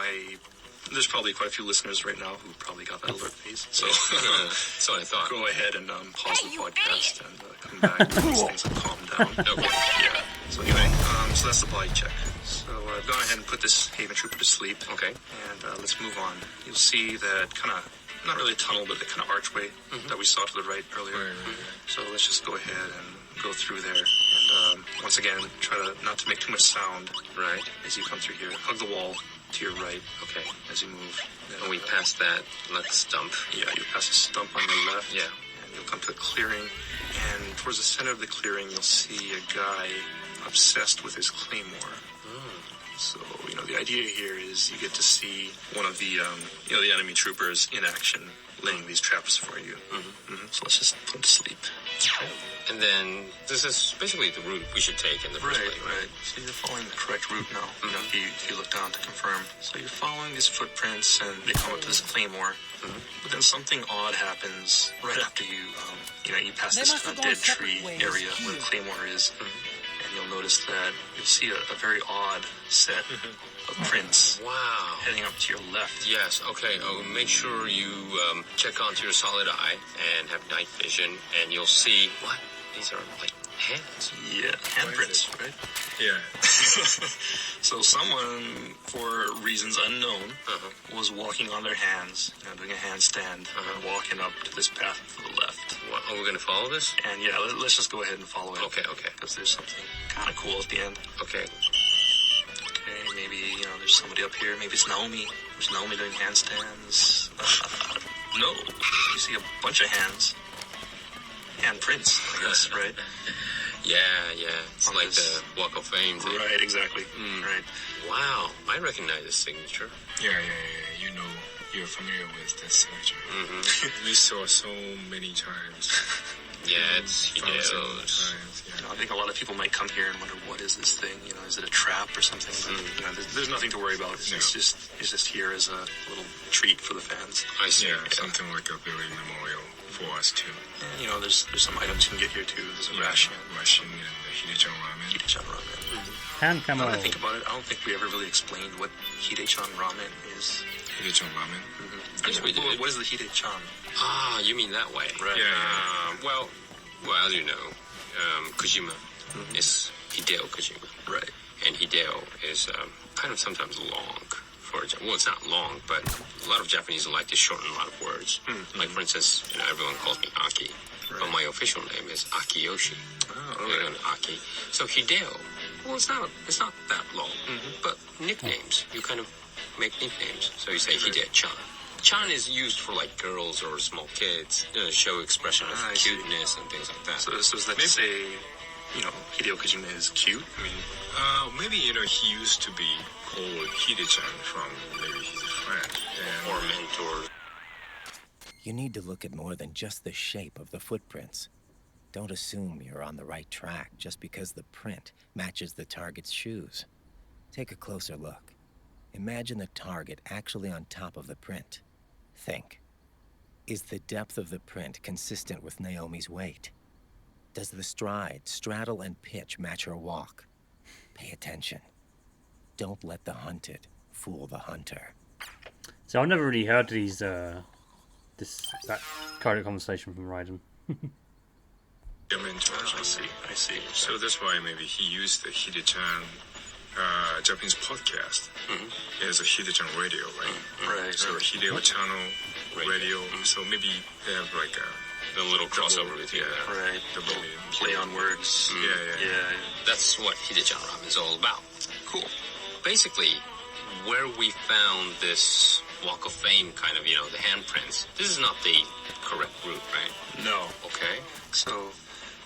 Speaker 14: there's probably quite a few listeners right now who probably got that alert phase. So,
Speaker 16: so I thought.
Speaker 14: Go ahead and pause the podcast and come back when these things have calmed down.
Speaker 16: Okay.
Speaker 14: Yeah. So anyway, so that's the body check. So I've gone ahead and put this Haven Trooper to sleep.
Speaker 16: Okay.
Speaker 14: And let's move on. You'll see that kind of, not really a tunnel, but the kind of archway that we saw to the right earlier. So let's just go ahead and go through there. And once again, try not to make too much sound.
Speaker 16: Right.
Speaker 14: As you come through here. Hug the wall to your right.
Speaker 16: Okay.
Speaker 14: As you move.
Speaker 16: And we pass that stump.
Speaker 14: Yeah, you pass the stump on your left.
Speaker 16: Yeah.
Speaker 14: And you'll come to a clearing. And towards the center of the clearing, you'll see a guy obsessed with his claymore. So, the idea here is you get to see one of the, the enemy troopers in action, laying these traps for you. So let's just put him to sleep.
Speaker 15: And then this is basically the route we should take in the first place.
Speaker 14: Right. So you're following the correct route now. You know, if you look down to confirm. So you're following these footprints, and they come up to this claymore. But then something odd happens right after you pass this dead tree area where the claymore is. And you'll notice that you'll see a very odd set of prints.
Speaker 15: Wow.
Speaker 14: Heading up to your left.
Speaker 15: Yes, okay. Make sure you check onto your solid eye and have night vision, and you'll see... What? These are like hands.
Speaker 14: Yeah, handprints, right?
Speaker 15: Yeah.
Speaker 14: So someone, for reasons unknown, was walking on their hands, doing a handstand, walking up to this path to the left.
Speaker 15: What, are we going to follow this?
Speaker 14: And yeah, let's just go ahead and follow it.
Speaker 15: Okay.
Speaker 14: Because there's something kind of cool at the end.
Speaker 15: Okay.
Speaker 14: Okay, maybe, there's somebody up here. Maybe it's Naomi. There's Naomi doing handstands. No. You see a bunch of hands. Handprints, I guess, right?
Speaker 15: Yeah. It's like the Walk of Fame thing.
Speaker 14: Right, exactly. Right.
Speaker 15: Wow, I recognize this signature.
Speaker 7: Yeah. You know, you're familiar with this signature. We saw so many times.
Speaker 15: Yeah, it's Hideo's.
Speaker 14: I think a lot of people might come here and wonder, what is this thing? Is it a trap or something? But, there's nothing to worry about. It's just here as a little treat for the fans.
Speaker 15: I see.
Speaker 7: Yeah, something like a building memorial for us too.
Speaker 14: And, there's some items you can get here too. There's a ration
Speaker 7: and the Hidechan ramen.
Speaker 1: Hand camo.
Speaker 14: Now that I think about it, I don't think we ever really explained what Hidechan ramen is.
Speaker 7: Hidechan ramen?
Speaker 14: Yes, we did. What is the Hidechan?
Speaker 15: Ah, you mean that way?
Speaker 14: Right.
Speaker 15: Yeah. Well, as you know, Kojima is Hideo Kojima.
Speaker 14: Right.
Speaker 15: And Hideo is kind of sometimes long. Well, it's not long, but a lot of Japanese like to shorten a lot of words. Like, for instance, everyone calls me Aki, but my official name is Akiyoshi. Aki. So Hideo, well, it's not that long, but nicknames, you kind of make nicknames. So you say Hide-chan. Chan is used for like girls or small kids, show expression of cuteness and things like that.
Speaker 14: So is that to say, Hideo Kojima is cute?
Speaker 7: I mean, maybe, he used to be called Hide-chan from maybe his friend.
Speaker 15: Or mentor.
Speaker 12: You need to look at more than just the shape of the footprints. Don't assume you're on the right track just because the print matches the target's shoes. Take a closer look. Imagine the target actually on top of the print. Think. Is the depth of the print consistent with Naomi's weight? Does the stride, straddle, and pitch match her walk? Pay attention. Don't let the hunted fool the hunter.
Speaker 1: So I've never really heard these that kind of conversation from Raiden.
Speaker 14: I see.
Speaker 7: So that's why maybe he used the Hide-chan Japanese podcast as a Hide-chan radio, right?
Speaker 14: Right.
Speaker 7: So Hideo channel radio. So maybe they have like
Speaker 15: a little crossover with you.
Speaker 14: Right. Play on words.
Speaker 7: Yeah.
Speaker 15: That's what Hide-chan ramen is all about. Cool. Basically, where we found this Walk of Fame kind of, the handprints, this is not the correct route, right?
Speaker 14: No.
Speaker 15: Okay.
Speaker 14: So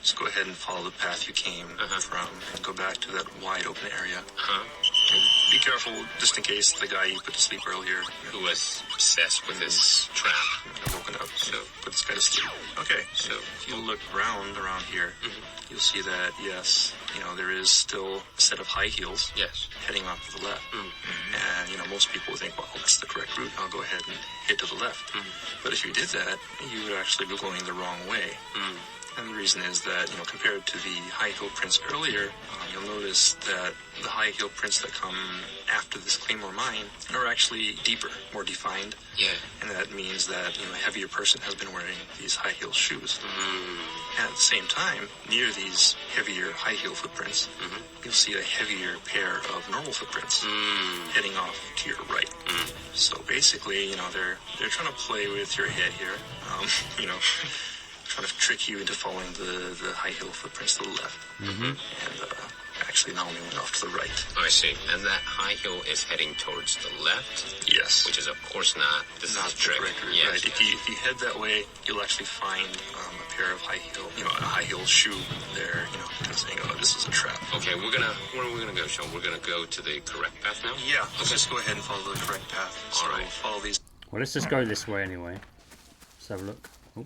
Speaker 14: just go ahead and follow the path you came from and go back to that wide open area. And be careful, just in case the guy you put to sleep earlier,
Speaker 15: who was obsessed with this trap,
Speaker 14: woken up, so put this guy to sleep. Okay, so if you look around here, you'll see that, yes, there is still a set of high heels heading off to the left. And, most people would think, well, that's the correct route. I'll go ahead and head to the left. But if you did that, you would actually be going the wrong way. And the reason is that, compared to the high heel prints earlier, you'll notice that the high heel prints that come after this Claymore mine are actually deeper, more defined.
Speaker 15: Yeah.
Speaker 14: And that means that, a heavier person has been wearing these high heel shoes. And at the same time, near these heavier high heel footprints, you'll see a heavier pair of normal footprints heading off to your right. So basically, they're trying to play with your head here. Trying to trick you into following the high heel footprints to the left. And actually Naomi went off to the right.
Speaker 15: I see. And that high heel is heading towards the left?
Speaker 14: Yes.
Speaker 15: Which is, of course, not the trick.
Speaker 14: Yes. Right. If you head that way, you'll actually find a pair of high heel, a high heel shoe there, kind of saying, oh, this is a trap.
Speaker 15: Okay, where are we going to go, Sean? We're going to go to the correct path now?
Speaker 14: Yeah, let's just go ahead and follow the correct path.
Speaker 15: All right.
Speaker 14: Follow these.
Speaker 1: Well, let's just go this way anyway. Let's have a look. Oh.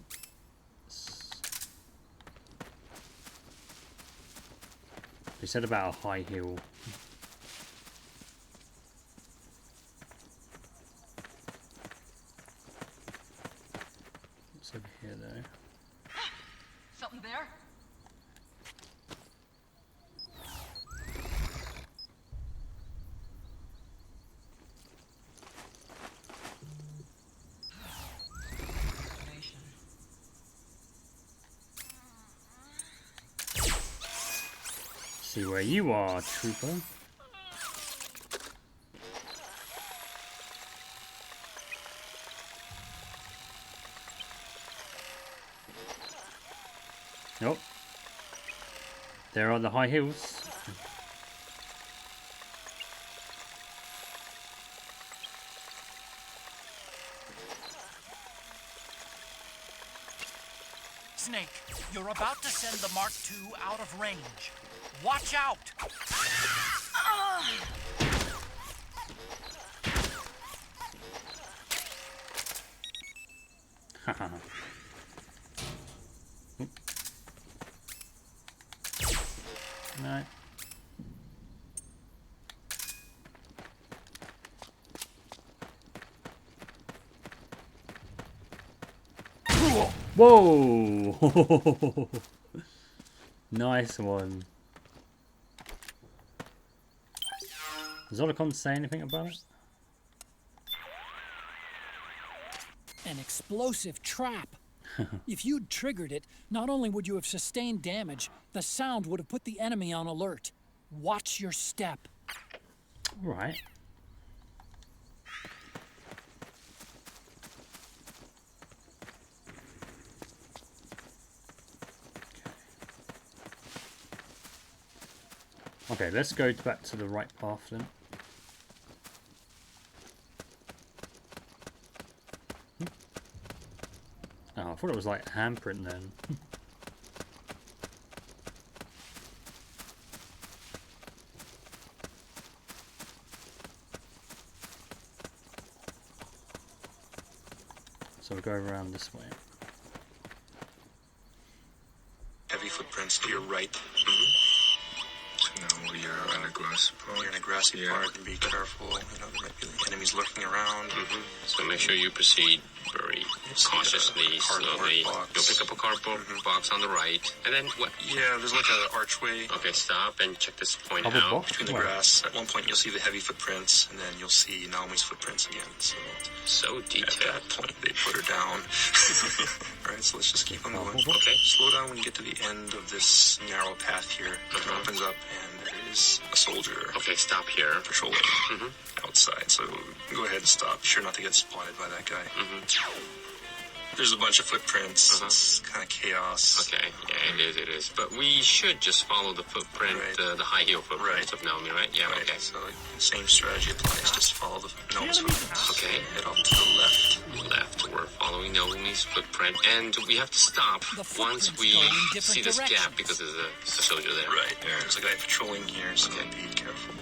Speaker 1: They said about a high hill. What's over here though?
Speaker 8: Something there?
Speaker 1: See where you are, trooper. Nope. There are the high hills.
Speaker 5: Snake, you're about to send the Mark II out of range. Watch out!
Speaker 1: Haha. No. Whoa! Nice one. Does Otacon say anything about it?
Speaker 3: An explosive trap. If you'd triggered it, not only would you have sustained damage, the sound would have put the enemy on alert. Watch your step.
Speaker 1: Right. Okay, let's go back to the right path then. Oh, I thought it was like handprint then. So we'll go around this way.
Speaker 14: Heavy footprints to your right.
Speaker 15: Now we are on a grassy part.
Speaker 14: You're in a grassy part, and be careful. You know, there might be enemies lurking around.
Speaker 16: So make sure you proceed very cautiously, slowly. You'll pick up a cardboard box on the right, and then what?
Speaker 14: Yeah, there's like an archway.
Speaker 16: Okay, stop and check this point
Speaker 1: Cardboard
Speaker 16: out.
Speaker 1: box?
Speaker 14: Between the grass. At one point, you'll see the heavy footprints, and then you'll see Naomi's footprints again.
Speaker 16: So detailed.
Speaker 14: At that point, they put her down. Alright, so let's just keep on going.
Speaker 16: Okay.
Speaker 14: Slow down when you get to the end of this narrow path here. It opens up, and there is a soldier.
Speaker 16: Okay, stop here.
Speaker 14: Patrolling outside. So go ahead and stop. Be sure not to get spotted by that guy. There's a bunch of footprints. It's kind of chaos.
Speaker 16: Okay, yeah, it is. But we should just follow the footprint, the high heel footprints of Naomi, right? Yeah, okay.
Speaker 14: So same strategy applies. Just follow the Naomi's footprints.
Speaker 16: Okay.
Speaker 14: Head off to the left.
Speaker 16: We're following Naomi's footprint, and we have to stop once we see this gap because there's a soldier there.
Speaker 14: Right. There's a guy patrolling here, so be careful.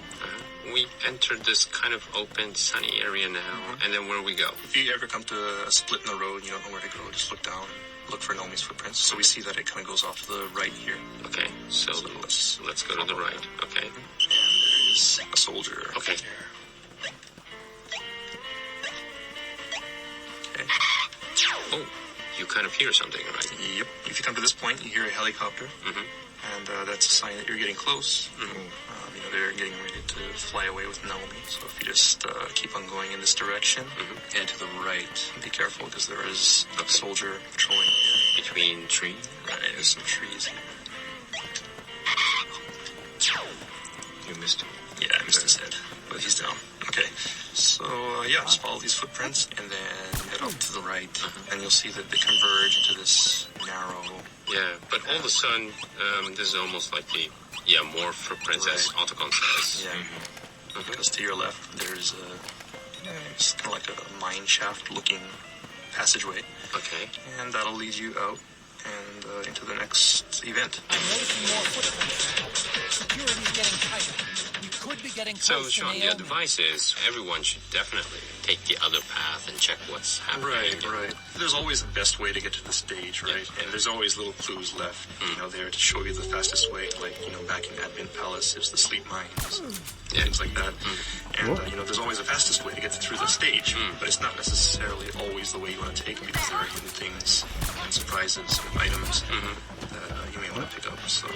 Speaker 16: We entered this kind of open, sunny area now, and then where we go?
Speaker 14: If you ever come to a split in the road and you don't know where to go, just look down and look for Naomi's footprints. So we see that it kind of goes off to the right here.
Speaker 16: Okay, so let's go to the right. Okay.
Speaker 14: And there is a soldier.
Speaker 16: Okay.
Speaker 14: Okay.
Speaker 16: Oh, you kind of hear something, right?
Speaker 14: Yep. If you come to this point, you hear a helicopter. And that's a sign that you're getting close. You know, they're getting ready to fly away with Naomi. So if you just keep on going in this direction and to the right, be careful because there is a soldier patrolling here.
Speaker 16: Between trees?
Speaker 14: Right, there's some trees here.
Speaker 16: You missed him.
Speaker 14: Yeah, I missed his head, but he's down. Okay, so yeah, just follow these footprints and then head up to the right, and you'll see that they converge into this narrow.
Speaker 16: Yeah, but all of a sudden, this is almost like more footprints as Otacon says.
Speaker 14: Yeah, because to your left there's it's kind of like a mine shaft looking passageway.
Speaker 16: Okay.
Speaker 14: And that'll lead you out and into the next event.
Speaker 3: I'm noticing more footprints. Security's getting tighter. We could be
Speaker 5: getting
Speaker 16: So,
Speaker 5: close to
Speaker 16: Sean, the
Speaker 5: Naomi.
Speaker 16: advice is everyone should definitely take the other path and check what's happening.
Speaker 14: Right. There's always the best way to get to the stage, right? And there's always little clues left, there to show you the fastest way. Like, back in Advent Palace, it's the sleep mines, things like that. And, there's always the fastest way to get through the stage, but it's not necessarily always the way you want to take it because there are hidden things and surprises and items that you may want to pick up. So,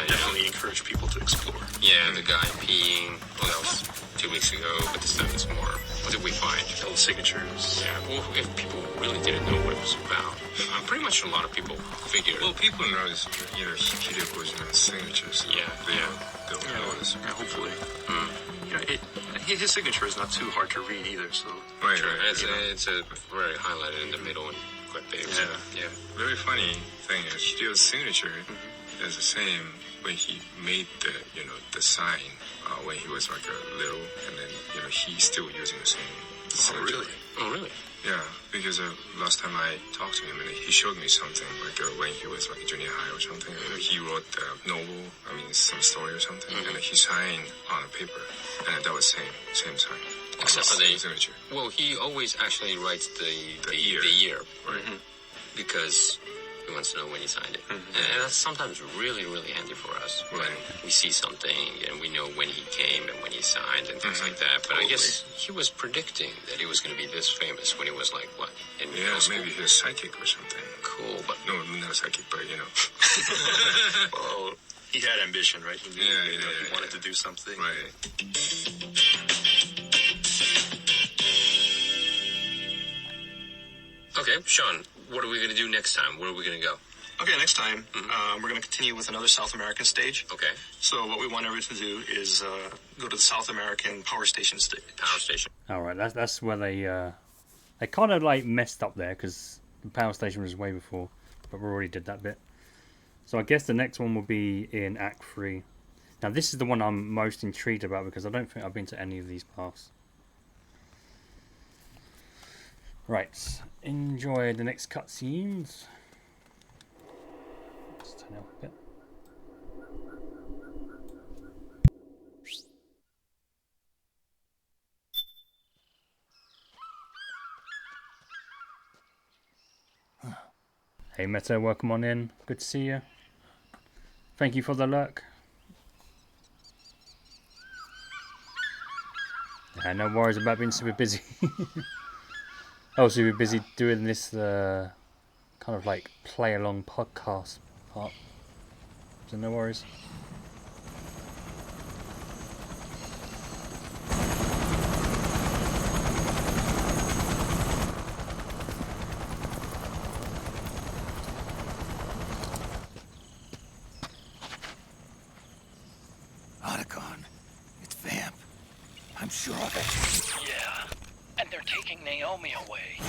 Speaker 14: definitely encourage people to explore.
Speaker 16: Yeah, the guy peeing. Well, that was 2 weeks ago, but this time it's more. What did we find?
Speaker 14: All the signatures.
Speaker 16: Yeah, well, if people really didn't know what it was about, I'm pretty much sure a lot of people figured.
Speaker 15: Well, people know it's, Hideo Kojima's signatures. They'll know this.
Speaker 14: Yeah, hopefully. His signature is not too hard to read either, so...
Speaker 16: Right. It's a very highlighted in the middle and quite big.
Speaker 15: Yeah. Very funny thing is Hideo's signature is the same when he made the sign when he was like a little, and then he's still using the same signature.
Speaker 16: Oh, really?
Speaker 15: Yeah, because last time I talked to him, and he showed me something like when he was like junior high or something. He wrote the novel, some story or something, and he signed on a paper, and that was same sign.
Speaker 16: Except for the
Speaker 15: signature.
Speaker 16: Well, he always actually writes the year, right? Because he wants to know when he signed it, and that's sometimes really, really handy for us when we see something and we know when he came and when he signed and things like that. But I guess he was predicting that he was going to be this famous when he was like what? In middle school?
Speaker 15: Maybe he was psychic or something.
Speaker 16: Cool, but
Speaker 15: no, not psychic, but
Speaker 14: Well, he had ambition, right? He knew he wanted to do something.
Speaker 15: Right.
Speaker 16: Okay, Sean, what are we going to do next time? Where are we going to go?
Speaker 14: Okay, next time, we're going to continue with another South American stage.
Speaker 16: Okay.
Speaker 14: So what we want everyone to do is go to the South American power station stage.
Speaker 16: Power station.
Speaker 1: All right, that's where they kind of like messed up there because the power station was way before, but we already did that bit. So I guess the next one will be in Act 3. Now this is the one I'm most intrigued about because I don't think I've been to any of these paths. Right, enjoy the next cutscenes. Let's turn it up a bit. Hey Meta, welcome on in. Good to see you. Thank you for the lurk. Yeah, no worries about being super busy. I was super busy doing this kind of like play along podcast part. So no worries.
Speaker 4: Otacon, it's Vamp. I'm sure of it.
Speaker 5: Yeah, and they're taking Naomi away.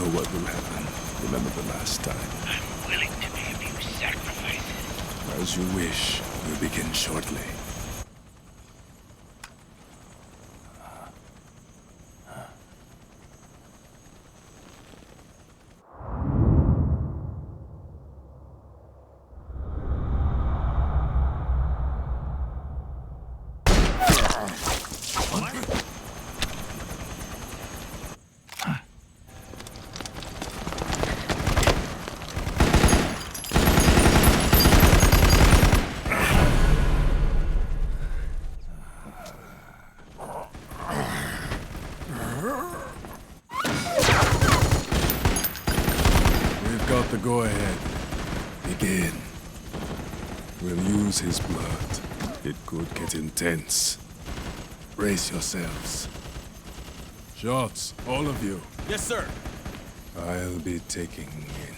Speaker 4: What will happen? Remember the last time.
Speaker 10: I'm willing to make a few sacrifices.
Speaker 4: As you wish. We'll begin shortly. Go ahead. Begin. We'll use his blood. It could get intense. Brace yourselves. Shots, all of you.
Speaker 2: Yes, sir.
Speaker 4: I'll be taking in.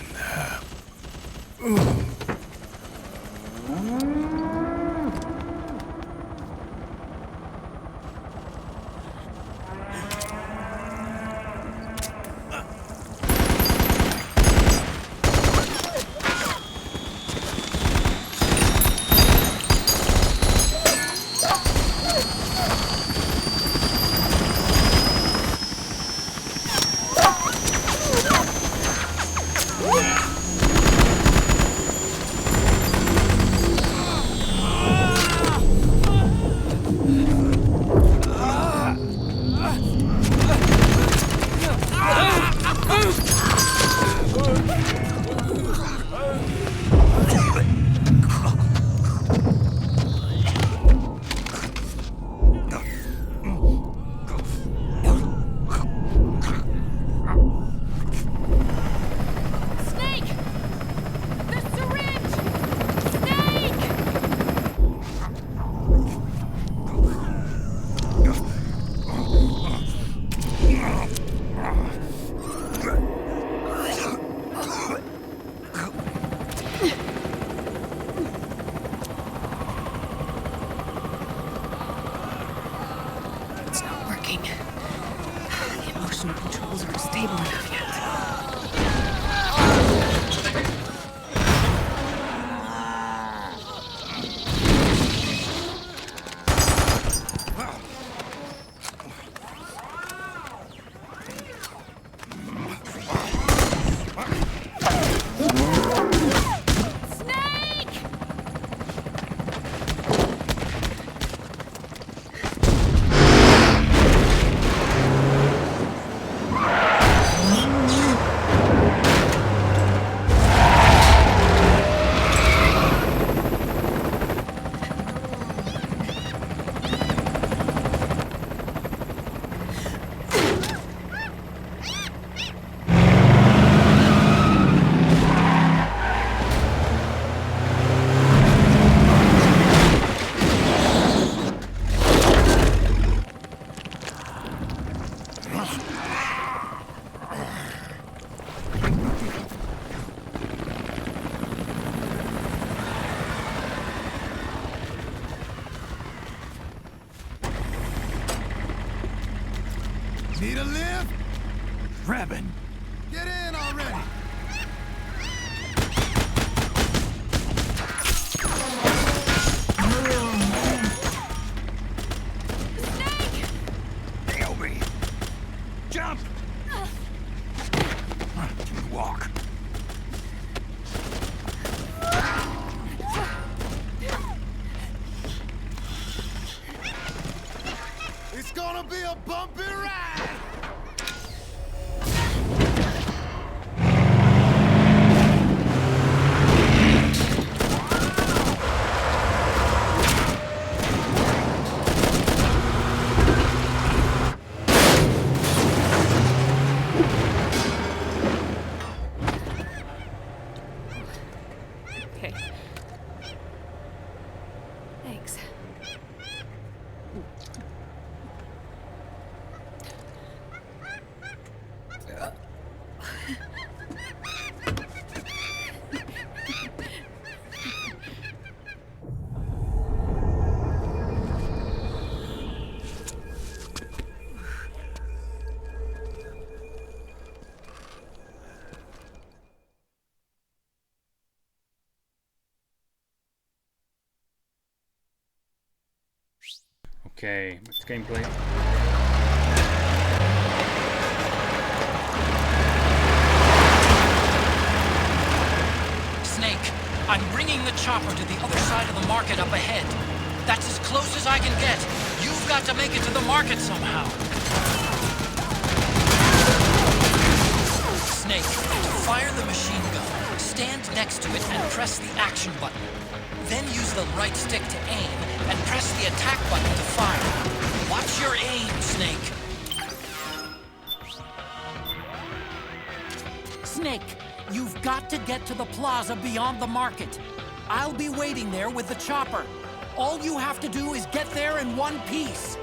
Speaker 17: Need a lift?
Speaker 4: Revan.
Speaker 17: Get in already!
Speaker 4: Naomi! Jump! Walk.
Speaker 17: It's gonna be a bumpy ride!
Speaker 6: Okay. Thanks.
Speaker 1: Okay, what's the gameplay?
Speaker 5: Snake, I'm bringing the chopper to the other side of the market up ahead. That's as close as I can get. You've got to make it to the market somehow. Snake, to fire the machine gun, stand next to it and press the action button. Then use the right stick to aim and press the attack button to fire. Watch your aim, Snake. Snake, you've got to get to the plaza beyond the market. I'll be waiting there with the chopper. All you have to do is get there in one piece.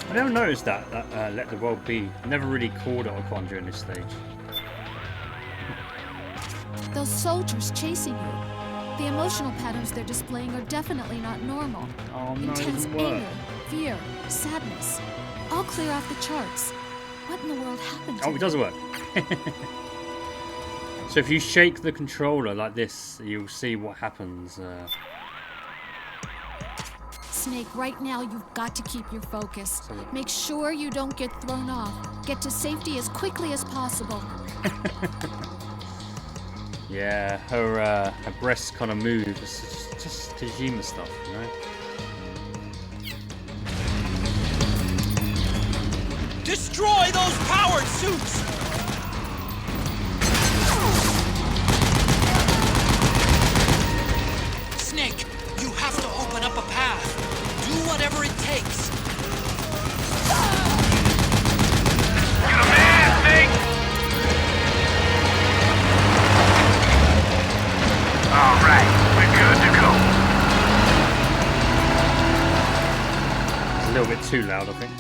Speaker 1: I never noticed that let the world be. Never really called it Ocon during this stage.
Speaker 11: Those soldiers chasing you. The emotional patterns they're displaying are definitely not normal.
Speaker 1: Oh no,
Speaker 11: Intense
Speaker 1: it doesn't work.
Speaker 11: anger, fear, sadness. All clear off the charts. What in the world happened to
Speaker 1: Oh, it does work. So if you shake the controller like this, you'll see what happens.
Speaker 11: Snake, right now you've got to keep your focus. Make sure you don't get thrown off. Get to safety as quickly as possible.
Speaker 1: Yeah, her breasts kind of move. It's just Kojima stuff, you know?
Speaker 5: Destroy those powered suits! Snake, you have to open up a path. Do whatever it takes.
Speaker 21: You're the man, Snake! All right, we're good to go.
Speaker 1: It's a little bit too loud, I think.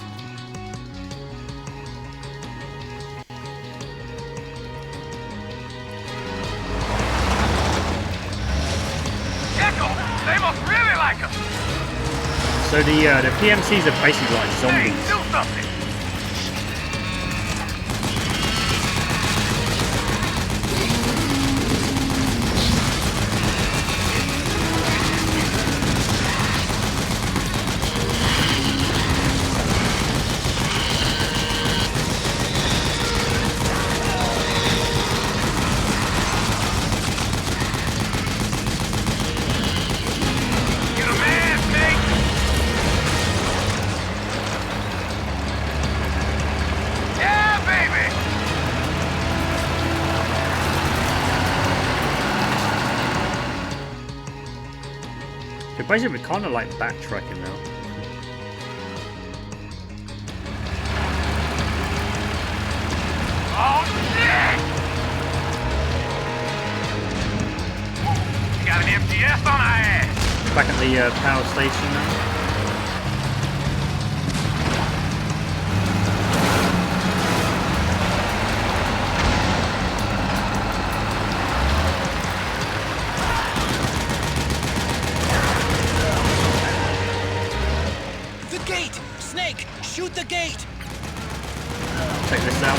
Speaker 21: They must really like us.
Speaker 1: So the PMCs are basically like zombies.
Speaker 21: Hey, do something.
Speaker 1: Basically, we're kind of like backtracking now.
Speaker 21: Oh shit! You got an MGS on our ass.
Speaker 1: Back at the power station now.
Speaker 5: Shoot the gate!
Speaker 1: Check this out.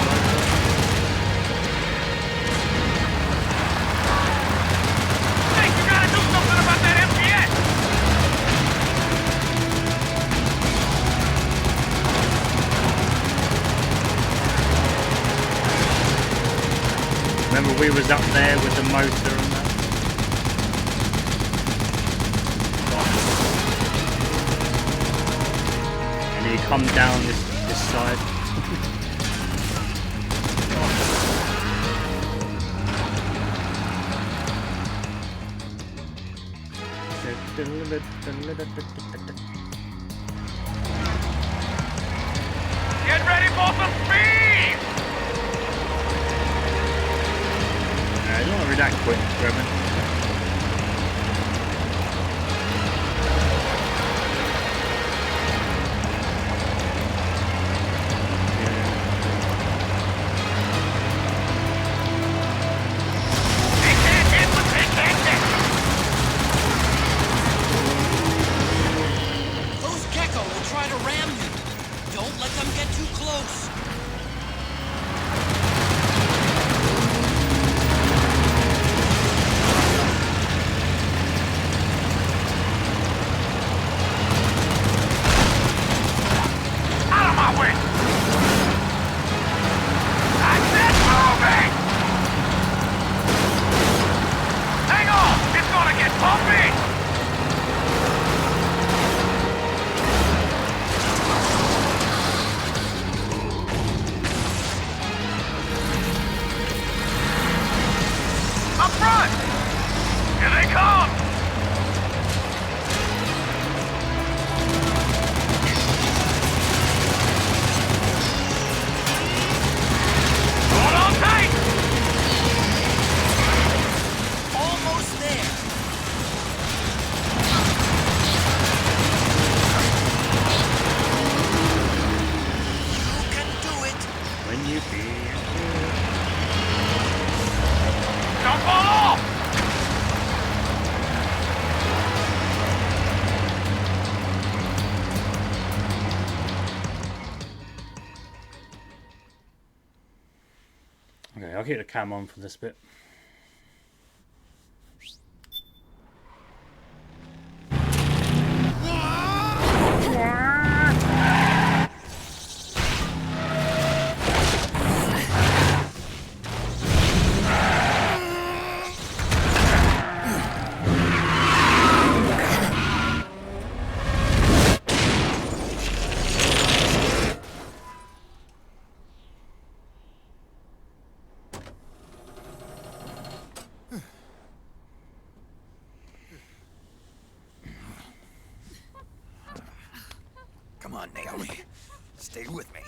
Speaker 21: Hey, you gotta do something about that MGS!
Speaker 1: Remember we was up there with the motor and that? And you come down this side.
Speaker 21: Get ready for some speed!
Speaker 1: I don't want to be that quick, Reverend.
Speaker 5: Those Gecko will try to ram you. Don't let them get too close.
Speaker 21: Out of my way! That's it, moving! Hang on! It's gonna get bumpy! Up front! Here they come! Hold on tight!
Speaker 5: Almost there. You can do it.
Speaker 1: When you feel
Speaker 21: Don't fall off!
Speaker 1: Okay, I'll keep the cam on for this bit.
Speaker 4: Come on, Naomi. Stay with me.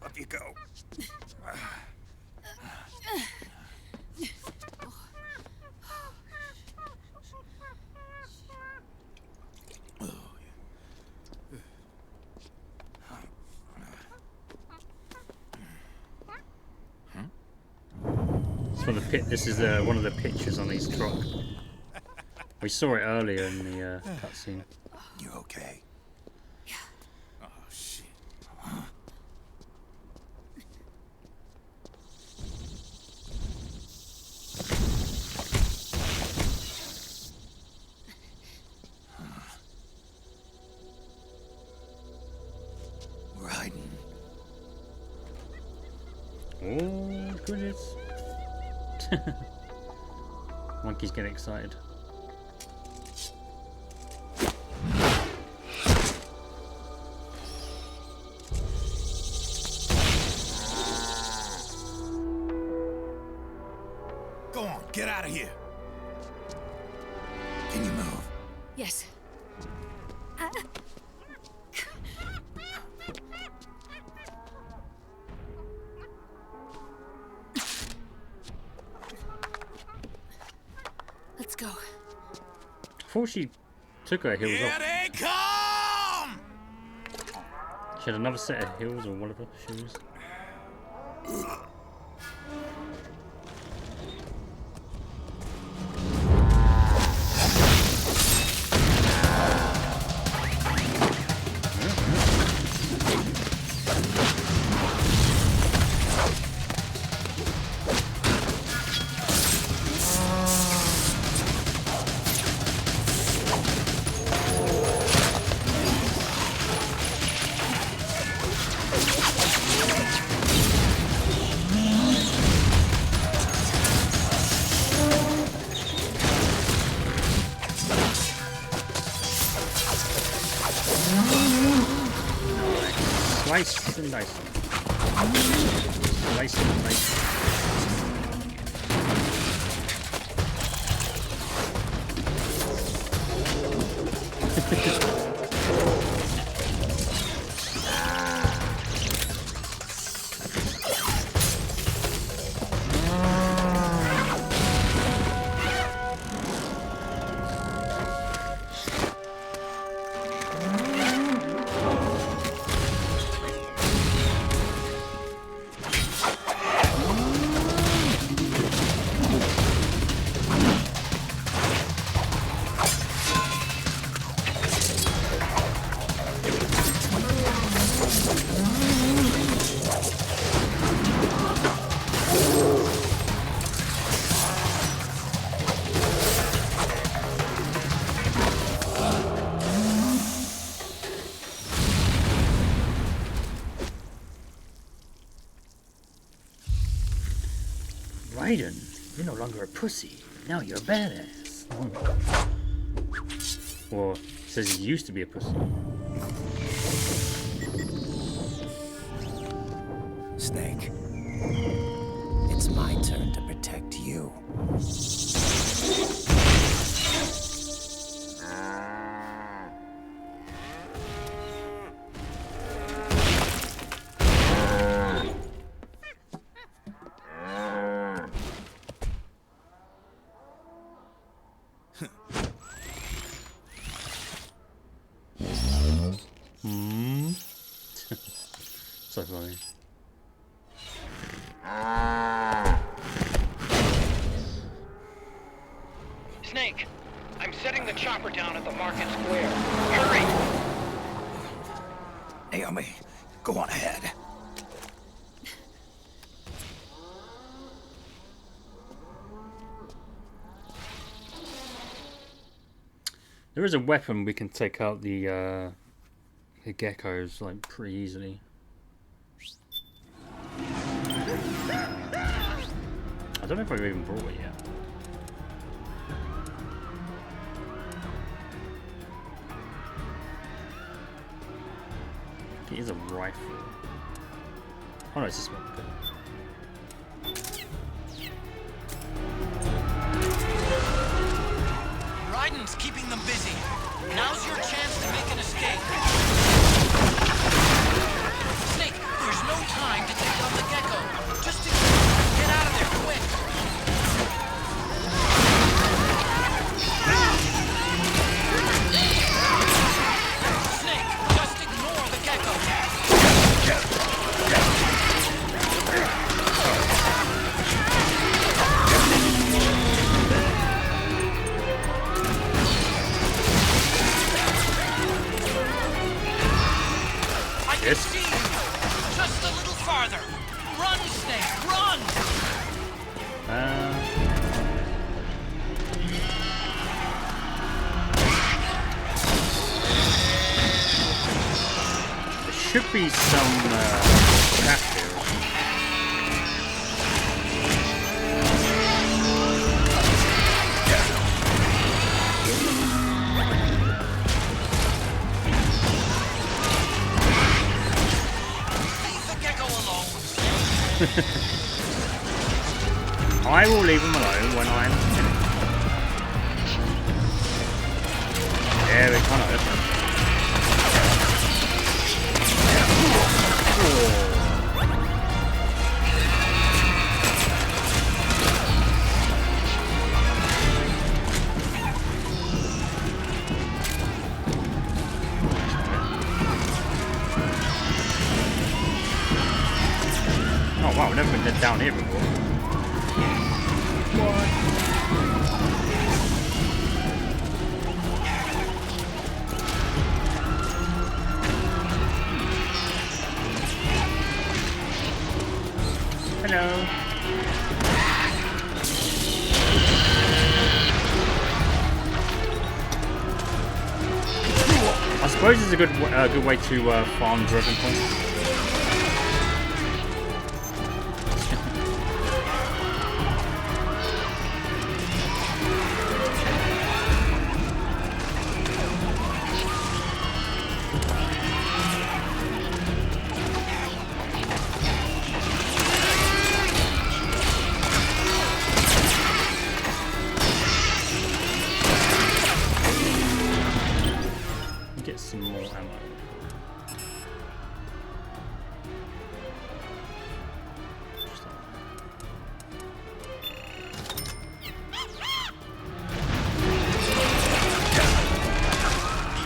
Speaker 4: Up you go.
Speaker 1: For the pit, this is one of the pictures on his truck. We saw it earlier in the cutscene.
Speaker 4: You okay? Oh shit. We're hiding.
Speaker 1: Oh goodness. Monkeys get excited.
Speaker 18: Go on, get out of here.
Speaker 4: Can you move?
Speaker 6: Yes. Let's go.
Speaker 1: Before she took her heels
Speaker 18: Here
Speaker 1: off,
Speaker 18: they come!
Speaker 1: she had another set of heels or whatever shoes. Slice and dice. Slice and dice. Raiden, you're no longer a pussy. Now you're a badass. Or says he used to be a pussy.
Speaker 12: Snake, it's my turn to protect you.
Speaker 1: So funny.
Speaker 5: Snake, I'm setting the chopper down at the market square. Hurry!
Speaker 4: Naomi, go on ahead.
Speaker 1: There is a weapon we can take out the geckos like pretty easily. I don't know if I've even brought it yet. It is a rifle. Oh no, it's this one. Okay.
Speaker 5: Raiden's keeping them busy. Now's your chance to make an escape. Snake, there's no time to take out the gecko. Just get out of there, quick. Snake, just ignore the gecko.
Speaker 1: Yes.
Speaker 5: See you. Just a little farther. Run, Snake, run!
Speaker 1: There should be some trap here. I will leave him alone when I'm finished. There we go. Oh wow, I've never been down here before. What? Hello. I suppose it's a good way to farm driven points.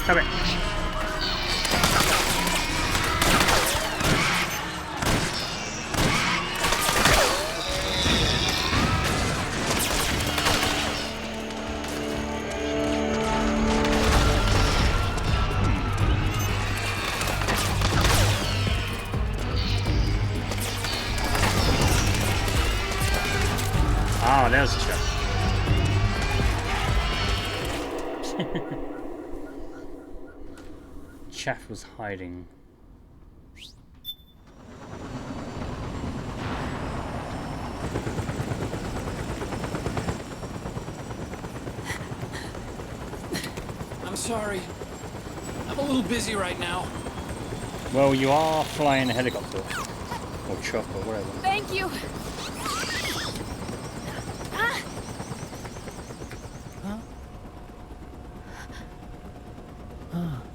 Speaker 1: Stop it. Ah, there's the chest. Chaff was hiding.
Speaker 3: I'm sorry. I'm a little busy right now.
Speaker 1: Well, you are flying a helicopter. Or truck or whatever.
Speaker 6: Thank you.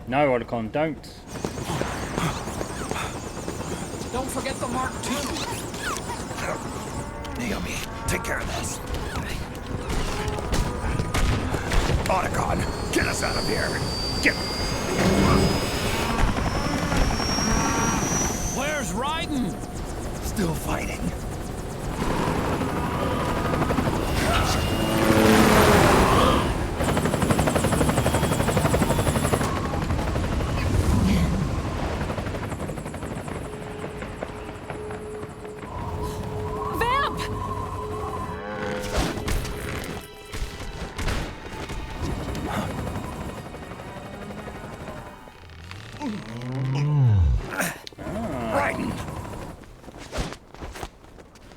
Speaker 1: No, Otacon, don't.
Speaker 3: Don't forget the Mark II.
Speaker 4: Naomi, take care of this. Otacon, get us out of here. Get.
Speaker 3: Where's Raiden?
Speaker 4: Still fighting.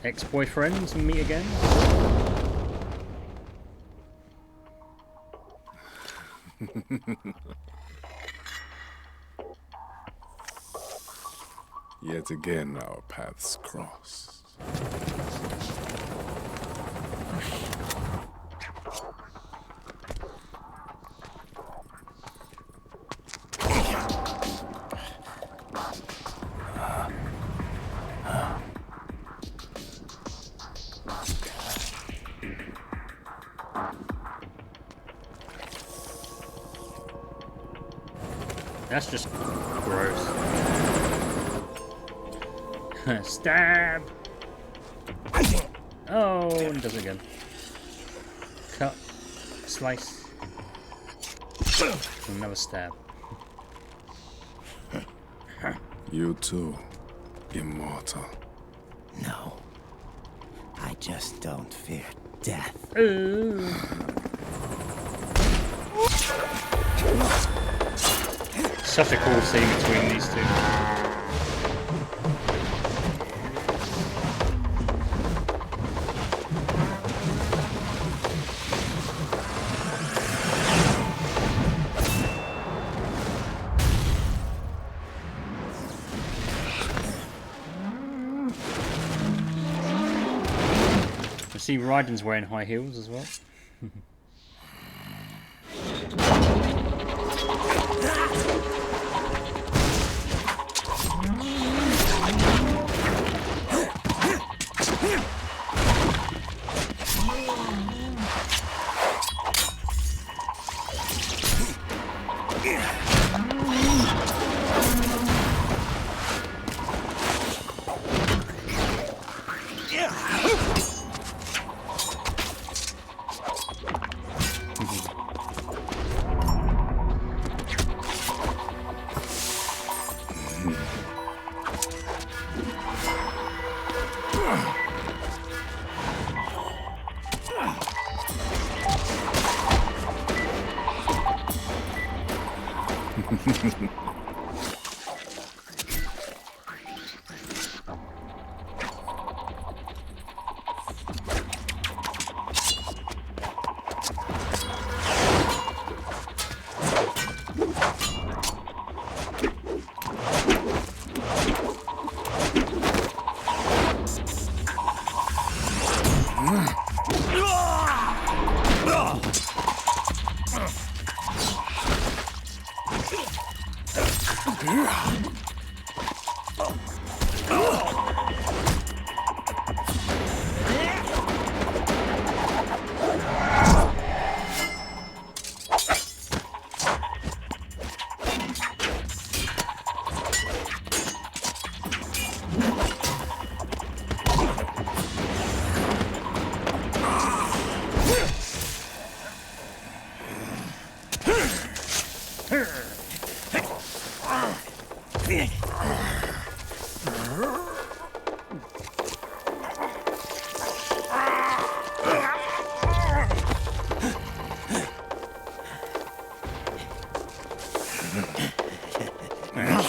Speaker 1: Ex-boyfriends meet again?
Speaker 15: Yet again, our paths cross.
Speaker 1: That's just gross. Stab! Oh, and does it again. Cut. Slice. Another stab.
Speaker 15: You too, immortal.
Speaker 12: No. I just don't fear death.
Speaker 1: Ooh. Such a cool scene between these two. I see Raiden's wearing high heels as well.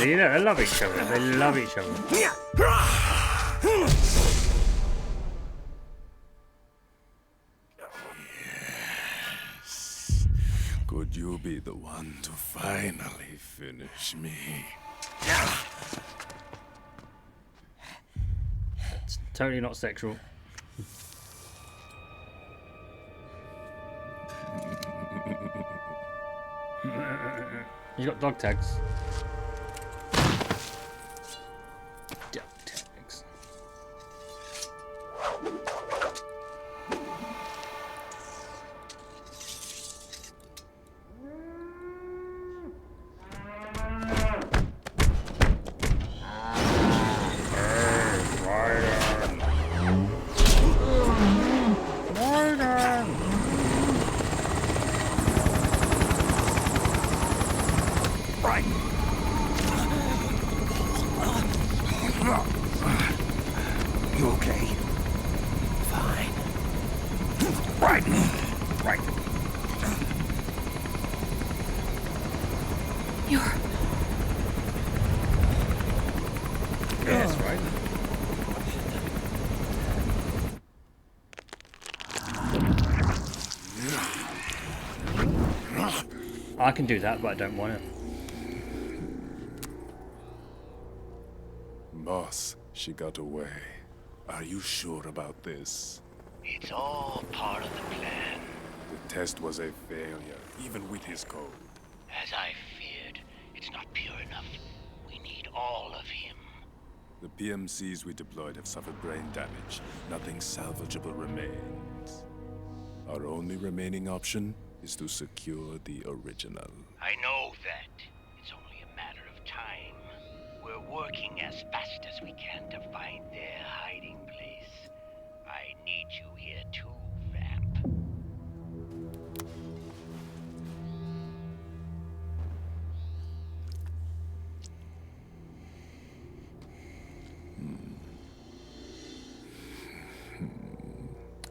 Speaker 1: See, they love each other. They love each other.
Speaker 18: Could you be the one to finally finish me?
Speaker 1: It's totally not sexual. You got dog tags. Dog tags.
Speaker 4: You okay? Fine. Right. Right.
Speaker 6: You're...
Speaker 1: Yes, right. I can do that, but I don't want it.
Speaker 18: Boss, she got away. Are you sure about this?
Speaker 13: It's all part of the plan.
Speaker 18: The test was a failure, even with his code.
Speaker 13: As I feared, it's not pure enough. We need all of him.
Speaker 18: The PMCs we deployed have suffered brain damage. Nothing salvageable remains. Our only remaining option is to secure the original.
Speaker 13: I know that. It's only a matter of time. We're working as fast as we can to find their hiding place. I need you here too, Vamp.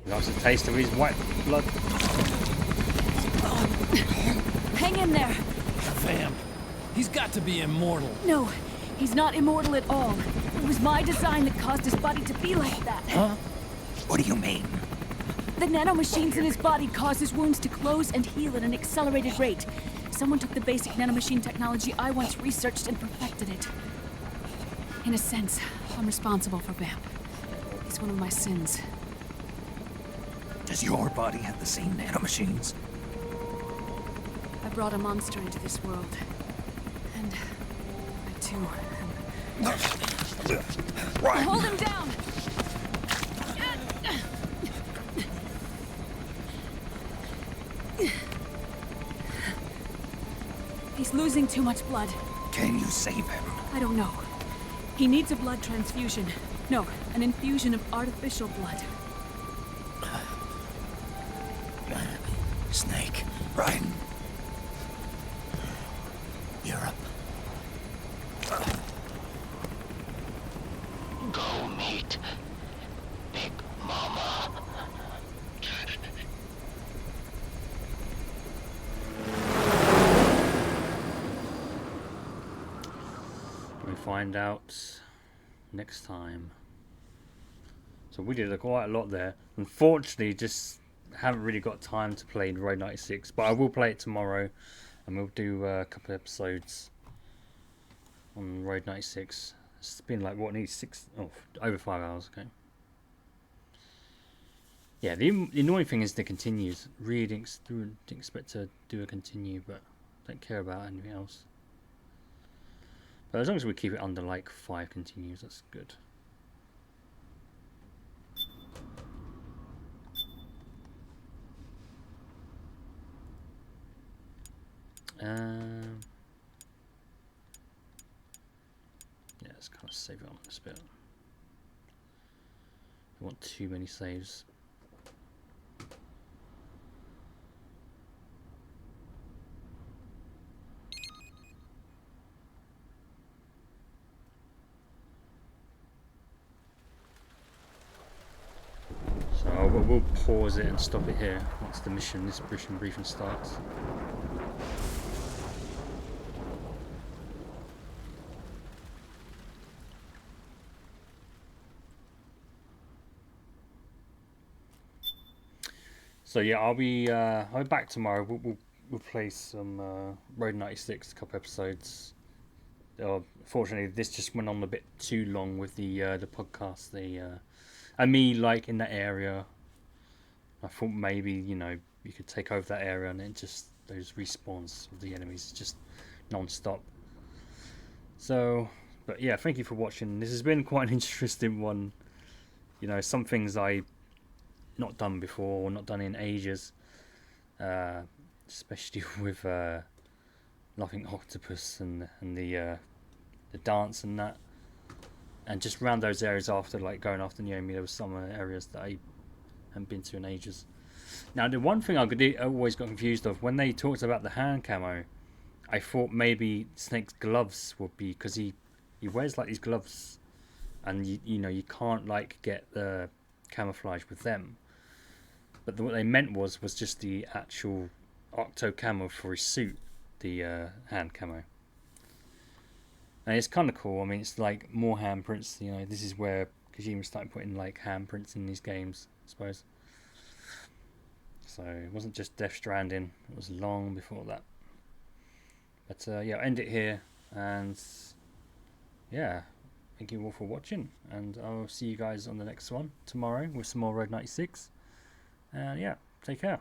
Speaker 1: He loves a taste of his white blood.
Speaker 6: Hang in there.
Speaker 3: Vamp. He's got to be immortal.
Speaker 6: No, he's not immortal at all. It was my design that caused his body to be like that.
Speaker 3: Huh?
Speaker 4: What do you mean?
Speaker 6: The nanomachines in his body cause his wounds to close and heal at an accelerated rate. Someone took the basic nanomachine technology I once researched and perfected it. In a sense, I'm responsible for Vamp. He's one of my sins.
Speaker 4: Does your body have the same nanomachines?
Speaker 6: I brought a monster into this world. And I too am...
Speaker 4: Right.
Speaker 6: Hold him down! He's losing too much blood.
Speaker 4: Can you save him?
Speaker 6: I don't know. He needs a blood transfusion. No, an infusion of artificial blood.
Speaker 4: Snake. Right. Europe.
Speaker 13: Go meet Big Mama.
Speaker 1: We find out next time. So we did quite a lot there. Unfortunately, just haven't really got time to play Road 96, but I will play it tomorrow, and we'll do a couple of episodes on Road 96. It's been like what, needs over 5 hours. Okay. Yeah, the annoying thing is the continues. Really didn't expect to do a continue, but don't care about anything else. But as long as we keep it under like 5 continues, that's good. Yeah, let's kind of save it on this bit. I want too many saves. So we'll pause it and stop it here once the mission, this mission briefing starts. So yeah, I'll be back tomorrow. We'll play some Road 96, a couple episodes. Fortunately, this just went on a bit too long with the podcast. And me like in that area. I thought maybe you could take over that area and then just those respawns of the enemies just non-stop. So, but yeah, thank you for watching. This has been quite an interesting one. Some things I not done before, or not done in ages. Especially with Laughing Octopus and the dance and that, and just around those areas after going after Naomi, there was some areas that I hadn't been to in ages. Now the one thing I always got confused of when they talked about the hand camo, I thought maybe Snake's gloves would be, because he wears like these gloves, and you can't get the camouflage with them. But what they meant was just the actual octo camo for his suit, the hand camo. And it's kind of cool. I mean, it's like more handprints. This is where Kojima started putting handprints in these games, I suppose. So it wasn't just Death Stranding. It was long before that. But yeah, I'll end it here. And yeah, thank you all for watching. And I'll see you guys on the next one tomorrow with some more Road 96. And yeah, take care.